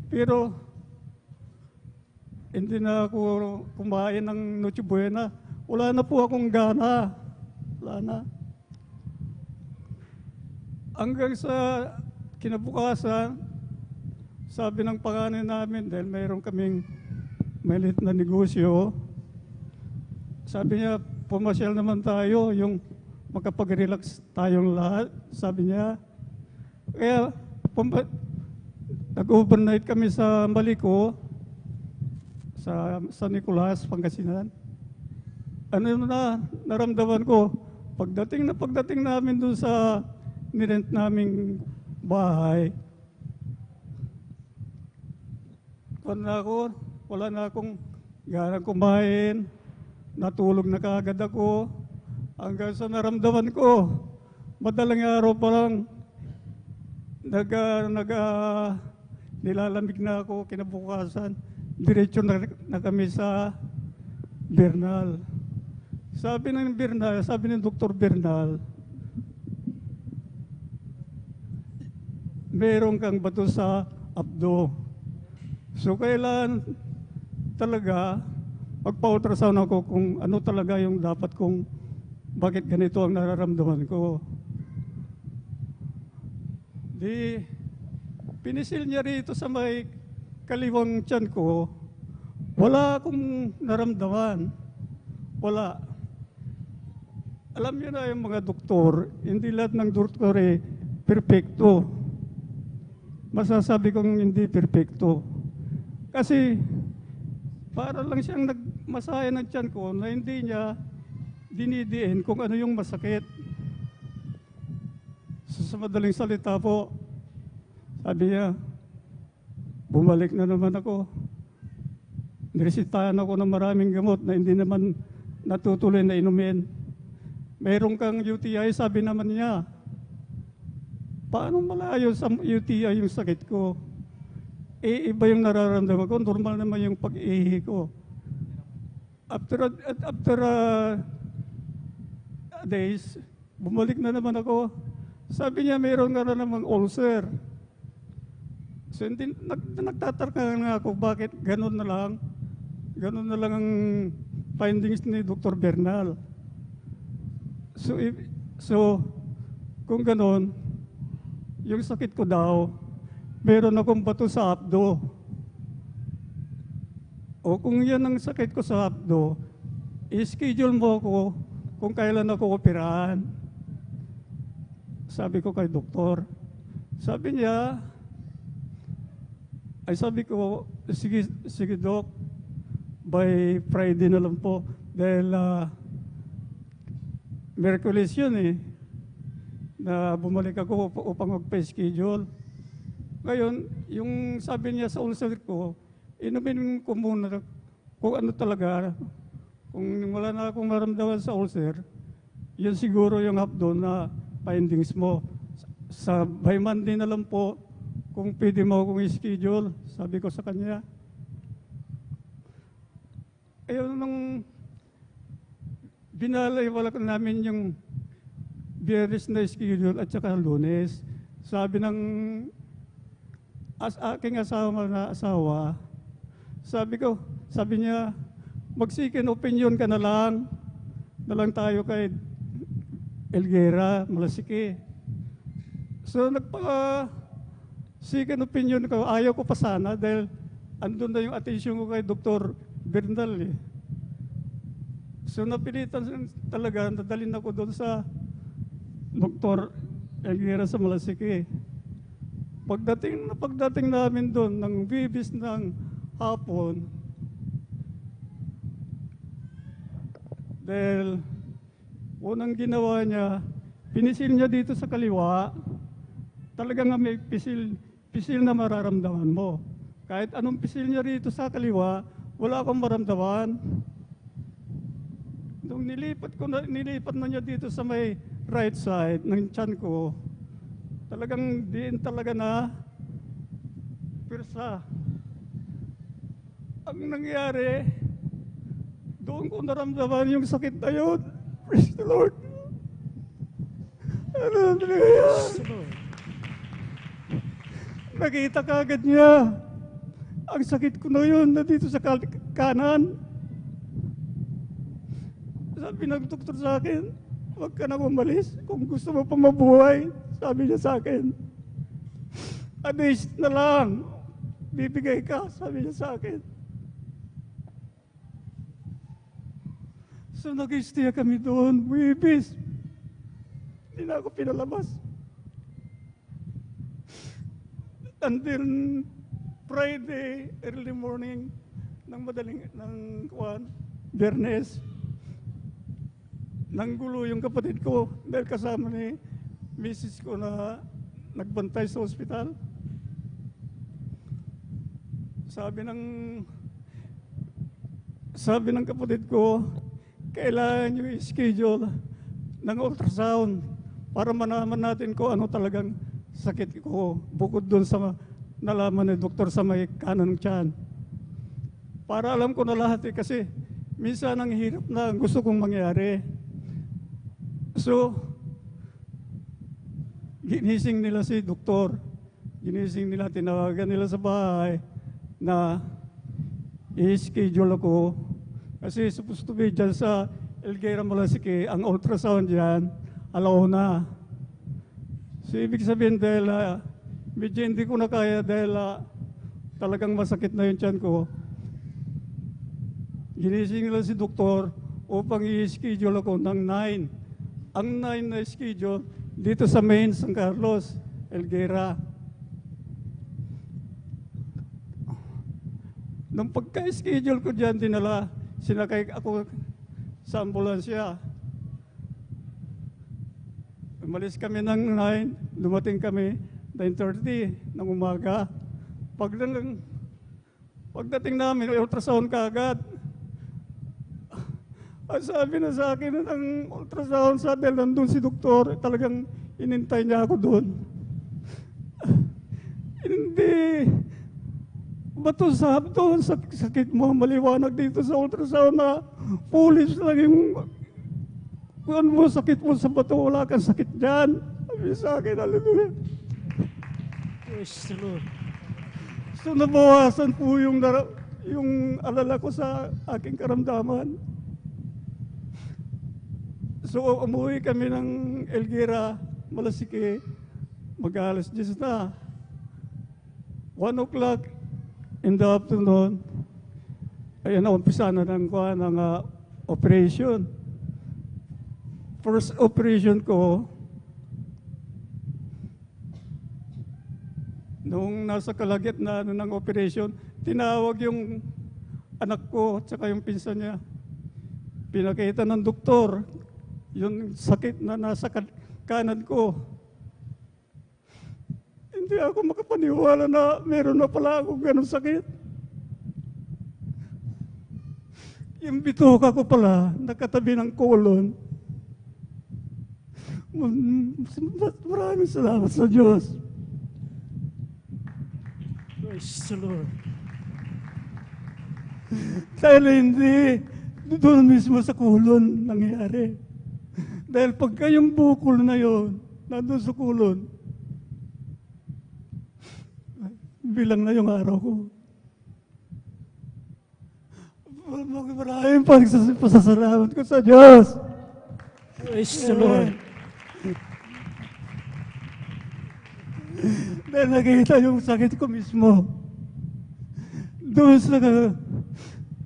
Pero hindi na ako kumain ng Noche Buena. Wala na po akong gana. Wala na. Hanggang sa kinabukasan, sabi ng panganay namin, dahil mayroon kaming maliit na negosyo, sabi niya, pumasyal naman tayo, yung makapag-relax tayong lahat, sabi niya. Kaya, nag-overnight kami sa Maliko, sa San Nicolas, Pangasinan. Ano na, naramdaman ko, pagdating namin doon sa nirent naming bahay, wala na akong ganang kumain, natulog na kaagad ako, hanggang sa naramdaman ko, madalang araw pa lang, nilalamig na ako kinabukasan, diretso na kami sa Bernal. Sabi ng Dr. Bernal, meron kang bato sa abdo. So kailan talaga magpa-ultrasound ako kung ano talaga yung dapat kong bakit ganito ang nararamdaman ko. Di pinisil niya rito sa may kaliwang tiyan ko, wala akong naramdaman. Wala. alam niyo na yung mga doktor, hindi lahat ng doktor perfecto. Masasabi kong hindi perfecto. Kasi para lang siyang nagmasaya ng tiyan ko na hindi niya dinidiin kung ano yung masakit. So, sa madaling salita po, sabi niya, bumalik na naman ako. Niresitahan ako ng maraming gamot na hindi naman natutuloy na inumin. Meron kang UTI, sabi naman niya. Paano malayo sa UTI yung sakit ko? Iba yung nararamdaman ko, normal naman yung pag-ihi ko. After days, bumalik na naman ako. Sabi niya, mayroon nga na namang ulcer. So, nagtatarka nga ako, bakit ganun na lang? Ganun na lang ang findings ni Dr. Bernal. So, kung ganun, yung sakit ko daw, meron akong bato sa abdo. O kung yan ang sakit ko sa abdo, i-schedule mo ako kung kailan ako operahan. Sabi ko kay doktor. Sabi niya, sabi ko, sige Dok, by Friday na lang po. Dahil Merkulis yun na bumalik ako upang magpa-schedule. Ngayon, yung sabi niya sa ulcer ko, inumin ko muna kung ano talaga, kung wala na akong maramdaman sa ulcer, yun siguro yung abdo na findings mo. By Monday na lang po, kung pwede mo akong i-schedule, sabi ko sa kanya. Ayun, nung binalay wala ko namin yung Biyernes na schedule at saka Lunes, sabi ng aking asawa, sabi niya, mag-second opinion ka na lang tayo kay Elguera, Malasiki. So nagpa-second opinion ko, ayaw ko pa sana dahil andun na yung attention ko kay Dr. Bernal. So napilitan talaga, nadalhin ako doon sa Dr. Elguera sa Malasiki. Pagdating namin doon ng bibis ng hapon, dahil unang ginawa niya, pinisil niya dito sa kaliwa, talagang may pisil na mararamdaman mo. Kahit anong pisil niya rito sa kaliwa, wala akong maramdaman. Nung nilipat na niya dito sa may right side ng tiyan ko, talagang diin talaga na pirsa. Ang nangyari, doon ko naramdaman yung sakit na yun. Praise the Lord. Hallelujah. Nakita kagad niya ang sakit ko na yun na dito sa kanan. Sabi ng doktor sa akin, huwag ka na umalis kung gusto mo pa mabuhay. Sabi niya sa akin, adis na lang, bibigay ka, sabi niya sa akin. So nag-stay kami doon, wibis. Hindi na ako pinalabas. Until Friday, early morning, ng Biyernes, nanggulo yung kapatid ko dahil kasama ni misis ko na nagbantay sa ospital. Sabi ng kapatid ko, kailangan nyo i-schedule ng ultrasound para manaman natin kung ano talagang sakit ko bukod doon sa nalaman ni doktor sa may kanang tiyan. Para alam ko na lahat kasi minsan ang hirap na gusto kong mangyari. So, ginising nila si doktor, ginising nila, tinawagan nila sa bahay na i-schedule ako kasi supposed to be dyan sa Elguera Malasiki, ang ultrasound dyan, alaw na. So, ibig sabihin dahil medyo hindi ko na kaya dahil talagang masakit na yung tiyan ko, ginising nila si doktor upang i-schedule ako ng ang 9 na schedule dito sa main San Carlos, Elguera. Nung pagka-schedule ko dyan, sinakay ako sa ambulansya. Umalis kami ng 9, dumating kami 9:30 ng umaga. Pagdating namin, ultrasound kaagad. Ang sabi na sa akin ng ultrasound sa dahil nandun si doktor, talagang inintay niya ako doon. Hindi. Bato doon sa sakit mo, maliwanag dito sa ultrasound na pulis lang yung kung mo sakit mo sa bato, wala kang sakit dyan. Sabi sa akin, hallelujah. Praise the Lord. So nabawasan po yung alala ko sa aking karamdaman. So umuwi kami ng Elguera, Malasike, mag-alas 10 na. 1 o'clock in the afternoon, ayan na, umpisa na ng operation. First operation ko, nung nasa kalagitnaan ng operation, tinawag yung anak ko at saka yung pinsan niya. Pinakita ng doktor yung sakit na nasa kanan ko. Hindi ako makapaniwala na meron na pala akong ganun sakit. Yung bituka ko pala, nakatabi ng kolon. Maraming salamat sa Diyos. Praise the Lord. Dahil hindi, doon mismo sa kulon nangyari. Dahil pagka yung bukol na yon, nandun sa kulon, bilang na yung araw ko. Maraming pasasalamat ko sa Diyos. Praise the Lord. Dahil nakita yung sakit ko mismo. Doon sa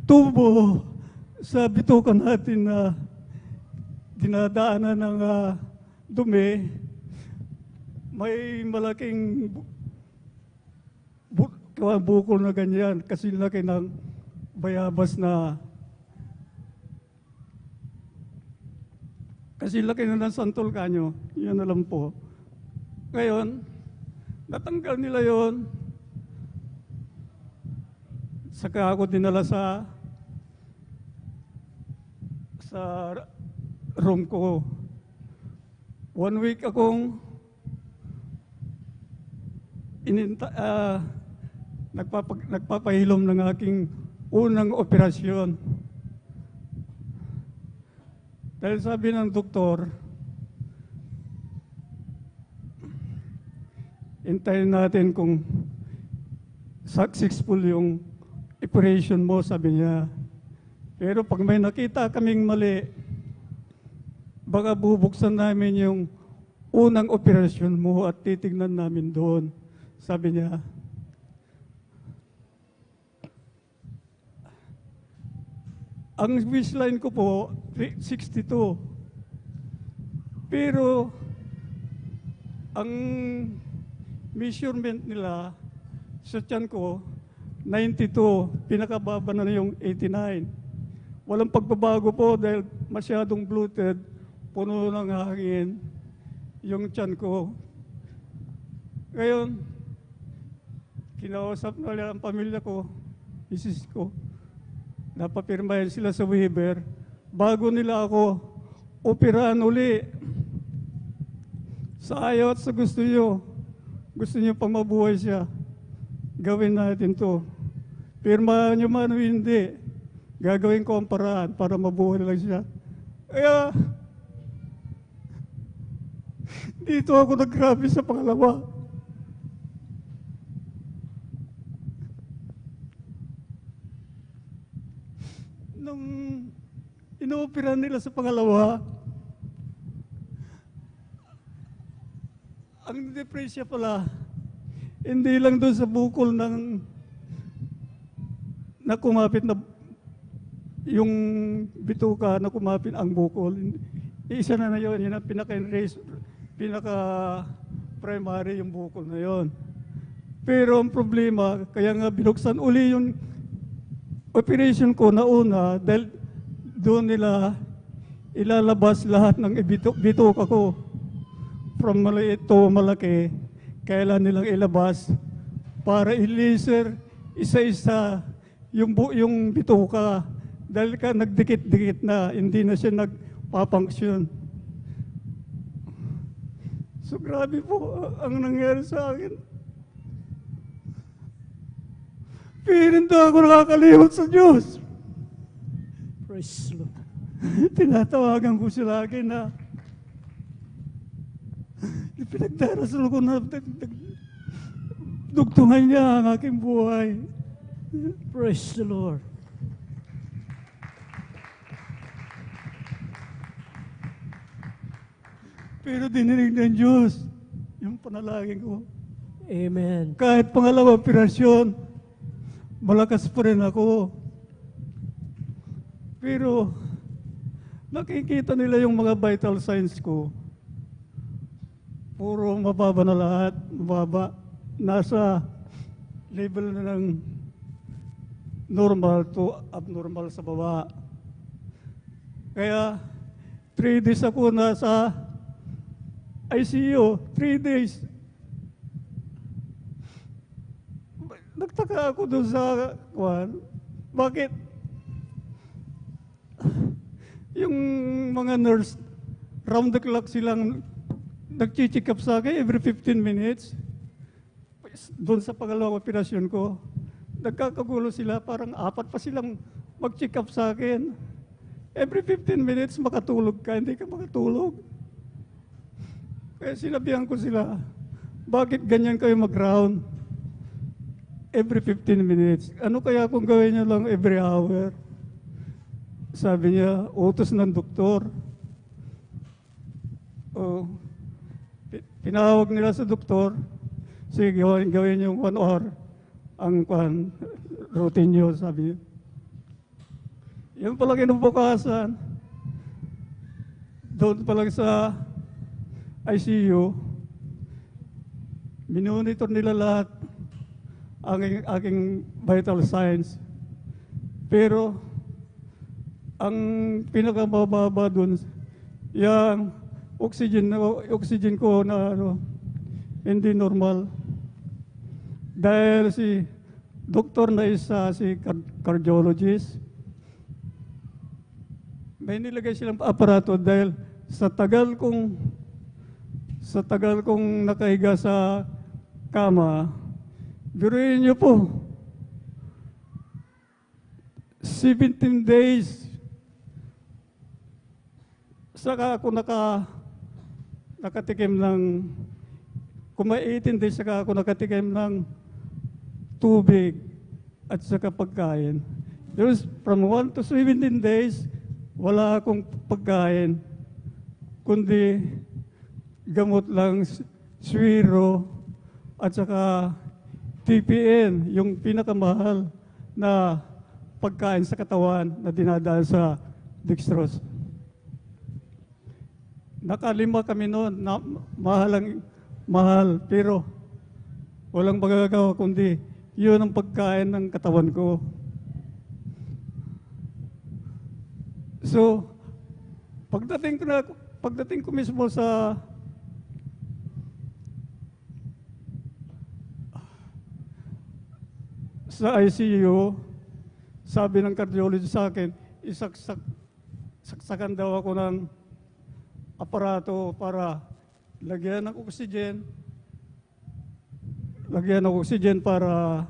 tubo sa bituka natin na dinadaanan ng dumi, may malaking bukol na ganyan, kasi laki ng bayabas na ng santol kanyo. Yan na lang po. Ngayon, natanggal nila yon. Saka ako dinala sa room ko. 1 week akong nagpapahilom ng aking unang operasyon. Dahil sabi ng doktor, hintayin natin kung successful yung operation mo, sabi niya. Pero pag may nakita kaming mali, baka bubuksan namin yung unang operasyon mo at titignan namin doon, sabi niya. Ang baseline ko po, 62. Pero, ang measurement nila sa tiyan ko, 92. Pinakababa na yung 89. Walang pagbabago po dahil masyadong bloated, puno ng hangin yung tiyan ko. Ngayon, kinausap na nila ang pamilya ko, misis ko. Napapirmahin sila sa waiver. Bago nila ako operahan uli. Sa ayaw at sa gusto nyo pang mabuhay siya, gawin natin to. Pirmahan nyo man o hindi, gagawin ko ang paraan para mabuhay lang siya. Kaya, dito ako naggrabe sa pangalawa. Nung inooperahan nila sa pangalawa, ang depresya pala, hindi lang doon sa bukol ng na kumapit na yung bituka na kumapit ang bukol. Isa na yun ang pinaka-primary yung bukol na yon. Pero ang problema, kaya nga binuksan uli yung operation ko na una dahil doon nila ilalabas lahat ng bituka ko. From maliit to malaki, kailan nilang ilabas para i-laser isa-isa yung bituka. Dahil ka nagdikit-dikit na, hindi na siya nagpapunction. So grabe po ang nangyari sa akin. Pero hindi ako nakakalimot sa Diyos. Praise the Lord. Tinatawagan ko sila akin na pinagdarasal ko na dugtungan niya ang aking buhay. Praise the Lord. Pero dininig ng Diyos yung panalangin ko. Amen. Kahit pangalawang operasyon, malakas pa rin ako. Pero nakikita nila yung mga vital signs ko. Puro mababa na lahat, mababa. Nasa level na ng normal to abnormal sa baba. Kaya 3 days ako nasa ICU, 3 days. Nagtaka ako doon sa bakit yung mga nurse round the clock silang nag-check up sa akin every 15 minutes. Doon sa pangalawang operasyon ko, nagkakagulo sila, parang 4 pa silang mag-check up sa akin. Every 15 minutes makatulog ka, hindi ka makatulog. Kaya sinabihan ko sila, bakit ganyan kayo mag-round? Every 15 minutes. Ano kaya kung gawin niyo lang every hour? Sabi niya, utos ng doktor. Pinawag nila sa doktor, sige, gawin niyo 1 hour ang routine niyo, sabi niya. Yan pala kinabukasan. Doon pa lang sa ICU, minonitor nila lahat ang aking vital signs. Pero ang pinakamababa doon, yung oxygen ko na hindi normal. Dahil si doktor na isa, si cardiologist, may nilagay silang aparato dahil sa tagal kong nakahiga sa kama, biruin niyo po, 17 days, saka ako nakatikim ng, kung may 18 days, saka ako nakatikim ng tubig at saka pagkain. From 1 to 17 days, wala akong pagkain, kundi gamot lang, swiro, at saka TPN, yung pinakamahal na pagkain sa katawan na dinadaan sa dextrose. Nakalima kami noon, na mahal, pero walang magagawa kundi yun ang pagkain ng katawan ko. So, pagdating ko mismo sa ICU, sabi ng cardiologist sa akin, saksakan daw ako ng aparato para lagyan ng oxygen para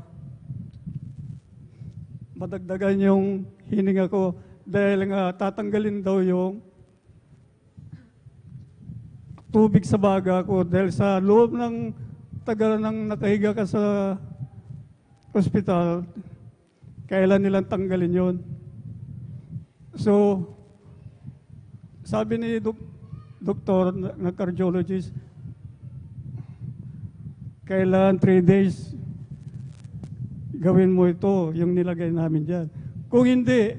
madagdagan yung hininga ko dahil nga tatanggalin daw yung tubig sa baga ko dahil sa loob ng tagal ng nakahiga ka sa hospital, kailan nilang tanggalin yun. So, sabi ni doktor na cardiologist, kailan 3 days gawin mo ito, yung nilagay namin dyan. Kung hindi,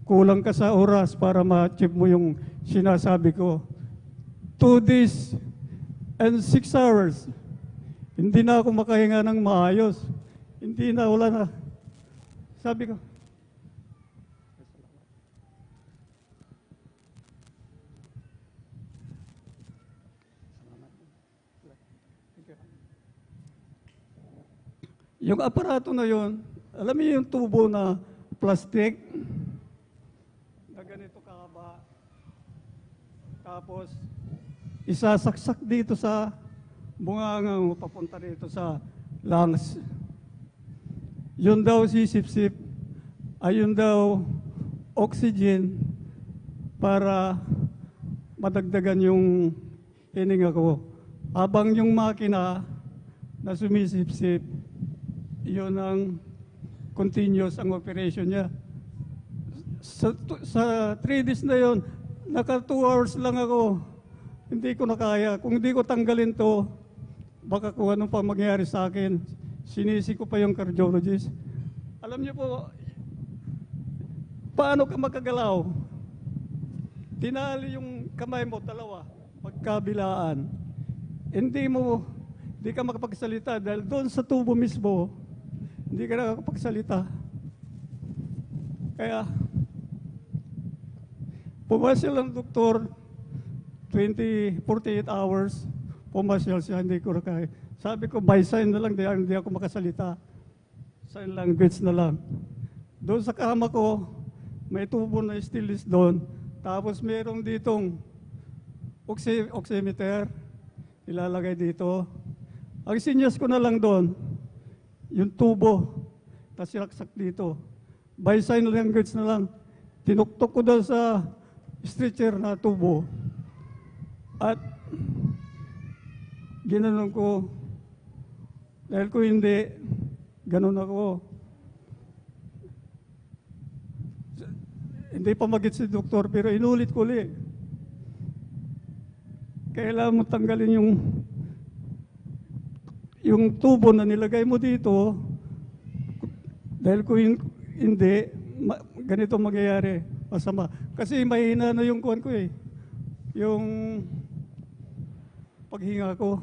kulang ka sa oras para ma-achieve mo yung sinasabi ko, 2 days and 6 hours, hindi na ako makahinga ng maayos. Hindi na, wala na. Sabi ko, yung aparato na yon, alam niyo yung tubo na plastic na ganito kahaba. Tapos, isasaksak dito sa bunganga mo, papunta dito sa lungs. Yun daw sisip-sip, ayun daw oxygen para madagdagan yung hininga ko. Habang yung makina na sumisip-sip, yun ang continuous ang operation niya. Sa 3 days na yun, naka 2 hours lang ako. Hindi ko na kaya. Kung hindi ko tanggalin to, baka kung anong pa mangyari sa akin. Sinisi ko pa yung cardiologist. Alam niyo po, paano ka makagalaw? Tinali yung kamay mo, dalawa, magkabilaan. Hindi ka makapagsalita dahil doon sa tubo mismo, hindi ka nakakapagsalita. Kaya, pumasyal ang doktor, 48 hours, pumasyal siya, hindi ko na kaya. Sabi ko, by sign na lang, hindi ako makasalita. Sign language na lang. Doon sa kama ko, may tubo na stilis doon. Tapos merong ditong oximeter, ilalagay dito. Ang sinyas ko na lang doon, yung tubo, tapos silaksak dito. By sign language na lang, tinuktok ko doon sa stretcher na tubo. At ginanon ko, dahil ko hindi, ganon ako. Hindi pa magit si doktor, pero inulit ko ulit. Kailangan mo tanggalin yung tubo na nilagay mo dito, dahil kung hindi, ganito mangyayari, masama. Kasi mahina na yung kuwan ko eh, yung paghinga ko.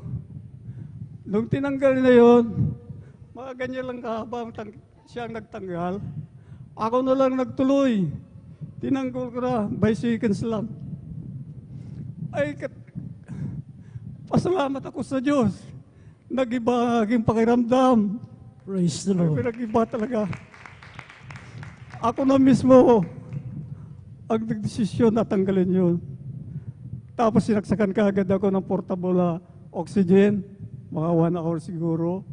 Nung tinanggal na yun, mga ganyan lang kahaba siya ang nagtanggal. Ako na lang nagtuloy. Tinanggal ko na, by seconds lang. Ay, pasalamat ako sa Diyos. Nag-iba ang aking pakiramdam. Praise the Lord. Nag-iba talaga. Ako na mismo ang nagdesisyon na tanggalin yun. Tapos sinaksakan kaagad ako ng portable oxygen, mga 1 hour siguro.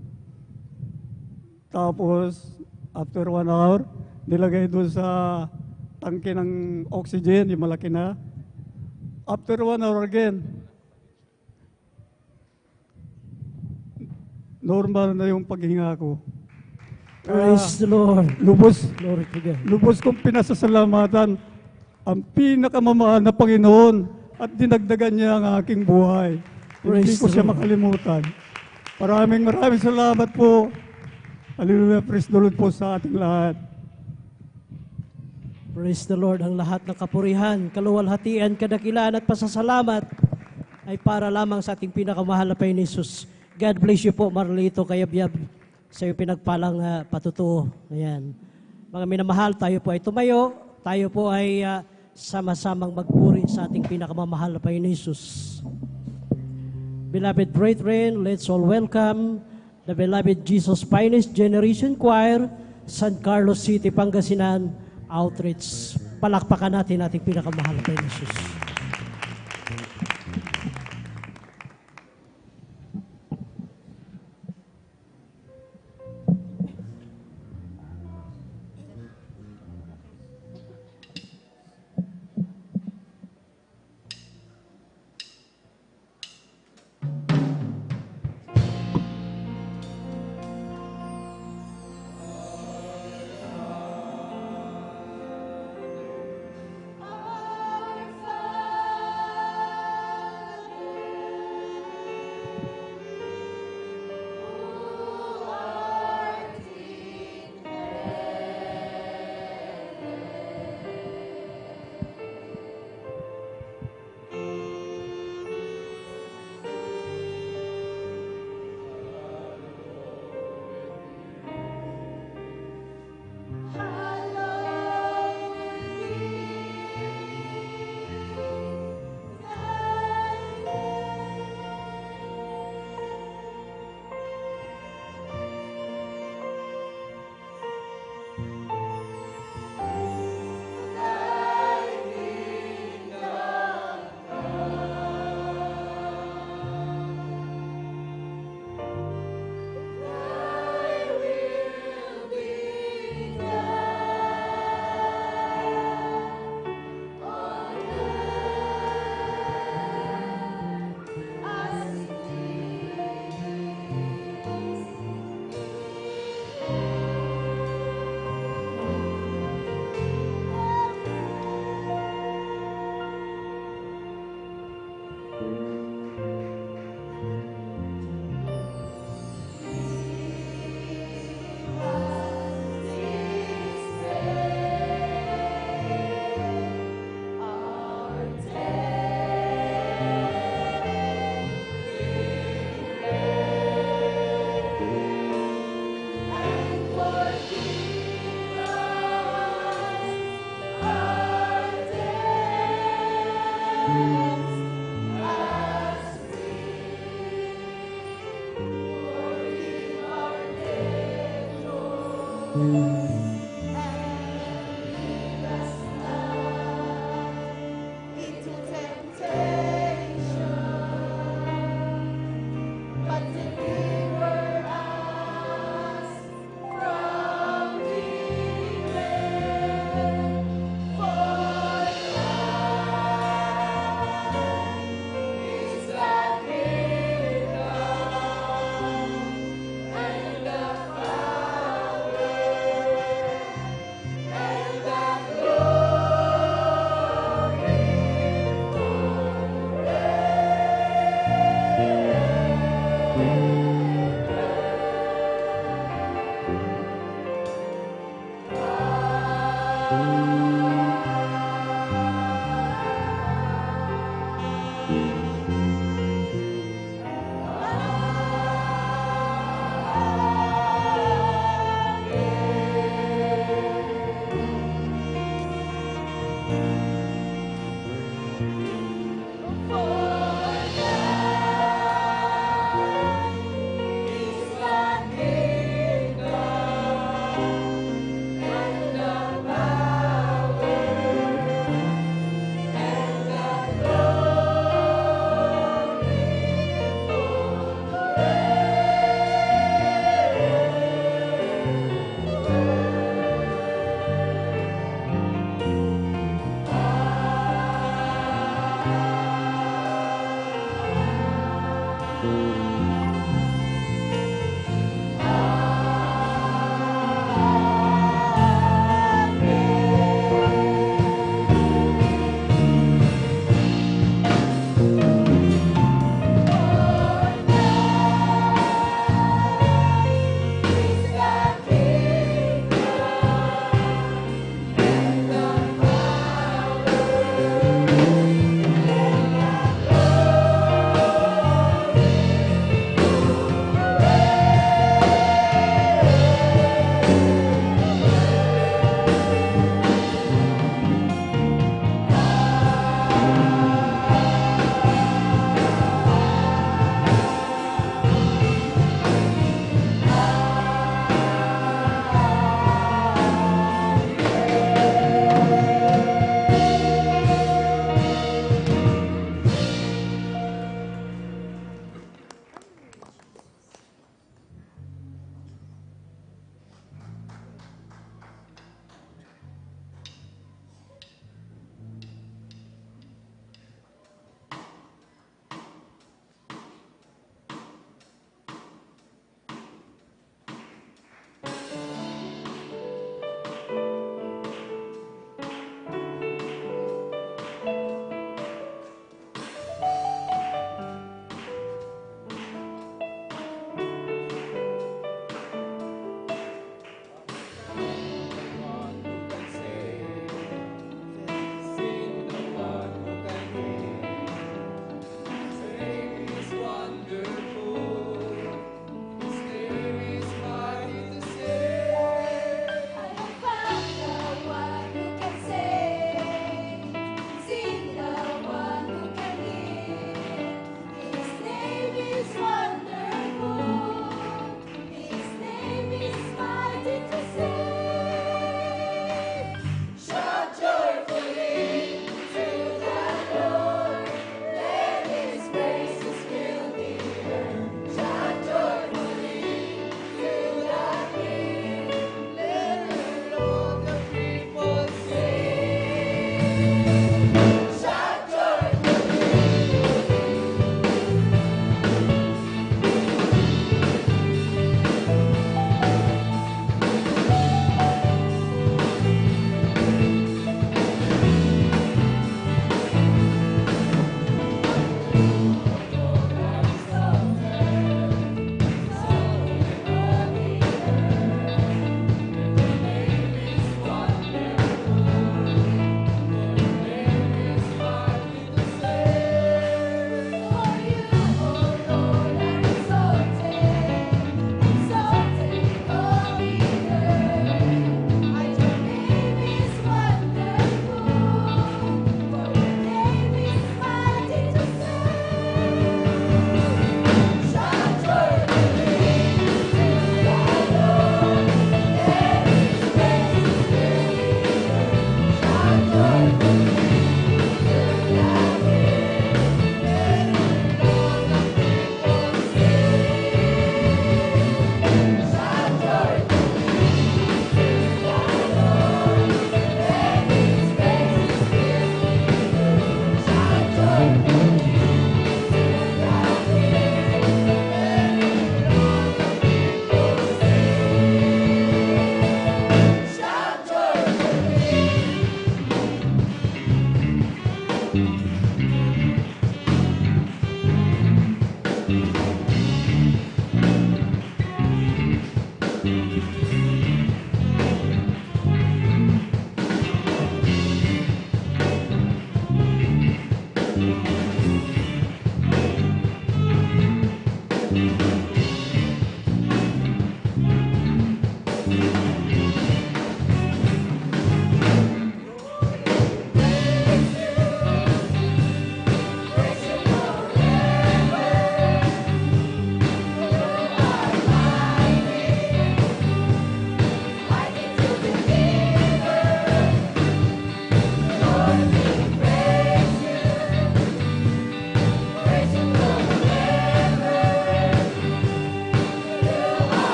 Tapos, after 1 hour, nilagay doon sa tangke ng oxygen, yung malaki na. After 1 hour again, normal na yung paghinga ko. Praise the Lord. Glory to God. Lubos kong pinasasalamatan ang pinakamamahal na Panginoon at dinagdagan niya ang aking buhay. Hindi ko siya makalimutan. Maraming salamat po. Hallelujah, praise the Lord po sa ating lahat. Praise the Lord. Ang lahat ng kapurihan, kaluwalhatian, kadakilaan at pasasalamat ay para lamang sa ating pinakamahal na Panginoon Jesus. God bless you po, Marlito Kayabyab, sa iyong pinagpalang patutuo. Ayan. Mga minamahal, tayo po ay tumayo. Tayo po ay sama-samang magpuri sa ating pinakamamahal na Panginoon Jesus. Beloved brethren, let's all welcome the beloved Jesus Finest Generation Choir, San Carlos City, Pangasinan, Outreach. Palakpakan natin ating pinakamahal na Panginoon Jesus. Our Father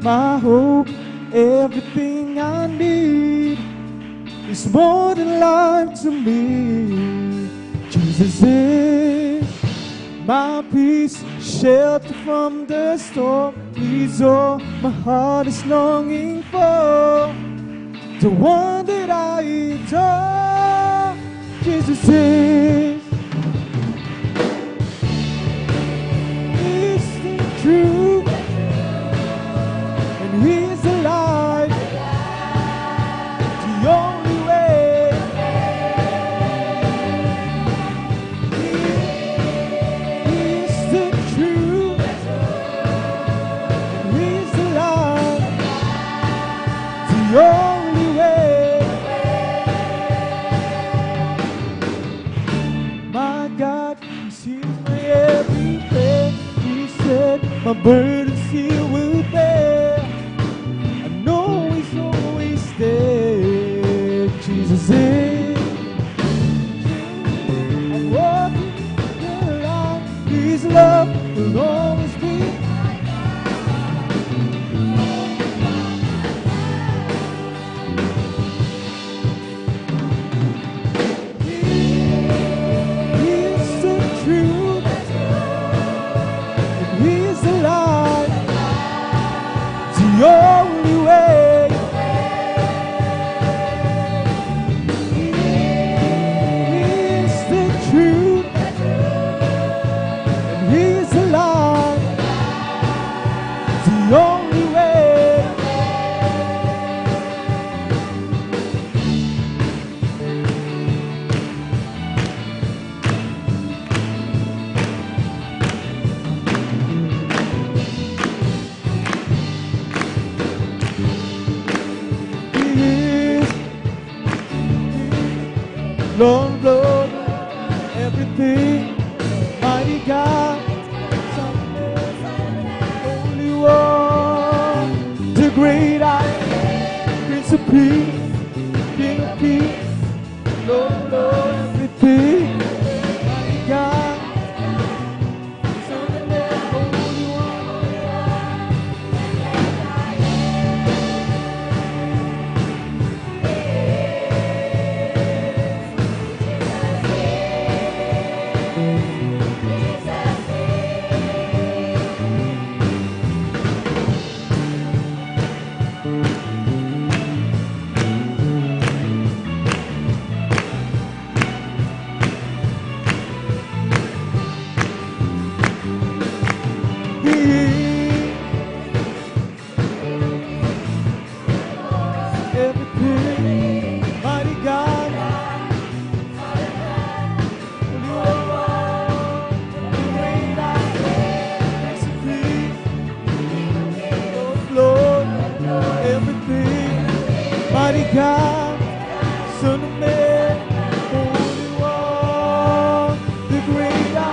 my hope, everything I need. Is more than life to me. Jesus is my peace, shelter from the storm. He's all my heart is longing for, the one that I adore. Jesus is the truth, and He's alive, the only way. He's the truth, and He's alive, the only way. My God, He sees my every prayer. He said, my burdens He will bear. I know He's always there. Jesus is. I'm walking the line. His love will always be. He's the truth, and He's alive, the only way. He's the truth, and He's alive, the only way. Lord, Lord, everything, mighty God, only one, the great I am, Prince of Peace, King of Peace, Lord, Lord, everything, mighty God, only one. Everything, mighty God, only one, the great I am, Prince of Peace, Lord, everything, mighty God, Son of Man, only one, the great I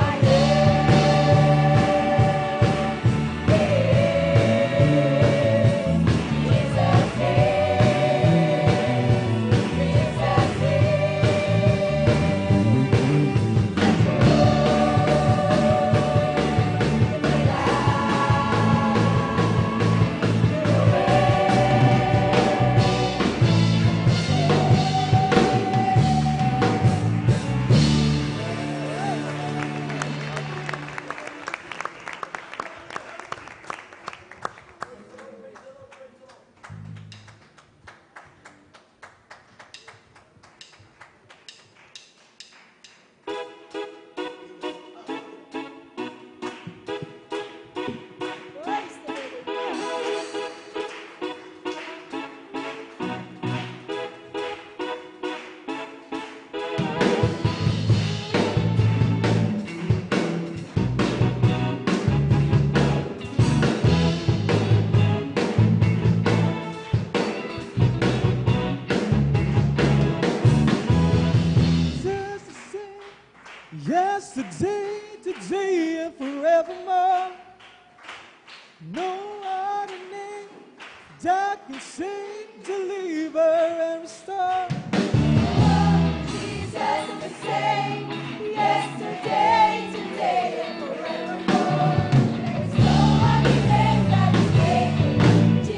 Yesterday, today, and forevermore. No other name that can save, deliver, and restore. Jesus is the same, yesterday, today, and forevermore. There's no other name that is greater.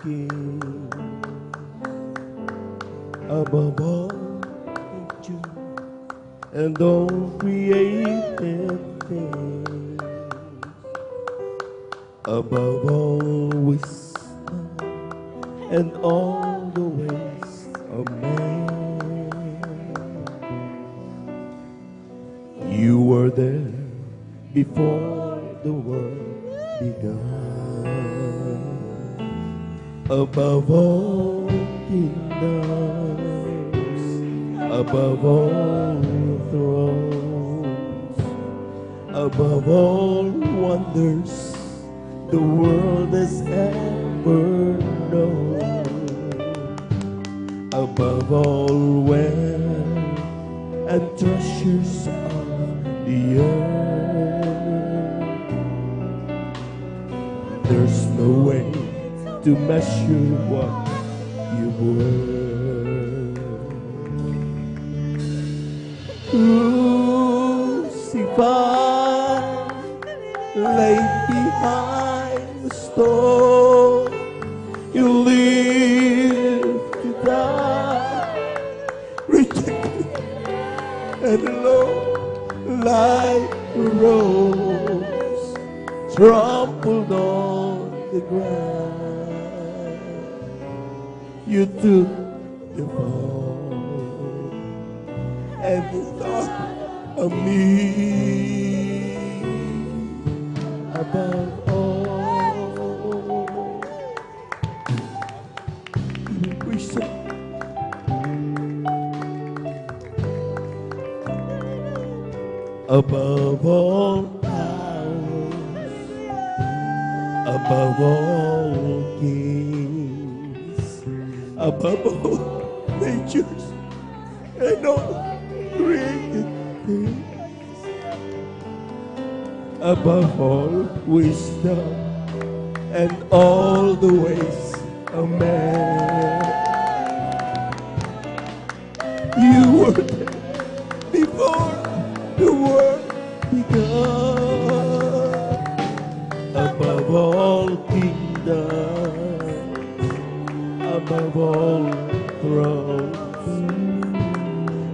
King, above all nature and all created things, above all wisdom and all the ways of man. You were there before the world began, above all kingdoms, above all thrones, above all wonders the world has ever known, above all wealth and treasures of the earth. There's no way to measure what you were. Crucified, laid behind the stone, you lived to die, rejected and alone like a rose, trampled on the ground. You took the fall and thought of me above all. We said, above all powers, above all kings, above all natures and all created things, above all wisdom and all the ways of man. You were there before the world began, above all kingdoms, above all thrones,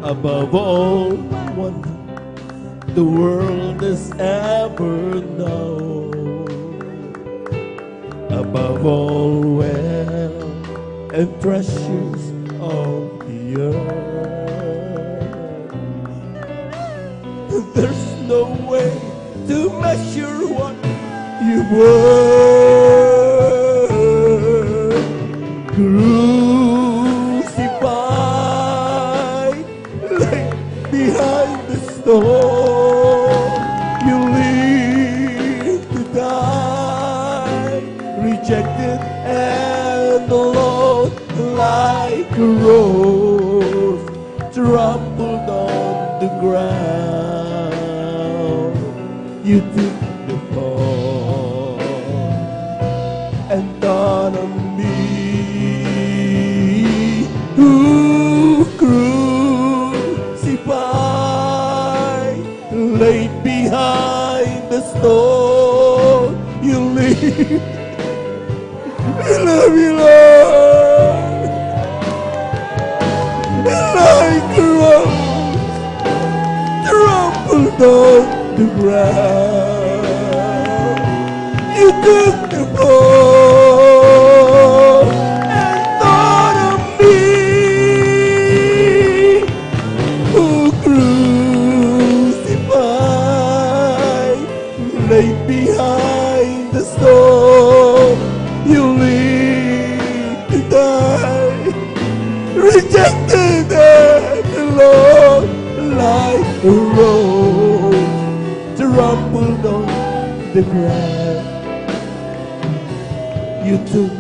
above all wonder the world has ever known, above all wealth and treasures of the earth. There's no way to measure what you were. Crucified, laid behind the stone, you lived to die, rejected and alone like a rose, trampled on the ground. You took the fall and thought of me, who crucified, laid behind the stone. You live, I love you, Lord, like a rose, trampled on the ground. You took the fall and thought of me, who crucified, laid behind the stone. You lived to die, rejected and alone like a rose, trampled on the ground. You took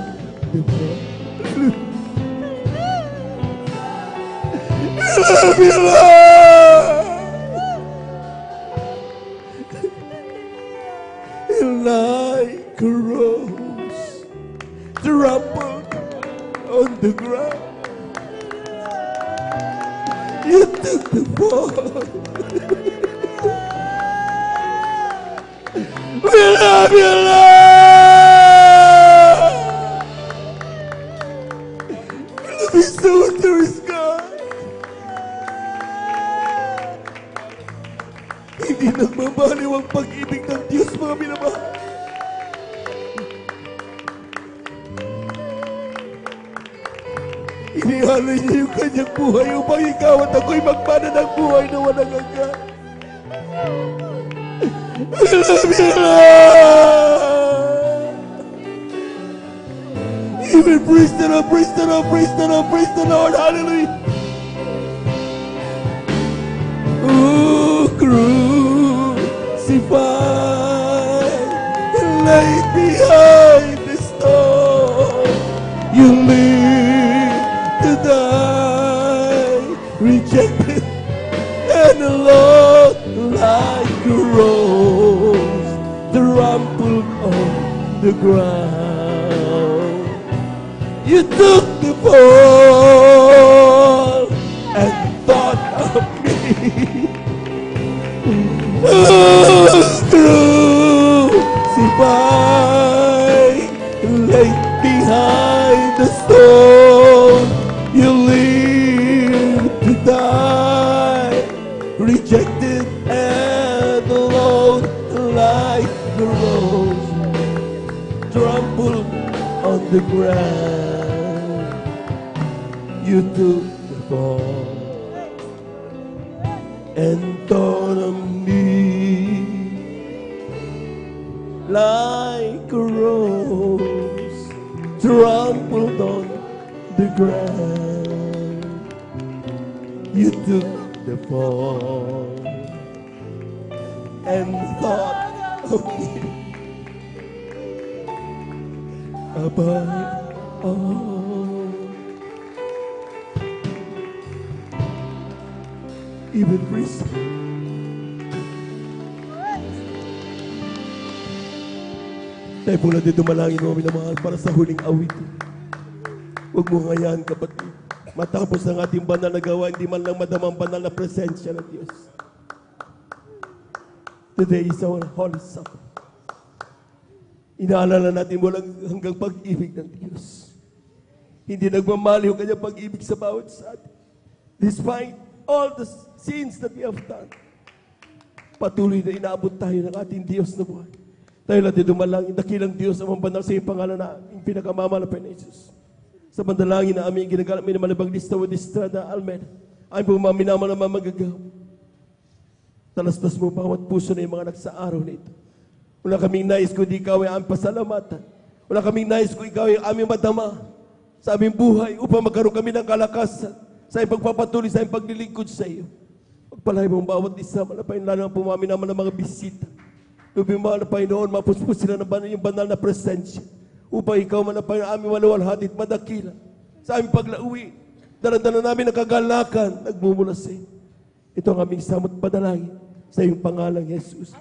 the fall. I love you, Lord. Like a rose, trampled on the ground. You took the fall. We love you, Lord. love is so thirst, God. Hindi nagbabaliw ang pag-ibig ng Diyos, mga minamahal. Inihalay niya yung kanyang buhay upang ikaw at ako'y magmana ng buhay na walang hanggan. I love you, Lord! Even praise the Lord, praise the Lord, praise the Lord, praise the Lord, hallelujah! Oh, crucified and laid behind the stone, you live to die, rejected and alone like a rose trampled on the ground. You took the fall and thought of me. Crucified, laid behind the stone, you live to die, rejected and alone like the rose trampled on the ground. You took the fall and thought of me like a rose trampled on the ground. You took the fall and thought of me above all. Even Christ. Tayo po natin dumalangin mga minamahal para sa huling awit. Huwag mo ngayaan, kapatid. Matapos ang ating banal na gawa, hindi man lang madamang banal na presensya ng Diyos. Today is our Holy Supper. Inaalala natin walang hanggang pag-ibig ng Diyos. Hindi nagmamali ang kanyang pag-ibig sa bawat sa atin. Despite all the sins that we have done, patuloy na inaabot tayo ng ating Diyos na buhay. Tayo natin dumalangin, dakilang Diyos ang banal sa iyong pangalan na yung pinakamamalapay na Jesus. Sa bandalangin na aming ginagalap, minamalabang lista with Estrada Almeida, ay po mga minamal na mamagagaw. Talastas mo bawat puso na yung mga nagsaaraw na ito. Wala kaming nais kung di ikaw ay aming pasalamatan. Wala kaming nais kung ikaw ay aming madama sa aming buhay upang magkaroon kami ng kalakasan sa iyong pagpapatuloy, sa iyong paglilingkod sa iyo. Pagpalay mong bawat isa, malapain lalo ang pumami naman ng mga bisita. Lubimahal na Panginoon, mapuspos sila ng yung banal na presensya upang ikaw manapay ang aming maluwalhati at madakila sa aming paglauwi. Daladala namin ang kagalakan, nagmumula sa iyo. Ito ang aming samot padalangin sa iyong pangalang Jesus.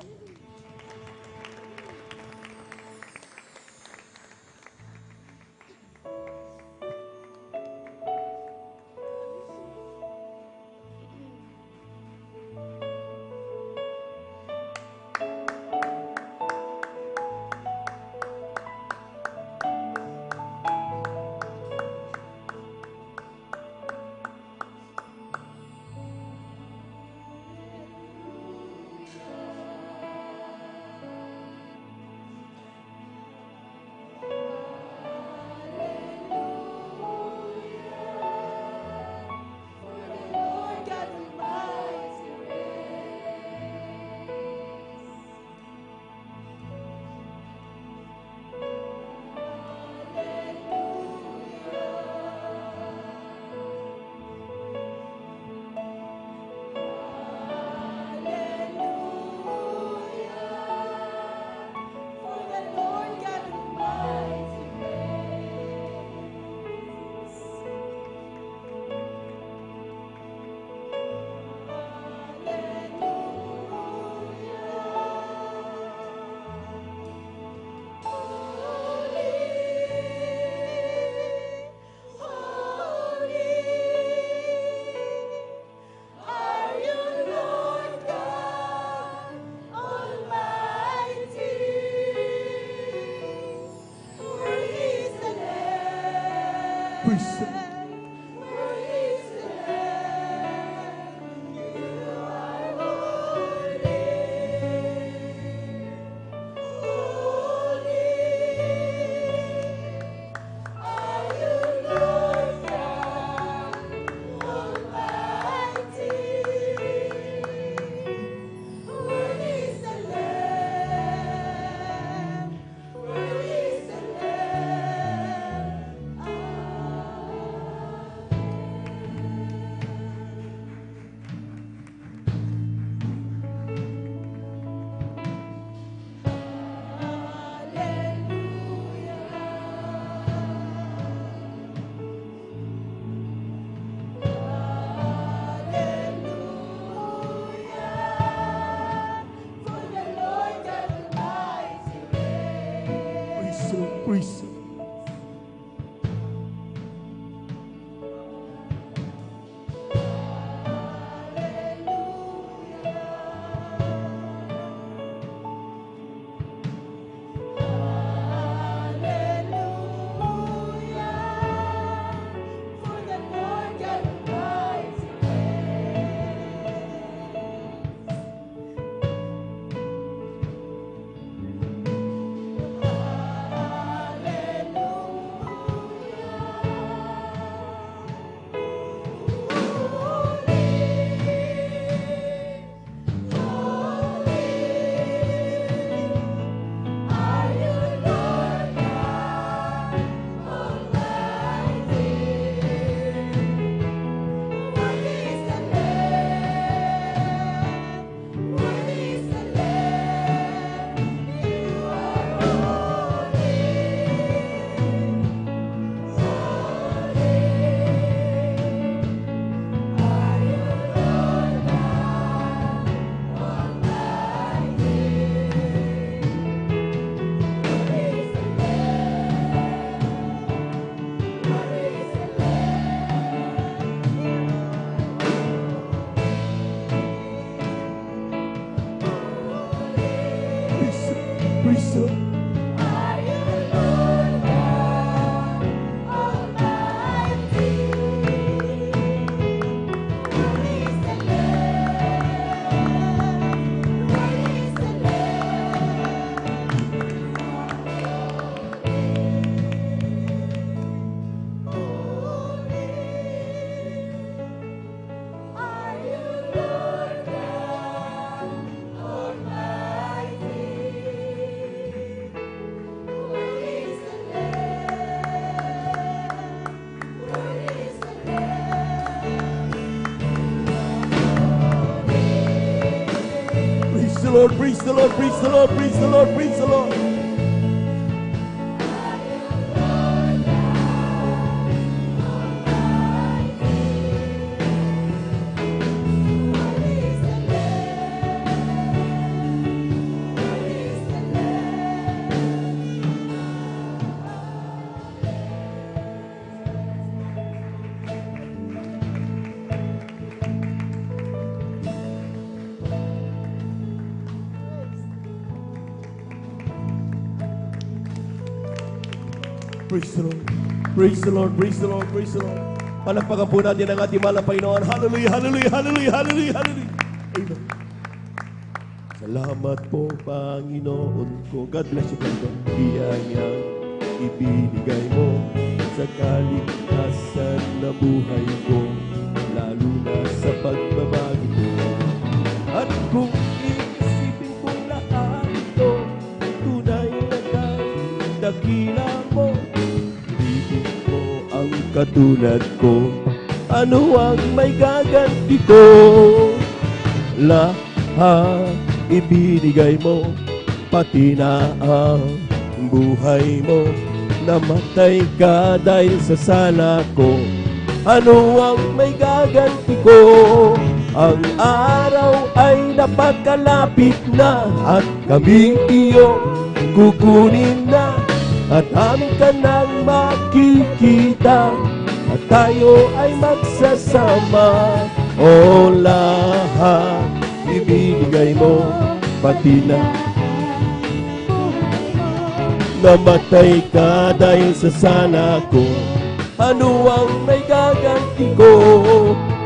Lord, praise the Lord, praise the Lord, praise the Lord, praise the Lord. Praise the Lord. Praise the Lord. Praise the Lord. Praise the Lord. Palakpakan po natin ang ating mahal na Panginoon. Hallelujah, hallelujah, hallelujah, hallelujah, hallelujah. Amen. Salamat po, Panginoon ko. God bless you, Panginoon. Biyayang ibinigay mo sa kaligtasan na buhay ko, lalo na sa pagbabago ko. At kung iisipin kong lahat ito, tunay na dakila mo, katulad ko, ano ang may gaganti ko? Lahat ibinigay mo, pati na ang buhay mo. Namatay ka dahil sa sala ko, ano ang may gaganti ko? Ang araw ay napakalapit na, at kami iyong kukunin na, at amin ka nang makikita, at tayo ay magsasama. O lahat ibinigay mo, pati na namatay ka dahil sa sala ko, ano ang may gaganti ko?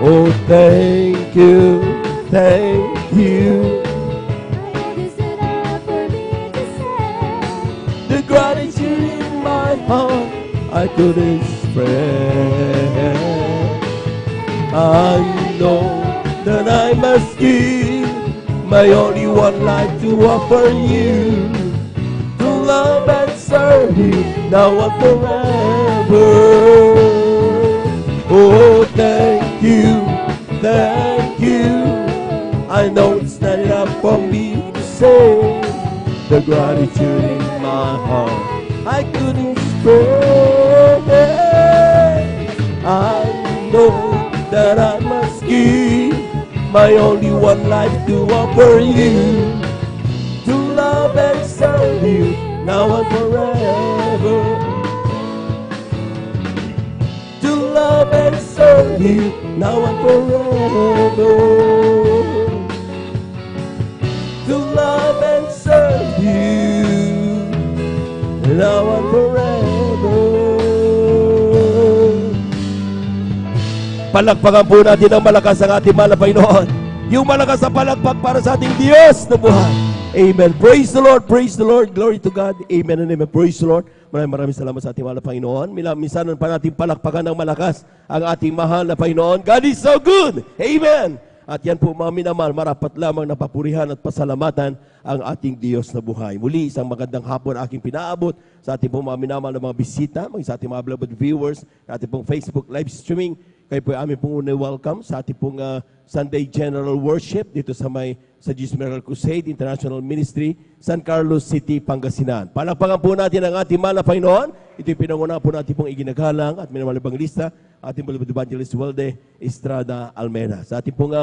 Oh, thank you, thank you. The gratitude in my heart I could express. I know that I must give my only one life to offer you, to love and serve you now and forever. Oh, thank you, thank you. I know it's not enough for me to say the gratitude in my heart I couldn't express. I know that I must give my only one life to offer you, to love and serve you now and forever. To love and serve you now and forever. To love and serve you now and forever. Palakpakan po natin ang malakas ang ating mahal na Panginoon. Yung malakas na palakpak para sa ating Diyos na buhay. Amen. Praise the Lord, praise the Lord. Glory to God. Amen and amen. Praise the Lord. Maraming salamat sa ating mahal na Panginoon. Minsan pa natin palakpakan ng malakas ang ating mahal na Panginoon. God is so good. Amen. At yan po mga minamahal, marapat lamang na papurihan at pasalamatan ang ating Diyos na buhay. Muli, isang magandang hapon aking pinaabot sa ating pong mga minamahal na mga bisita, sa ating mga beloved viewers, sa ating pong Facebook live streaming. Kayo po ay aming pong welcome sa ating pong Sunday General Worship dito sa Jesus Miracle Crusade International Ministry, San Carlos City, Pangasinan. Palakpakan po natin ang ating mahal na Panginoon. Ito yung pinangunahan po natin pong iginagalang at minamahal na evangelista, ating beloved evangelist Walde Estrada Almena. Sa ating pong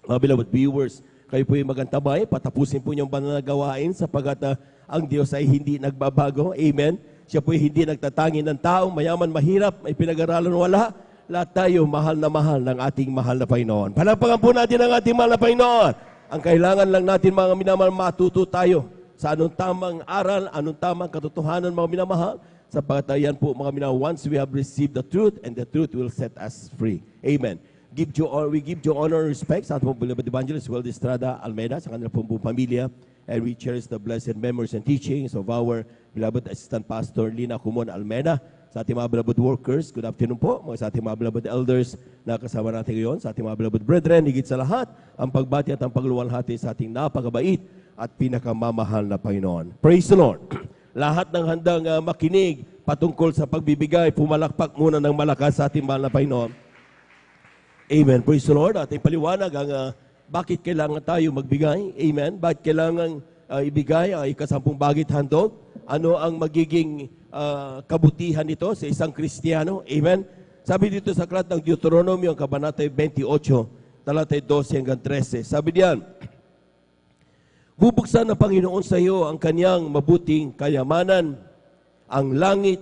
mga beloved viewers, kayo po yung magantabay, patapusin po niyong pananagawain sapagat ang Diyos ay hindi nagbabago. Amen. Siya po ay hindi nagtatangin ng tao, mayaman, mahirap, may pinag-aralan, wala. Lahat tayo mahal ng ating mahal na Panginoon. Palakpakan po natin ang ating mahal na Panginoon. Ang kailangan lang natin mga minamahal, matuto tayo sa anong tamang aral, anong tamang katotohanan mga minamahal. Sapagat yan po mga minamahal, once we have received the truth, and the truth will set us free. Amen. We give you honor and respect sa ating beloved evangelist Walde Estrada Almeda, sa kanilang pong pamilya, and we cherish the blessed memories and teachings of our beloved Assistant Pastor Lina Kumon Almeda. Sa ating mga beloved workers, good afternoon po, sa ating mga beloved elders na kasama natin ngayon, sa ating mga beloved brethren, higit sa lahat, ang pagbati at ang pagluwalhati sa ating napakabait at pinakamamahal na Panginoon. Praise the Lord. Lahat ng handang makinig patungkol sa pagbibigay, pumalakpak muna ng malakas sa ating mahal na Panginoon. Amen. Praise the Lord. Ating paliwanag ang Bakit kailangan tayo magbigay? Amen? Bakit kailangan ibigay ang ikasampung bagit handog? Ano ang magiging kabutihan nito sa isang Kristiyano? Amen? Sabi dito sa aklat ng Deuteronomy, ang kabanata 28, talatay 12 hanggang 13. Sabi diyan, bubuksan ng Panginoon sa iyo ang kanyang mabuting kayamanan, ang langit,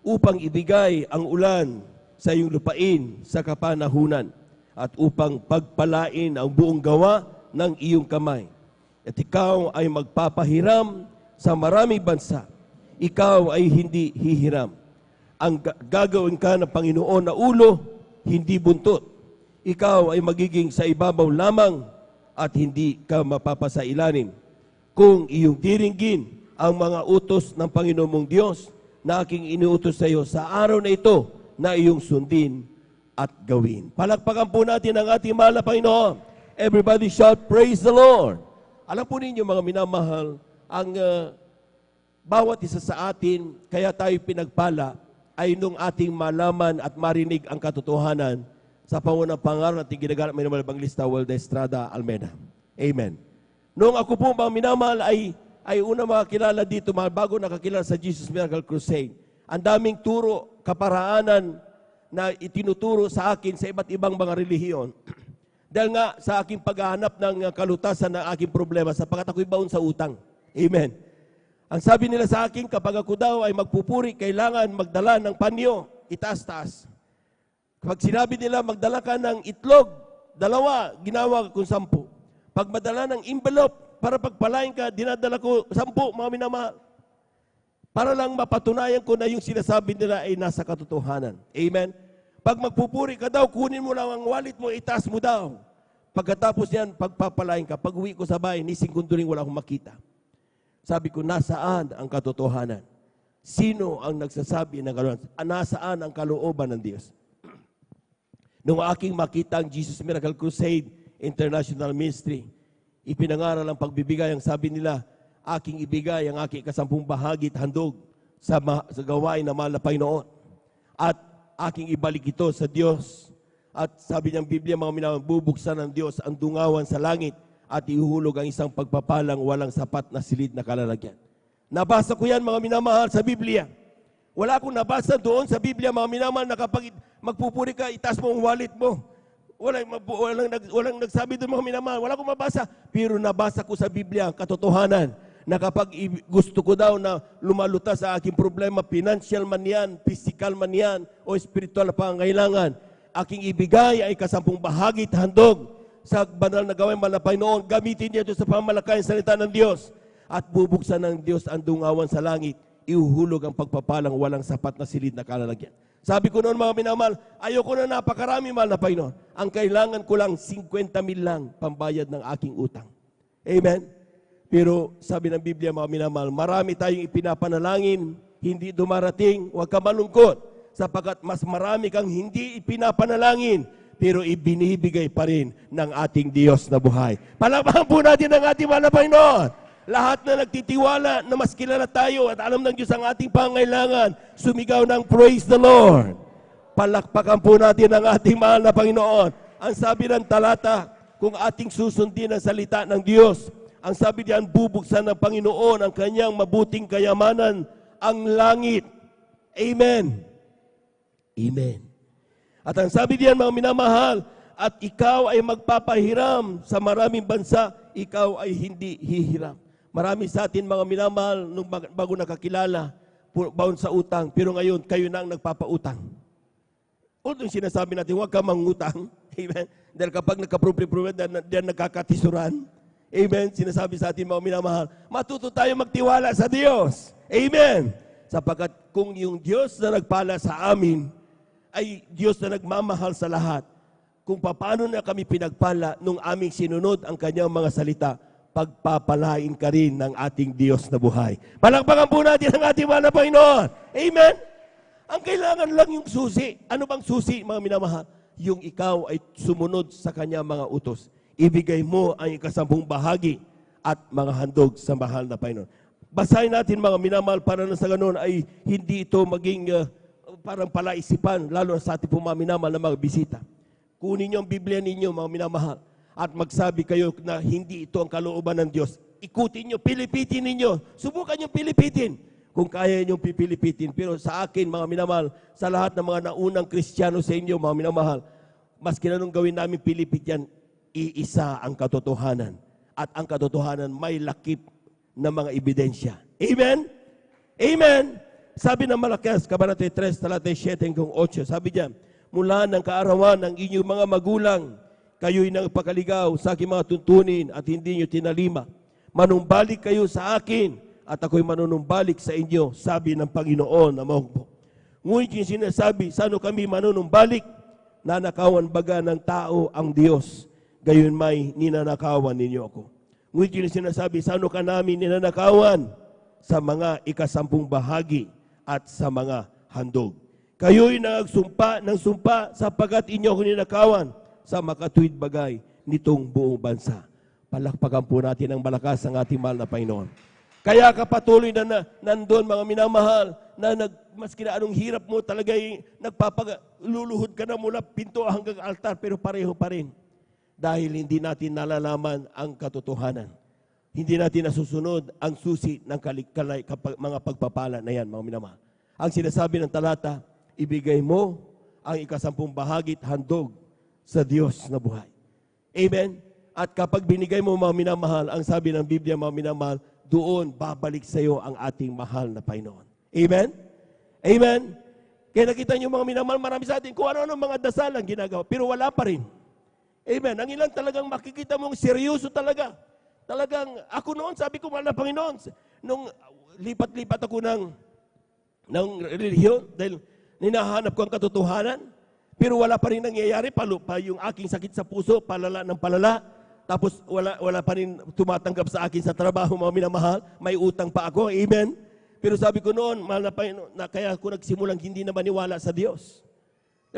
upang ibigay ang ulan sa iyong lupain sa kapanahunan, at upang pagpalain ang buong gawa ng iyong kamay. At ikaw ay magpapahiram sa maraming bansa. Ikaw ay hindi hihiram. Ang gagawin ka ng Panginoon na ulo, hindi buntot. Ikaw ay magiging sa ibabaw lamang at hindi ka mapapasailalim. Kung iyong diringgin ang mga utos ng Panginoon mong Diyos na aking inuutos sa iyo sa araw na ito na iyong sundin at gawin. Palakpakan po natin ang ating mahal na Panginoon. Everybody shout, praise the Lord. Alam po ninyo mga minamahal, ang bawat isa sa atin, kaya tayo pinagpala, ay nung ating malaman at marinig ang katotohanan sa pangunang pangaral natin ginagamit ng mga Evangelista Walda Estrada Almeida. Amen. Noong ako po mga minamahal ay una makakilala dito, bago nakakilala sa Jesus Miracle Crusade, ang daming turo, kaparaanan na itinuturo sa akin sa iba't ibang mga relihiyon. Dahil nga sa aking paghahanap ng kalutasan ng aking problema sapagkat ako'y baon sa utang. Amen. Ang sabi nila sa akin, kapag ako daw ay magpupuri, kailangan magdala ng panyo, itaas-taas. Kapag sinabi nila magdala ka ng itlog, 2, ginawa kong 10. Pag madala ng envelope para pagpalain ka, dinadala ko 10, mga minamahal. Para lang mapatunayan ko na yung sinasabi nila ay nasa katotohanan. Amen? Pag magpupuri ka daw, kunin mo lang ang wallet mo, itaas mo daw. Pagkatapos yan, pagpapalain ka. Pag uwi ko sa bahay, ni singkunduring wala akong makita. Sabi ko, nasaan ang katotohanan? Sino ang nagsasabi ng kalooban? Nasaan ang kalooban ng Diyos? Nung aking makita ang Jesus Miracle Crusade International Ministry, ipinangaral ang pagbibigay. Ang sabi nila, aking ibigay ang aking kasampung bahagi at handog sa gawain na mahal na Panginoon. At aking ibalik ito sa Diyos. At sabi ng Biblia, mga minamahal, bubuksan ng Diyos ang dungawan sa langit at ihuhulog ang isang pagpapalang walang sapat na silid na kalalagyan. Nabasa ko yan, mga minamahal, sa Biblia. Wala akong nabasa doon sa Biblia, mga minamahal, na kapag magpupuri ka, itaas mo ang wallet mo. Walang nagsabi doon, mga minamahal. Wala akong mabasa. Pero nabasa ko sa Biblia ang katotohanan na kapag gusto ko daw na lumaluta sa aking problema, financial man yan, physical man yan, o spiritual na pangangailangan, aking ibigay ay kasampung bahagi at handog sa banal na gawain mahal na Panginoon. Gamitin niya ito sa pamalakayan salita ng Diyos at bubuksan ng Diyos ang dungawan sa langit. Ihuhulog ang pagpapalang walang sapat na silid na kalalagyan. Sabi ko noon, mga minamahal, ayoko na napakarami mahal na Panginoon. Ang kailangan ko lang 50,000 lang pambayad ng aking utang. Amen? Pero sabi ng Biblia, mga minamahal, marami tayong ipinapanalangin, hindi dumarating, huwag ka malungkot, sapagkat mas marami kang hindi ipinapanalangin, pero ibinibigay pa rin ng ating Diyos na buhay. Palakpakan po natin ang ating mahal na Panginoon. Lahat na nagtitiwala na mas kilala tayo at alam ng Diyos ang ating pangailangan, sumigaw ng praise the Lord. Palakpakan po natin ang ating mahal na Panginoon. Ang sabi ng talata, kung ating susundin ang salita ng Diyos, ang sabi diyan, bubuksan ng Panginoon ang kanyang mabuting kayamanan, ang langit. Amen. Amen. At ang sabi diyan, mga minamahal, at ikaw ay magpapahiram sa maraming bansa, ikaw ay hindi hihiram. Marami sa atin, mga minamahal, nung bago nakakilala, baon sa utang, pero ngayon, kayo na ang nagpapautang. Although sinasabi natin, huwag ka mangutang. Amen. Dahil kapag nagka-problem, diyan nagkakatisuran. Amen. Sinasabi sa atin, mga minamahal, matuto tayo magtiwala sa Diyos. Amen. Sapagkat kung yung Diyos na nagpala sa amin ay Diyos na nagmamahal sa lahat, kung paano na kami pinagpala nung aming sinunod ang kanyang mga salita, pagpapalain ka rin ng ating Diyos na buhay. Palakpakan po natin ang ating mahal na Panginoon. Amen. Ang kailangan lang yung susi. Ano bang susi, mga minamahal? Yung ikaw ay sumunod sa kanyang mga utos. Ibigay mo ang ikasampung bahagi at mga handog sa mahal na Panginoon. Basahin natin, mga minamahal, para na sa ganun ay hindi ito maging parang palaisipan, lalo sa ating mga minamahal na mga bisita. Kunin niyo ang Biblia ninyo, mga minamahal. at magsabi kayo na hindi ito ang kalooban ng Diyos, ikutin nyo, pilipitin ninyo. Subukan nyo pilipitin kung kaya nyo pipilipitin. Pero sa akin, mga minamahal, sa lahat ng mga naunang Kristiyano sa inyo, mga minamahal, mas kinanong gawin namin pilipit yan, iisa ang katotohanan. At ang katotohanan may lakip na mga ebidensya. Amen? Amen? Sabi ng Malakias, Kabanata 3, talata 7 hanggang 8, sabi diyan, mula ng kaarawan ng inyong mga magulang, kayo'y nagpakaligaw sa aking mga tuntunin at hindi nyo tinalima. Manumbalik kayo sa akin at ako'y manunumbalik sa inyo, sabi ng Panginoon na mahugbo. Ngunit yung sinasabi, saan kami manunumbalik? Nanakawan baga ng tao ang Diyos, gayon may ninanakawan ninyo ako. Ngunit yung sinasabi, saan ka namin ninanakawan? Sa mga ikasampung bahagi at sa mga handog. Kayo'y nagsumpa ng sumpa sapagkat inyo ako ninakawan sa makatuwid bagay nitong buong bansa. Palakpakan po natin ang malakas ang ating mahal na Panginoon. Kaya kapatuloy na nandun mga minamahal, na maski na anong hirap mo talaga nagpapaluluhod ka na mula pinto hanggang altar, pero pareho pa rin. Dahil hindi natin nalalaman ang katotohanan. Hindi natin nasusunod ang susi ng mga pagpapala na yan, mga minamahal. Ang sinasabi ng talata, ibigay mo ang ikasampung bahagit handog sa Diyos na buhay. Amen? At kapag binigay mo, mga minamahal, ang sabi ng Biblia, mga minamahal, doon babalik sa iyo ang ating mahal na Panginoon. Amen? Amen? Kaya nakita niyo mga minamahal, marami sa atin, kung ano-ano mga dasal ang ginagawa, pero wala pa rin. Amen? Ang ilan talagang makikita mong seryoso talaga. Talagang, ako noon, sabi ko, mahal na Panginoon, nung lipat-lipat ako ng relihiyon, dahil ninahanap ko ang katotohanan, pero wala pa rin nangyayari, pa yung aking sakit sa puso, palala ng palala, tapos wala pa rin tumatanggap sa akin sa trabaho, mga minamahal, may utang pa ako, amen? Pero sabi ko noon, mahal na Panginoon, na kaya ako nagsimulang hindi na maniwala sa Diyos.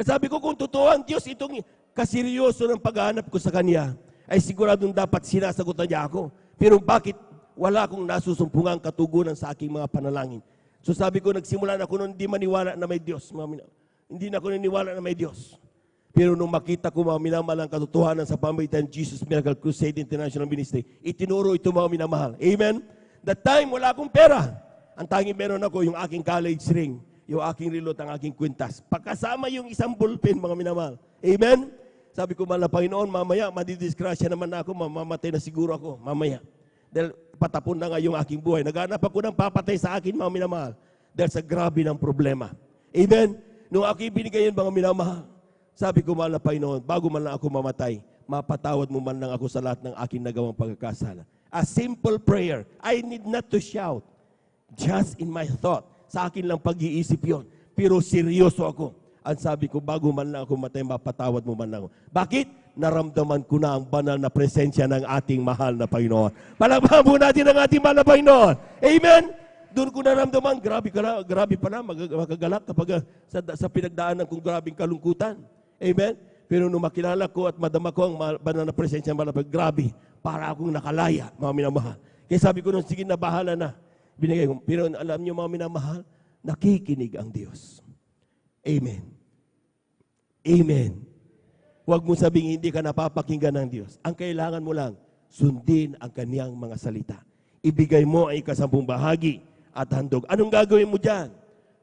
Sabi ko, kung totoo ang Diyos, itong kaseryoso ng paghahanap ko sa Kanya, ay siguradong dapat sinasagutan niya ako. Pero bakit wala akong nasusumpungang katugunan sa aking mga panalangin? So sabi ko, nagsimula na ako noon, hindi maniwala na may Diyos. Hindi na ako naniniwala na may Diyos. Pero nung makita ko mga minamahal ang katotohanan sa pamamagitan ng Jesus Miracle Crusade International Ministry, itinuro ito mga minamahal. Amen? That time, wala akong pera. Ang tanging meron ako, yung aking college ring, yung aking rilot, ang aking kwintas. Pagkasama yung isang ballpen, mga minamahal. Amen? Sabi ko, mahal na Panginoon, mamaya, madidisgrasya naman ako, mamamatay na siguro ako, mamaya. Dahil patapon na nga yung aking buhay. Naghanap ako ng papatay sa akin, mga minamahal. Dahil sa grabe ng problema. Amen? Nung ako ibinigay yun, mga minamahal, sabi ko, mahal na Panginoon, bago man lang ako mamatay, mapatawad mo man lang ako sa lahat ng aking nagawang pagkakasala. A simple prayer. I need not to shout. Just in my thought. Sa akin lang pag-iisip yon. Pero seryoso ako. Ang sabi ko, bago man lang ako matay, mapatawad mo man lang ako. Bakit? Naramdaman ko na ang banal na presensya ng ating mahal na Panginoon. Palakpakan po natin ang ating mahal na Panginoon. Amen? Doon ko naramdaman, grabe pala, makagalak kapag sa pinagdaanan kong grabing kalungkutan. Amen? Pero nung makilala ko at madama ko ang banal na presensya ng mahal na Panginoon, grabe, para akong nakalaya, mga minamahal. Kaya sabi ko nung, sige na, bahala na. Binigay ko. Pero alam niyo, mga minamahal, nakikinig ang Diyos. Amen. Amen. Huwag mo sabing hindi ka napapakinggan ng Diyos. Ang kailangan mo lang, sundin ang kaniyang mga salita. Ibigay mo ang ikasampung bahagi at handog. Anong gagawin mo dyan?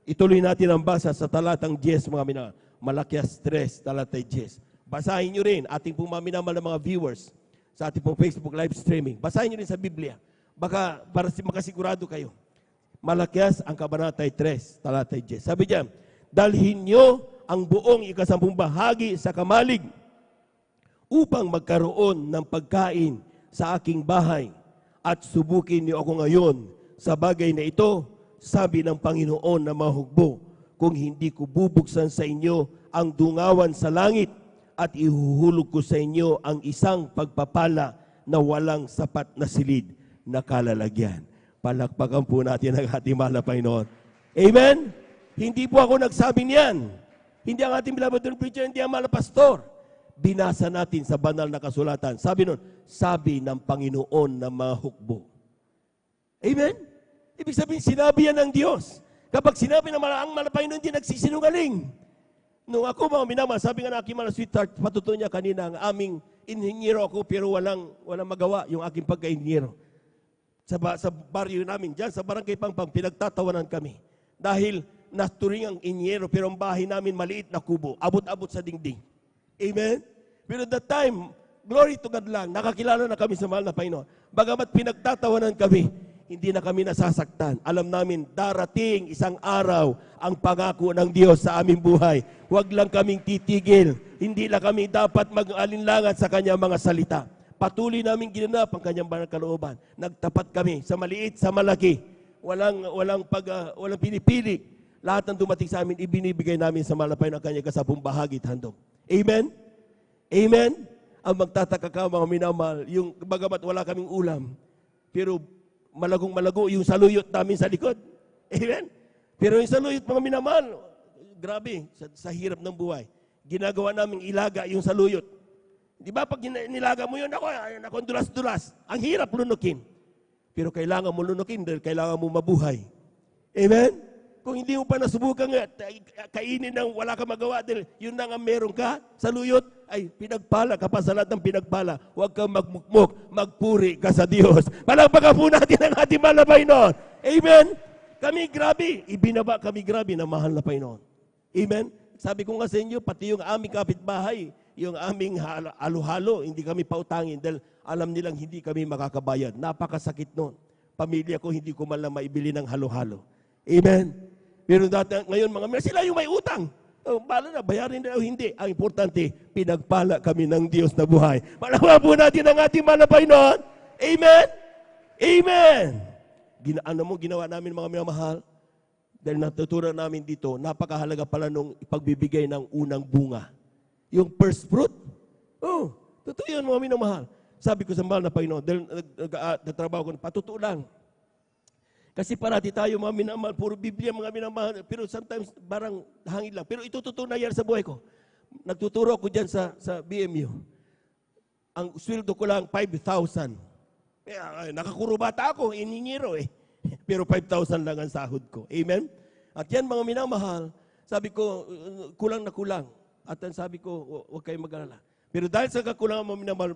Ituloy natin ang basa sa talatang 10, mga Malakias 3, talata 10. Basahin nyo rin, ating pong maminamal na mga viewers sa ating pong Facebook live streaming. Basahin nyo rin sa Biblia. Baka para makasigurado kayo. Malakias, ang kabanata 3, talata 10. Sabi diyan, dalhin nyo ang buong ikasampung bahagi sa kamalig upang magkaroon ng pagkain sa aking bahay at subukin niyo ako ngayon sa bagay na ito, sabi ng Panginoon na mahugbo, kung hindi ko bubuksan sa inyo ang dungawan sa langit at ihuhulog ko sa inyo ang isang pagpapala na walang sapat na silid na kalalagyan. Palakpakan po natin ang ating mahal na Panginoon. Amen? Hindi po ako nagsabi niyan. Hindi ang ating beloved preacher, hindi ang mahal na pastor. Binasa natin sa banal na kasulatan. Sabi nun, sabi ng Panginoon na mahukbo. Amen? Ibig sabihin, sinabi yan ng Diyos. Kapag sinabi ng ang mahal na Panginoon, hindi nagsisinungaling. Nung ako mga minamahal, sabi nga na aking mahal na sweetheart, patutunan niya kanina ang aming inhinyero ako pero walang magawa yung aking pagka-inhinyero. Sa baryo namin dyan, sa Barangay Pangpang, pinagtatawanan kami. Dahil naturing ang inyero, pero ang bahay namin maliit na kubo, abot-abot sa dingding. Amen? Pero that time, glory to God lang, nakakilala na kami sa mahal na Panginoon. Bagamat pinagtatawanan kami, hindi na kami nasasaktan. Alam namin, darating isang araw ang pangako ng Diyos sa aming buhay. Huwag lang kaming titigil. Hindi lang kami dapat mag-alinlangan sa kanyang mga salita. Patuloy namin ginanap ang kanyang banal kalooban. Nagtapat kami sa maliit, sa malaki. Walang pinipili. Lahat ng dumating sa amin, ibinibigay namin sa malapay ng kanyang kasapong bahagi at handog. Amen? Amen? Ang magtataka ka, mga minamahal, yung bagamat wala kaming ulam, pero malagong-malago yung saluyot namin sa likod. Amen? Pero yung saluyot, mga minamahal, grabe, sa hirap ng buhay. Ginagawa namin ilaga yung saluyot. Di ba pag nilaga mo yun, ako dulas-dulas. Ang hirap lunukin. Pero kailangan mo lunukin dahil kailangan mo mabuhay. Amen? Kung hindi mo pa nasubukan kainin ng wala ka magawa dahil yun na nga meron ka sa luyot, ay pinagpala ka pa sa lahat ng pinagpala. Huwag kang magmukmok, magpuri ka sa Diyos. Palagpagan po natin ang ating mahal na Panginoon. Amen? Kami grabe, ibinaba kami grabe na mahal na Panginoon. Amen? Sabi ko nga sa inyo, pati yung aming kapitbahay, yung aming halo-halo, hindi kami pautangin dahil alam nilang hindi kami makakabayad. Napakasakit noon. Pamilya ko, hindi ko man lang maibili ng halo-halo. Amen? Pero ngayon, sila yung may utang. Bala na, bayarin na o hindi. Ang importante, pinagpala kami ng Diyos na buhay. Palawa po natin ang ating mahal na Panginoon. Amen? Amen! Ginawa namin mga minamahal? Dahil natutunan namin dito, napakahalaga pala nung ipagbibigay ng unang bunga. Yung first fruit. Oh, totoo yun mga minamahal. Sabi ko sa mahal na Panginoon, dahil nagtrabaho ko, patutuo lang. Kasi parati tayo mga minamahal, puro Biblia mga minamahal, pero sometimes barang hangin lang. Pero ito totoo na yan sa buhay ko. Nagtuturo ako dyan sa BMU. Ang sweldo ko lang 5,000. Nakakurubata ako, iningiro eh. Pero 5,000 lang ang sahod ko. Amen? At yan mga minamahal, sabi ko, kulang na kulang. At sabi ko, huwag kayong mag-alala. Pero dahil sa kakulangan mo minamahal,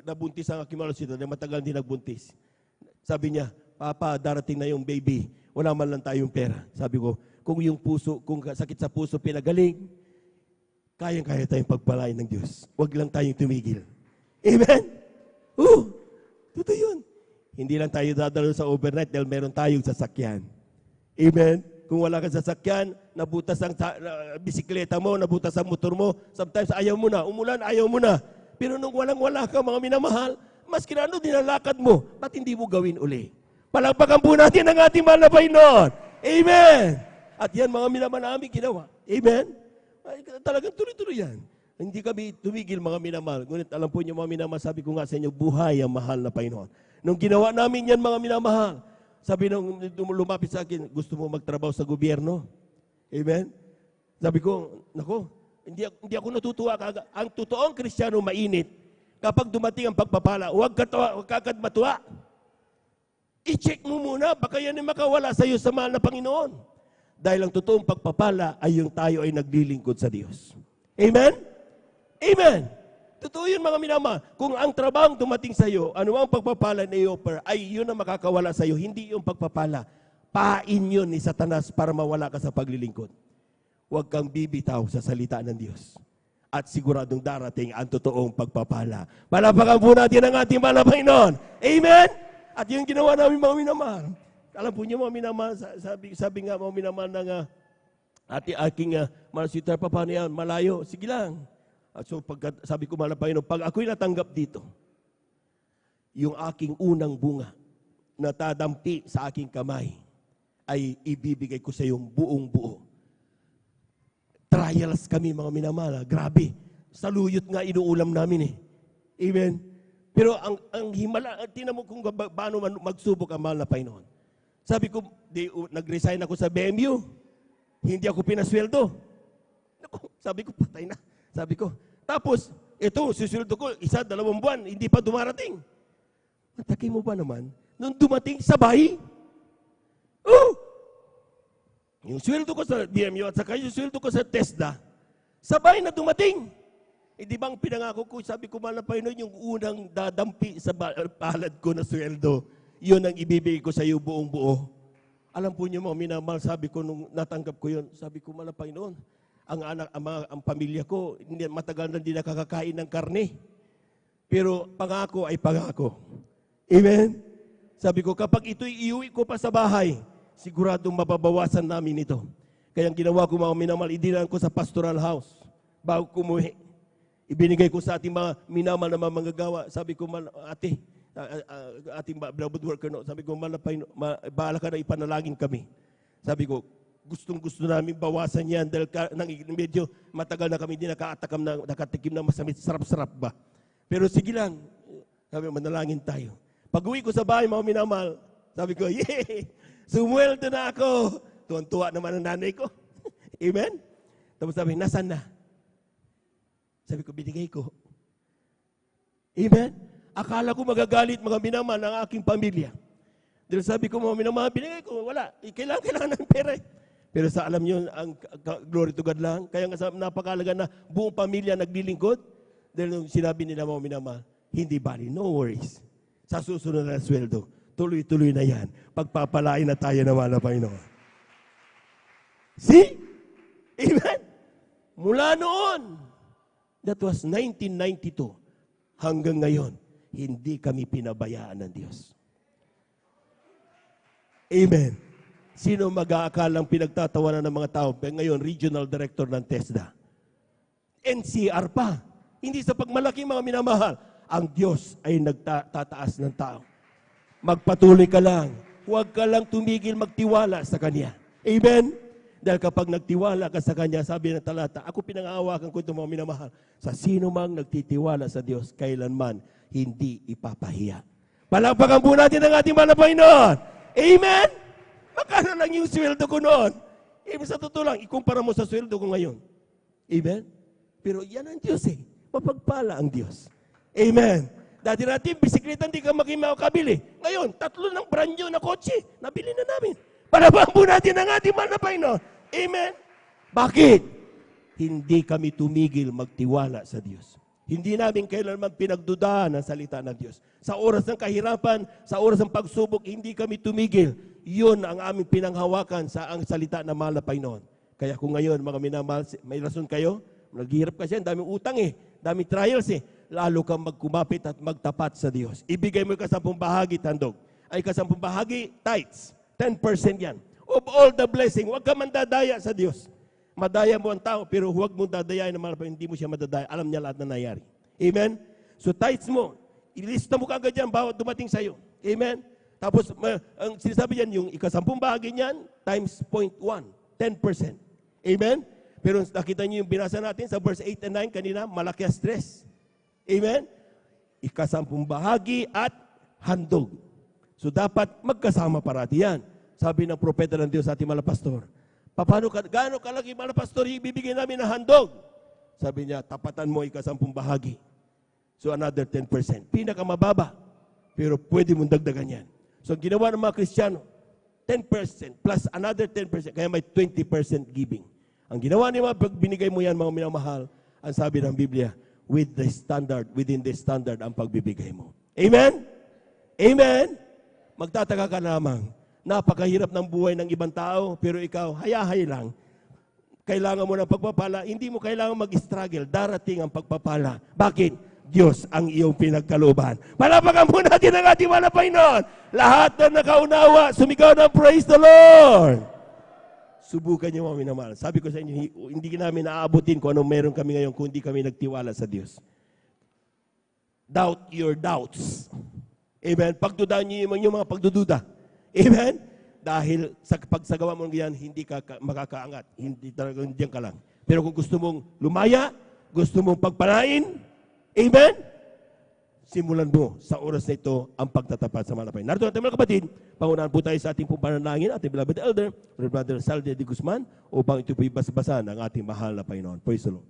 nabuntis ang aking malasita, na matagal din nagbuntis. Sabi niya, Papa, darating na yung baby. Wala man lang tayong pera. Sabi ko, kung sakit sa puso pinagaling, kayang-kaya tayong pagpalain ng Diyos. Huwag lang tayong tumigil. Amen? Totoo yun. Hindi lang tayo dadalo sa overnight dahil meron tayong sasakyan. Amen? Kung wala kang sasakyan, nabutas ang bisikleta mo, nabutas ang motor mo, sometimes ayaw mo na, umulan, ayaw mo na. Pero nung walang-wala ka, mga minamahal, maski na dinalakad mo, ba't hindi mo gawin uli? Palagpagan po natin ang ating mahal na Panginoon. Amen! At yan, mga minamahal namin ginawa. Amen? Ay, talagang tuloy-tuloy yan. Hindi kami tumigil, mga minamahal. Ngunit alam po niyo, mga minamahal, sabi ko nga sa inyo, buhay ang mahal na Panginoon. Nung ginawa namin yan, mga minamahal, sabi nung lumapit sa akin, gusto mo magtrabaho sa gobyerno? Amen? Sabi ko, nako, hindi ako natutuwa. Ang totoong Kristiyano mainit. Kapag dumating ang pagpapala, huwag kagad matuwa. I-check mo muna, baka yan ay makawala sa iyo sa mahal na Panginoon. Dahil ang totoong pagpapala ay yung tayo ay naglilingkod sa Diyos. Amen? Amen! Totoo yun mga minamahal. Kung ang trabahong dumating sa iyo, anumang pagpapala na i-offer, ay yun ang makakawala sa iyo, hindi yung pagpapala. Pain yun ni Satanas para mawala ka sa paglilingkod. Huwag kang bibitaw sa salita ng Diyos. At siguradong darating ang totoong pagpapala. Palapakan po natin ang ating mahal na Panginoon. Amen? At yung ginawa namin mga minamahal. Alam po niyo mga minamahal, sabi nga mga minamahal ng aking mahal si Terpa, paano yan? Malayo. Sige lang. At so sabi ko mahal na Panginoon, pag ako'y natanggap dito, yung aking unang bunga na tadampi sa aking kamay ay ibibigay ko sa iyong buong buo. Trials kami mga minamahal. Grabe. Saluyot nga inuulam namin eh. Amen. Pero ang himala, tinan mo kung paano magsubok ang mahal na Panginoon. Sabi ko, nag-resign ako sa BMU. Hindi ako pinasweldo. Sabi ko, patay na. Sabi ko, tapos, ito, susunod ko, 1-2 buwan, hindi pa dumarating. Mataki mo ba naman? Nung dumating, sabay. Yung sweldo ko sa BMU at saka yung sweldo ko sa TESDA, sabay na dumating. di bang pinangako ko, sabi ko, mahal na Panginoon, yung unang dadampi sa palad ko na sweldo, yun ang ibibigay ko sa iyo buong buo. Alam po niyo mga minamahal, sabi ko nung natanggap ko yun, sabi ko, mahal na Panginoon, ang pamilya ko, matagal na hindi nakakakain ng karne. Pero pangako ay pangako. Amen? Sabi ko, kapag ito'y iuwi ko pa sa bahay, siguradong mababawasan namin ito. Kaya ang ginawa ko mga minamahal, idinaan ko sa pastoral house bago kumuwi. Ibinigay ko sa ating mga minamahal na mga manggagawa. Sabi ko, ate, ating beloved worker, no? Sabi ko, bahala ka na ipanalangin kami. Sabi ko, gustong-gusto namin bawasan yan dahil medyo matagal na kami hindi nakatikim na masamit, sarap-sarap ba. Pero sige lang, sabi ko, manalangin tayo. Pag-uwi ko sa bahay, mga minamahal, sabi ko, yay! Sumweldo na ako! Tuwan-tuwa naman ang nanay ko. Amen? Tapos sabi, nasan na? Sabi ko, binigay ko. Amen? Akala ko magagalit mga minamahal ng aking pamilya. Dahil sabi ko, mga minamahal, binigay ko, wala. Kailangan ng pera. Pero sa alam nyo, ang glory to God lang. Kaya nga napakalaga na buong pamilya naglilingkod. Dahil nung sinabi nila mga minamahal, hindi bali, no worries. Sa susunod na sweldo, tuloy-tuloy na yan. Pagpapalain na tayo naman na Panginoon. See? Amen? Mula noon, that was 1992, hanggang ngayon, hindi kami pinabayaan ng Diyos. Amen. Sino mag-aakalang pinagtatawanan ng mga tao? Ngayon, regional director ng TESDA. NCR pa. Hindi sa pagmalaki mga minamahal. Ang Diyos ay nagtataas ng tao. Magpatuloy ka lang. Huwag ka lang tumigil magtiwala sa Kanya. Amen? Dahil kapag nagtiwala ka sa Kanya, sabi ng talata, ako pinangahawakan ko itong mga minamahal. Sa sino mang nagtitiwala sa Diyos, kailanman hindi ipapahiya. Palakpakan po natin ang ating mahal na Panginoon. Amen? Magkano lang yung sweldo ko noon? Sa totoo lang, ikumpara mo sa sweldo ko ngayon. Amen? Pero yan ang Diyos eh. Mapagpala ang Diyos. Amen. Dati natin, bisikleta hindi ka makabili. Ngayon, 3 ng brand new na kotse. Nabili na namin. Palakpakan po natin ang ating mahal na Panginoon. Amen? Bakit? Hindi kami tumigil magtiwala sa Diyos. Hindi namin kailanman pinagdudahan ang salita ng Diyos. Sa oras ng kahirapan, sa oras ng pagsubok, hindi kami tumigil. Yun ang aming pinanghawakan sa ang salita ng mahal na Panginoon. Kaya kung ngayon, mga minamahal, may rason kayo, naghihirap kasi, daming utang eh, daming trials eh, lalo kang magkumapit at magtapat sa Diyos. Ibigay mo yung 10 bahagi, tandog. Ay 10 bahagi, tithes. 10% yan. Of all the blessing, huwag ka mandadaya sa Diyos. Madaya mo ang tao, pero huwag mo dadayain na mahal pa, hindi mo siya madadaya. Alam niya lahat na nangyari. Amen? So tithes mo, ilista mo kagad yan, bawat dumating sa'yo. Amen? Tapos, ang sinasabi yan, yung 10 bahagi niyan, times 0.1, 10%. Amen? Pero nakita niyo yung binasa natin sa verse 8 and 9 kanina, malaki ang stress. Amen? 10 bahagi at handog. So dapat magkasama parati yan. Sabi ng propeta ng Diyos sa ating mga pastor, gaano kalaki mga pastor ibibigay namin na handog? Sabi niya, tapatan mo 10 bahagi. So another 10%. Pinakamababa. Pero pwede mong dagdagan yan. So ginawa ng mga Kristiyano, 10% plus another 10%. Kaya may 20% giving. Ang ginawa niya, pag binigay mo yan mga minamahal, ang sabi ng Biblia, within the standard ang pagbibigay mo. Amen? Amen? Magtataka ka lamang. Napakahirap ng buhay ng ibang tao, pero ikaw, hayahay lang. Kailangan mo ng pagpapala, hindi mo kailangan mag-struggle. Darating ang pagpapala. Bakit? Diyos ang iyong pinagkalooban. Palapakan po natin ang ating mahal na Panginoon. Lahat na nakaunawa, sumigaw ng praise the Lord. Subukan niyo mga minamahal. Sabi ko sa inyo, hindi namin naaabutin kung anong meron kami ngayon kung hindi kami nagtiwala sa Diyos. Doubt your doubts. Amen? Pagdudahan niyo yung mga pagdududa. Amen? Dahil sa pagsagawa mo ng ganyan, hindi ka makakaangat. Hindi talaga diyan ka lang. Pero kung gusto mong lumaya, gusto mong pagpalain, amen? Simulan mo sa oras na ito ang pagtatapat sa mahal na Panginoon. Narito natin mga kapatid, pangunahan po tayo sa ating panalangin, ating beloved elder, Brother Salde de Guzman, upang ito po ibasbasa ng ating mahal na Panginoon. Praise the Lord.